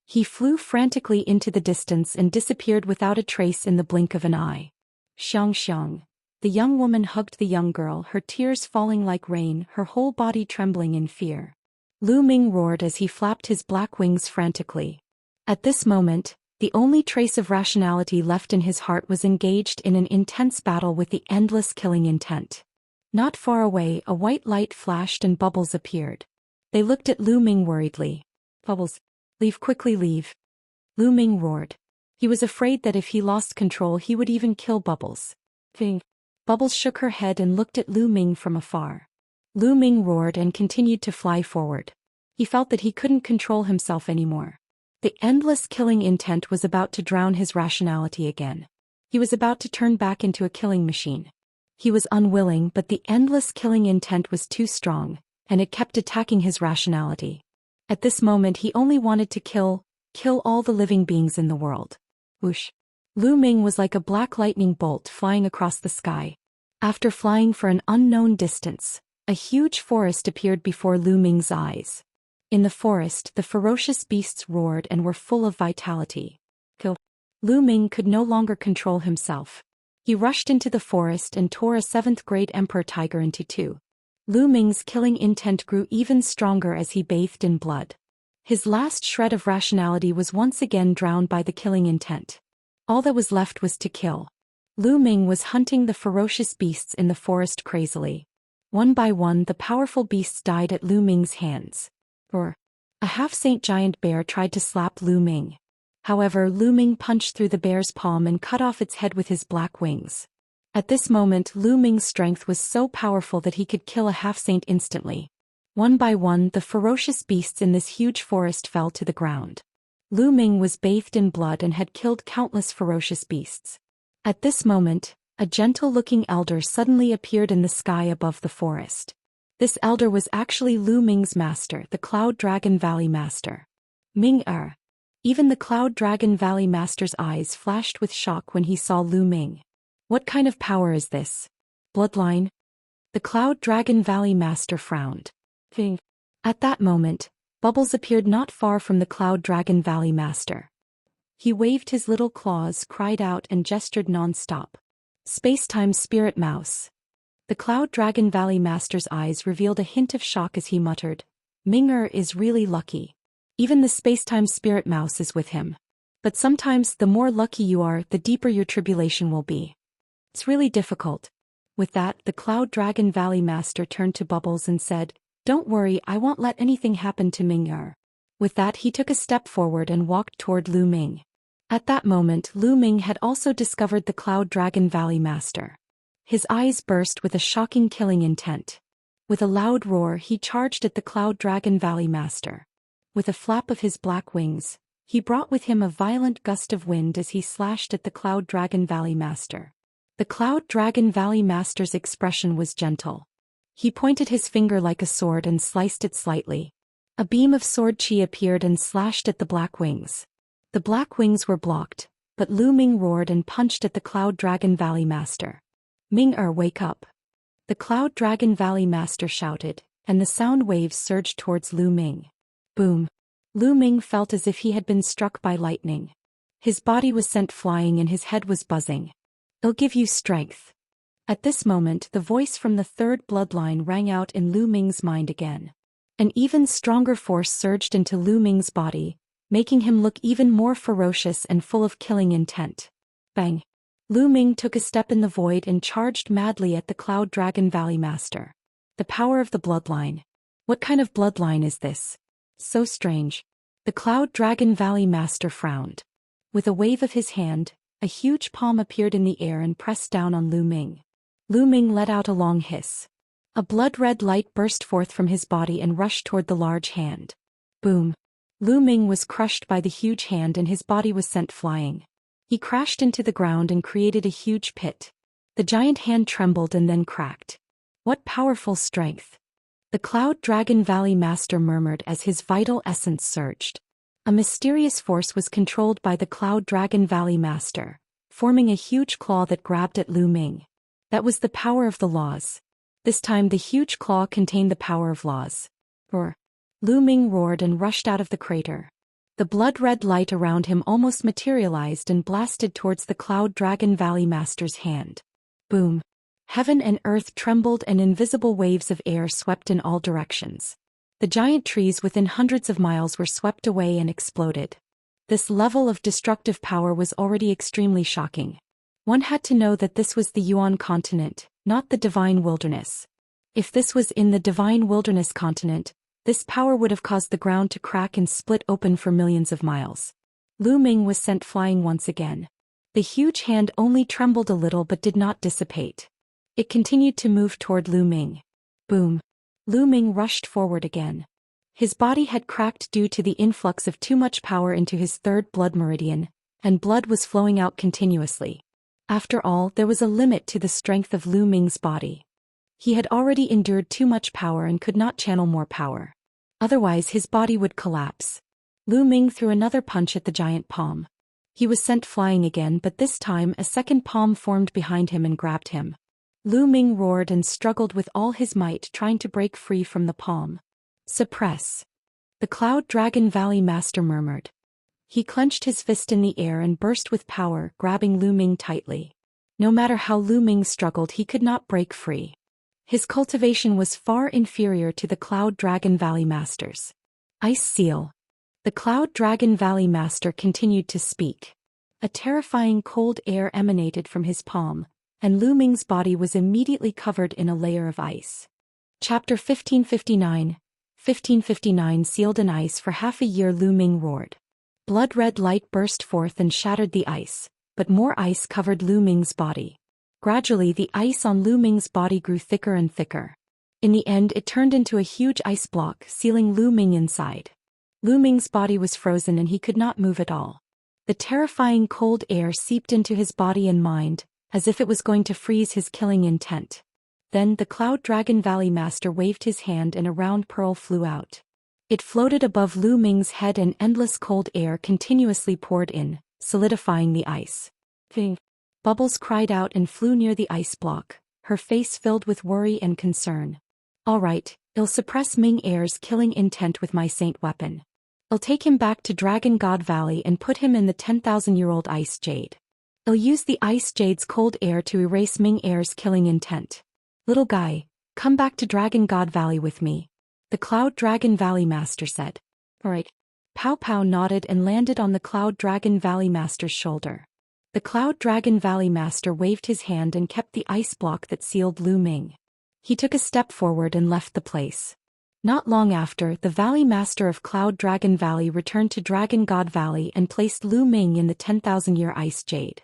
He flew frantically into the distance and disappeared without a trace in the blink of an eye. Xianxia. The young woman hugged the young girl, her tears falling like rain, her whole body trembling in fear. Lu Ming roared as he flapped his black wings frantically. At this moment, the only trace of rationality left in his heart was engaged in an intense battle with the endless killing intent. Not far away, a white light flashed and bubbles appeared. They looked at Lu Ming worriedly. Bubbles. Leave, quickly leave. Lu Ming roared. He was afraid that if he lost control he would even kill Bubbles. Fing. Bubbles shook her head and looked at Lu Ming from afar. Lu Ming roared and continued to fly forward. He felt that he couldn't control himself anymore. The endless killing intent was about to drown his rationality again. He was about to turn back into a killing machine. He was unwilling, but the endless killing intent was too strong, and it kept attacking his rationality. At this moment he only wanted to kill all the living beings in the world. Whoosh. Lu Ming was like a black lightning bolt flying across the sky. After flying for an unknown distance, a huge forest appeared before Lu Ming's eyes. In the forest, the ferocious beasts roared and were full of vitality. Kill. Lu Ming could no longer control himself. He rushed into the forest and tore a 7th-grade emperor tiger into two. Lu Ming's killing intent grew even stronger as he bathed in blood. His last shred of rationality was once again drowned by the killing intent. All that was left was to kill. Lu Ming was hunting the ferocious beasts in the forest crazily. One by one the powerful beasts died at Lu Ming's hands. Roar. A half-saint giant bear tried to slap Lu Ming. However, Lu Ming punched through the bear's palm and cut off its head with his black wings. At this moment Lu Ming's strength was so powerful that he could kill a half-saint instantly. One by one the ferocious beasts in this huge forest fell to the ground. Lu Ming was bathed in blood and had killed countless ferocious beasts. At this moment, a gentle-looking elder suddenly appeared in the sky above the forest. This elder was actually Lu Ming's master, the Cloud Dragon Valley Master. Ming-er. Even the Cloud Dragon Valley Master's eyes flashed with shock when he saw Lu Ming. What kind of power is this? Bloodline? The Cloud Dragon Valley Master frowned. Fing. At that moment, Bubbles appeared not far from the Cloud Dragon Valley Master. He waved his little claws, cried out and gestured non-stop. Space-time spirit mouse. The Cloud Dragon Valley Master's eyes revealed a hint of shock as he muttered, Ming-er is really lucky. Even the space-time spirit mouse is with him. But sometimes the more lucky you are, the deeper your tribulation will be. It's really difficult. With that, the Cloud Dragon Valley Master turned to Bubbles and said, "Don't worry, I won't let anything happen to Ming-Er." With that, he took a step forward and walked toward Lu Ming. At that moment, Lu Ming had also discovered the Cloud Dragon Valley Master. His eyes burst with a shocking killing intent. With a loud roar, he charged at the Cloud Dragon Valley Master. With a flap of his black wings, he brought with him a violent gust of wind as he slashed at the Cloud Dragon Valley Master. The Cloud Dragon Valley Master's expression was gentle. He pointed his finger like a sword and sliced it slightly. A beam of sword chi appeared and slashed at the black wings. The black wings were blocked, but Lu Ming roared and punched at the Cloud Dragon Valley Master. "Ming-Er, wake up!" The Cloud Dragon Valley Master shouted, and the sound waves surged towards Lu Ming. Boom! Lu Ming felt as if he had been struck by lightning. His body was sent flying and his head was buzzing. "It'll give you strength." At this moment, the voice from the third bloodline rang out in Lu Ming's mind again. An even stronger force surged into Lu Ming's body, making him look even more ferocious and full of killing intent. Bang! Lu Ming took a step in the void and charged madly at the Cloud Dragon Valley Master. The power of the bloodline. What kind of bloodline is this? So strange. The Cloud Dragon Valley Master frowned. With a wave of his hand, a huge palm appeared in the air and pressed down on Lu Ming. Lu Ming let out a long hiss. A blood-red light burst forth from his body and rushed toward the large hand. Boom! Lu Ming was crushed by the huge hand and his body was sent flying. He crashed into the ground and created a huge pit. The giant hand trembled and then cracked. What powerful strength! The Cloud Dragon Valley Master murmured as his vital essence surged. A mysterious force was controlled by the Cloud Dragon Valley Master, forming a huge claw that grabbed at Lu Ming. That was the power of the laws. This time the huge claw contained the power of laws. Roar! Lu Ming roared and rushed out of the crater. The blood-red light around him almost materialized and blasted towards the Cloud Dragon Valley Master's hand. Boom! Heaven and earth trembled and invisible waves of air swept in all directions. The giant trees within hundreds of miles were swept away and exploded. This level of destructive power was already extremely shocking. One had to know that this was the Yuan continent, not the Divine Wilderness. If this was in the Divine Wilderness continent, this power would have caused the ground to crack and split open for millions of miles. Lu Ming was sent flying once again. The huge hand only trembled a little but did not dissipate. It continued to move toward Lu Ming. Boom! Lu Ming rushed forward again. His body had cracked due to the influx of too much power into his third blood meridian, and blood was flowing out continuously. After all, there was a limit to the strength of Lu Ming's body. He had already endured too much power and could not channel more power. Otherwise his body would collapse. Lu Ming threw another punch at the giant palm. He was sent flying again, but this time a second palm formed behind him and grabbed him. Lu Ming roared and struggled with all his might, trying to break free from the palm. "Suppress!" The Cloud Dragon Valley Master murmured. He clenched his fist in the air and burst with power, grabbing Lu Ming tightly. No matter how Lu Ming struggled, he could not break free. His cultivation was far inferior to the Cloud Dragon Valley Master's. "Ice Seal!" The Cloud Dragon Valley Master continued to speak. A terrifying cold air emanated from his palm, and Lu Ming's body was immediately covered in a layer of ice. Chapter 1559. 1559 Sealed in ice. For half a year Lu Ming roared. Blood-red light burst forth and shattered the ice, but more ice covered Lu Ming's body. Gradually the ice on Lu Ming's body grew thicker and thicker. In the end it turned into a huge ice block, sealing Lu Ming inside. Lu Ming's body was frozen and he could not move at all. The terrifying cold air seeped into his body and mind, as if it was going to freeze his killing intent. Then the Cloud Dragon Valley Master waved his hand and a round pearl flew out. It floated above Lu Ming's head and endless cold air continuously poured in, solidifying the ice. Ping! Bubbles cried out and flew near the ice block, her face filled with worry and concern. "All right, I'll suppress Ming-Er's killing intent with my saint weapon. I'll take him back to Dragon God Valley and put him in the 10,000-year-old ice jade. I'll use the ice jade's cold air to erase Ming-Er's killing intent. Little guy, come back to Dragon God Valley with me," the Cloud Dragon Valley Master said. "All right." Pow Pow nodded and landed on the Cloud Dragon Valley Master's shoulder. The Cloud Dragon Valley Master waved his hand and kept the ice block that sealed Lu Ming. He took a step forward and left the place. Not long after, the Valley Master of Cloud Dragon Valley returned to Dragon God Valley and placed Lu Ming in the 10,000-year Ice Jade.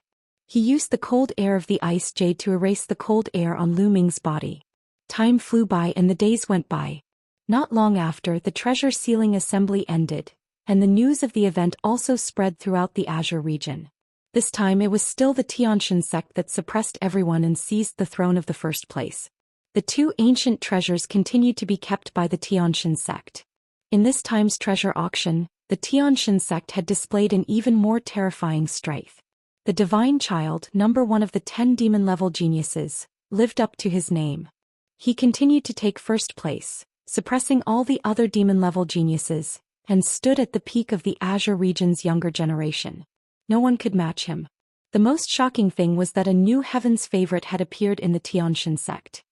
He used the cold air of the Ice Jade to erase the cold air on Lu Ming's body. Time flew by and the days went by. Not long after, the treasure sealing assembly ended, and the news of the event also spread throughout the Azure region. This time it was still the Xianxia sect that suppressed everyone and seized the throne of the first place. The two ancient treasures continued to be kept by the Xianxia sect. In this time's treasure auction, the Xianxia sect had displayed an even more terrifying strength. The Divine Child, number 1 of the 10 demon-level geniuses, lived up to his name. He continued to take first place, suppressing all the other demon-level geniuses, and stood at the peak of the Azure region's younger generation. No one could match him. The most shocking thing was that a new heaven's favorite had appeared in the Xianxia sect.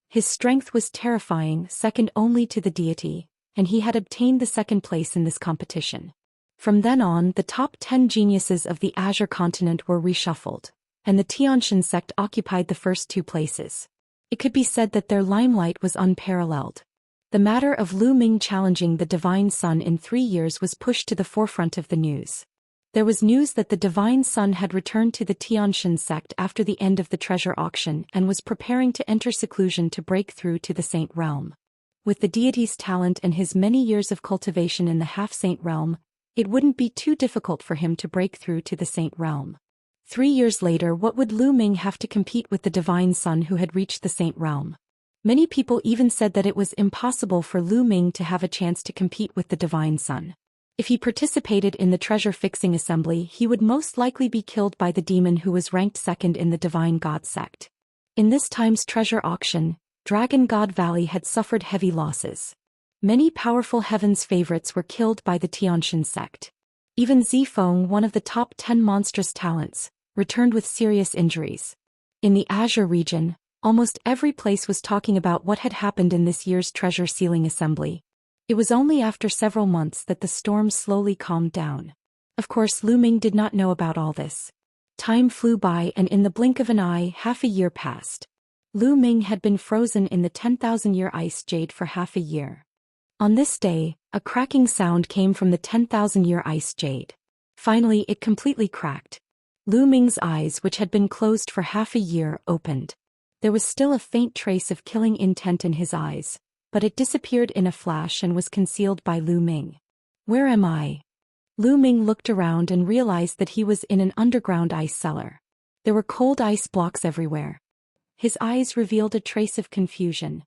His strength was terrifying, second only to the deity, and he had obtained the second place in this competition. From then on, the top 10 geniuses of the Azure continent were reshuffled, and the Xianxia sect occupied the first 2 places. It could be said that their limelight was unparalleled. The matter of Lu Ming challenging the Divine Sun in 3 years was pushed to the forefront of the news. There was news that the Divine Sun had returned to the Xianxia sect after the end of the treasure auction and was preparing to enter seclusion to break through to the Saint Realm. With the deity's talent and his many years of cultivation in the half-saint realm, it wouldn't be too difficult for him to break through to the Saint Realm. 3 years later, what would Lu Ming have to compete with the Divine Sun who had reached the Saint Realm? Many people even said that it was impossible for Lu Ming to have a chance to compete with the Divine Sun. If he participated in the treasure-fixing assembly, he would most likely be killed by the demon who was ranked second in the Divine God sect. In this time's treasure auction, Dragon God Valley had suffered heavy losses. Many powerful heaven's favorites were killed by the Xianxia sect. Even Zifeng, one of the top 10 monstrous talents, returned with serious injuries. In the Azure region, almost every place was talking about what had happened in this year's treasure sealing assembly. It was only after several months that the storm slowly calmed down. Of course, Lu Ming did not know about all this. Time flew by and in the blink of an eye, half a year passed. Lu Ming had been frozen in the 10,000-year Ice Jade for half a year. On this day, a cracking sound came from the 10,000-year Ice Jade. Finally, it completely cracked. Lu Ming's eyes, which had been closed for half a year, opened. There was still a faint trace of killing intent in his eyes, but it disappeared in a flash and was concealed by Lu Ming. Where am I? Lu Ming looked around and realized that he was in an underground ice cellar. There were cold ice blocks everywhere. His eyes revealed a trace of confusion.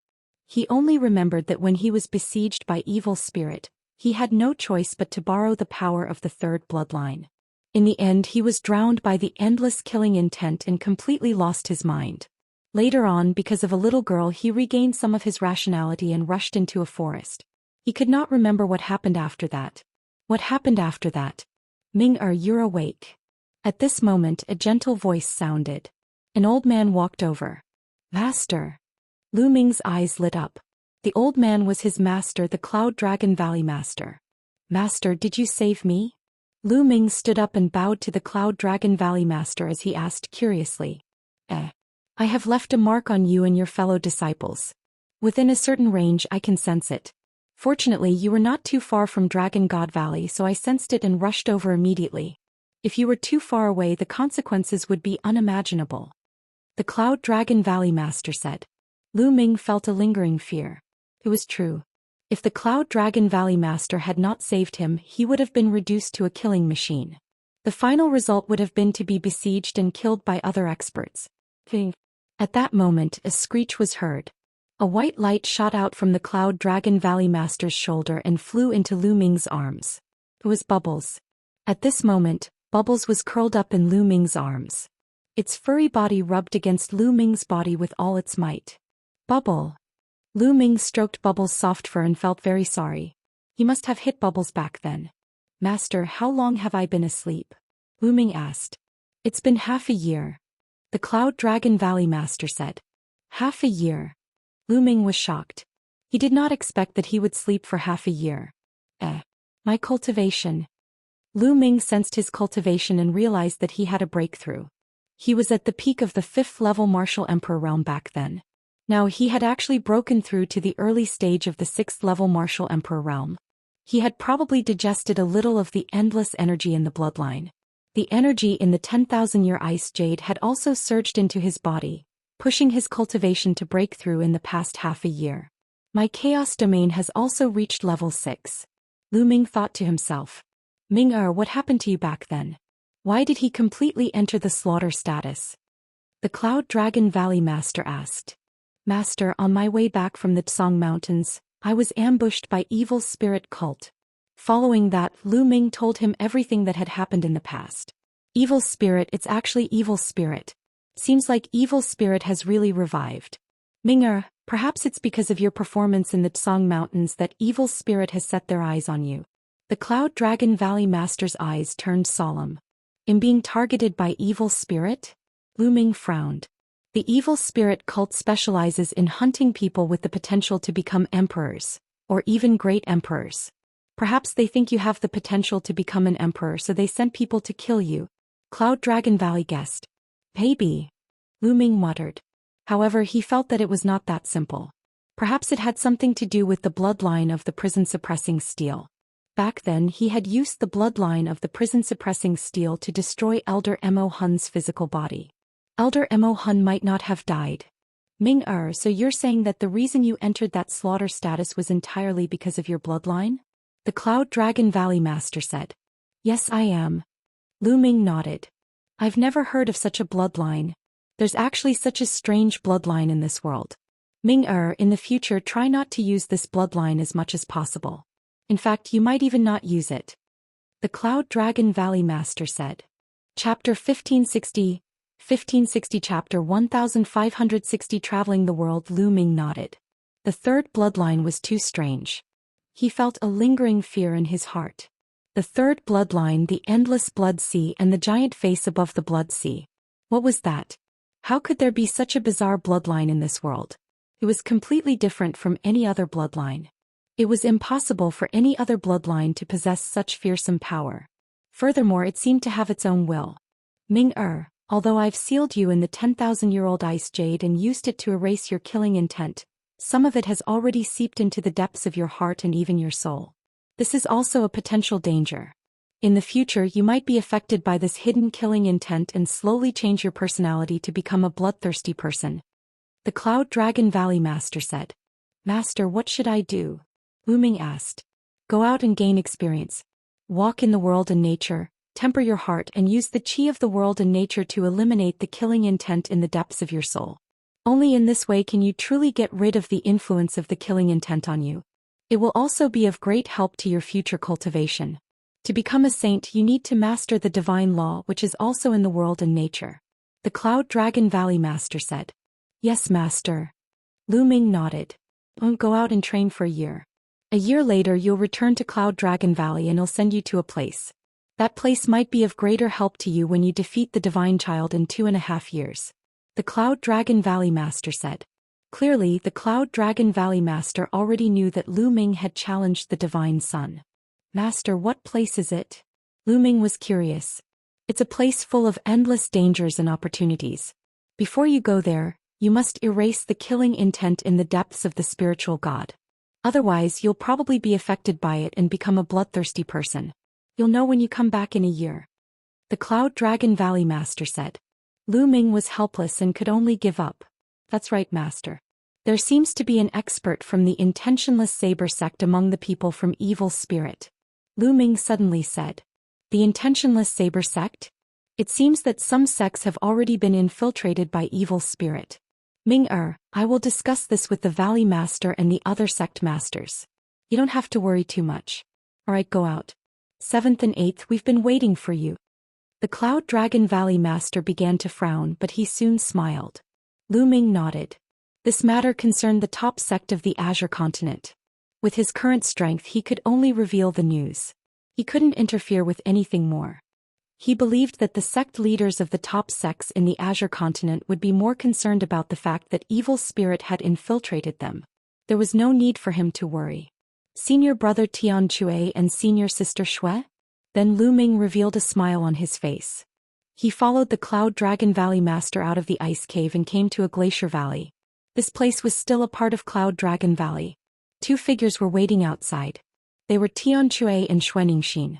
He only remembered that when he was besieged by evil spirit, he had no choice but to borrow the power of the third bloodline. In the end, he was drowned by the endless killing intent and completely lost his mind. Later on, because of a little girl, he regained some of his rationality and rushed into a forest. He could not remember what happened after that. What happened after that? Ming-er, you're awake. At this moment, a gentle voice sounded. An old man walked over. Master. Lu Ming's eyes lit up. The old man was his master, the Cloud Dragon Valley Master. Master, did you save me? Lu Ming stood up and bowed to the Cloud Dragon Valley Master as he asked curiously. I have left a mark on you and your fellow disciples. Within a certain range I can sense it. Fortunately, you were not too far from Dragon God Valley, so I sensed it and rushed over immediately. If you were too far away, the consequences would be unimaginable. The Cloud Dragon Valley Master said. Lu Ming felt a lingering fear. It was true. If the Cloud Dragon Valley Master had not saved him, he would have been reduced to a killing machine. The final result would have been to be besieged and killed by other experts. At that moment, a screech was heard. A white light shot out from the Cloud Dragon Valley Master's shoulder and flew into Lu Ming's arms. It was Bubbles. At this moment, Bubbles was curled up in Lu Ming's arms. Its furry body rubbed against Lu Ming's body with all its might. Bubble. Lu Ming stroked Bubbles' soft fur and felt very sorry. He must have hit Bubbles back then. Master, how long have I been asleep? Lu Ming asked. It's been half a year. The Cloud Dragon Valley Master said. Half a year. Lu Ming was shocked. He did not expect that he would sleep for half a year. My cultivation. Lu Ming sensed his cultivation and realized that he had a breakthrough. He was at the peak of the 5th level martial emperor realm back then. Now he had actually broken through to the early stage of the 6th level martial emperor realm. He had probably digested a little of the endless energy in the bloodline. The energy in the 10,000-year ice jade had also surged into his body, pushing his cultivation to break through in the past half a year. My chaos domain has also reached level 6. Lu Ming thought to himself. Ming-er, what happened to you back then? Why did he completely enter the slaughter status? The Cloud Dragon Valley Master asked. Master, on my way back from the Tsang Mountains, I was ambushed by evil spirit cult. Following that, Lu Ming told him everything that had happened in the past. Evil spirit, it's actually evil spirit. Seems like evil spirit has really revived. Ming-er, perhaps it's because of your performance in the Tsang Mountains that evil spirit has set their eyes on you. The Cloud Dragon Valley Master's eyes turned solemn. In being targeted by evil spirit? Lu Ming frowned. The evil spirit cult specializes in hunting people with the potential to become emperors, or even great emperors. Perhaps they think you have the potential to become an emperor, so they sent people to kill you. Cloud Dragon Valley guessed. Maybe. Lu Ming muttered. However, he felt that it was not that simple. Perhaps it had something to do with the bloodline of the prison-suppressing steel. Back then he had used the bloodline of the prison-suppressing steel to destroy Elder Mo Hun's physical body. Elder Mo Hun might not have died. Ming-er, so you're saying that the reason you entered that slaughter status was entirely because of your bloodline? The Cloud Dragon Valley Master said. Yes, I am. Lu Ming nodded. I've never heard of such a bloodline. There's actually such a strange bloodline in this world. Ming-er, in the future try not to use this bloodline as much as possible. In fact, you might even not use it. The Cloud Dragon Valley Master said. Chapter 1560 Chapter 1560 Traveling the World. Lu Ming nodded. The third bloodline was too strange. He felt a lingering fear in his heart. The third bloodline, the endless blood sea and the giant face above the blood sea. What was that? How could there be such a bizarre bloodline in this world? It was completely different from any other bloodline. It was impossible for any other bloodline to possess such fearsome power. Furthermore, it seemed to have its own will. Ming-er, although I've sealed you in the 10,000-year-old ice jade and used it to erase your killing intent, some of it has already seeped into the depths of your heart and even your soul. This is also a potential danger. In the future you might be affected by this hidden killing intent and slowly change your personality to become a bloodthirsty person. The Cloud Dragon Valley Master said. Master, what should I do? Lu Ming asked. Go out and gain experience. Walk in the world and nature, temper your heart and use the chi of the world and nature to eliminate the killing intent in the depths of your soul. Only in this way can you truly get rid of the influence of the killing intent on you. It will also be of great help to your future cultivation. To become a saint you need to master the divine law which is also in the world and nature. The Cloud Dragon Valley Master said. Yes, Master. Lu Ming nodded. Go out and train for a year. A year later you'll return to Cloud Dragon Valley and I'll send you to a place. That place might be of greater help to you when you defeat the Divine Child in 2.5 years. The Cloud Dragon Valley Master said. Clearly, the Cloud Dragon Valley Master already knew that Lu Ming had challenged the Divine Sun. Master, what place is it? Lu Ming was curious. It's a place full of endless dangers and opportunities. Before you go there, you must erase the killing intent in the depths of the spiritual God. Otherwise, you'll probably be affected by it and become a bloodthirsty person. You'll know when you come back in a year. The Cloud Dragon Valley Master said. Lu Ming was helpless and could only give up. That's right, Master. There seems to be an expert from the intentionless saber sect among the people from evil spirit. Lu Ming suddenly said. The intentionless saber sect? It seems that some sects have already been infiltrated by evil spirit. Ming-er, I will discuss this with the Valley Master and the other sect masters. You don't have to worry too much. Alright, go out. 7th and 8th, we've been waiting for you. The Cloud Dragon Valley Master began to frown, but he soon smiled. Lu Ming nodded. This matter concerned the top sect of the Azure Continent. With his current strength he could only reveal the news. He couldn't interfere with anything more. He believed that the sect leaders of the top sects in the Azure Continent would be more concerned about the fact that evil spirit had infiltrated them. There was no need for him to worry. Senior brother Tian Chui and senior sister Shui? Then Lu Ming revealed a smile on his face. He followed the Cloud Dragon Valley Master out of the ice cave and came to a glacier valley. This place was still a part of Cloud Dragon Valley. Two figures were waiting outside. They were Tian Chui and Xianxia.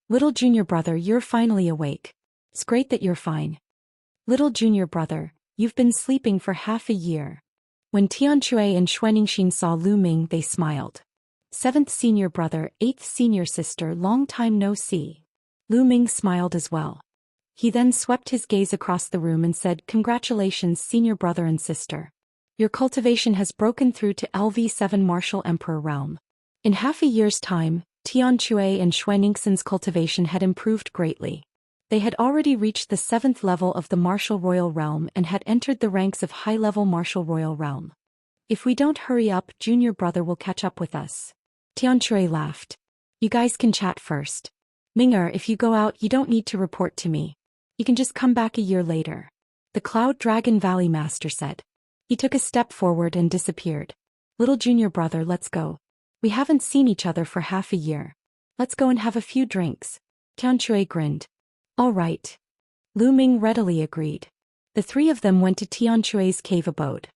Little junior brother, you're finally awake. It's great that you're fine. Little junior brother, you've been sleeping for half a year. When Tian Chui and Xianxia saw Lu Ming, they smiled. 7th senior brother, 8th senior sister, long time no see. Lu Ming smiled as well. He then swept his gaze across the room and said, Congratulations, senior brother and sister. Your cultivation has broken through to LV7 Martial Emperor realm. In half a year's time, Tian Chui and Xianxia's cultivation had improved greatly. They had already reached the 7th level of the Martial Royal Realm and had entered the ranks of high-level Martial Royal Realm. If we don't hurry up, junior brother will catch up with us. Tian Chui laughed. You guys can chat first. Ming'er, if you go out, you don't need to report to me. You can just come back a year later. The Cloud Dragon Valley Master said. He took a step forward and disappeared. Little junior brother, let's go. We haven't seen each other for half a year. Let's go and have a few drinks. Tian Chui grinned. All right. Lu Ming readily agreed. The three of them went to Tian Chui's cave abode.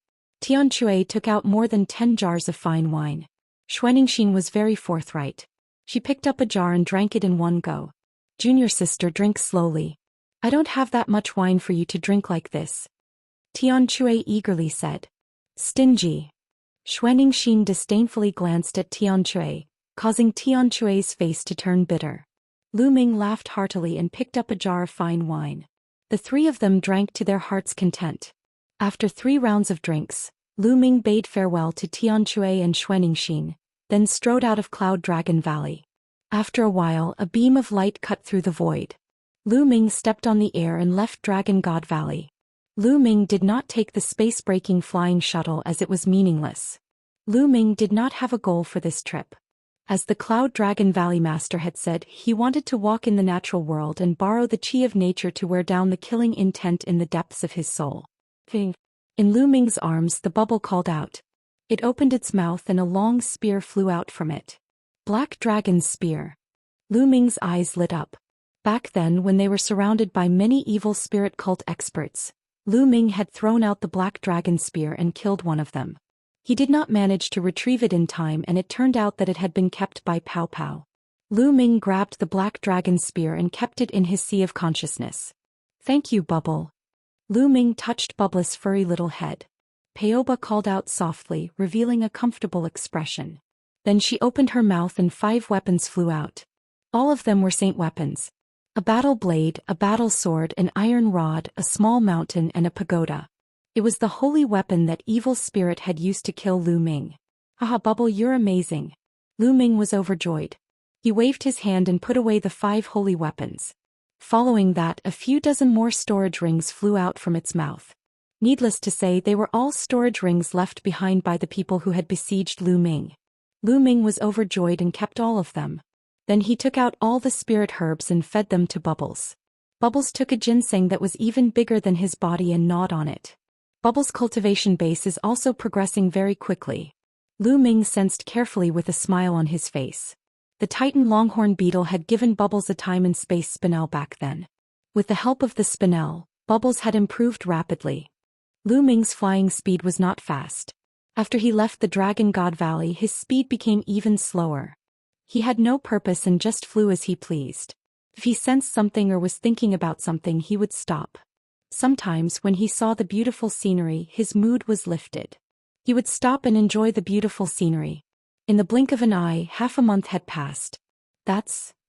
Tian Chui took out more than 10 jars of fine wine. Xianxia was very forthright. She picked up a jar and drank it in one go. Junior sister, drink slowly. I don't have that much wine for you to drink like this. Tian Chui eagerly said. Stingy. Xianxia disdainfully glanced at Tian Chui, causing Tian Chui's face to turn bitter. Lu Ming laughed heartily and picked up a jar of fine wine. The three of them drank to their heart's content. After 3 rounds of drinks, Lu Ming bade farewell to Tian Chui and Xianxia, then strode out of Cloud Dragon Valley. After a while, a beam of light cut through the void. Lu Ming stepped on the air and left Dragon God Valley. Lu Ming did not take the space-breaking flying shuttle as it was meaningless. Lu Ming did not have a goal for this trip. As the Cloud Dragon Valley Master had said, he wanted to walk in the natural world and borrow the chi of nature to wear down the killing intent in the depths of his soul. In Lu Ming's arms, the bubble called out. It opened its mouth and a long spear flew out from it. Black Dragon's Spear. Lu Ming's eyes lit up. Back then, when they were surrounded by many evil spirit cult experts, Lu Ming had thrown out the Black Dragon Spear and killed one of them. He did not manage to retrieve it in time, and it turned out that it had been kept by Pow Pow. Lu Ming grabbed the Black Dragon Spear and kept it in his sea of consciousness. Thank you, Bubble. Lu Ming touched Bubble's furry little head. Paoba called out softly, revealing a comfortable expression. Then she opened her mouth and 5 weapons flew out. All of them were saint weapons. A battle blade, a battle sword, an iron rod, a small mountain, and a pagoda. It was the holy weapon that evil spirit had used to kill Lu Ming. Haha, Bubble, you're amazing. Lu Ming was overjoyed. He waved his hand and put away the 5 holy weapons. Following that, a few dozen more storage rings flew out from its mouth. Needless to say, they were all storage rings left behind by the people who had besieged Lu Ming. Lu Ming was overjoyed and kept all of them. Then he took out all the spirit herbs and fed them to Bubbles. Bubbles took a ginseng that was even bigger than his body and gnawed on it. Bubbles' cultivation base is also progressing very quickly. Lu Ming sensed carefully with a smile on his face. The Titan Longhorn Beetle had given Bubbles a time and space spinel back then. With the help of the spinel, Bubbles had improved rapidly. Lu Ming's flying speed was not fast. After he left the Dragon God Valley, his speed became even slower. He had no purpose and just flew as he pleased. If he sensed something or was thinking about something, he would stop. Sometimes, when he saw the beautiful scenery, his mood was lifted. He would stop and enjoy the beautiful scenery. In the blink of an eye, half a month had passed.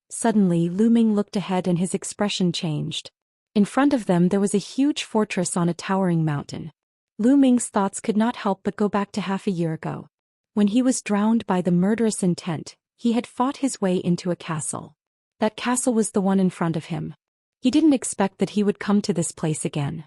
Suddenly, Lu Ming looked ahead and his expression changed. In front of them there was a huge fortress on a towering mountain. Lu Ming's thoughts could not help but go back to half a year ago. When he was drowned by the murderous intent, he had fought his way into a castle. That castle was the one in front of him. He didn't expect that he would come to this place again.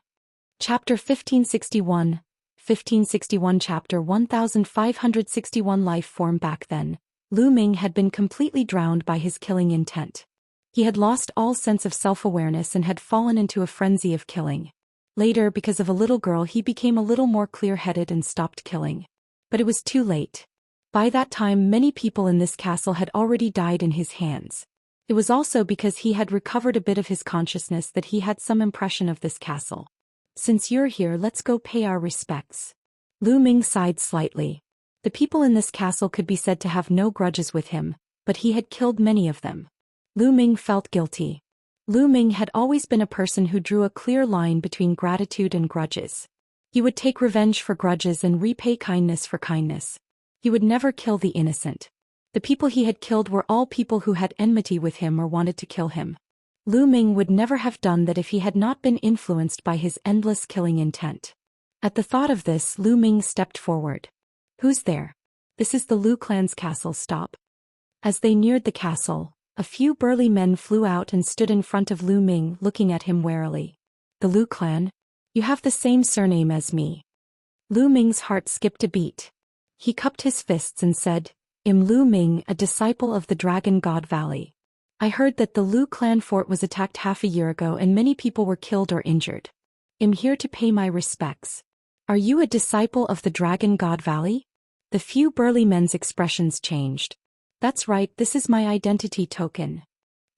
Chapter 1561. 1561 Chapter 1561 Life form. Back then, Lu Ming had been completely drowned by his killing intent. He had lost all sense of self-awareness and had fallen into a frenzy of killing. Later, because of a little girl, he became a little more clear-headed and stopped killing. But it was too late. By that time many people in this castle had already died in his hands. It was also because he had recovered a bit of his consciousness that he had some impression of this castle. Since you're here, let's go pay our respects. Lu Ming sighed slightly. The people in this castle could be said to have no grudges with him, but he had killed many of them. Lu Ming felt guilty. Lu Ming had always been a person who drew a clear line between gratitude and grudges. He would take revenge for grudges and repay kindness for kindness. He would never kill the innocent. The people he had killed were all people who had enmity with him or wanted to kill him. Lu Ming would never have done that if he had not been influenced by his endless killing intent. At the thought of this, Lu Ming stepped forward. Who's there? This is the Lu clan's castle. Stop. As they neared the castle, a few burly men flew out and stood in front of Lu Ming, looking at him warily. The Lu clan? You have the same surname as me. Lu Ming's heart skipped a beat. He cupped his fists and said, I'm Lu Ming, a disciple of the Dragon God Valley. I heard that the Lu clan fort was attacked half a year ago and many people were killed or injured. I'm here to pay my respects. Are you a disciple of the Dragon God Valley? The few burly men's expressions changed. That's right, this is my identity token.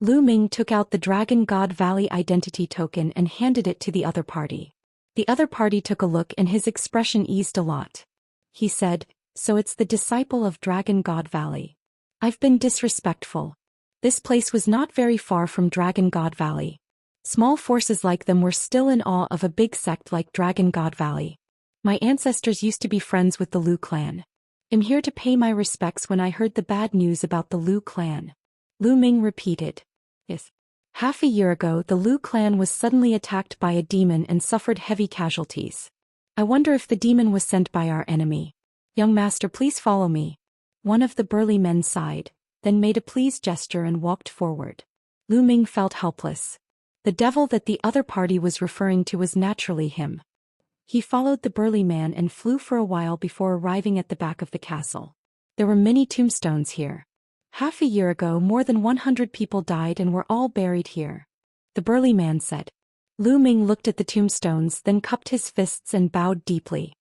Lu Ming took out the Dragon God Valley identity token and handed it to the other party. The other party took a look and his expression eased a lot. He said, so it's the disciple of Dragon God Valley. I've been disrespectful. This place was not very far from Dragon God Valley. Small forces like them were still in awe of a big sect like Dragon God Valley. My ancestors used to be friends with the Lu clan. I'm here to pay my respects when I heard the bad news about the Lu clan. Lu Ming repeated. Yes. Half a year ago the Lu clan was suddenly attacked by a demon and suffered heavy casualties. I wonder if the demon was sent by our enemy. Young master, please follow me. One of the burly men sighed, then made a pleased gesture and walked forward. Lu Ming felt helpless. The devil that the other party was referring to was naturally him. He followed the burly man and flew for a while before arriving at the back of the castle. There were many tombstones here. Half a year ago more than 100 people died and were all buried here. The burly man said. Lu Ming looked at the tombstones, then cupped his fists and bowed deeply.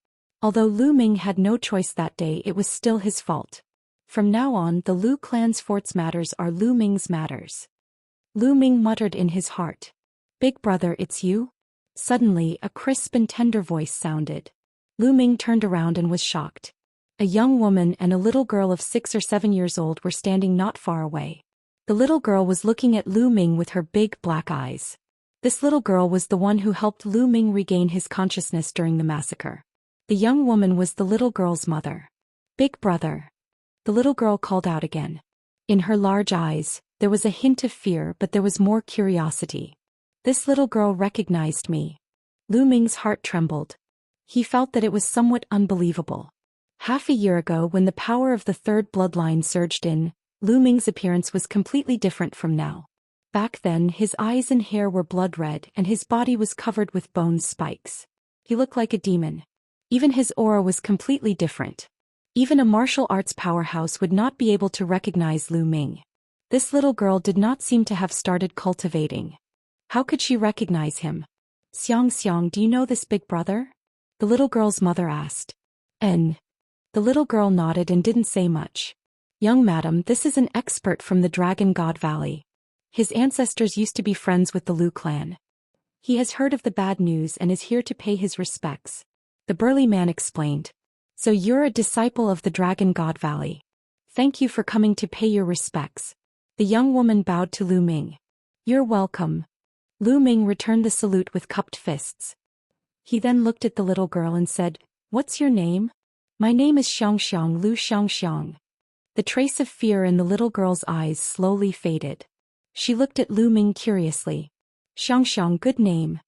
Although Lu Ming had no choice that day, it was still his fault. From now on the Lu clan's fort's matters are Lu Ming's matters. Lu Ming muttered in his heart. Big brother, it's you? Suddenly, a crisp and tender voice sounded. Lu Ming turned around and was shocked. A young woman and a little girl of 6 or 7 years old were standing not far away. The little girl was looking at Lu Ming with her big black eyes. This little girl was the one who helped Lu Ming regain his consciousness during the massacre. The young woman was the little girl's mother. Big brother. The little girl called out again. In her large eyes, there was a hint of fear, but there was more curiosity. This little girl recognized me. Lu Ming's heart trembled. He felt that it was somewhat unbelievable. Half a year ago, when the power of the third bloodline surged in, Lu Ming's appearance was completely different from now. Back then, his eyes and hair were blood red and his body was covered with bone spikes. He looked like a demon. Even his aura was completely different. Even a martial arts powerhouse would not be able to recognize Lu Ming. This little girl did not seem to have started cultivating. How could she recognize him? Xianxia, do you know this big brother? The little girl's mother asked. The little girl nodded and didn't say much. Young madam, this is an expert from the Dragon God Valley. His ancestors used to be friends with the Lu clan. He has heard of the bad news and is here to pay his respects. The burly man explained. So you're a disciple of the Dragon God Valley. Thank you for coming to pay your respects. The young woman bowed to Lu Ming. You're welcome. Lu Ming returned the salute with cupped fists. He then looked at the little girl and said, What's your name? My name is Xianxia, Lu Xianxia. The trace of fear in the little girl's eyes slowly faded. She looked at Lu Ming curiously. Xianxia, good name.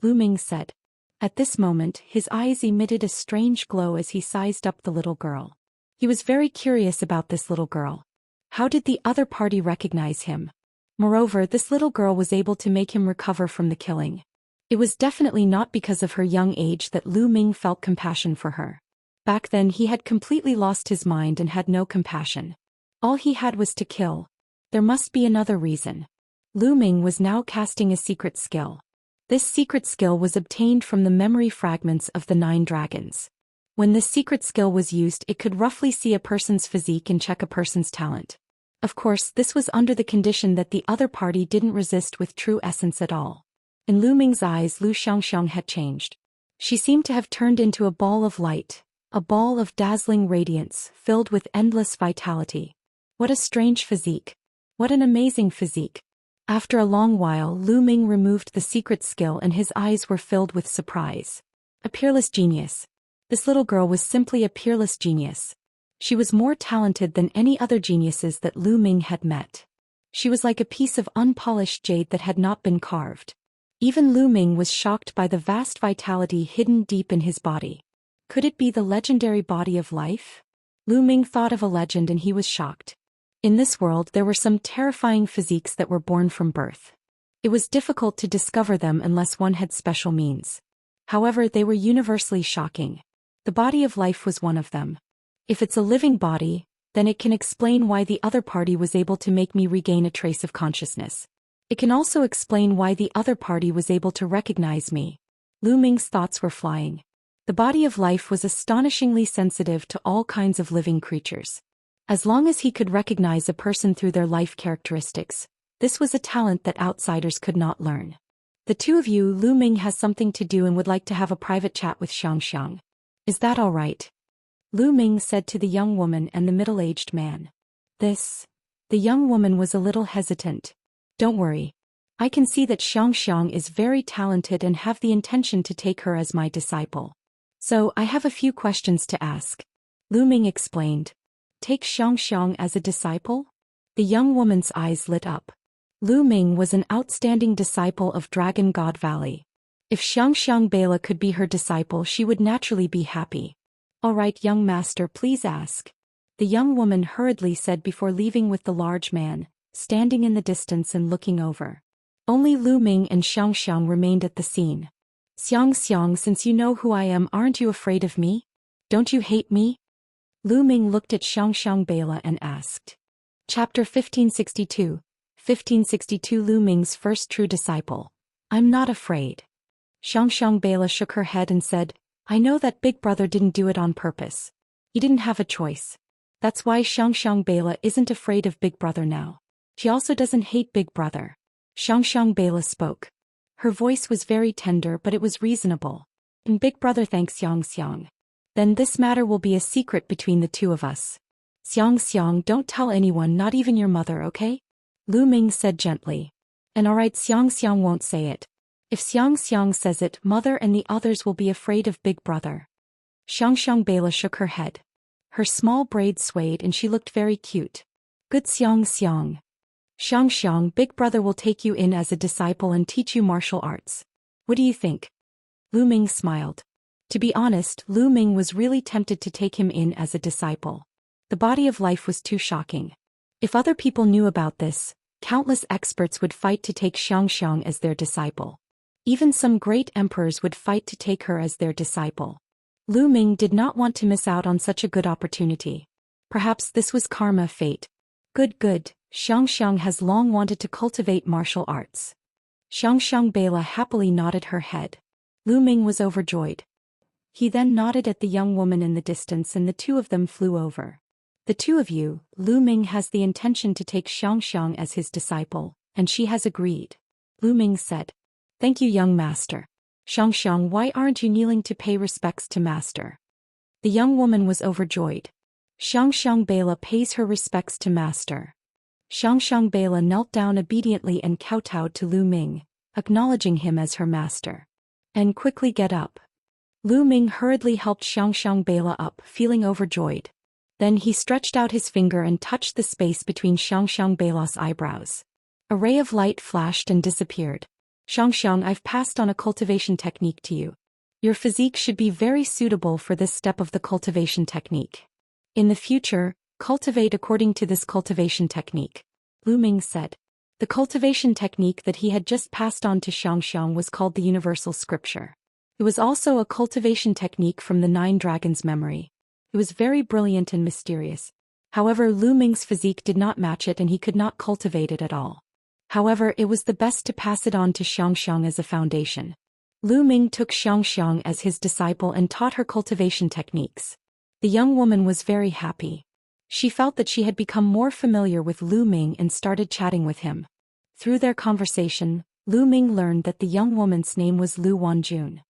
Lu Ming said. At this moment, his eyes emitted a strange glow as he sized up the little girl. He was very curious about this little girl. How did the other party recognize him? Moreover, this little girl was able to make him recover from the killing. It was definitely not because of her young age that Lu Ming felt compassion for her. Back then he had completely lost his mind and had no compassion. All he had was to kill. There must be another reason. Lu Ming was now casting a secret skill. This secret skill was obtained from the memory fragments of the 9 dragons. When this secret skill was used, it could roughly see a person's physique and check a person's talent. Of course, this was under the condition that the other party didn't resist with true essence at all. In Lu Ming's eyes, Lu Xianxia had changed. She seemed to have turned into a ball of light, a ball of dazzling radiance, filled with endless vitality. What a strange physique. What an amazing physique. After a long while, Lu Ming removed the secret skill and his eyes were filled with surprise. A peerless genius. This little girl was simply a peerless genius. She was more talented than any other geniuses that Lu Ming had met. She was like a piece of unpolished jade that had not been carved. Even Lu Ming was shocked by the vast vitality hidden deep in his body. Could it be the legendary body of life? Lu Ming thought of a legend and he was shocked. In this world there were some terrifying physiques that were born from birth. It was difficult to discover them unless one had special means. However, they were universally shocking. The body of life was one of them. If it's a living body, then it can explain why the other party was able to make me regain a trace of consciousness. It can also explain why the other party was able to recognize me. Lu Ming's thoughts were flying. The body of life was astonishingly sensitive to all kinds of living creatures. As long as he could recognize a person through their life characteristics, this was a talent that outsiders could not learn. The two of you, Lu Ming has something to do and would like to have a private chat with Xianxia. Is that all right? Lu Ming said to the young woman and the middle-aged man. The young woman was a little hesitant. Don't worry. I can see that Xianxia is very talented and have the intention to take her as my disciple. So, I have a few questions to ask. Lu Ming explained. Take Xianxia as a disciple? The young woman's eyes lit up. Lu Ming was an outstanding disciple of Dragon God Valley. If Xianxia could be her disciple, she would naturally be happy. All right, young master, please ask. The young woman hurriedly said before leaving with the large man, standing in the distance and looking over. Only Lu Ming and Xianxia remained at the scene. Xianxia, since you know who I am, aren't you afraid of me? Don't you hate me? Lu Ming looked at Xianxia and asked. Chapter 1562. 1562 Lu Ming's first true disciple. I'm not afraid. Xianxia shook her head and said, I know that Big Brother didn't do it on purpose. He didn't have a choice. That's why Xianxia isn't afraid of Big Brother now. She also doesn't hate Big Brother. Xianxia spoke. Her voice was very tender, but it was reasonable. And Big Brother thanks Xianxia. Then this matter will be a secret between the two of us. Xianxia, don't tell anyone, not even your mother, okay? Lu Ming said gently. And alright, Xianxia won't say it. If Xianxia says it, mother and the others will be afraid of Big Brother. Xianxia shook her head. Her small braids swayed and she looked very cute. Good Xianxia. Xianxia, Big Brother will take you in as a disciple and teach you martial arts. What do you think? Lu Ming smiled. To be honest, Lu Ming was really tempted to take him in as a disciple. The body of life was too shocking. If other people knew about this, countless experts would fight to take Xianxia as their disciple. Even some great emperors would fight to take her as their disciple. Lu Ming did not want to miss out on such a good opportunity. Perhaps this was karma, fate. Good. Xianxia has long wanted to cultivate martial arts. Xianxia happily nodded her head. Lu Ming was overjoyed. He then nodded at the young woman in the distance and the two of them flew over. The two of you, Lu Ming has the intention to take Xianxia as his disciple, and she has agreed. Lu Ming said. Thank you, young master. Xianxia, why aren't you kneeling to pay respects to master? The young woman was overjoyed. Xianxia pays her respects to master. Xianxia knelt down obediently and kowtowed to Lu Ming, acknowledging him as her master. And quickly get up. Lu Ming hurriedly helped Xianxia up, feeling overjoyed. Then he stretched out his finger and touched the space between Xianxia's eyebrows. A ray of light flashed and disappeared. Xianxia, I've passed on a cultivation technique to you. Your physique should be very suitable for this step of the cultivation technique. In the future, cultivate according to this cultivation technique. Lu Ming said. The cultivation technique that he had just passed on to Xianxia was called the Universal Scripture. It was also a cultivation technique from the 9 Dragons' memory. It was very brilliant and mysterious. However, Lu Ming's physique did not match it and he could not cultivate it at all. However, it was the best to pass it on to Xianxia as a foundation. Lu Ming took Xianxia as his disciple and taught her cultivation techniques. The young woman was very happy. She felt that she had become more familiar with Lu Ming and started chatting with him. Through their conversation, Lu Ming learned that the young woman's name was Lu Wanjun.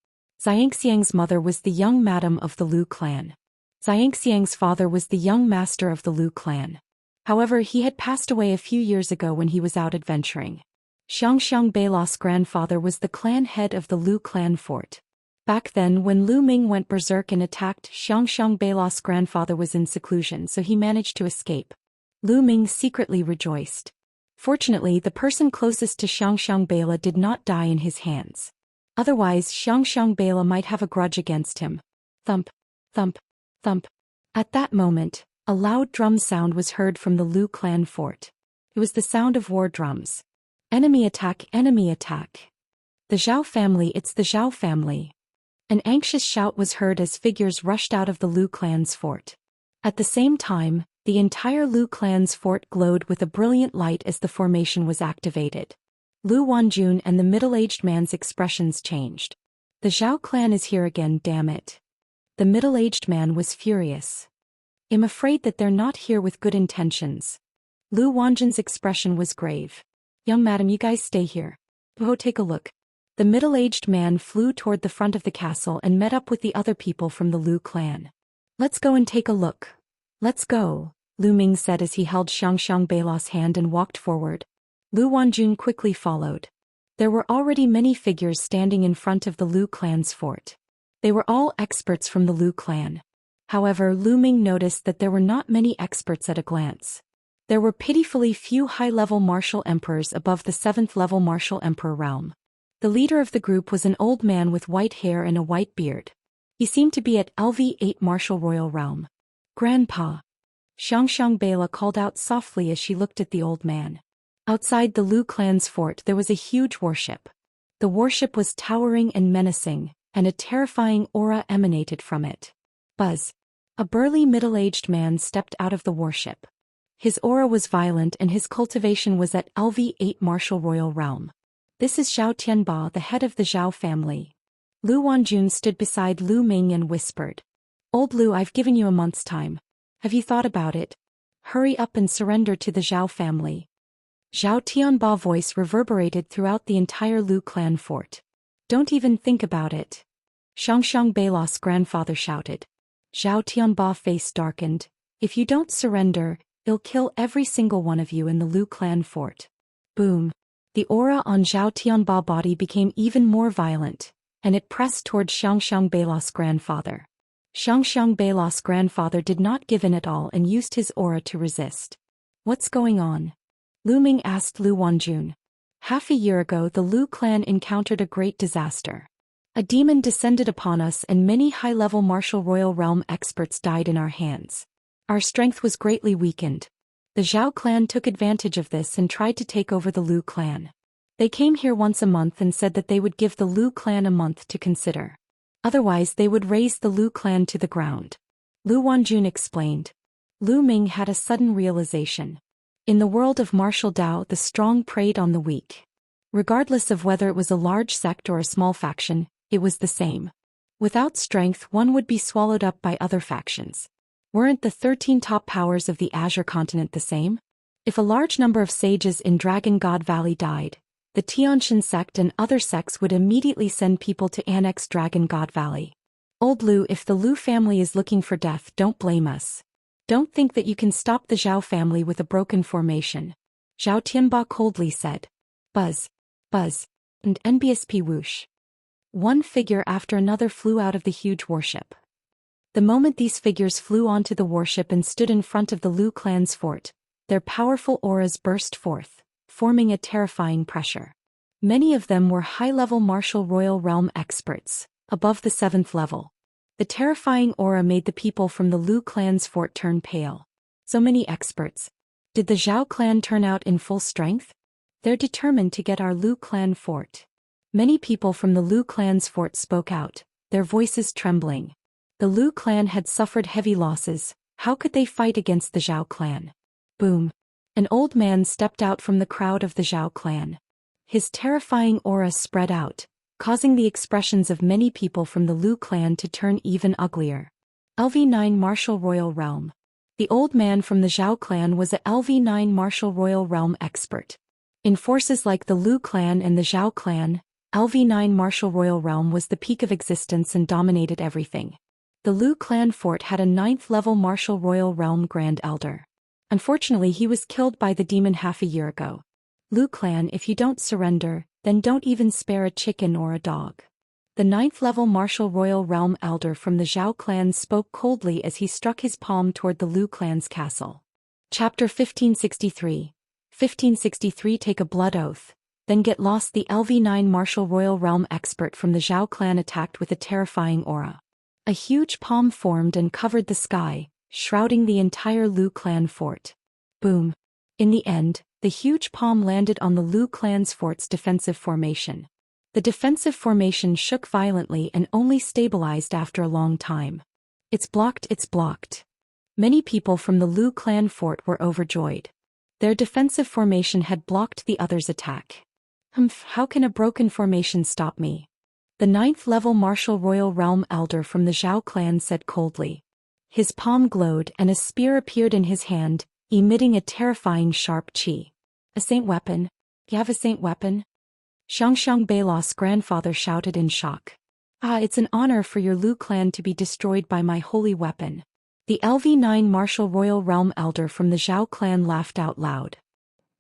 Xianxiang's mother was the young madam of the Lu clan. Xianxiang's father was the young master of the Lu clan. However, he had passed away a few years ago when he was out adventuring. Xianxia Beila's grandfather was the clan head of the Lu clan fort. Back then, when Lu Ming went berserk and attacked, Xianxia Beila's grandfather was in seclusion, so he managed to escape. Lu Ming secretly rejoiced. Fortunately, the person closest to Xianxia Beila did not die in his hands. Otherwise, Xianxia Beila might have a grudge against him. Thump, thump, thump. At that moment, a loud drum sound was heard from the Lu clan fort. It was the sound of war drums. Enemy attack, enemy attack. The Zhao family, it's the Zhao family. An anxious shout was heard as figures rushed out of the Lu clan's fort. At the same time, the entire Lu clan's fort glowed with a brilliant light as the formation was activated. Lu Wanjun and the middle-aged man's expressions changed. The Zhao clan is here again, damn it. The middle-aged man was furious. I'm afraid that they're not here with good intentions. Lu Wanjun's expression was grave. Young madam, you guys stay here. Go take a look. The middle-aged man flew toward the front of the castle and met up with the other people from the Lu clan. Let's go and take a look. Let's go, Lu Ming said as he held Xianxia Beila's hand and walked forward. Lu Wanjun quickly followed. There were already many figures standing in front of the Lu clan's fort. They were all experts from the Lu clan. However, Lu Ming noticed that there were not many experts at a glance. There were pitifully few high-level martial emperors above the 7th-level martial emperor realm. The leader of the group was an old man with white hair and a white beard. He seemed to be at LV8 martial royal realm. Grandpa. Xianxia Beila called out softly as she looked at the old man. Outside the Lu clan's fort there was a huge warship. The warship was towering and menacing, and a terrifying aura emanated from it. Buzz. A burly middle-aged man stepped out of the warship. His aura was violent and his cultivation was at LV8 martial royal realm. This is Zhao Tianba, the head of the Zhao family. Lu Wanjun stood beside Lu Ming and whispered. Old Lu, I've given you a month's time. Have you thought about it? Hurry up and surrender to the Zhao family. Zhao Tianba's voice reverberated throughout the entire Lu clan fort. Don't even think about it. Xianxia Beila's grandfather shouted. Zhao Tianba's face darkened. If you don't surrender, I'll kill every single one of you in the Lu clan fort. Boom. The aura on Zhao Tianba's body became even more violent, and it pressed toward Xianxia Beila's grandfather. Xianxia Beila's grandfather did not give in at all and used his aura to resist. What's going on? Lu Ming asked Lu Wanjun. Half a year ago the Lu clan encountered a great disaster. A demon descended upon us and many high-level martial royal realm experts died in our hands. Our strength was greatly weakened. The Zhao clan took advantage of this and tried to take over the Lu clan. They came here once a month and said that they would give the Lu clan a month to consider. Otherwise they would raze the Lu clan to the ground. Lu Wanjun explained. Lu Ming had a sudden realization. In the world of martial Dao, the strong preyed on the weak. Regardless of whether it was a large sect or a small faction, it was the same. Without strength one would be swallowed up by other factions. Weren't the 13 top powers of the Azure continent the same? If a large number of sages in Dragon God Valley died, the Tianxin sect and other sects would immediately send people to annex Dragon God Valley. Old Lu, if the Lu family is looking for death, don't blame us. Don't think that you can stop the Zhao family with a broken formation. Zhao Tianba coldly said. Buzz. Buzz. And NBSP whoosh. One figure after another flew out of the huge warship. The moment these figures flew onto the warship and stood in front of the Lu clan's fort, their powerful auras burst forth, forming a terrifying pressure. Many of them were high-level martial royal realm experts, above the 7th level. The terrifying aura made the people from the Lu clan's fort turn pale. So many experts. Did the Zhao clan turn out in full strength? They're determined to get our Lu clan fort. Many people from the Lu clan's fort spoke out, their voices trembling. The Lu clan had suffered heavy losses, how could they fight against the Zhao clan? Boom. An old man stepped out from the crowd of the Zhao clan. His terrifying aura spread out, causing the expressions of many people from the Lu clan to turn even uglier. LV9 Martial Royal Realm. The old man from the Zhou clan was a LV9 Martial Royal Realm expert. In forces like the Lu clan and the Zhou clan, LV9 Martial Royal Realm was the peak of existence and dominated everything. The Lu clan fort had a 9th-level Martial Royal Realm Grand Elder. Unfortunately, he was killed by the demon half a year ago. Lu clan, if you don't surrender, then don't even spare a chicken or a dog. The 9th-level Martial Royal Realm Elder from the Zhou clan spoke coldly as he struck his palm toward the Lu clan's castle. Chapter 1563. 1563 Take a blood oath, then get lost. The LV9 Martial Royal Realm expert from the Zhou clan attacked with a terrifying aura. A huge palm formed and covered the sky, shrouding the entire Lu clan fort. Boom. In the end, the huge palm landed on the Lu clan's fort's defensive formation. The defensive formation shook violently and only stabilized after a long time. It's blocked. Many people from the Lu clan fort were overjoyed. Their defensive formation had blocked the others' attack. How can a broken formation stop me? The 9th-level Martial Royal Realm Elder from the Zhou clan said coldly. His palm glowed and a spear appeared in his hand, emitting a terrifying sharp chi. A saint weapon? You have a saint weapon? Xianxia Beilao's grandfather shouted in shock. It's an honor for your Lu clan to be destroyed by my holy weapon. The LV9 Martial Royal Realm Elder from the Zhou clan laughed out loud.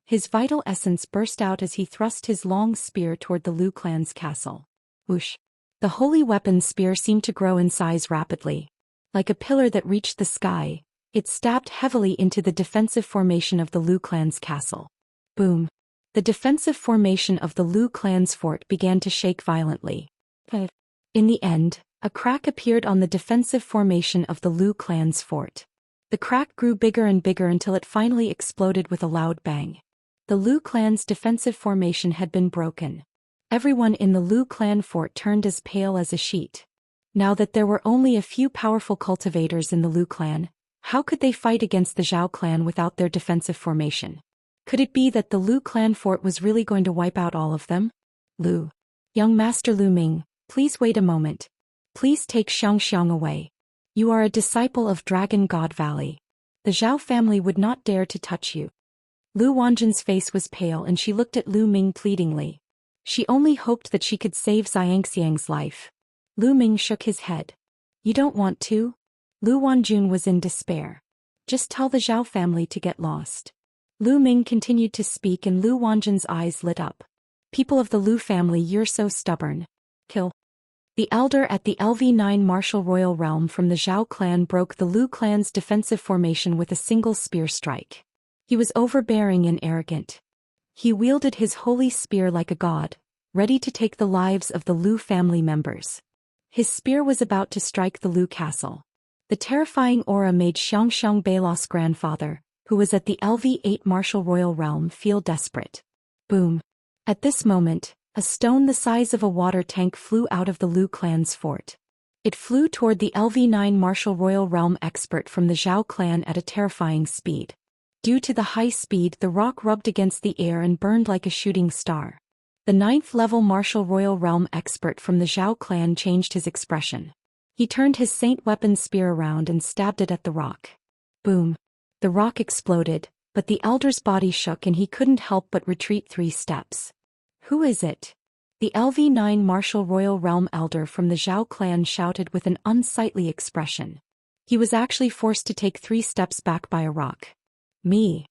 His vital essence burst out as he thrust his long spear toward the Lu clan's castle. Whoosh! The holy weapon spear seemed to grow in size rapidly. Like a pillar that reached the sky, it stabbed heavily into the defensive formation of the Lu clan's castle. Boom! The defensive formation of the Lu clan's fort began to shake violently. In the end, a crack appeared on the defensive formation of the Lu clan's fort. The crack grew bigger and bigger until it finally exploded with a loud bang. The Lu clan's defensive formation had been broken. Everyone in the Lu clan fort turned as pale as a sheet. Now that there were only a few powerful cultivators in the Lu clan, how could they fight against the Zhou clan without their defensive formation? Could it be that the Lu clan fort was really going to wipe out all of them? Young Master Lu Ming, please wait a moment. Please take Xianxia away. You are a disciple of Dragon God Valley. The Zhou family would not dare to touch you. Lu Wanjin's face was pale and she looked at Lu Ming pleadingly. She only hoped that she could save Xianxia's life. Lu Ming shook his head. You don't want to? Lu Wanjun was in despair. Just tell the Zhou family to get lost. Lu Ming continued to speak and Lu Wanjin's eyes lit up. People of the Lu family, you're so stubborn. Kill. The elder at the LV9 Martial Royal Realm from the Zhou clan broke the Lu clan's defensive formation with a single spear strike. He was overbearing and arrogant. He wielded his holy spear like a god, ready to take the lives of the Lu family members. His spear was about to strike the Lu castle. The terrifying aura made Xianxia Beilao's grandfather, who was at the LV8 Martial Royal Realm, feel desperate. Boom. At this moment, a stone the size of a water tank flew out of the Lu clan's fort. It flew toward the LV9 Martial Royal Realm expert from the Zhou clan at a terrifying speed. Due to the high speed, the rock rubbed against the air and burned like a shooting star. The 9th-level Martial Royal Realm expert from the Zhou clan changed his expression. He turned his saint weapon spear around and stabbed it at the rock. Boom. The rock exploded, but the elder's body shook and he couldn't help but retreat 3 steps. Who is it? The LV9 Martial Royal Realm Elder from the Zhou clan shouted with an unsightly expression. He was actually forced to take 3 steps back by a rock. Me.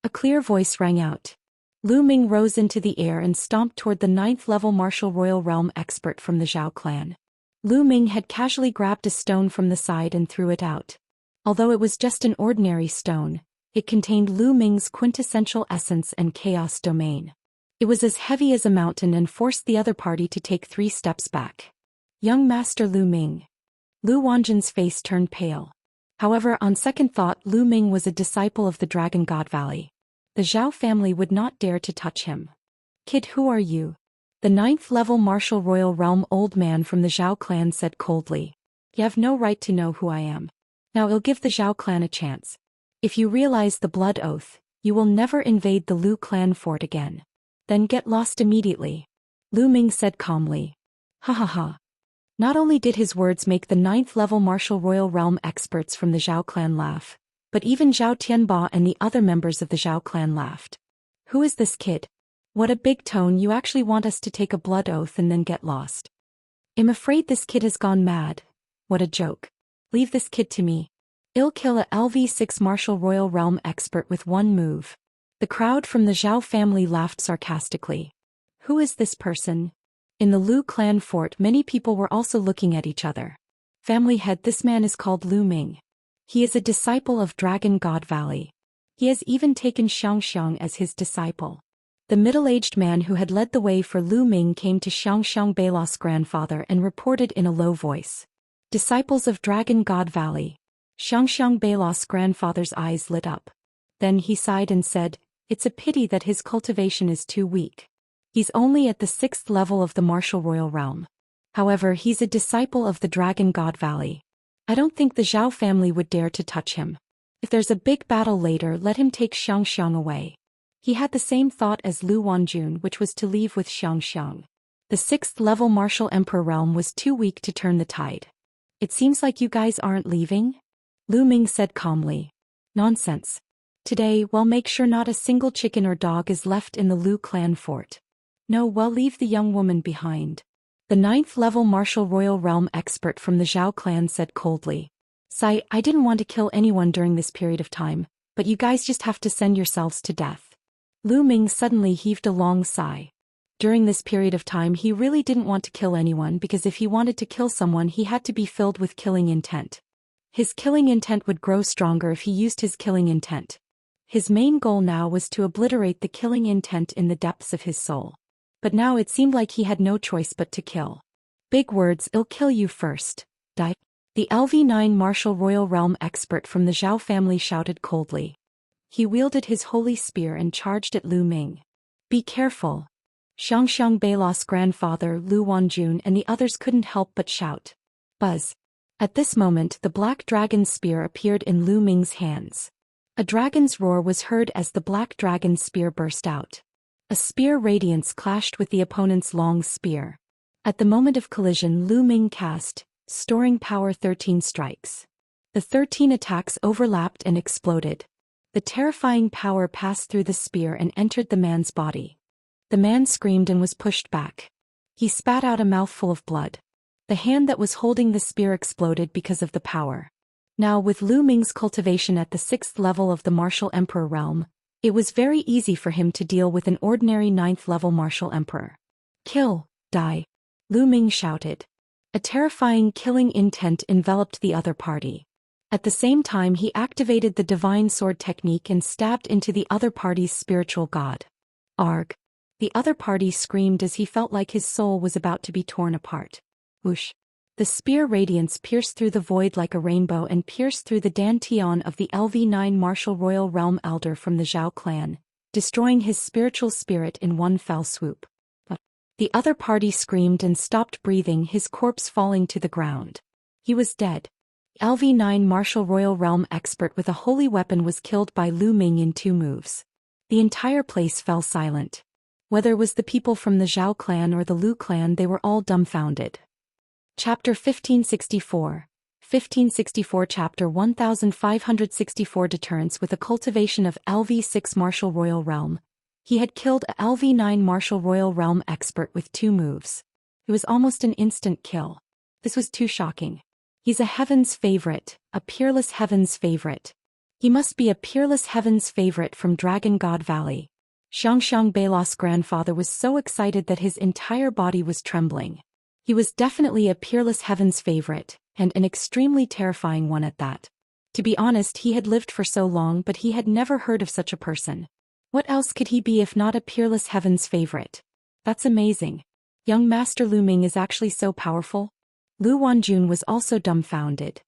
A clear voice rang out. Lu Ming rose into the air and stomped toward the 9th-level Martial Royal Realm expert from the Zhou clan. Lu Ming had casually grabbed a stone from the side and threw it out. Although it was just an ordinary stone, it contained Lu Ming's quintessential essence and chaos domain. It was as heavy as a mountain and forced the other party to take 3 steps back. Young Master Lu Ming. Lu Wanjin's face turned pale. However, on second thought, Lu Ming was a disciple of the Dragon God Valley. The Zhou family would not dare to touch him. Kid, who are you? The 9th-level Martial Royal Realm old man from the Zhou clan said coldly. You have no right to know who I am. Now I'll give the Zhou clan a chance. If you realize the blood oath, you will never invade the Lu clan fort again. Then get lost immediately. Lu Ming said calmly. Ha ha ha. Not only did his words make the 9th-level martial royal realm experts from the Zhao clan laugh, but even Zhao Tianba and the other members of the Zhao clan laughed. Who is this kid? What a big tone, you actually want us to take a blood oath and then get lost. I'm afraid this kid has gone mad. What a joke. Leave this kid to me. I'll kill a LV6 martial royal realm expert with one move. The crowd from the Zhao family laughed sarcastically. Who is this person? In the Lu clan fort, many people were also looking at each other. Family head, this man is called Lu Ming. He is a disciple of Dragon God Valley. He has even taken Xianxia as his disciple. The middle-aged man who had led the way for Lu Ming came to Xianxia Beila's grandfather and reported in a low voice. Disciples of Dragon God Valley. Xianxia Beila's grandfather's eyes lit up. Then he sighed and said, "It's a pity that his cultivation is too weak. He's only at the 6th level of the martial royal realm. However, he's a disciple of the Dragon God Valley. I don't think the Zhao family would dare to touch him. If there's a big battle later, let him take Xianxia away." He had the same thought as Lu Wanjun, which was to leave with Xianxia. The 6th level martial emperor realm was too weak to turn the tide. "It seems like you guys aren't leaving?" Lu Ming said calmly. "Nonsense. Today, we'll make sure not a single chicken or dog is left in the Lu clan fort. No, we'll leave the young woman behind." The 9th-level martial royal realm expert from the Zhao clan said coldly. "Sai, I didn't want to kill anyone during this period of time, but you guys just have to send yourselves to death." Lu Ming suddenly heaved a long sigh. During this period of time he really didn't want to kill anyone because if he wanted to kill someone he had to be filled with killing intent. His killing intent would grow stronger if he used his killing intent. His main goal now was to obliterate the killing intent in the depths of his soul. But now it seemed like he had no choice but to kill. "Big words, I'll kill you first. Die." The LV9 martial royal realm expert from the Zhao family shouted coldly. He wielded his holy spear and charged at Lu Ming. "Be careful." Xianxia Beila's grandfather, Lu Wanjun, and the others couldn't help but shout. Buzz. At this moment the black dragon's spear appeared in Lu Ming's hands. A dragon's roar was heard as the black dragon's spear burst out. A spear radiance clashed with the opponent's long spear. At the moment of collision, Lu Ming cast, storing power 13 strikes. The 13 attacks overlapped and exploded. The terrifying power passed through the spear and entered the man's body. The man screamed and was pushed back. He spat out a mouthful of blood. The hand that was holding the spear exploded because of the power. Now with Lu Ming's cultivation at the 6th level of the martial emperor realm, it was very easy for him to deal with an ordinary 9th-level martial emperor. "Kill, die," Lu Ming shouted. A terrifying killing intent enveloped the other party. At the same time he activated the divine sword technique and stabbed into the other party's spiritual god. Arg! The other party screamed as he felt like his soul was about to be torn apart. Whoosh! The spear radiance pierced through the void like a rainbow and pierced through the dantian of the LV9 martial royal realm elder from the Zhao clan, destroying his spiritual spirit in one fell swoop. The other party screamed and stopped breathing, his corpse falling to the ground. He was dead. LV9 martial royal realm expert with a holy weapon was killed by Lu Ming in 2 moves. The entire place fell silent. Whether it was the people from the Zhao clan or the Lu clan, they were all dumbfounded. Chapter 1564. 1564 Chapter 1564 Deterrence. With a cultivation of LV6 martial royal realm, he had killed a LV9 martial royal realm expert with 2 moves. It was almost an instant kill. This was too shocking. He's a heaven's favorite, a peerless heaven's favorite. He must be a peerless heaven's favorite from Dragon God Valley. Xianxia Beila's grandfather was so excited that his entire body was trembling. He was definitely a peerless heaven's favorite, and an extremely terrifying one at that. To be honest, he had lived for so long but he had never heard of such a person. What else could he be if not a peerless heaven's favorite? That's amazing. Young Master Lu Ming is actually so powerful. Lu Wanjun was also dumbfounded.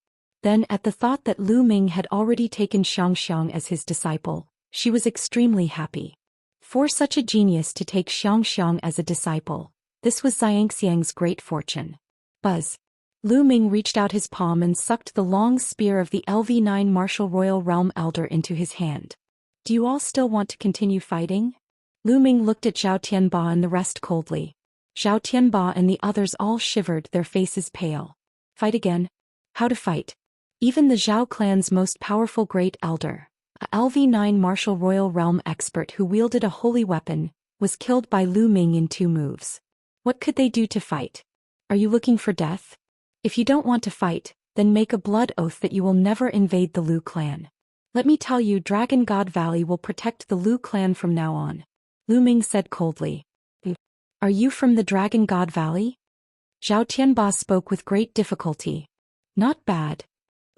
Then at the thought that Lu Ming had already taken Xianxia as his disciple, she was extremely happy. For such a genius to take Xianxia as a disciple, this was Xianxia's great fortune. Buzz. Lu Ming reached out his palm and sucked the long spear of the LV9 martial royal realm elder into his hand. Do you all still want to continue fighting? Lu Ming looked at Zhao Tianba and the rest coldly. Zhao Tianba and the others all shivered, their faces pale. Fight again? How to fight? Even the Zhao clan's most powerful great elder, a LV9 martial royal realm expert who wielded a holy weapon, was killed by Lu Ming in 2 moves. What could they do to fight? Are you looking for death? If you don't want to fight, then make a blood oath that you will never invade the Lu clan. Let me tell you, Dragon God Valley will protect the Lu clan from now on. Lu Ming said coldly. Are you from the Dragon God Valley? Zhao Tianba spoke with great difficulty. Not bad.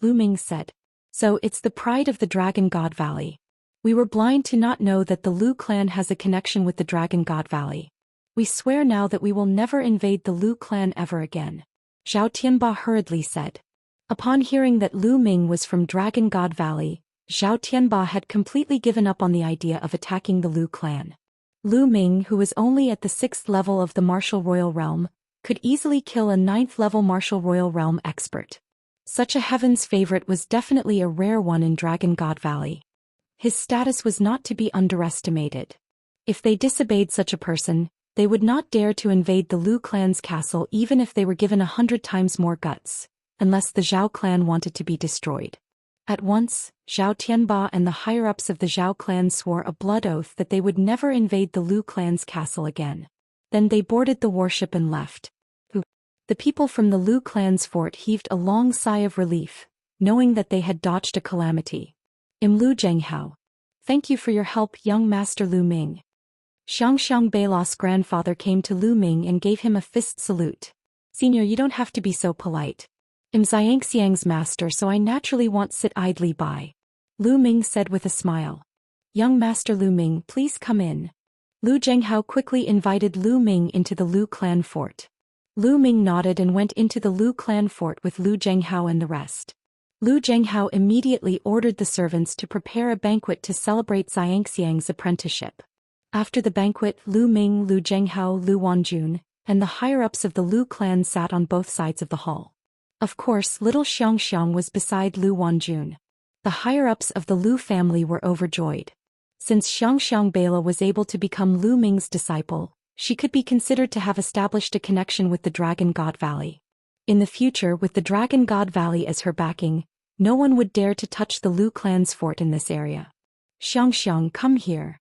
Lu Ming said. So it's the pride of the Dragon God Valley. We were blind to not know that the Lu clan has a connection with the Dragon God Valley. We swear now that we will never invade the Lu clan ever again. Zhao Tianba hurriedly said. Upon hearing that Lu Ming was from Dragon God Valley, Zhao Tianba had completely given up on the idea of attacking the Lu clan. Lu Ming, who was only at the 6th level of the martial royal realm, could easily kill a 9th level martial royal realm expert. Such a heaven's favorite was definitely a rare one in Dragon God Valley. His status was not to be underestimated. If they disobeyed such a person, they would not dare to invade the Lu clan's castle even if they were given 100 times more guts, unless the Zhao clan wanted to be destroyed. At once, Zhao Tianba and the higher-ups of the Zhao clan swore a blood oath that they would never invade the Lu clan's castle again. Then they boarded the warship and left. The people from the Lu clan's fort heaved a long sigh of relief, knowing that they had dodged a calamity. Lu Zhenghao. Thank you for your help, young Master Lu Ming. Xianxia Beila's grandfather came to Lu Ming and gave him a fist salute. Senior, you don't have to be so polite. I'm Xianxiang's master, so I naturally won't sit idly by. Lu Ming said with a smile. Young Master Lu Ming, please come in. Lu Zhenghao quickly invited Lu Ming into the Lu clan fort. Lu Ming nodded and went into the Lu clan fort with Lu Zhenghao and the rest. Lu Zhenghao immediately ordered the servants to prepare a banquet to celebrate Xianxiang's apprenticeship. After the banquet, Lu Ming, Lu Zhenghao, Lu Wanjun, and the higher-ups of the Lu clan sat on both sides of the hall. Of course, little Xianxia was beside Lu Wanjun. The higher-ups of the Lu family were overjoyed. Since Xianxia Beila was able to become Lu Ming's disciple, she could be considered to have established a connection with the Dragon God Valley. In the future, with the Dragon God Valley as her backing, no one would dare to touch the Lu clan's fort in this area. Xianxia, come here.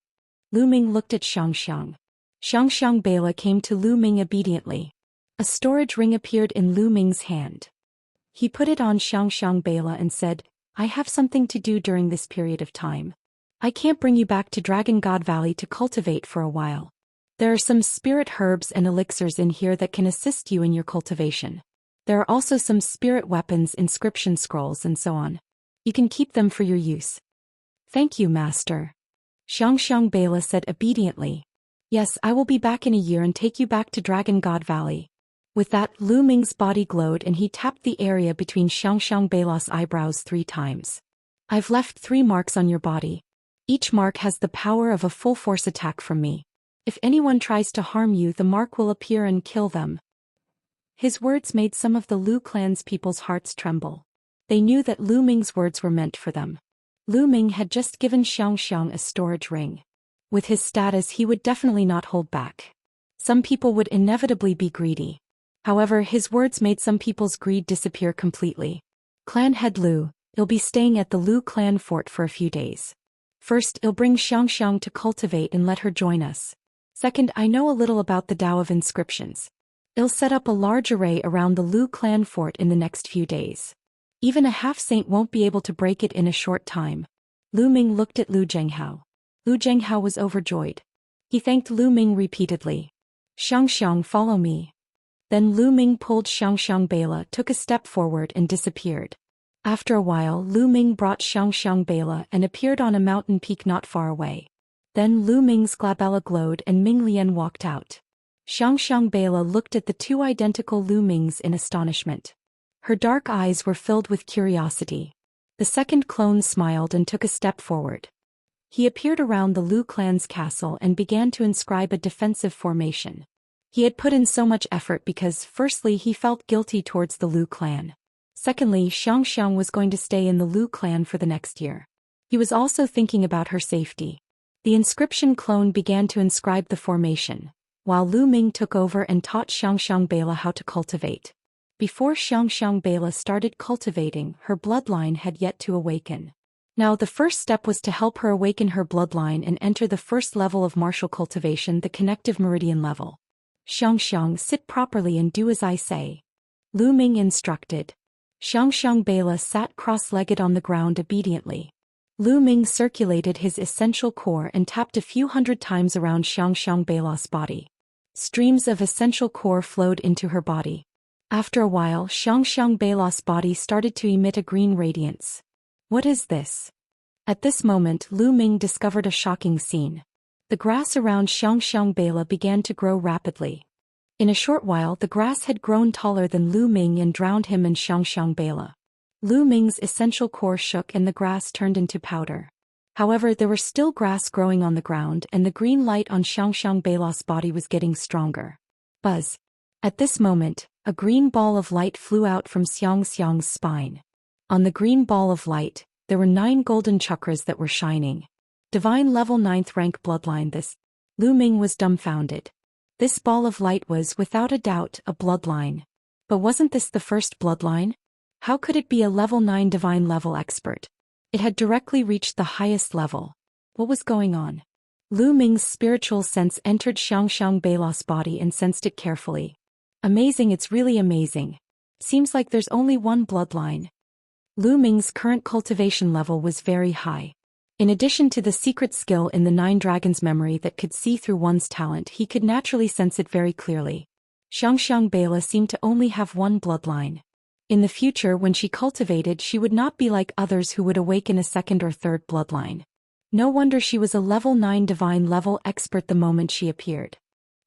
Lu Ming looked at Xianxia. Xianxia Beila came to Lu Ming obediently. A storage ring appeared in Lu Ming's hand. He put it on Xianxia Beila and said, I have something to do during this period of time. I can't bring you back to Dragon God Valley to cultivate for a while. There are some spirit herbs and elixirs in here that can assist you in your cultivation. There are also some spirit weapons, inscription scrolls and so on. You can keep them for your use. Thank you, Master. Xianxia Beila said obediently. Yes, I will be back in a year and take you back to Dragon God Valley. With that, Lu Ming's body glowed and he tapped the area between Xianxia Beila's eyebrows 3 times. I've left 3 marks on your body. Each mark has the power of a full-force attack from me. If anyone tries to harm you, the mark will appear and kill them. His words made some of the Lu clan's people's hearts tremble. They knew that Lu Ming's words were meant for them. Lu Ming had just given Xianxia a storage ring. With his status, he would definitely not hold back. Some people would inevitably be greedy. However, his words made some people's greed disappear completely. Clan Head Lu, you'll be staying at the Lu clan fort for a few days. First, I'll bring Xianxia to cultivate and let her join us. Second, I know a little about the Tao of inscriptions. I'll set up a large array around the Lu clan fort in the next few days. Even a half-saint won't be able to break it in a short time. Lu Ming looked at Lu Zhenghao. Lu Zhenghao was overjoyed. He thanked Lu Ming repeatedly. Xianxia, follow me. Then Lu Ming pulled Xianxia Beila, took a step forward and disappeared. After a while, Lu Ming brought Xianxia Beila and appeared on a mountain peak not far away. Then Lu Ming's glabella glowed and Ming Lian walked out. Xianxia Beila looked at the 2 identical Lu Mings in astonishment. Her dark eyes were filled with curiosity. The second clone smiled and took a step forward. He appeared around the Lu clan's castle and began to inscribe a defensive formation. He had put in so much effort because, firstly, he felt guilty towards the Lu clan. Secondly, Xianxia was going to stay in the Lu clan for the next year. He was also thinking about her safety. The inscription clone began to inscribe the formation. while Lu Ming took over and taught Xianxia Bela how to cultivate. Before Xianxia Bela started cultivating, her bloodline had yet to awaken. Now the first step was to help her awaken her bloodline and enter the first level of martial cultivation, the connective meridian level. Xianxia, sit properly and do as I say. Lu Ming instructed. Xianxia Bela sat cross-legged on the ground obediently. Lu Ming circulated his essential core and tapped a few hundred times around Xianxia Bela's body. Streams of essential core flowed into her body. After a while, Xianxia Bela's body started to emit a green radiance. What is this? At this moment, Lu Ming discovered a shocking scene. The grass around Xianxia Bela began to grow rapidly. In a short while, the grass had grown taller than Lu Ming and drowned him and Xianxia Bela. Lu Ming's essential core shook and the grass turned into powder. However, there were still grass growing on the ground and the green light on Xianxia Bela's body was getting stronger. Buzz. At this moment, a green ball of light flew out from Xianxia's spine. On the green ball of light, there were 9 golden chakras that were shining. Divine level 9th rank bloodline. This. Lu Ming was dumbfounded. This ball of light was, without a doubt, a bloodline. But wasn't this the first bloodline? How could it be a level 9 divine level expert? It had directly reached the highest level. What was going on? Lu Ming's spiritual sense entered Xianxia Bela's body and sensed it carefully. Amazing, it's really amazing. Seems like there's only one bloodline. Lu Ming's current cultivation level was very high. In addition to the secret skill in the 9 Dragons memory that could see through one's talent, he could naturally sense it very clearly. Xianxia Bela seemed to only have one bloodline. In the future, when she cultivated, she would not be like others who would awaken a second or third bloodline. No wonder she was a level 9 divine level expert the moment she appeared.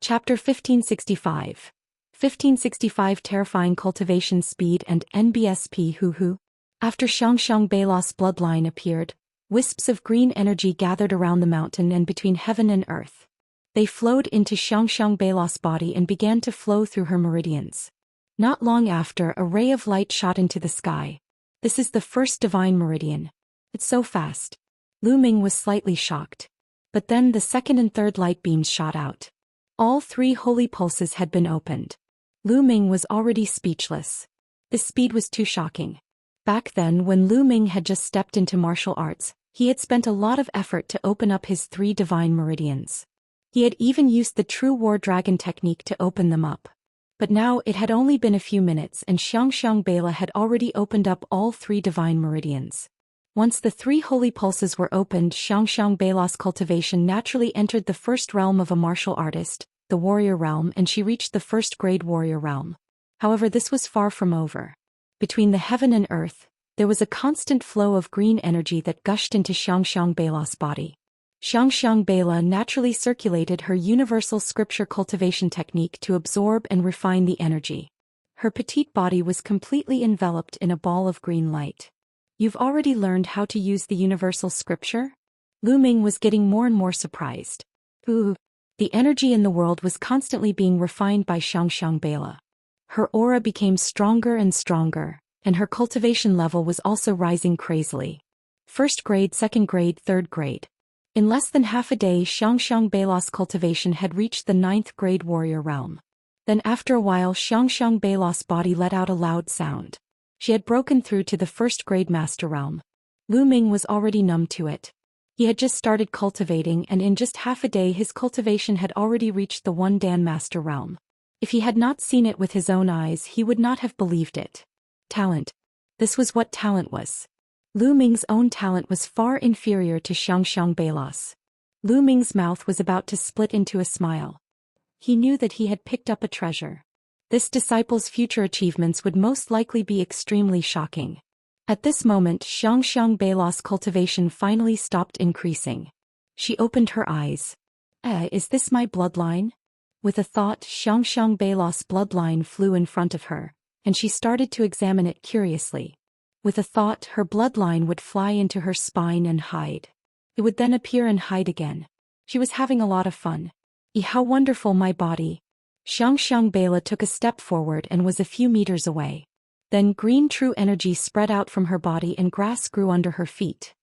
Chapter 1565. 1565 Terrifying Cultivation Speed and NBSP Hoo. After Xianxia Bela's bloodline appeared, wisps of green energy gathered around the mountain and between heaven and earth. They flowed into Xianxia Bela's body and began to flow through her meridians. Not long after, a ray of light shot into the sky. This is the first divine meridian. It's so fast. Lu Ming was slightly shocked. But then the second and third light beams shot out. All 3 holy pulses had been opened. Lu Ming was already speechless. This speed was too shocking. Back then, when Lu Ming had just stepped into martial arts, he had spent a lot of effort to open up his 3 divine meridians. He had even used the true war dragon technique to open them up. But now it had only been a few minutes and Xianxia Bela had already opened up all 3 divine meridians. Once the 3 holy pulses were opened, Xianxia Bela's cultivation naturally entered the first realm of a martial artist, the warrior realm, and she reached the first grade warrior realm. However, this was far from over. Between the heaven and earth, there was a constant flow of green energy that gushed into Xianxia Bela's body. Xianxia Bela naturally circulated her universal scripture cultivation technique to absorb and refine the energy. Her petite body was completely enveloped in a ball of green light. You've already learned how to use the universal scripture? Lu Ming was getting more and more surprised. Ooh. The energy in the world was constantly being refined by Xianxia Bela. Her aura became stronger and stronger, and her cultivation level was also rising crazily. First grade, second grade, third grade. In less than half a day, Xianxia Bela's cultivation had reached the 9th grade warrior realm. Then after a while, Xianxia Bela's body let out a loud sound. She had broken through to the 1st grade master realm. Lu Ming was already numb to it. He had just started cultivating and in just half a day his cultivation had already reached the 1 Dan master realm. If he had not seen it with his own eyes, he would not have believed it. Talent. This was what talent was. Lu Ming's own talent was far inferior to Xianxia Bela's. Lu Ming's mouth was about to split into a smile. He knew that he had picked up a treasure. This disciple's future achievements would most likely be extremely shocking. At this moment, Xianxia Bela's cultivation finally stopped increasing. She opened her eyes. Is this my bloodline? With a thought, Xianxia Bela's bloodline flew in front of her, and she started to examine it curiously. With a thought, her bloodline would fly into her spine and hide. It would then appear and hide again. She was having a lot of fun. How wonderful, my body. Xianxia Bela took a step forward and was a few meters away. Then green true energy spread out from her body and grass grew under her feet.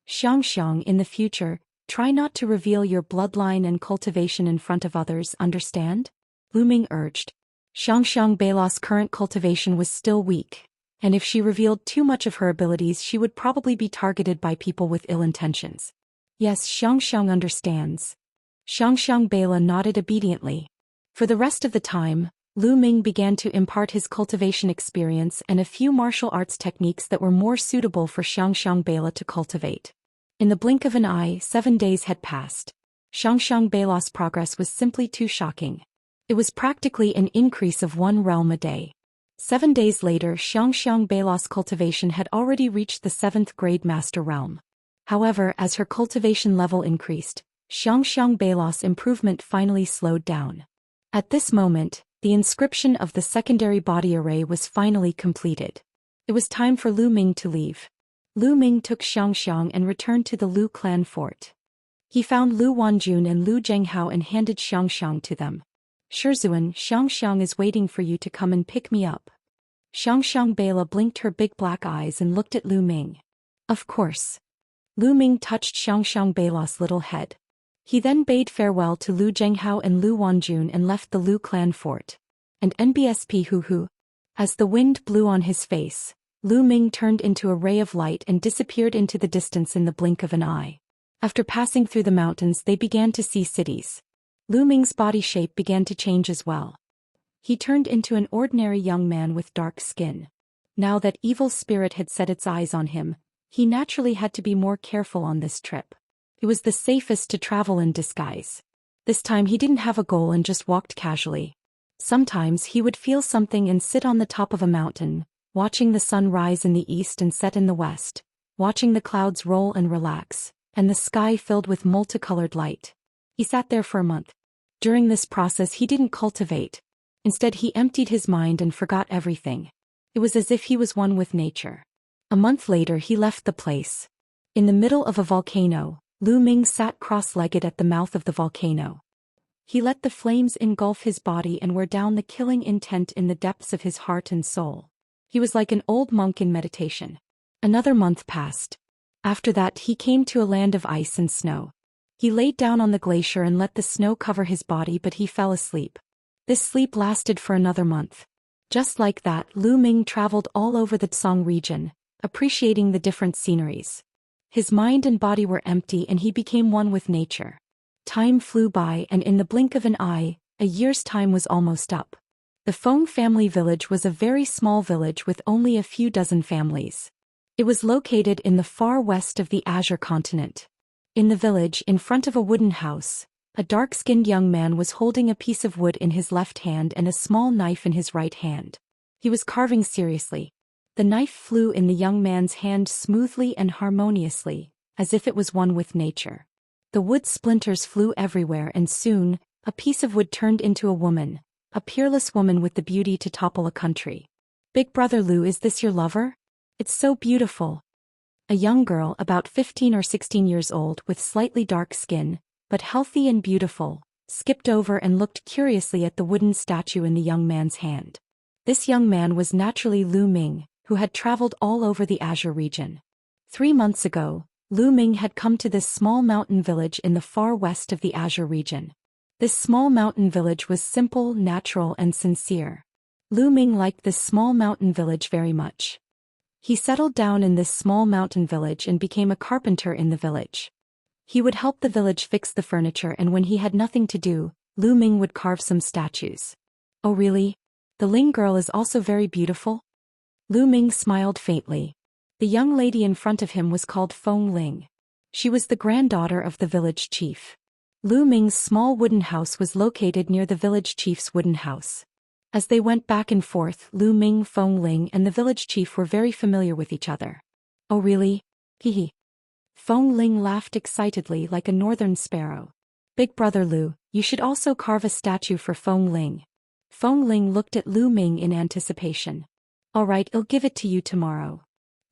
Xianxia, in the future, Try not to reveal your bloodline and cultivation in front of others, understand? Lu Ming urged. Xianxia Beila's current cultivation was still weak, and if she revealed too much of her abilities she would probably be targeted by people with ill intentions. Yes, Xianxia understands. Xianxia Beila nodded obediently. For the rest of the time, Lu Ming began to impart his cultivation experience and a few martial arts techniques that were more suitable for Xianxia Beila to cultivate. In the blink of an eye, 7 days had passed. Xianxia Beila's progress was simply too shocking. It was practically an increase of 1 realm a day. 7 days later, Xianxia Beila's cultivation had already reached the 7th grade master realm. However, as her cultivation level increased, Xianxia Beila's improvement finally slowed down. At this moment, the inscription of the secondary body array was finally completed. It was time for Lu Ming to leave. Lu Ming took Xianxia and returned to the Lu clan fort. He found Lu Wanjun and Lu Zhenghao and handed Xianxia to them. Shizuan, Xianxia is waiting for you to come and pick me up. Xianxia Beila blinked her big black eyes and looked at Lu Ming. Of course. Lu Ming touched Xianxia Beila's little head. He then bade farewell to Lu Zhenghao and Lu Wanjun and left the Lu clan fort. And NBSP Hu. As the wind blew on his face, Lu Ming turned into a ray of light and disappeared into the distance in the blink of an eye. After passing through the mountains they began to see cities. Lu Ming's body shape began to change as well. He turned into an ordinary young man with dark skin. Now that evil spirit had set its eyes on him, he naturally had to be more careful on this trip. It was the safest to travel in disguise. This time he didn't have a goal and just walked casually. Sometimes he would feel something and sit on the top of a mountain, watching the sun rise in the east and set in the west, watching the clouds roll and relax, and the sky filled with multicolored light. He sat there for a month. During this process he didn't cultivate. Instead he emptied his mind and forgot everything. It was as if he was one with nature. A month later he left the place. In the middle of a volcano, Lu Ming sat cross-legged at the mouth of the volcano. He let the flames engulf his body and wear down the killing intent in the depths of his heart and soul. He was like an old monk in meditation. Another month passed. After that he came to a land of ice and snow. He laid down on the glacier and let the snow cover his body, but he fell asleep. This sleep lasted for another month. Just like that, Lu Ming traveled all over the Tsang region, appreciating the different sceneries. His mind and body were empty and he became one with nature. Time flew by and in the blink of an eye, a year's time was almost up. The Feng family village was a very small village with only a few dozen families. It was located in the far west of the Azure continent. In the village, in front of a wooden house, a dark-skinned young man was holding a piece of wood in his left hand and a small knife in his right hand. He was carving seriously. The knife flew in the young man's hand smoothly and harmoniously, as if it was one with nature. The wood splinters flew everywhere and soon, a piece of wood turned into a woman, a peerless woman with the beauty to topple a country. Big brother Lu, is this your lover? It's so beautiful. A young girl about 15 or 16 years old with slightly dark skin, but healthy and beautiful, skipped over and looked curiously at the wooden statue in the young man's hand. This young man was naturally Lu Ming, who had traveled all over the Azure region. 3 months ago, Lu Ming had come to this small mountain village in the far west of the Azure region. This small mountain village was simple, natural, and sincere. Lu Ming liked this small mountain village very much. He settled down in this small mountain village and became a carpenter in the village. He would help the village fix the furniture, and when he had nothing to do, Lu Ming would carve some statues. Oh really? The Ling girl is also very beautiful? Lu Ming smiled faintly. The young lady in front of him was called Feng Ling. She was the granddaughter of the village chief. Lu Ming's small wooden house was located near the village chief's wooden house. As they went back and forth, Lu Ming, Feng Ling, and the village chief were very familiar with each other. Oh really? Hehe. Feng Ling laughed excitedly like a northern sparrow. Big brother Lu, you should also carve a statue for Feng Ling. Feng Ling looked at Lu Ming in anticipation. All right, I'll give it to you tomorrow.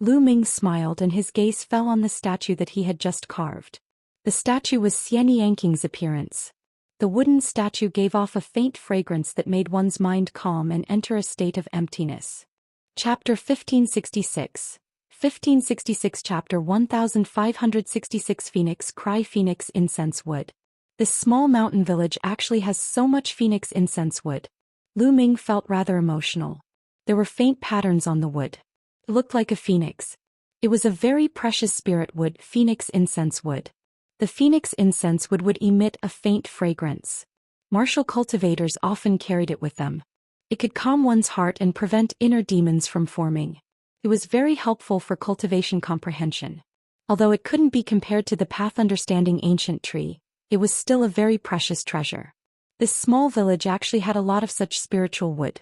Lu Ming smiled and his gaze fell on the statue that he had just carved. The statue was Xianxia's appearance. The wooden statue gave off a faint fragrance that made one's mind calm and enter a state of emptiness. Chapter 1566. 1566 Chapter 1566 Phoenix Cry Phoenix Incense Wood. This small mountain village actually has so much phoenix incense wood. Lu Ming felt rather emotional. There were faint patterns on the wood. It looked like a phoenix. It was a very precious spirit wood, phoenix incense wood. The phoenix incense wood would emit a faint fragrance. Martial cultivators often carried it with them. It could calm one's heart and prevent inner demons from forming. It was very helpful for cultivation comprehension. Although it couldn't be compared to the path understanding ancient tree, it was still a very precious treasure. This small village actually had a lot of such spiritual wood.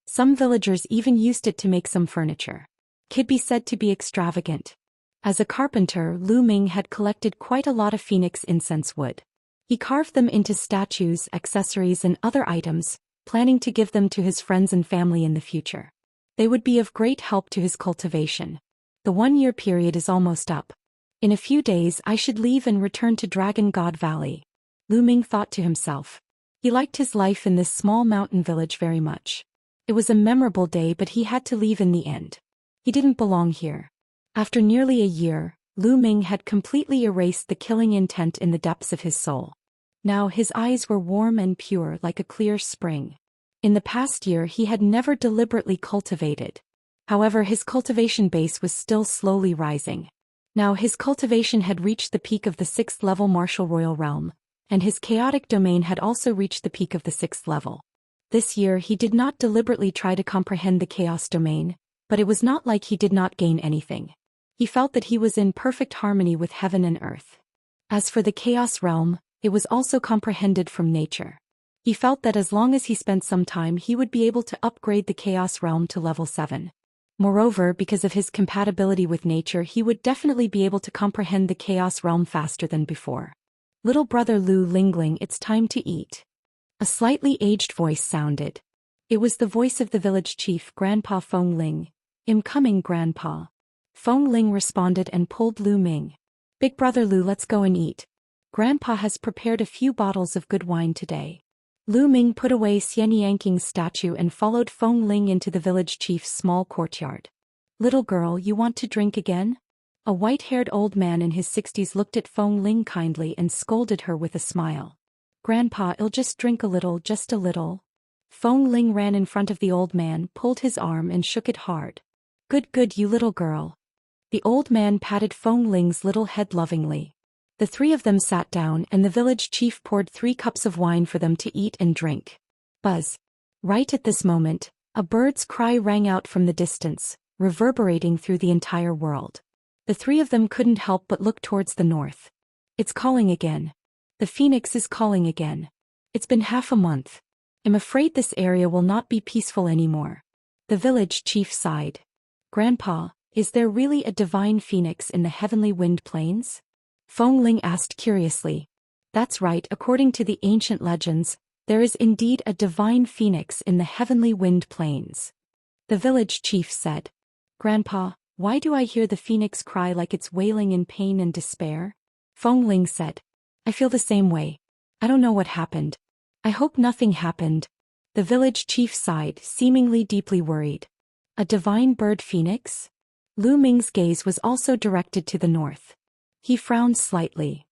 Some villagers even used it to make some furniture. It could be said to be extravagant. As a carpenter, Lu Ming had collected quite a lot of phoenix incense wood. He carved them into statues, accessories and other items, planning to give them to his friends and family in the future. They would be of great help to his cultivation. The 1-year period is almost up. In a few days I should leave and return to Dragon God Valley. Lu Ming thought to himself. He liked his life in this small mountain village very much. It was a memorable day, but he had to leave in the end. He didn't belong here. After nearly a year, Lu Ming had completely erased the killing intent in the depths of his soul. Now his eyes were warm and pure like a clear spring. In the past year he had never deliberately cultivated. However, his cultivation base was still slowly rising. Now his cultivation had reached the peak of the 6th level martial royal realm, and his chaotic domain had also reached the peak of the 6th level. This year he did not deliberately try to comprehend the chaos domain, but it was not like he did not gain anything. He felt that he was in perfect harmony with heaven and earth. As for the chaos realm, it was also comprehended from nature. He felt that as long as he spent some time he would be able to upgrade the chaos realm to level 7. Moreover, because of his compatibility with nature, he would definitely be able to comprehend the chaos realm faster than before. Little brother Lu Lingling, it's time to eat. A slightly aged voice sounded. It was the voice of the village chief, Grandpa Feng Ling. "I'm coming, Grandpa." Feng Ling responded and pulled Lu Ming. "Big brother Lu, let's go and eat. Grandpa has prepared a few bottles of good wine today." Lu Ming put away Xianxia's statue and followed Feng Ling into the village chief's small courtyard. "Little girl, you want to drink again?" A white-haired old man in his 60s looked at Feng Ling kindly and scolded her with a smile. "Grandpa, I'll just drink a little, just a little." Feng Ling ran in front of the old man, pulled his arm and shook it hard. Good, you little girl." The old man patted Feng Ling's little head lovingly. The three of them sat down and the village chief poured 3 cups of wine for them to eat and drink. Buzz. Right at this moment, a bird's cry rang out from the distance, reverberating through the entire world. The 3 of them couldn't help but look towards the north. It's calling again. The phoenix is calling again. It's been half a month. I'm afraid this area will not be peaceful anymore. The village chief sighed. Grandpa, is there really a divine phoenix in the heavenly wind plains? Feng Ling asked curiously. That's right, according to the ancient legends, there is indeed a divine phoenix in the heavenly wind plains. The village chief said. Grandpa, why do I hear the phoenix cry like it's wailing in pain and despair? Feng Ling said. I feel the same way. I don't know what happened. I hope nothing happened. The village chief sighed, seemingly deeply worried. A divine bird phoenix? Lu Ming's gaze was also directed to the north. He frowned slightly.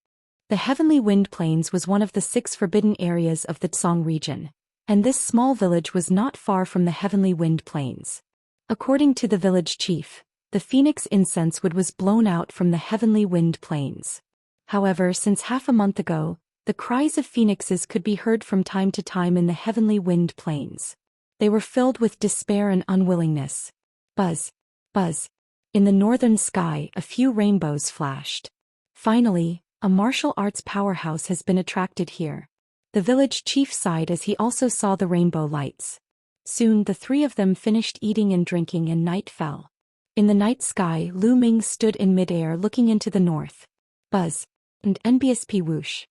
The heavenly wind plains was one of the 6 forbidden areas of the Tsong region, and this small village was not far from the heavenly wind plains. According to the village chief, the phoenix incense wood was blown out from the heavenly wind plains. However, since half a month ago, the cries of phoenixes could be heard from time to time in the heavenly wind plains. They were filled with despair and unwillingness. Buzz. Buzz. In the northern sky, a few rainbows flashed. Finally, a martial arts powerhouse has been attracted here. The village chief sighed as he also saw the rainbow lights. Soon the 3 of them finished eating and drinking and night fell. In the night sky, Lu Ming stood in midair looking into the north. Buzz. And NBSP whoosh.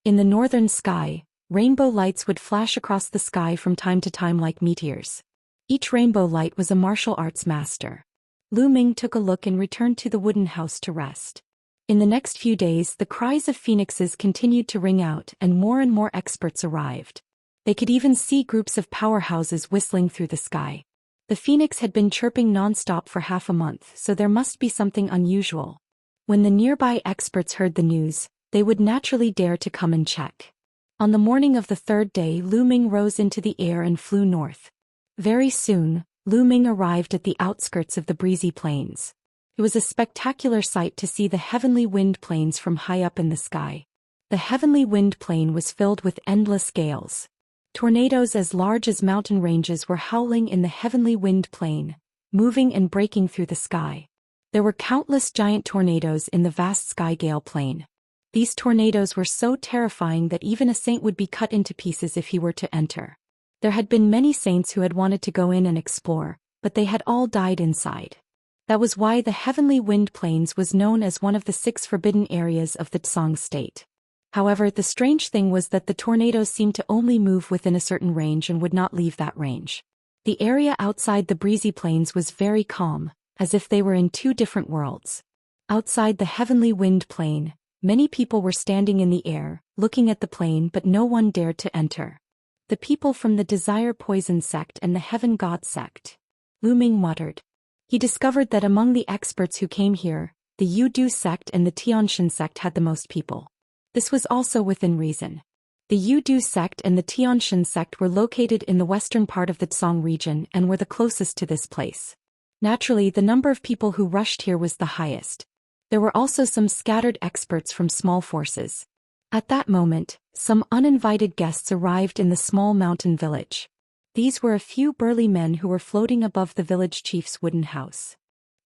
In the northern sky, rainbow lights would flash across the sky from time to time like meteors. Each rainbow light was a martial arts master. Lu Ming took a look and returned to the wooden house to rest. In the next few days, the cries of phoenixes continued to ring out and more experts arrived. They could even see groups of powerhouses whistling through the sky. The phoenix had been chirping non-stop for half a month, so there must be something unusual. When the nearby experts heard the news, they would naturally dare to come and check. On the morning of the third day, Lu Ming rose into the air and flew north. Very soon, Lu Ming arrived at the outskirts of the breezy plains. It was a spectacular sight to see the heavenly wind plains from high up in the sky. The heavenly wind plain was filled with endless gales. Tornadoes as large as mountain ranges were howling in the heavenly wind plain, moving and breaking through the sky. There were countless giant tornadoes in the vast sky gale plain. These tornadoes were so terrifying that even a saint would be cut into pieces if he were to enter. There had been many saints who had wanted to go in and explore, but they had all died inside. That was why the heavenly wind plains was known as one of the 6 forbidden areas of the Tsang state. However, the strange thing was that the tornadoes seemed to only move within a certain range and would not leave that range. The area outside the breezy plains was very calm, as if they were in 2 different worlds. Outside the heavenly wind plain, many people were standing in the air, looking at the plain, but no one dared to enter. The people from the Desire Poison sect and the Heaven God sect. Lu Ming muttered. He discovered that among the experts who came here, the Yudu sect and the Tianxia sect had the most people. This was also within reason. The Yudu sect and the Tianxia sect were located in the western part of the Tsang region and were the closest to this place. Naturally, the number of people who rushed here was the highest. There were also some scattered experts from small forces. At that moment, some uninvited guests arrived in the small mountain village. These were a few burly men who were floating above the village chief's wooden house.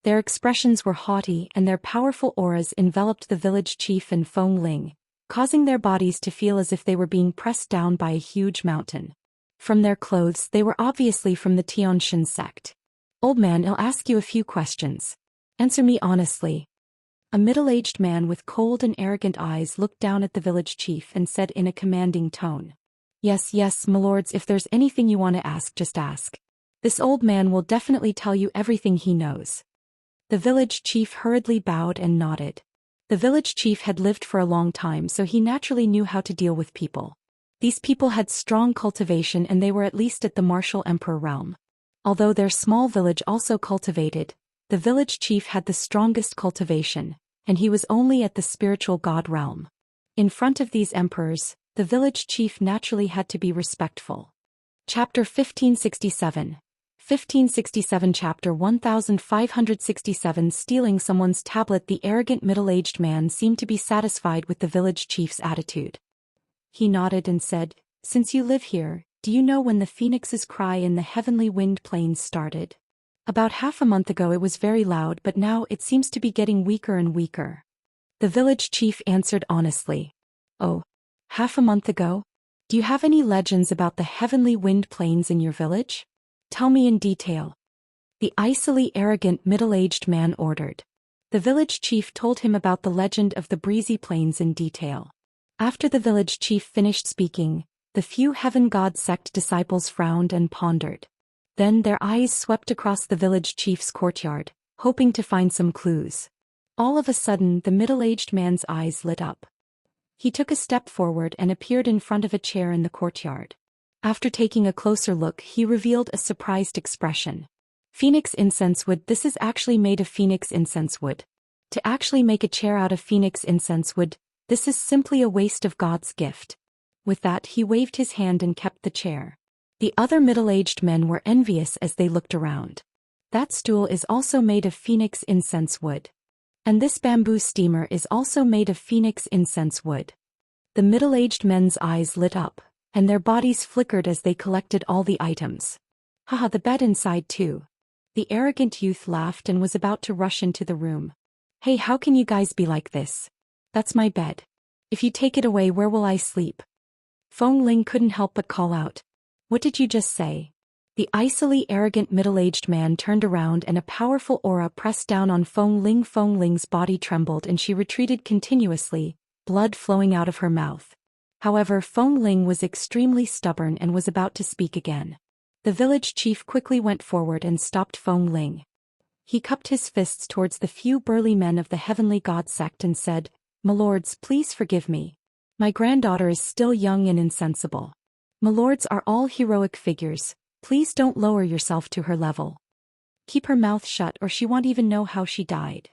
Their expressions were haughty and their powerful auras enveloped the village chief and Feng Ling, causing their bodies to feel as if they were being pressed down by a huge mountain. From their clothes, they were obviously from the Tianxia sect. "Old man, I'll ask you a few questions. Answer me honestly." A middle-aged man with cold and arrogant eyes looked down at the village chief and said in a commanding tone, Yes, my lords, if there's anything you want to ask, just ask. This old man will definitely tell you everything he knows." The village chief hurriedly bowed and nodded. The village chief had lived for a long time, so he naturally knew how to deal with people. These people had strong cultivation and they were at least at the martial emperor realm. Although their small village also cultivated, the village chief had the strongest cultivation, and he was only at the spiritual god realm. In front of these emperors, the village chief naturally had to be respectful. Chapter 1567. 1567 Chapter 1567 Stealing someone's tablet. The arrogant middle-aged man seemed to be satisfied with the village chief's attitude. He nodded and said, "Since you live here, do you know when the phoenix's cry in the heavenly wind plains started?" "About half a month ago it was very loud, but now it seems to be getting weaker and weaker." The village chief answered honestly. "Oh, half a month ago? Do you have any legends about the heavenly wind plains in your village? Tell me in detail." The icily arrogant middle-aged man ordered. The village chief told him about the legend of the breezy plains in detail. After the village chief finished speaking, the few heaven god sect disciples frowned and pondered. Then their eyes swept across the village chief's courtyard, hoping to find some clues. All of a sudden, the middle-aged man's eyes lit up. He took a step forward and appeared in front of a chair in the courtyard. After taking a closer look, he revealed a surprised expression. "Phoenix incense wood. This is actually made of phoenix incense wood. To actually make a chair out of phoenix incense wood, this is simply a waste of God's gift." With that, he waved his hand and kept the chair. The other middle-aged men were envious as they looked around. "That stool is also made of phoenix incense wood. And this bamboo steamer is also made of phoenix incense wood." The middle-aged men's eyes lit up, and their bodies flickered as they collected all the items. "Haha, the bed inside too." The arrogant youth laughed and was about to rush into the room. "Hey, how can you guys be like this? That's my bed. If you take it away, where will I sleep?" Feng Ling couldn't help but call out. "What did you just say?" The icily arrogant middle-aged man turned around and a powerful aura pressed down on Feng Ling. Feng Ling's body trembled and she retreated continuously, blood flowing out of her mouth. However, Feng Ling was extremely stubborn and was about to speak again. The village chief quickly went forward and stopped Feng Ling. He cupped his fists towards the few burly men of the heavenly god sect and said, "My lords, please forgive me. My granddaughter is still young and insensible. My lords are all heroic figures, Please don't lower yourself to her level. Keep her mouth shut or she won't even know how she died.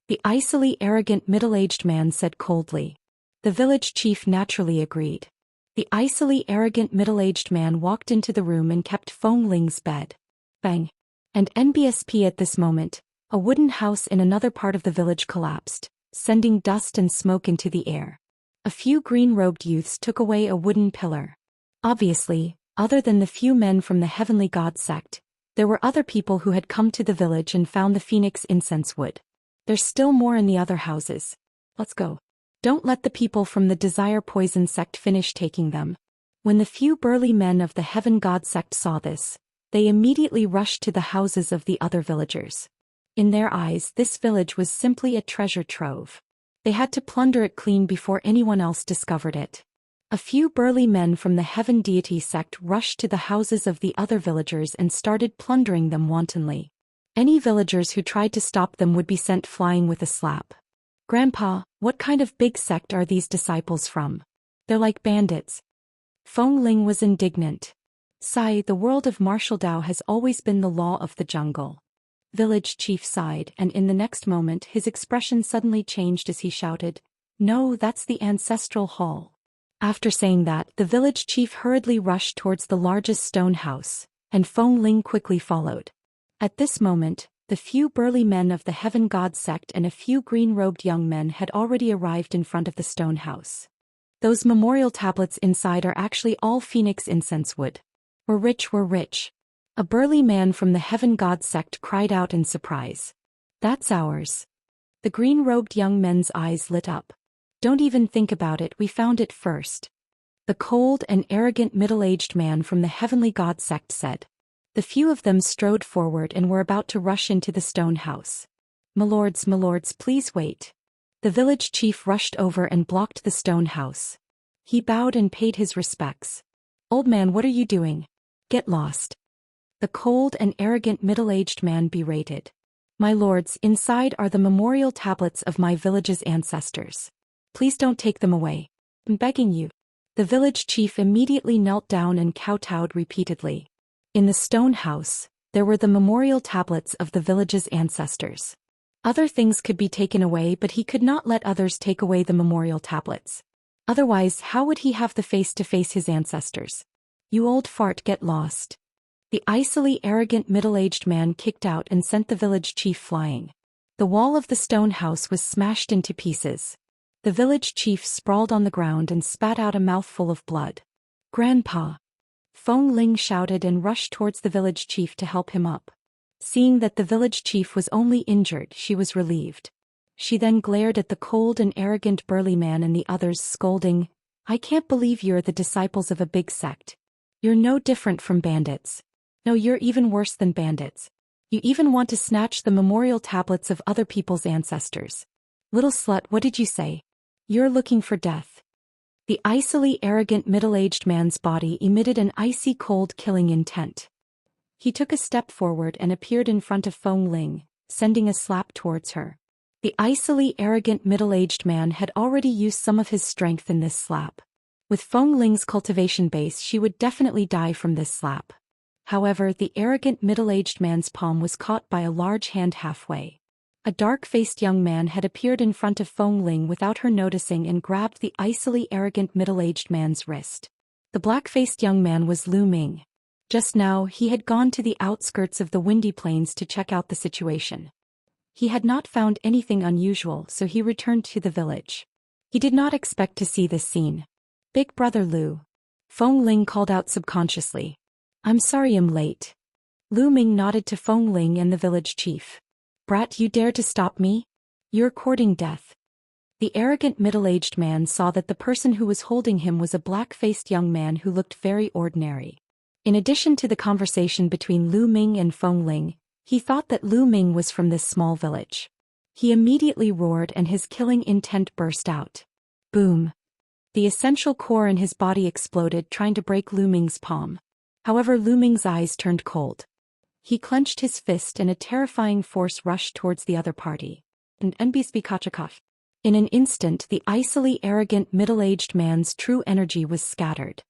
The icily arrogant middle-aged man said coldly. The village chief naturally agreed. The icily arrogant middle-aged man walked into the room and kept Feng Ling's bed. Bang! And NBSP at this moment, a wooden house in another part of the village collapsed, sending dust and smoke into the air. A few green-robed youths took away a wooden pillar. Obviously, other than the few men from the Heavenly God sect, there were other people who had come to the village and found the phoenix incense wood. There's still more in the other houses. Let's go. Don't let the people from the Desire Poison sect finish taking them. When the few burly men of the Heaven God sect saw this, they immediately rushed to the houses of the other villagers. In their eyes, this village was simply a treasure trove. They had to plunder it clean before anyone else discovered it. A few burly men from the Heaven Deity sect rushed to the houses of the other villagers and started plundering them wantonly. Any villagers who tried to stop them would be sent flying with a slap. Grandpa, what kind of big sect are these disciples from? They're like bandits. Feng Ling was indignant. Sigh, the world of martial Dao has always been the law of the jungle. Village chief sighed, and in the next moment his expression suddenly changed as he shouted, "No, that's the ancestral hall." After saying that, the village chief hurriedly rushed towards the largest stone house, and Feng Ling quickly followed. At this moment, the few burly men of the Heaven God sect and a few green-robed young men had already arrived in front of the stone house. Those memorial tablets inside are actually all phoenix incense wood. We're rich, we're rich. A burly man from the Heaven God sect cried out in surprise. That's ours. The green-robed young men's eyes lit up. Don't even think about it, we found it first. The cold and arrogant middle-aged man from the Heavenly God sect said. The few of them strode forward and were about to rush into the stone house. My lords, please wait. The village chief rushed over and blocked the stone house. He bowed and paid his respects. Old man, what are you doing? Get lost. The cold and arrogant middle-aged man berated. My lords, inside are the memorial tablets of my village's ancestors. Please don't take them away. I'm begging you. The village chief immediately knelt down and kowtowed repeatedly. In the stone house, there were the memorial tablets of the village's ancestors. Other things could be taken away, but he could not let others take away the memorial tablets. Otherwise, how would he have the face to face his ancestors? You old fart, get lost. The icily arrogant middle-aged man kicked out and sent the village chief flying. The wall of the stone house was smashed into pieces. The village chief sprawled on the ground and spat out a mouthful of blood. Grandpa! Feng Ling shouted and rushed towards the village chief to help him up. Seeing that the village chief was only injured, she was relieved. She then glared at the cold and arrogant burly man and the others, scolding, I can't believe you're the disciples of a big sect. You're no different from bandits. No, you're even worse than bandits. You even want to snatch the memorial tablets of other people's ancestors. Little slut, what did you say? You're looking for death. The icily arrogant middle-aged man's body emitted an icy cold killing intent. He took a step forward and appeared in front of Feng Ling, sending a slap towards her. The icily arrogant middle-aged man had already used some of his strength in this slap. With Feng Ling's cultivation base, she would definitely die from this slap. However, the arrogant middle-aged man's palm was caught by a large hand halfway. A dark-faced young man had appeared in front of Feng Ling without her noticing and grabbed the icily arrogant middle-aged man's wrist. The black-faced young man was Lu Ming. Just now, he had gone to the outskirts of the Windy Plains to check out the situation. He had not found anything unusual, so he returned to the village. He did not expect to see this scene. Big brother Lu. Feng Ling called out subconsciously. I'm sorry I'm late. Lu Ming nodded to Feng Ling and the village chief. Brat, you dare to stop me? You're courting death. The arrogant middle-aged man saw that the person who was holding him was a black-faced young man who looked very ordinary. In addition to the conversation between Lu Ming and Feng Ling, he thought that Lu Ming was from this small village. He immediately roared and his killing intent burst out. Boom. The essential core in his body exploded, trying to break Lu Ming's palm. However, Lu Ming's eyes turned cold. He clenched his fist and a terrifying force rushed towards the other party. And NBSB. In an instant, the icily arrogant middle-aged man's true energy was scattered.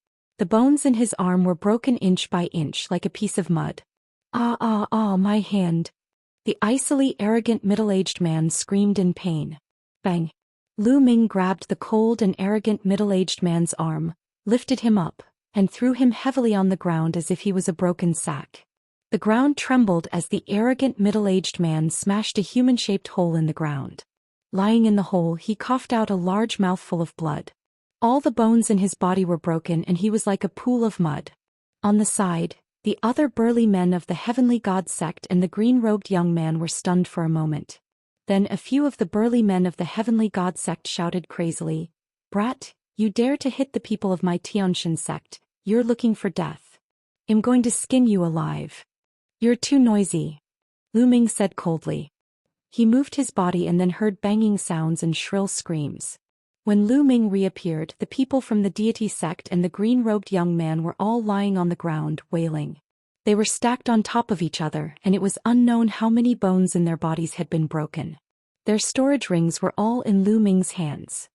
The bones in his arm were broken inch by inch like a piece of mud. My hand. The icily arrogant middle-aged man screamed in pain. Bang. Lu Ming grabbed the cold and arrogant middle-aged man's arm, lifted him up, and threw him heavily on the ground as if he was a broken sack. The ground trembled as the arrogant middle-aged man smashed a human-shaped hole in the ground. Lying in the hole, he coughed out a large mouthful of blood. All the bones in his body were broken and he was like a pool of mud. On the side, the other burly men of the Heavenly God sect and the green-robed young man were stunned for a moment. Then a few of the burly men of the Heavenly God sect shouted crazily, "Brat, you dare to hit the people of my Xianxia sect, you're looking for death. I'm going to skin you alive." "You're too noisy," Lu Ming said coldly. He moved his body and then heard banging sounds and shrill screams. When Lu Ming reappeared, the people from the deity sect and the green-robed young man were all lying on the ground, wailing. They were stacked on top of each other, and it was unknown how many bones in their bodies had been broken. Their storage rings were all in Lu Ming's hands.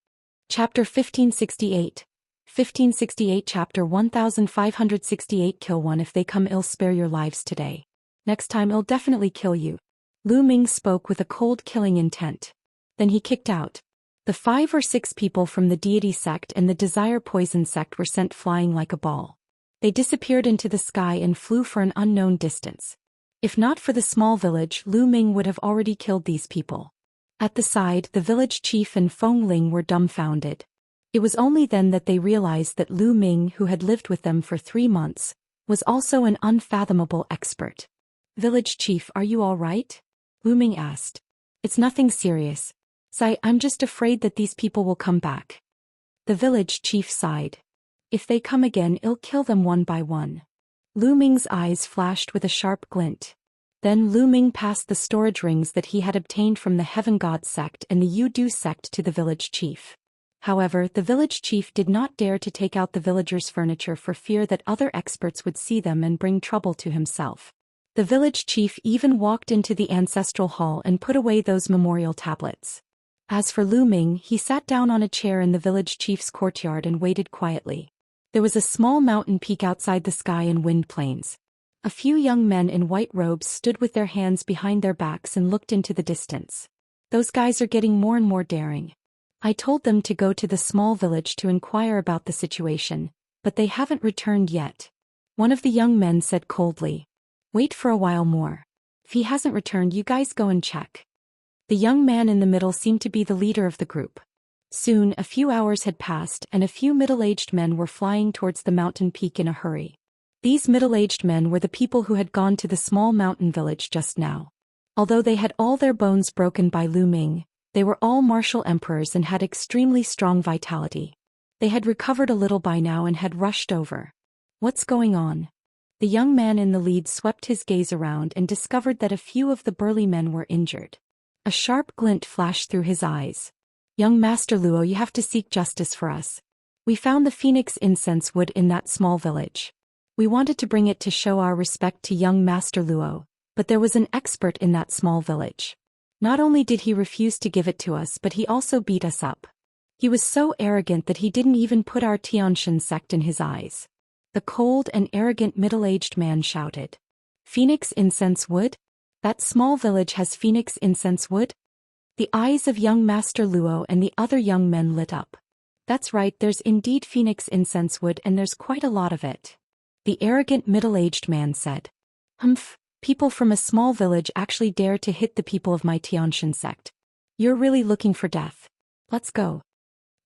Chapter 1568. 1568 Chapter 1568 Kill one. If they come, I'll spare your lives today. Next time I'll definitely kill you. Lu Ming spoke with a cold killing intent. Then he kicked out. The 5 or 6 people from the deity sect and the desire poison sect were sent flying like a ball. They disappeared into the sky and flew for an unknown distance. If not for the small village, Lu Ming would have already killed these people. At the side, the village chief and Feng Ling were dumbfounded. It was only then that they realized that Lu Ming, who had lived with them for 3 months, was also an unfathomable expert. "Village chief, are you all right?" Lu Ming asked. "It's nothing serious. I'm just afraid that these people will come back." The village chief sighed. "If they come again, I'll kill them one by one." Lu Ming's eyes flashed with a sharp glint. Then Lu Ming passed the storage rings that he had obtained from the Heaven God sect and the Yudu sect to the village chief. However, the village chief did not dare to take out the villagers' furniture for fear that other experts would see them and bring trouble to himself. The village chief even walked into the ancestral hall and put away those memorial tablets. As for Lu Ming, he sat down on a chair in the village chief's courtyard and waited quietly. There was a small mountain peak outside the sky and wind plains. A few young men in white robes stood with their hands behind their backs and looked into the distance. "Those guys are getting more and more daring. I told them to go to the small village to inquire about the situation, but they haven't returned yet." One of the young men said coldly. "Wait for a while more. If he hasn't returned, you guys go and check." The young man in the middle seemed to be the leader of the group. Soon, a few hours had passed and a few middle-aged men were flying towards the mountain peak in a hurry. These middle-aged men were the people who had gone to the small mountain village just now. Although they had all their bones broken by Lu Ming, they were all martial emperors and had extremely strong vitality. They had recovered a little by now and had rushed over. "What's going on?" The young man in the lead swept his gaze around and discovered that a few of the burly men were injured. A sharp glint flashed through his eyes. "Young Master Luo, you have to seek justice for us. We found the phoenix incense wood in that small village. We wanted to bring it to show our respect to young Master Luo, but there was an expert in that small village. Not only did he refuse to give it to us, but he also beat us up. He was so arrogant that he didn't even put our Xianxia sect in his eyes." The cold and arrogant middle-aged man shouted. "Phoenix incense wood? That small village has phoenix incense wood?" The eyes of young Master Luo and the other young men lit up. "That's right, there's indeed phoenix incense wood and there's quite a lot of it," the arrogant middle-aged man said. "Humph, people from a small village actually dare to hit the people of my Xianxia sect. You're really looking for death. Let's go."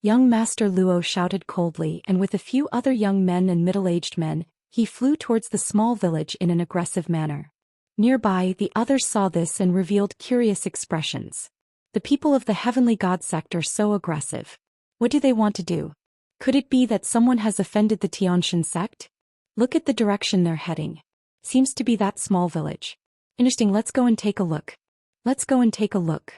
Young Master Luo shouted coldly, and with a few other young men and middle-aged men, he flew towards the small village in an aggressive manner. Nearby, the others saw this and revealed curious expressions. The people of the Heavenly God sect are so aggressive. What do they want to do? Could it be that someone has offended the Xianxia sect? Look at the direction they're heading. Seems to be that small village. Interesting, let's go and take a look. Let's go and take a look.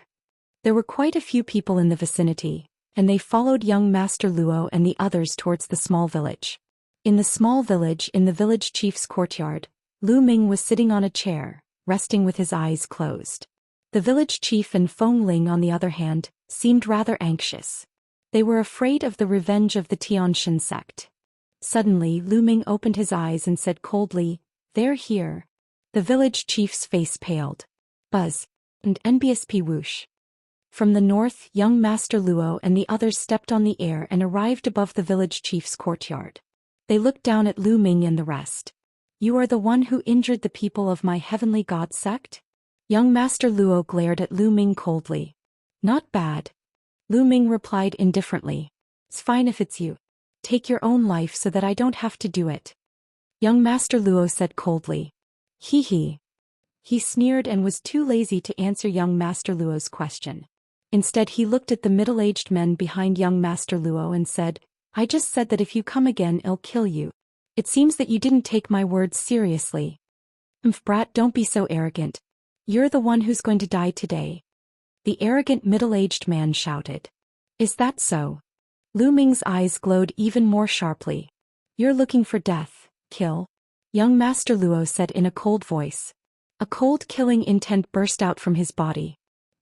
There were quite a few people in the vicinity, and they followed young Master Luo and the others towards the small village. In the small village, in the village chief's courtyard, Lu Ming was sitting on a chair, resting with his eyes closed. The village chief and Feng Ling, on the other hand, seemed rather anxious. They were afraid of the revenge of the Xianxia sect. Suddenly Lu Ming opened his eyes and said coldly, "They're here." The village chief's face paled. Buzz. And NBSP whoosh. From the north, young Master Luo and the others stepped on the air and arrived above the village chief's courtyard. They looked down at Lu Ming and the rest. "You are the one who injured the people of my heavenly god sect?" Young Master Luo glared at Lu Ming coldly. "Not bad." Lu Ming replied indifferently. "It's fine if it's you. Take your own life so that I don't have to do it." Young Master Luo said coldly. "Hee hee." He sneered and was too lazy to answer young Master Luo's question. Instead he looked at the middle-aged men behind young Master Luo and said, "I just said that if you come again I'll kill you. It seems that you didn't take my words seriously." Brat, don't be so arrogant. You're the one who's going to die today." The arrogant middle-aged man shouted. "Is that so?" Lu Ming's eyes glowed even more sharply. "You're looking for death, kill?" Young Master Luo said in a cold voice. A cold killing intent burst out from his body.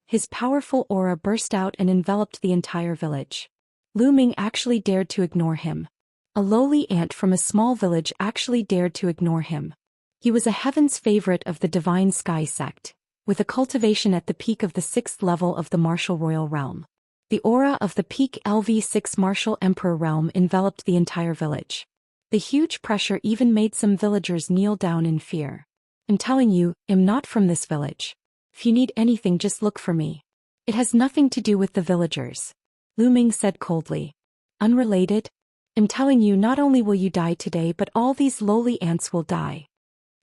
His powerful aura burst out and enveloped the entire village. Lu Ming actually dared to ignore him. A lowly ant from a small village actually dared to ignore him. He was a heaven's favorite of the Divine Sky sect, with a cultivation at the peak of the 6th level of the Martial Royal Realm. The aura of the peak LV6 Martial Emperor realm enveloped the entire village. The huge pressure even made some villagers kneel down in fear. "I'm telling you, I'm not from this village. If you need anything just look for me. It has nothing to do with the villagers." Lu Ming said coldly. "Unrelated? I'm telling you, not only will you die today but all these lowly ants will die."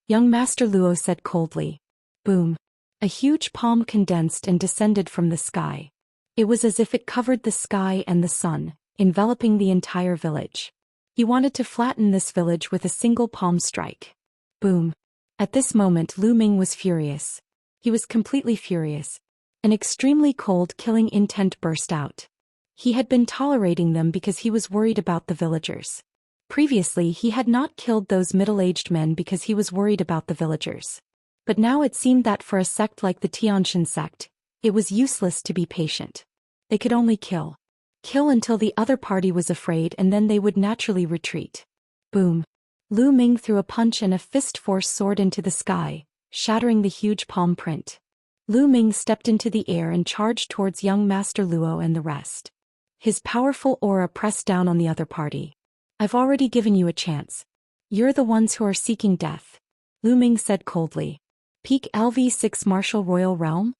Young Master Luo said coldly. Boom. A huge palm condensed and descended from the sky. It was as if it covered the sky and the sun, enveloping the entire village. He wanted to flatten this village with a single palm strike. Boom. At this moment Lu Ming was furious. He was completely furious. An extremely cold killing intent burst out. He had been tolerating them because he was worried about the villagers. Previously he had not killed those middle-aged men because he was worried about the villagers. But now it seemed that for a sect like the Xianxia sect, it was useless to be patient. They could only kill. Kill until the other party was afraid and then they would naturally retreat. Boom. Lu Ming threw a punch and a fist force soared into the sky, shattering the huge palm print. Lu Ming stepped into the air and charged towards young Master Luo and the rest. His powerful aura pressed down on the other party. "I've already given you a chance. You're the ones who are seeking death," Lu Ming said coldly. "Peak LV6 Martial Royal Realm?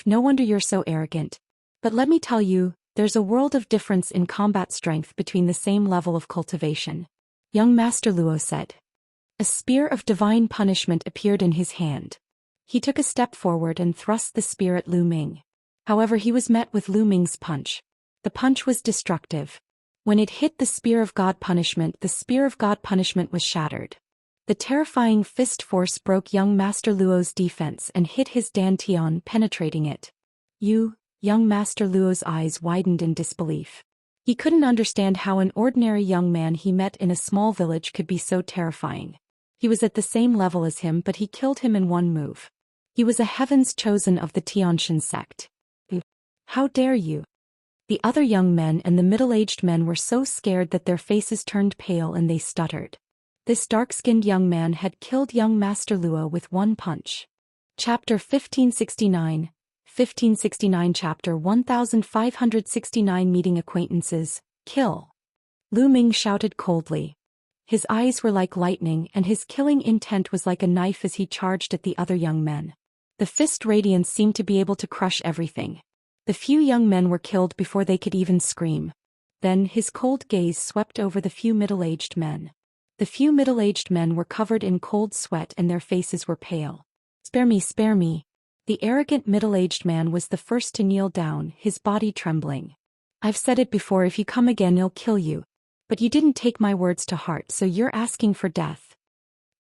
No wonder you're so arrogant. But let me tell you, there's a world of difference in combat strength between the same level of cultivation," young Master Luo said. A spear of divine punishment appeared in his hand. He took a step forward and thrust the spear at Lu Ming. However, he was met with Lu Ming's punch. The punch was destructive. When it hit the spear of God punishment, the spear of God punishment was shattered. The terrifying fist force broke young Master Luo's defense and hit his dantian, penetrating it. Young Master Luo's eyes widened in disbelief. He couldn't understand how an ordinary young man he met in a small village could be so terrifying. He was at the same level as him, but he killed him in one move. He was a heaven's chosen of the Xianxia sect. "How dare you?" The other young men and the middle-aged men were so scared that their faces turned pale and they stuttered. This dark-skinned young man had killed young Master Luo with one punch. Chapter 1569 1569 Chapter 1569 Meeting Acquaintances, Kill. Lu Ming shouted coldly. His eyes were like lightning and his killing intent was like a knife as he charged at the other young men. The fist radiance seemed to be able to crush everything. The few young men were killed before they could even scream. Then his cold gaze swept over the few middle-aged men. The few middle-aged men were covered in cold sweat and their faces were pale. "Spare me, spare me." The arrogant middle-aged man was the first to kneel down, his body trembling. "I've said it before, if you come again I'll kill you. But you didn't take my words to heart, so you're asking for death,"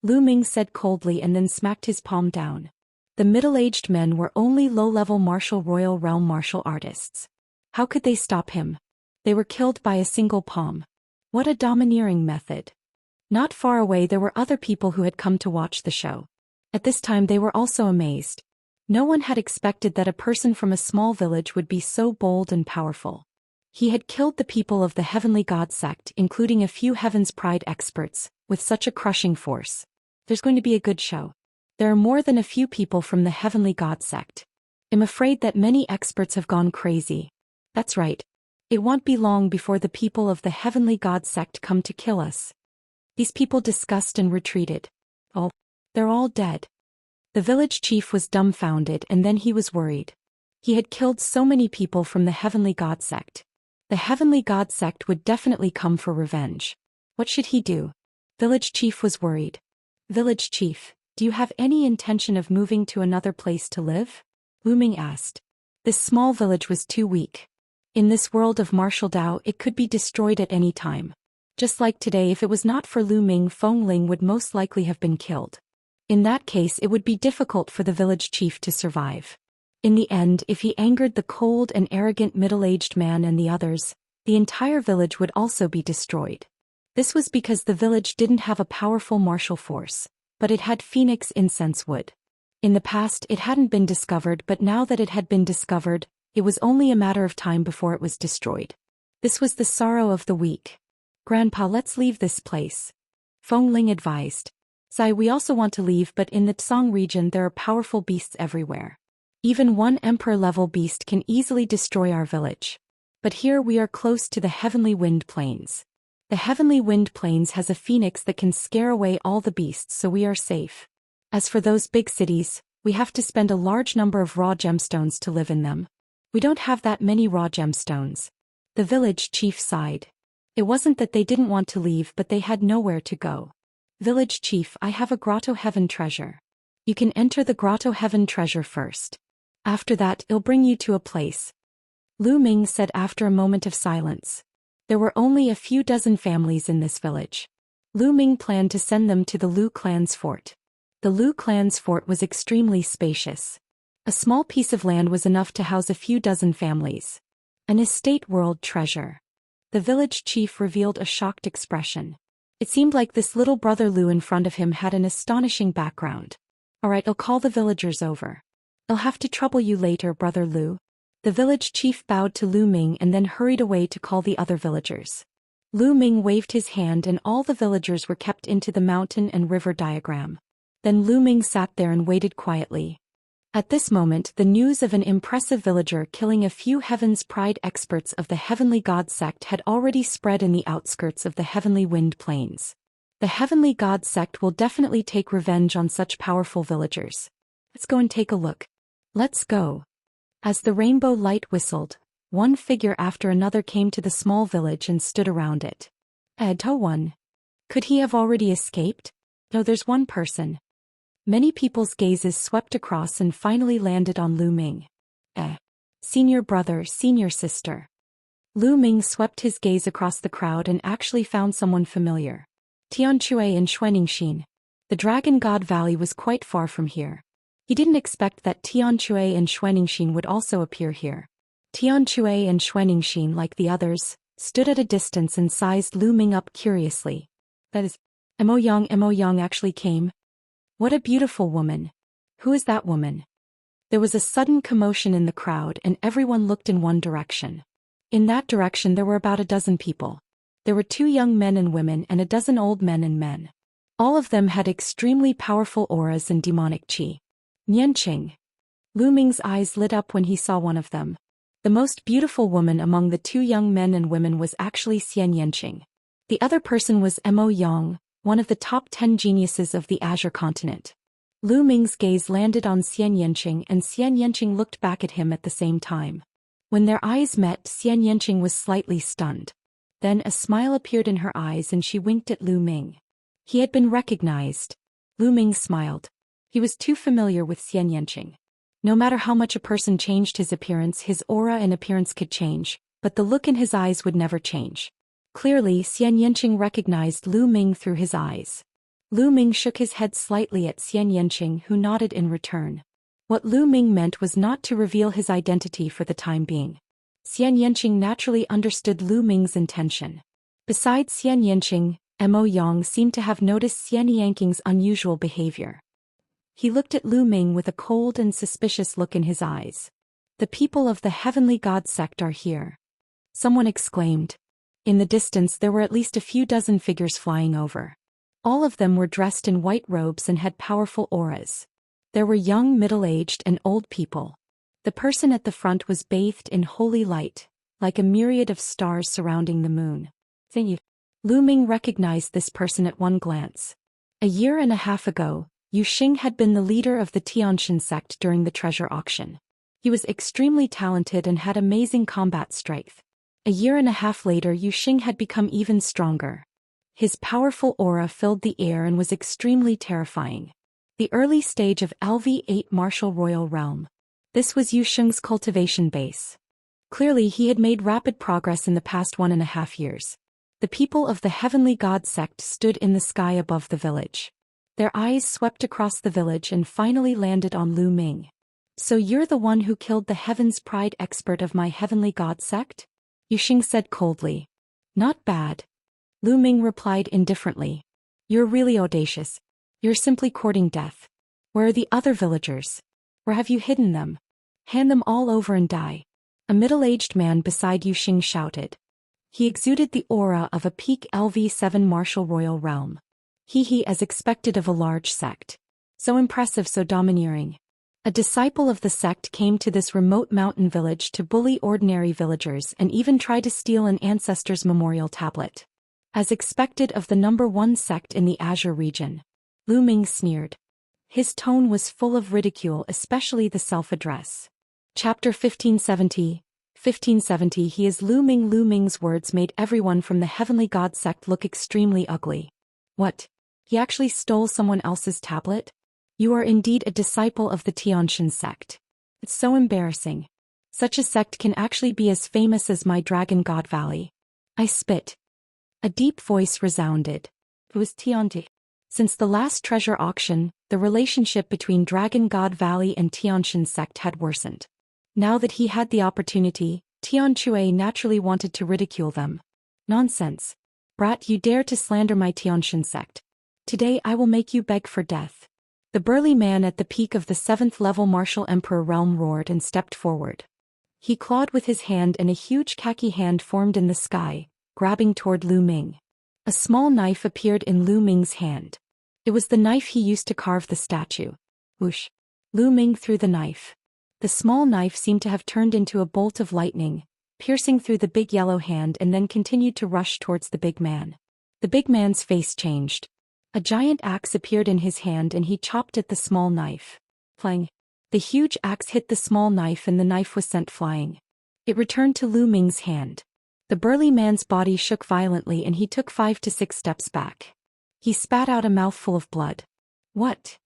Lu Ming said coldly and then smacked his palm down. The middle-aged men were only low-level Martial Royal Realm martial artists. How could they stop him? They were killed by a single palm. What a domineering method. Not far away there were other people who had come to watch the show. At this time they were also amazed. No one had expected that a person from a small village would be so bold and powerful. He had killed the people of the Heavenly God sect, including a few Heaven's Pride experts, with such a crushing force. There's going to be a good show. There are more than a few people from the Heavenly God sect. I'm afraid that many experts have gone crazy. That's right. It won't be long before the people of the Heavenly God sect come to kill us. These people discussed and retreated. Oh, they're all dead. The village chief was dumbfounded, and then he was worried. He had killed so many people from the Heavenly God sect. The Heavenly God sect would definitely come for revenge. What should he do? Village chief was worried. Village chief, do you have any intention of moving to another place to live? Lu Ming asked. This small village was too weak. In this world of martial Dao, it could be destroyed at any time. Just like today, if it was not for Lu Ming, Feng Ling would most likely have been killed. In that case, it would be difficult for the village chief to survive. In the end, if he angered the cold and arrogant middle-aged man and the others, the entire village would also be destroyed. This was because the village didn't have a powerful martial force, but it had phoenix incense wood. In the past, it hadn't been discovered, but now that it had been discovered, it was only a matter of time before it was destroyed. This was the sorrow of the weak. Grandpa, let's leave this place. Feng Ling advised. Sai, we also want to leave, but in the Tsang region there are powerful beasts everywhere. Even one emperor-level beast can easily destroy our village. But here we are close to the Heavenly Wind Plains. The Heavenly Wind Plains has a phoenix that can scare away all the beasts, so we are safe. As for those big cities, we have to spend a large number of raw gemstones to live in them. We don't have that many raw gemstones. The village chief sighed. It wasn't that they didn't want to leave, but they had nowhere to go. Village chief, I have a Grotto Heaven treasure. You can enter the Grotto Heaven treasure first. After that, it'll bring you to a place. Lu Ming said after a moment of silence. There were only a few dozen families in this village. Lu Ming planned to send them to the Lu clan's fort. The Lu clan's fort was extremely spacious. A small piece of land was enough to house a few dozen families. An estate world treasure. The village chief revealed a shocked expression. It seemed like this little brother Lu in front of him had an astonishing background. Alright, I'll call the villagers over. I'll have to trouble you later, brother Lu. The village chief bowed to Lu Ming and then hurried away to call the other villagers. Lu Ming waved his hand and all the villagers were kept into the mountain and river diagram. Then Lu Ming sat there and waited quietly. At this moment, the news of an impressive villager killing a few Heaven's Pride experts of the Heavenly God sect had already spread in the outskirts of the Heavenly Wind Plains. The Heavenly God sect will definitely take revenge on such powerful villagers. Let's go and take a look. Let's go. As the rainbow light whistled, one figure after another came to the small village and stood around it. To1. Could he have already escaped? No, there's one person. Many people's gazes swept across and finally landed on Lu Ming. Senior brother, senior sister. Lu Ming swept his gaze across the crowd and actually found someone familiar. Tianque and Xianxia. The Dragon God Valley was quite far from here. He didn't expect that Tianque and Xianxia would also appear here. Tianque and Xianxia, like the others, stood at a distance and sized Lu Ming up curiously. That is, Mo Yang actually came? What a beautiful woman. Who is that woman? There was a sudden commotion in the crowd and everyone looked in one direction. In that direction there were about a dozen people. There were 2 young men and women and a dozen old men and men. All of them had extremely powerful auras and demonic qi. Nianqing. Lu Ming's eyes lit up when he saw one of them. The most beautiful woman among the 2 young men and women was actually Xianxia. The other person was Mo Yang, one of the top 10 geniuses of the Azure continent. Lu Ming's gaze landed on Xianxia and Xianxia looked back at him at the same time. When their eyes met, Xianxia was slightly stunned. Then a smile appeared in her eyes and she winked at Lu Ming. He had been recognized. Lu Ming smiled. He was too familiar with Xianxia. No matter how much a person changed his appearance, his aura and appearance could change, but the look in his eyes would never change. Clearly, Xianxia recognized Lu Ming through his eyes. Lu Ming shook his head slightly at Xianxia, who nodded in return. What Lu Ming meant was not to reveal his identity for the time being. Xianxia naturally understood Lu Ming's intention. Besides Xianxia, Mo Yang seemed to have noticed Xianxing's unusual behavior. He looked at Lu Ming with a cold and suspicious look in his eyes. The people of the Heavenly God sect are here. someone exclaimed. In the distance there were at least a few dozen figures flying over. All of them were dressed in white robes and had powerful auras. There were young, middle-aged, and old people. The person at the front was bathed in holy light, like a myriad of stars surrounding the moon. Lu Ming recognized this person at one glance. A year and a half ago, Yu Xing had been the leader of the Xianxia sect during the treasure auction. He was extremely talented and had amazing combat strength. A year and a half later, Yu Xing had become even stronger. His powerful aura filled the air and was extremely terrifying. The early stage of LV8 Martial Royal Realm. This was Yu Xing's cultivation base. Clearly he had made rapid progress in the past 1.5 years. The people of the Heavenly God sect stood in the sky above the village. Their eyes swept across the village and finally landed on Lu Ming. So you're the one who killed the Heaven's Pride expert of my Heavenly God sect? Yu Xing said coldly. Not bad. Lu Ming replied indifferently. You're really audacious. You're simply courting death. Where are the other villagers? Where have you hidden them? Hand them all over and die. A middle-aged man beside Yu Xing shouted. He exuded the aura of a peak LV7 Martial Royal Realm. He as expected of a large sect. So impressive, so domineering. A disciple of the sect came to this remote mountain village to bully ordinary villagers and even try to steal an ancestor's memorial tablet. As expected of the #1 sect in the Azure region. Lu Ming sneered. His tone was full of ridicule, especially the self-address. Chapter 1570. 1570 He is Lu Ming. Lu Ming's words made everyone from the Heavenly God sect look extremely ugly. What? He actually stole someone else's tablet? You are indeed a disciple of the Xianxia sect. It's so embarrassing. Such a sect can actually be as famous as my Dragon God Valley. I spit. A deep voice resounded. It was Tianti. Since the last treasure auction, the relationship between Dragon God Valley and Xianxia sect had worsened. Now that he had the opportunity, Tian Chue naturally wanted to ridicule them. Nonsense. Brat, you dare to slander my Xianxia sect. Today I will make you beg for death. The burly man at the peak of the 7th level Martial Emperor realm roared and stepped forward. He clawed with his hand and a huge khaki hand formed in the sky, grabbing toward Lu Ming. A small knife appeared in Lu Ming's hand. It was the knife he used to carve the statue. Whoosh. Lu Ming threw the knife. The small knife seemed to have turned into a bolt of lightning, piercing through the big yellow hand and then continued to rush towards the big man. The big man's face changed. A giant axe appeared in his hand and he chopped at the small knife. Flying. The huge axe hit the small knife and the knife was sent flying. It returned to Lu Ming's hand. The burly man's body shook violently and he took 5 to 6 steps back. He spat out a mouthful of blood. What?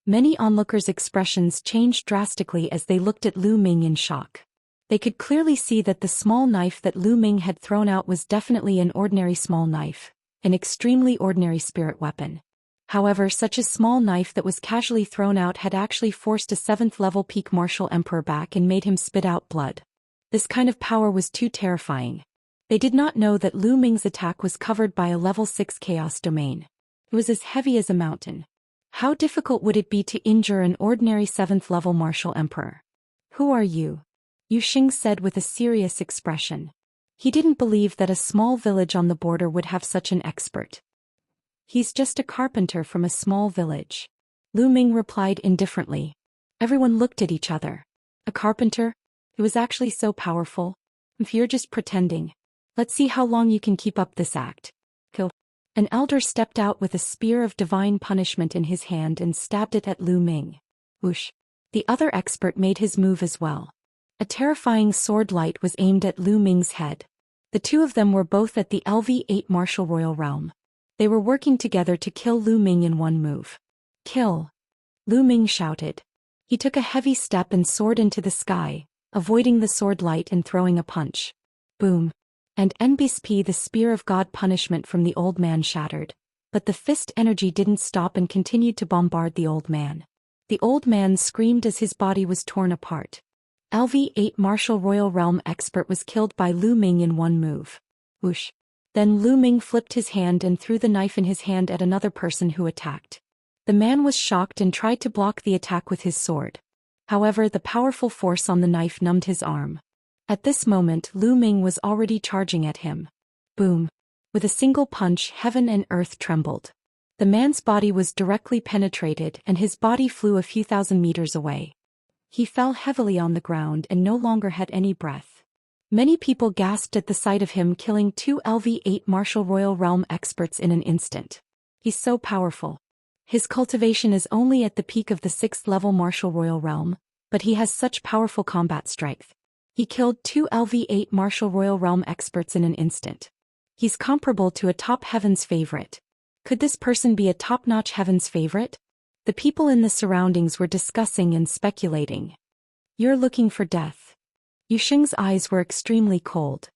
Many onlookers' expressions changed drastically as they looked at Lu Ming in shock. They could clearly see that the small knife that Lu Ming had thrown out was definitely an ordinary small knife, an extremely ordinary spirit weapon. However, such a small knife that was casually thrown out had actually forced a 7th level peak Martial Emperor back and made him spit out blood. This kind of power was too terrifying. They did not know that Lu Ming's attack was covered by a level 6 chaos domain. It was as heavy as a mountain. How difficult would it be to injure an ordinary 7th level Martial Emperor? Who are you? Yu Xing said with a serious expression. He didn't believe that a small village on the border would have such an expert. He's just a carpenter from a small village. Lu Ming replied indifferently. Everyone looked at each other. A carpenter? It was actually so powerful. If you're just pretending. Let's see how long you can keep up this act. Kill. An elder stepped out with a spear of divine punishment in his hand and stabbed it at Lu Ming. Whoosh. The other expert made his move as well. A terrifying sword light was aimed at Lu Ming's head. The two of them were both at the LV8 Martial Royal Realm. They were working together to kill Lu Ming in one move. Kill! Lu Ming shouted. He took a heavy step and soared into the sky, avoiding the sword light and throwing a punch. Boom! And NBSP, the spear of God punishment from the old man shattered. But the fist energy didn't stop and continued to bombard the old man. The old man screamed as his body was torn apart. LV8 Martial Royal Realm expert was killed by Lu Ming in one move. Whoosh. Then Lu Ming flipped his hand and threw the knife in his hand at another person who attacked. The man was shocked and tried to block the attack with his sword. However, the powerful force on the knife numbed his arm. At this moment Lu Ming was already charging at him. Boom! With a single punch heaven and earth trembled. The man's body was directly penetrated and his body flew a few thousand meters away. He fell heavily on the ground and no longer had any breath. Many people gasped at the sight of him killing 2 LV8 martial royal realm experts in an instant. He's so powerful. His cultivation is only at the peak of the 6th level martial royal realm, but he has such powerful combat strength. He killed 2 LV8 martial royal realm experts in an instant. He's comparable to a top heaven's favorite. Could this person be a top-notch heaven's favorite? The people in the surroundings were discussing and speculating. You're looking for death. Yusheng's eyes were extremely cold.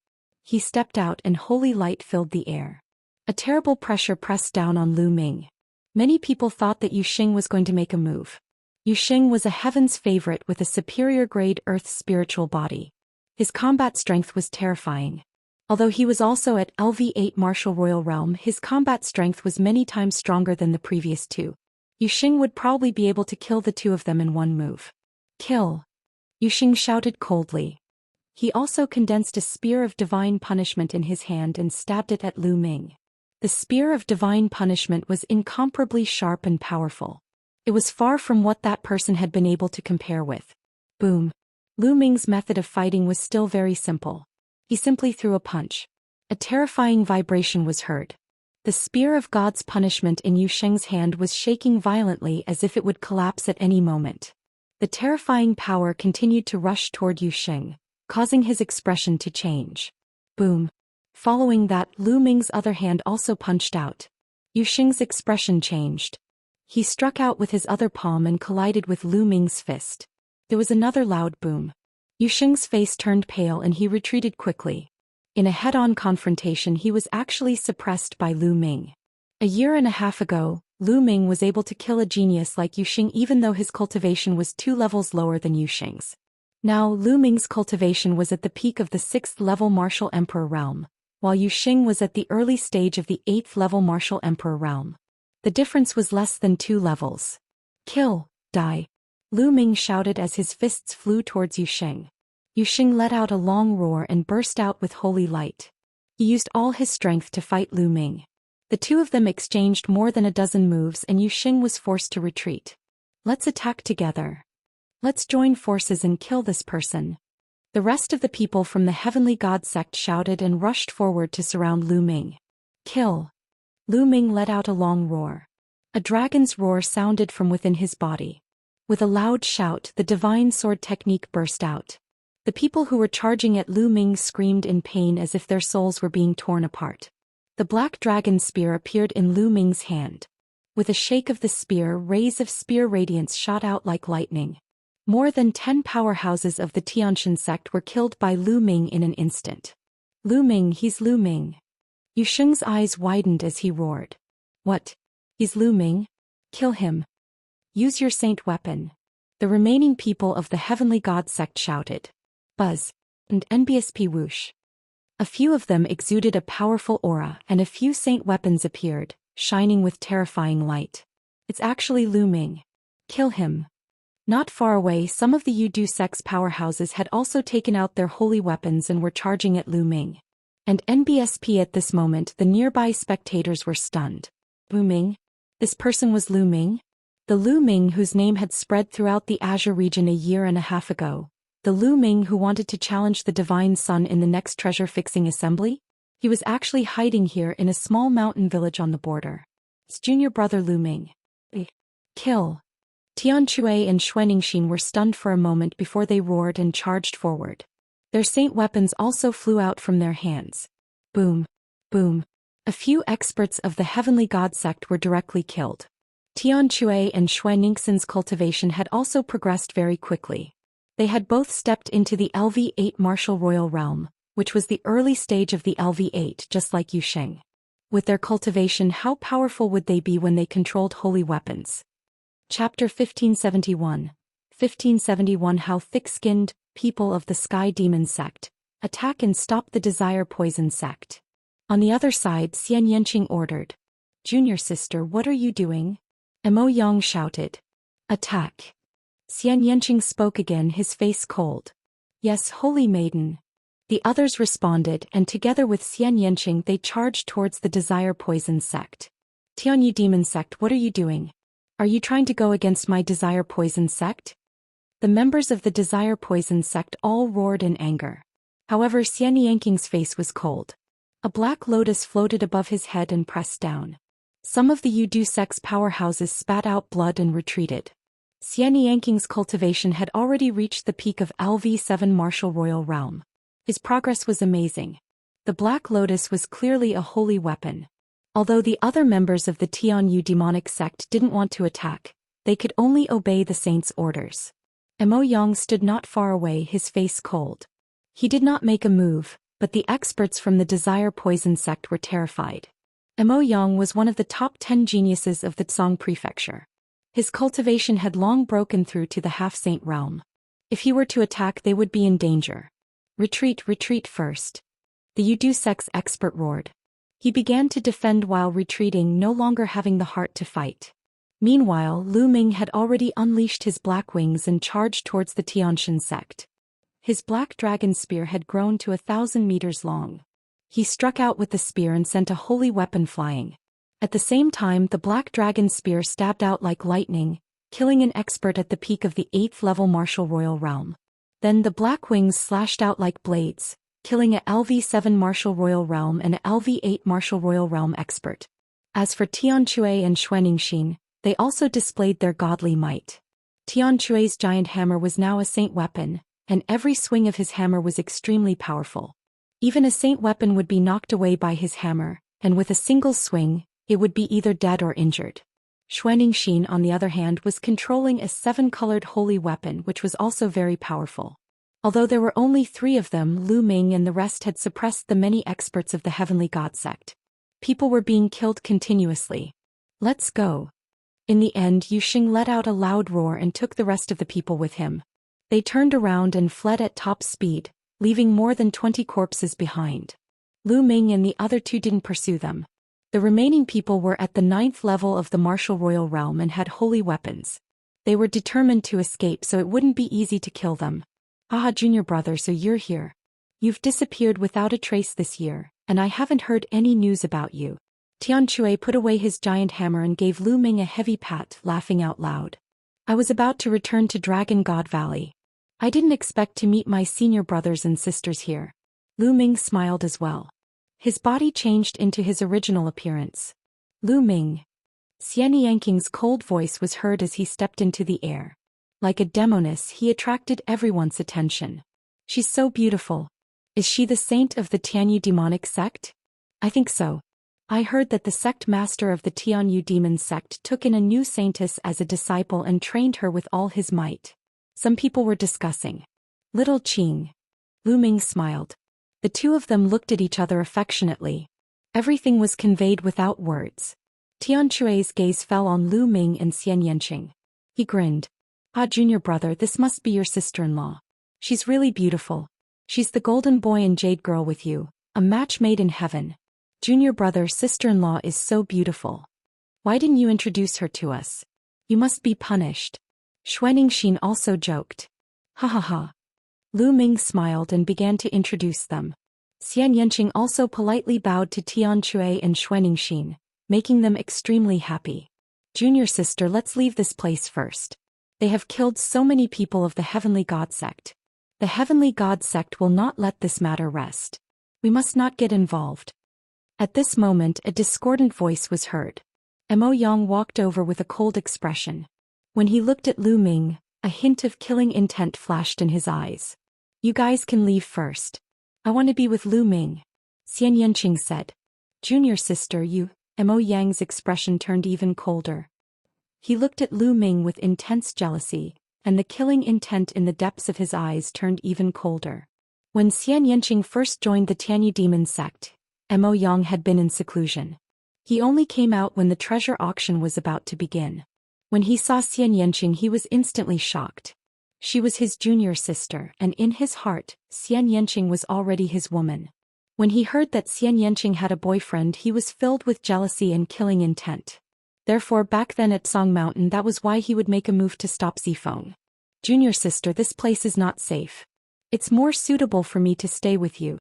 He stepped out and holy light filled the air. A terrible pressure pressed down on Lu Ming. Many people thought that Yusheng was going to make a move. Yusheng was a heaven's favorite with a superior grade Earth's spiritual body. His combat strength was terrifying. Although he was also at LV8 martial royal realm, his combat strength was many times stronger than the previous 2. Yusheng would probably be able to kill the 2 of them in one move. Kill! Yusheng shouted coldly. He also condensed a spear of divine punishment in his hand and stabbed it at Lu Ming. The spear of divine punishment was incomparably sharp and powerful. It was far from what that person had been able to compare with. Boom! Lu Ming's method of fighting was still very simple. He simply threw a punch. A terrifying vibration was heard. The spear of God's punishment in Yusheng's hand was shaking violently as if it would collapse at any moment. The terrifying power continued to rush toward Yusheng, causing his expression to change. Boom! Following that, Lu Ming's other hand also punched out. Yusheng's expression changed. He struck out with his other palm and collided with Lu Ming's fist. There was another loud boom. Yusheng's face turned pale and he retreated quickly. In a head-on confrontation he was actually suppressed by Lu Ming. A year and a half ago, Lu Ming was able to kill a genius like Yusheng even though his cultivation was 2 levels lower than Yusheng's. Now Lu Ming's cultivation was at the peak of the 6th level martial emperor realm, while Yusheng was at the early stage of the 8th level martial emperor realm. The difference was less than 2 levels. Kill, die! Lu Ming shouted as his fists flew towards Yusheng. Yusheng let out a long roar and burst out with holy light. He used all his strength to fight Lu Ming. The 2 of them exchanged more than a dozen moves and Yusheng was forced to retreat. Let's attack together. Let's join forces and kill this person. The rest of the people from the Heavenly God sect shouted and rushed forward to surround Lu Ming. Kill! Lu Ming let out a long roar. A dragon's roar sounded from within his body. With a loud shout, the divine sword technique burst out. The people who were charging at Lu Ming screamed in pain as if their souls were being torn apart. The black dragon spear appeared in Lu Ming's hand. With a shake of the spear, rays of spear radiance shot out like lightning. More than 10 powerhouses of the Xianxia sect were killed by Lu Ming in an instant. Lu Ming, he's Lu Ming. Yusheng's eyes widened as he roared. What? He's Lu Ming? Kill him. Use your saint weapon. The remaining people of the Heavenly God sect shouted. Buzz. And NBSP whoosh. A few of them exuded a powerful aura and a few saint weapons appeared, shining with terrifying light. It's actually Lu Ming. Kill him. Not far away, some of the Yudu sect's powerhouses had also taken out their holy weapons and were charging at Lu Ming. And NBSP at this moment the nearby spectators were stunned. Lu Ming? This person was Lu Ming? The Lu Ming whose name had spread throughout the Azure region a year and a half ago. The Lu Ming who wanted to challenge the Divine Sun in the next treasure-fixing assembly? He was actually hiding here in a small mountain village on the border. His junior brother Lu Ming. Kill. Tianque and Xuanixin were stunned for a moment before they roared and charged forward. Their saint weapons also flew out from their hands. Boom. Boom. A few experts of the Heavenly God sect were directly killed. Tianque and Xuanixin's cultivation had also progressed very quickly. They had both stepped into the LV8 martial royal realm, which was the early stage of the LV8 just like Yusheng. With their cultivation, how powerful would they be when they controlled holy weapons? Chapter 1571. 1571 How thick-skinned people of the Sky Demon sect attack and stop the Desire Poison sect. On the other side, Xian Yanqing ordered. Junior sister, what are you doing? Mo Yang shouted. Attack. Xian Yanqing spoke again, his face cold. Yes, holy maiden. The others responded, and together with Xianxia they charged towards the Desire Poison sect. Tianyu Demon sect, what are you doing? Are you trying to go against my Desire Poison sect? The members of the Desire Poison sect all roared in anger. However, Xianxing's face was cold. A black lotus floated above his head and pressed down. Some of the Yudu sect's powerhouses spat out blood and retreated. Xianxing's cultivation had already reached the peak of LV7 Martial Royal Realm. His progress was amazing. The Black Lotus was clearly a holy weapon. Although the other members of the Tianyu demonic sect didn't want to attack, they could only obey the saint's orders. Mo Yang stood not far away, his face cold. He did not make a move, but the experts from the Desire Poison sect were terrified. Mo Yang was one of the top 10 geniuses of the Tsang prefecture. His cultivation had long broken through to the half-saint realm. If he were to attack, they would be in danger. Retreat, retreat first. The Yudu sect's expert roared. He began to defend while retreating, no longer having the heart to fight. Meanwhile, Lu Ming had already unleashed his black wings and charged towards the Tianxin sect. His black dragon spear had grown to 1,000 meters long. He struck out with the spear and sent a holy weapon flying. At the same time, the black dragon spear stabbed out like lightning, killing an expert at the peak of the 8th level Martial Royal Realm. Then the black wings slashed out like blades, killing a LV7 Martial Royal Realm and a LV8 Martial Royal Realm expert. As for Tianxia and Xianxia, they also displayed their godly might. Tianxui's giant hammer was now a saint weapon, and every swing of his hammer was extremely powerful. Even a saint weapon would be knocked away by his hammer, and with a single swing, it would be either dead or injured. Xianxia, on the other hand, was controlling a 7-colored holy weapon which was also very powerful. Although there were only 3 of them, Lu Ming and the rest had suppressed the many experts of the Heavenly God sect. People were being killed continuously. Let's go. In the end, Yu Xing let out a loud roar and took the rest of the people with him. They turned around and fled at top speed, leaving more than 20 corpses behind. Lu Ming and the other 2 didn't pursue them. The remaining people were at the 9th level of the Martial Royal Realm and had holy weapons. They were determined to escape, so it wouldn't be easy to kill them. Haha, junior brother, so you're here. You've disappeared without a trace this year, and I haven't heard any news about you. Tianxue put away his giant hammer and gave Lu Ming a heavy pat, laughing out loud. I was about to return to Dragon God Valley. I didn't expect to meet my senior brothers and sisters here. Lu Ming smiled as well. His body changed into his original appearance. Lu Ming. Xianxing's cold voice was heard as he stepped into the air. Like a demoness, he attracted everyone's attention. She's so beautiful. Is she the saint of the Tianyu demonic sect? I think so. I heard that the sect master of the Tianyu demon sect took in a new saintess as a disciple and trained her with all his might. Some people were discussing. Little Qing. Lu Ming smiled. The 2 of them looked at each other affectionately. Everything was conveyed without words. Tianxue's gaze fell on Lu Ming and Xianxia. He grinned. Ah, junior brother, this must be your sister-in-law. She's really beautiful. She's the golden boy and jade girl with you, a match made in heaven. Junior brother, sister-in-law is so beautiful. Why didn't you introduce her to us? You must be punished. Xianxia also joked. Ha ha ha. Lu Ming smiled and began to introduce them. Xianxia also politely bowed to Tianxue and Xianxia, making them extremely happy. Junior sister, let's leave this place first. They have killed so many people of the Heavenly God sect. The Heavenly God sect will not let this matter rest. We must not get involved. At this moment, a discordant voice was heard. Mo Yang walked over with a cold expression. When he looked at Lu Ming, a hint of killing intent flashed in his eyes. You guys can leave first. I want to be with Lu Ming. Xianxia said. Junior sister, you. Mo Yang's expression turned even colder. He looked at Lu Ming with intense jealousy, and the killing intent in the depths of his eyes turned even colder. When Xianxia first joined the Tianyu demon sect, Mo Yang had been in seclusion. He only came out when the treasure auction was about to begin. When he saw Xianxia, he was instantly shocked. She was his junior sister, and in his heart, Xianxia was already his woman. When he heard that Xianxia had a boyfriend, he was filled with jealousy and killing intent. Therefore, back then at Song Mountain, that was why he would make a move to stop Zifeng. Junior sister, this place is not safe. It's more suitable for me to stay with you.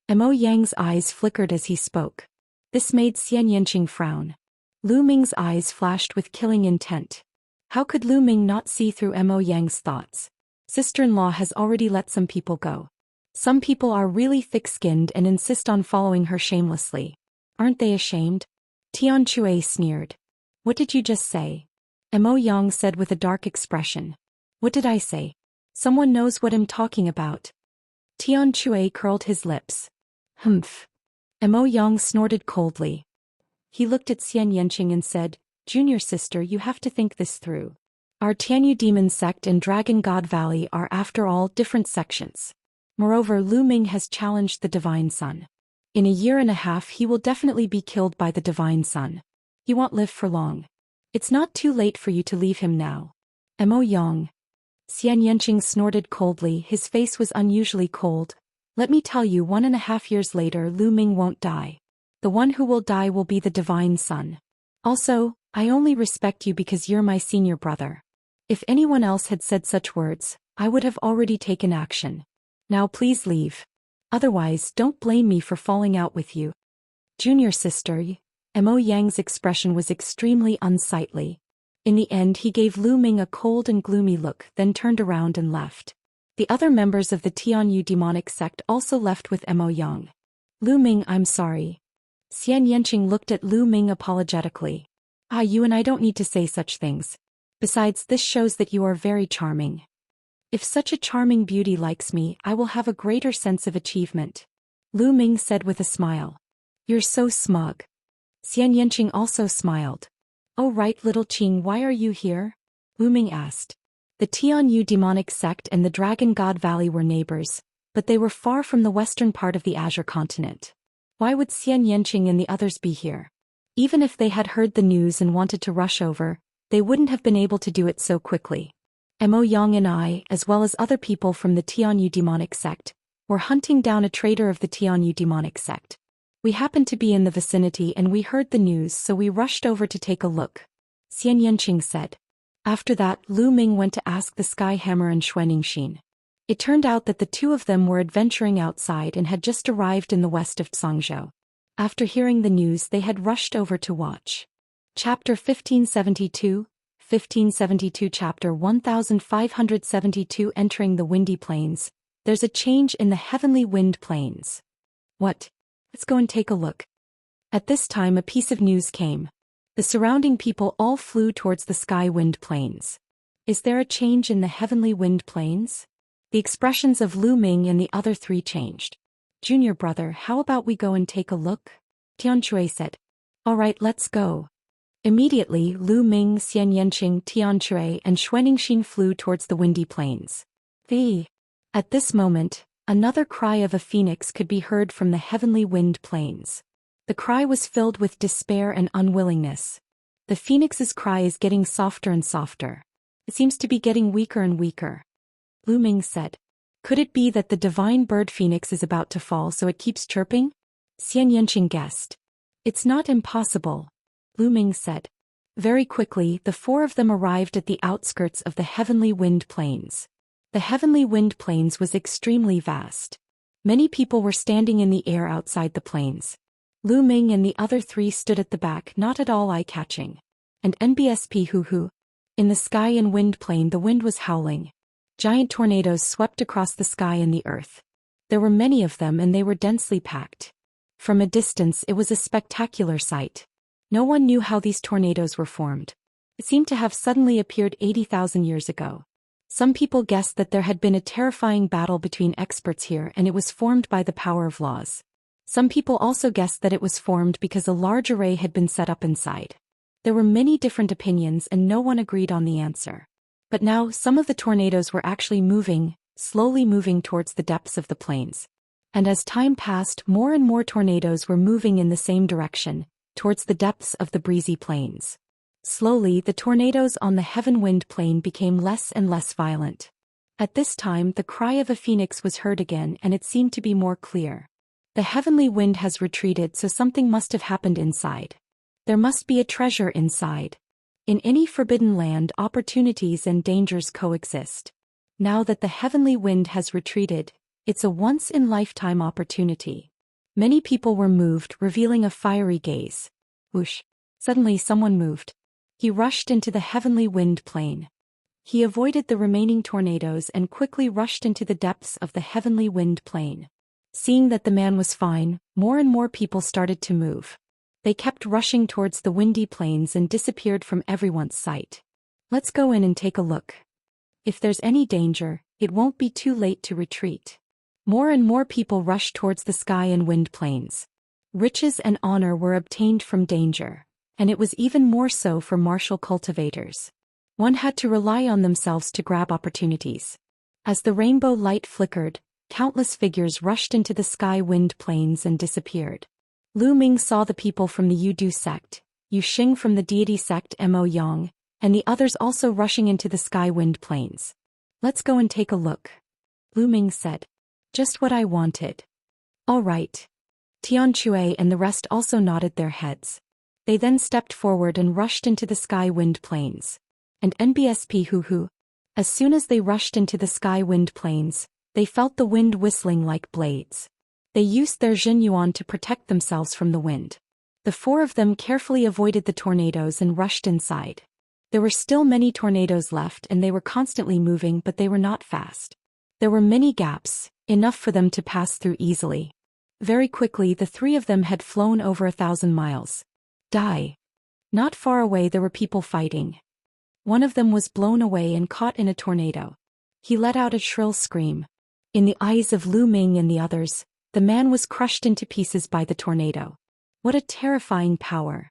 Mo Yang's eyes flickered as he spoke. This made Xianxia frown. Lu Ming's eyes flashed with killing intent. How could Lu Ming not see through Mo Yang's thoughts? Sister-in-law has already let some people go. Some people are really thick-skinned and insist on following her shamelessly. Aren't they ashamed? Tian Chui sneered. What did you just say? Mo Yang said with a dark expression. What did I say? Someone knows what I'm talking about. Tian Chui curled his lips. Humph. Mo Yang snorted coldly. He looked at Xianxia and said, Junior sister, you have to think this through. Our Tianyu Demon Sect and Dragon God Valley are after all different sections. Moreover, Lu Ming has challenged the Divine Sun. In a year and a half he will definitely be killed by the Divine Sun. He won't live for long. It's not too late for you to leave him now. Mo Yang. Xianxia snorted coldly, his face was unusually cold. Let me tell you, 1.5 years later Lu Ming won't die. The one who will die will be the Divine Sun. Also, I only respect you because you're my senior brother. If anyone else had said such words, I would have already taken action. Now please leave. Otherwise, don't blame me for falling out with you. Junior sister. Mo Yang's expression was extremely unsightly. In the end he gave Lu Ming a cold and gloomy look, then turned around and left. The other members of the Tianyu demonic sect also left with Mo Yang. Lu Ming, I'm sorry. Xianxia looked at Lu Ming apologetically. You and I don't need to say such things. Besides, this shows that you are very charming. If such a charming beauty likes me, I will have a greater sense of achievement. Lu Ming said with a smile. You're so smug. Xianxia also smiled. Oh right, little Qing, why are you here? Lu Ming asked. The Tianyu demonic sect and the Dragon God Valley were neighbors, but they were far from the western part of the Azure continent. Why would Xianxia and the others be here? Even if they had heard the news and wanted to rush over, they wouldn't have been able to do it so quickly. Mo Yang and I, as well as other people from the Tianyu demonic sect, were hunting down a traitor of the Tianyu demonic sect. We happened to be in the vicinity and we heard the news, so we rushed over to take a look. Xianxia said. After that, Lu Ming went to ask the Sky Hammer and Xianxia. It turned out that the two of them were adventuring outside and had just arrived in the west of Zhangzhou. After hearing the news, they had rushed over to watch. Chapter 1572, 1572 Chapter 1572 Entering the Windy Plains. There's a change in the heavenly wind plains. What? Let's go and take a look. At this time a piece of news came. The surrounding people all flew towards the sky wind plains. Is there a change in the heavenly wind plains? The expressions of Lu Ming and the other three changed. Junior brother, how about we go and take a look? Tian Chui said. All right, let's go. Immediately, Lu Ming, Xianxia, Tian Chui, and Xianxia flew towards the windy plains. At this moment, another cry of a phoenix could be heard from the heavenly wind plains. The cry was filled with despair and unwillingness. The phoenix's cry is getting softer and softer. It seems to be getting weaker and weaker. Lu Ming said. Could it be that the divine bird phoenix is about to fall so it keeps chirping? Xianxia guessed. It's not impossible. Lu Ming said. Very quickly, the four of them arrived at the outskirts of the heavenly wind plains. The heavenly wind plains was extremely vast. Many people were standing in the air outside the plains. Lu Ming and the other three stood at the back, not at all eye-catching. And NBSP hoo-hoo. In the sky and wind plain the wind was howling. Giant tornadoes swept across the sky and the earth. There were many of them and they were densely packed. From a distance it was a spectacular sight. No one knew how these tornadoes were formed. It seemed to have suddenly appeared 80,000 years ago. Some people guessed that there had been a terrifying battle between experts here and it was formed by the power of laws. Some people also guessed that it was formed because a large array had been set up inside. There were many different opinions and no one agreed on the answer. But now some of the tornadoes were actually moving, slowly moving towards the depths of the plains. And as time passed, more and more tornadoes were moving in the same direction, towards the depths of the breezy plains. Slowly, the tornadoes on the heaven wind plain became less and less violent. At this time, the cry of a phoenix was heard again and it seemed to be more clear. The heavenly wind has retreated, so something must have happened inside. There must be a treasure inside. In any forbidden land, opportunities and dangers coexist. Now that the heavenly wind has retreated, it's a once-in-lifetime opportunity. Many people were moved, revealing a fiery gaze. Whoosh! Suddenly someone moved. He rushed into the heavenly wind plain. He avoided the remaining tornadoes and quickly rushed into the depths of the heavenly wind plain. Seeing that the man was fine, more and more people started to move. They kept rushing towards the windy plains and disappeared from everyone's sight. Let's go in and take a look. If there's any danger, it won't be too late to retreat. More and more people rushed towards the sky and wind plains. Riches and honor were obtained from danger, and it was even more so for martial cultivators. One had to rely on themselves to grab opportunities. As the rainbow light flickered, countless figures rushed into the sky wind plains and disappeared. Lu Ming saw the people from the Yudu sect, Yu Xing from the deity sect Mo Yang, and the others also rushing into the sky wind plains. Let's go and take a look. Lu Ming said. Just what I wanted. All right. Tian Chui and the rest also nodded their heads. They then stepped forward and rushed into the sky wind plains. And NBSP hoo-hoo. As soon as they rushed into the sky wind plains, they felt the wind whistling like blades. They used their Jin Yuan to protect themselves from the wind. The four of them carefully avoided the tornadoes and rushed inside. There were still many tornadoes left and they were constantly moving, but they were not fast. There were many gaps, enough for them to pass through easily. Very quickly the three of them had flown over 1,000 miles. Die. Not far away there were people fighting. One of them was blown away and caught in a tornado. He let out a shrill scream. In the eyes of Lu Ming and the others, the man was crushed into pieces by the tornado. What a terrifying power.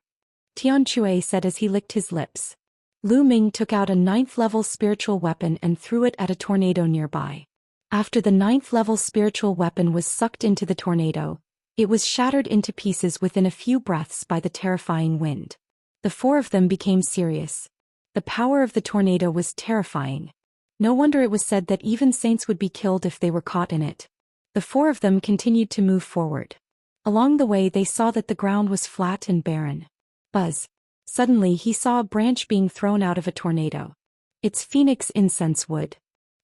Tian Chui said as he licked his lips. Lu Ming took out a 9th-level spiritual weapon and threw it at a tornado nearby. After the 9th-level spiritual weapon was sucked into the tornado, it was shattered into pieces within a few breaths by the terrifying wind. The four of them became serious. The power of the tornado was terrifying. No wonder it was said that even saints would be killed if they were caught in it. The four of them continued to move forward. Along the way they saw that the ground was flat and barren. Buzz. Suddenly he saw a branch being thrown out of a tornado. It's phoenix incense wood.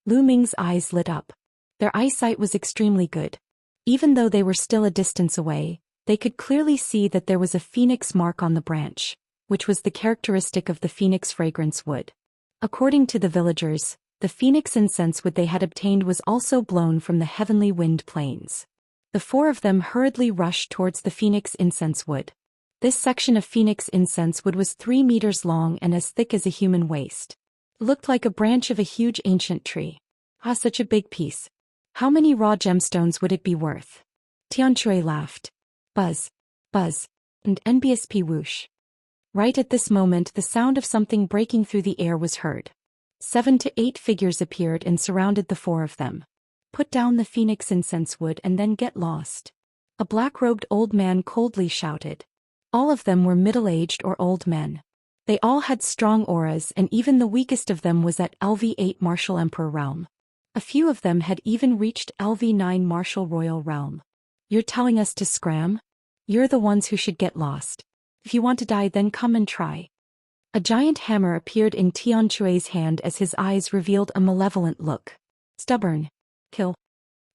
Lu Ming's eyes lit up. Their eyesight was extremely good. Even though they were still a distance away, they could clearly see that there was a phoenix mark on the branch, which was the characteristic of the phoenix fragrance wood. According to the villagers, the phoenix incense wood they had obtained was also blown from the heavenly wind plains. The four of them hurriedly rushed towards the phoenix incense wood. This section of phoenix incense wood was 3 meters long and as thick as a human waist. It looked like a branch of a huge ancient tree. Ah, such a big piece. How many raw gemstones would it be worth? Tian Chui laughed. Buzz. Buzz. And NBSP whoosh. Right at this moment the sound of something breaking through the air was heard. 7 to 8 figures appeared and surrounded the four of them. Put down the phoenix incense wood and then get lost. A black-robed old man coldly shouted. All of them were middle-aged or old men. They all had strong auras and even the weakest of them was at LV8 Martial Emperor realm. A few of them had even reached LV9 Martial Royal realm. You're telling us to scram? You're the ones who should get lost. If you want to die then come and try. A giant hammer appeared in Tian Chui's hand as his eyes revealed a malevolent look. Stubborn. Kill.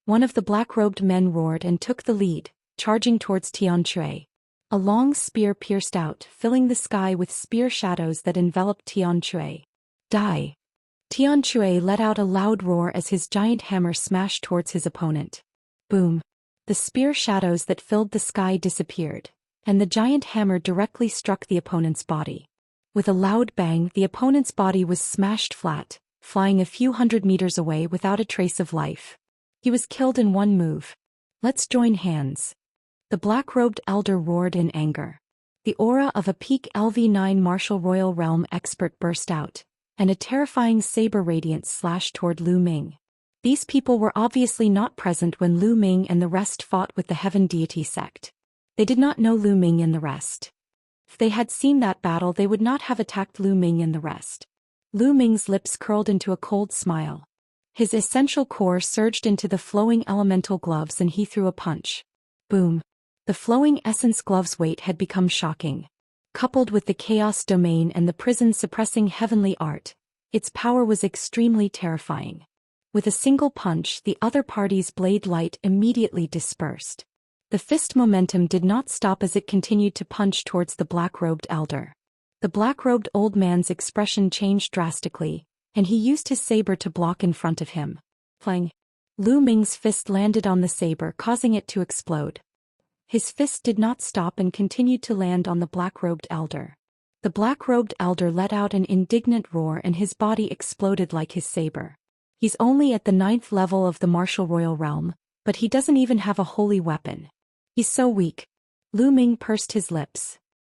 One of the black-robed men roared and took the lead, charging towards Tian Chui. A long spear pierced out, filling the sky with spear shadows that enveloped Tian Chui. Die. Tian Chui let out a loud roar as his giant hammer smashed towards his opponent. Boom. The spear shadows that filled the sky disappeared, and the giant hammer directly struck the opponent's body. With a loud bang, the opponent's body was smashed flat, flying a few hundred meters away without a trace of life. He was killed in one move. Let's join hands. The black-robed elder roared in anger. The aura of a peak LV9 Martial Royal Realm expert burst out, and a terrifying saber radiance slashed toward Lu Ming. These people were obviously not present when Lu Ming and the rest fought with the Heaven Deity sect. They did not know Lu Ming and the rest. If they had seen that battle they would not have attacked Lu Ming and the rest. Lu Ming's lips curled into a cold smile. His essential core surged into the flowing elemental gloves and he threw a punch. Boom. The flowing essence glove's weight had become shocking. Coupled with the chaos domain and the prison suppressing heavenly art, its power was extremely terrifying. With a single punch, the other party's blade light immediately dispersed. The fist momentum did not stop as it continued to punch towards the black-robed elder. The black-robed old man's expression changed drastically, and he used his saber to block in front of him. Clang! Lu Ming's fist landed on the saber, causing it to explode. His fist did not stop and continued to land on the black-robed elder. The black-robed elder let out an indignant roar and his body exploded like his saber. He's only at the 9th level of the martial royal realm, but he doesn't even have a holy weapon. He's so weak. Lu Ming pursed his lips.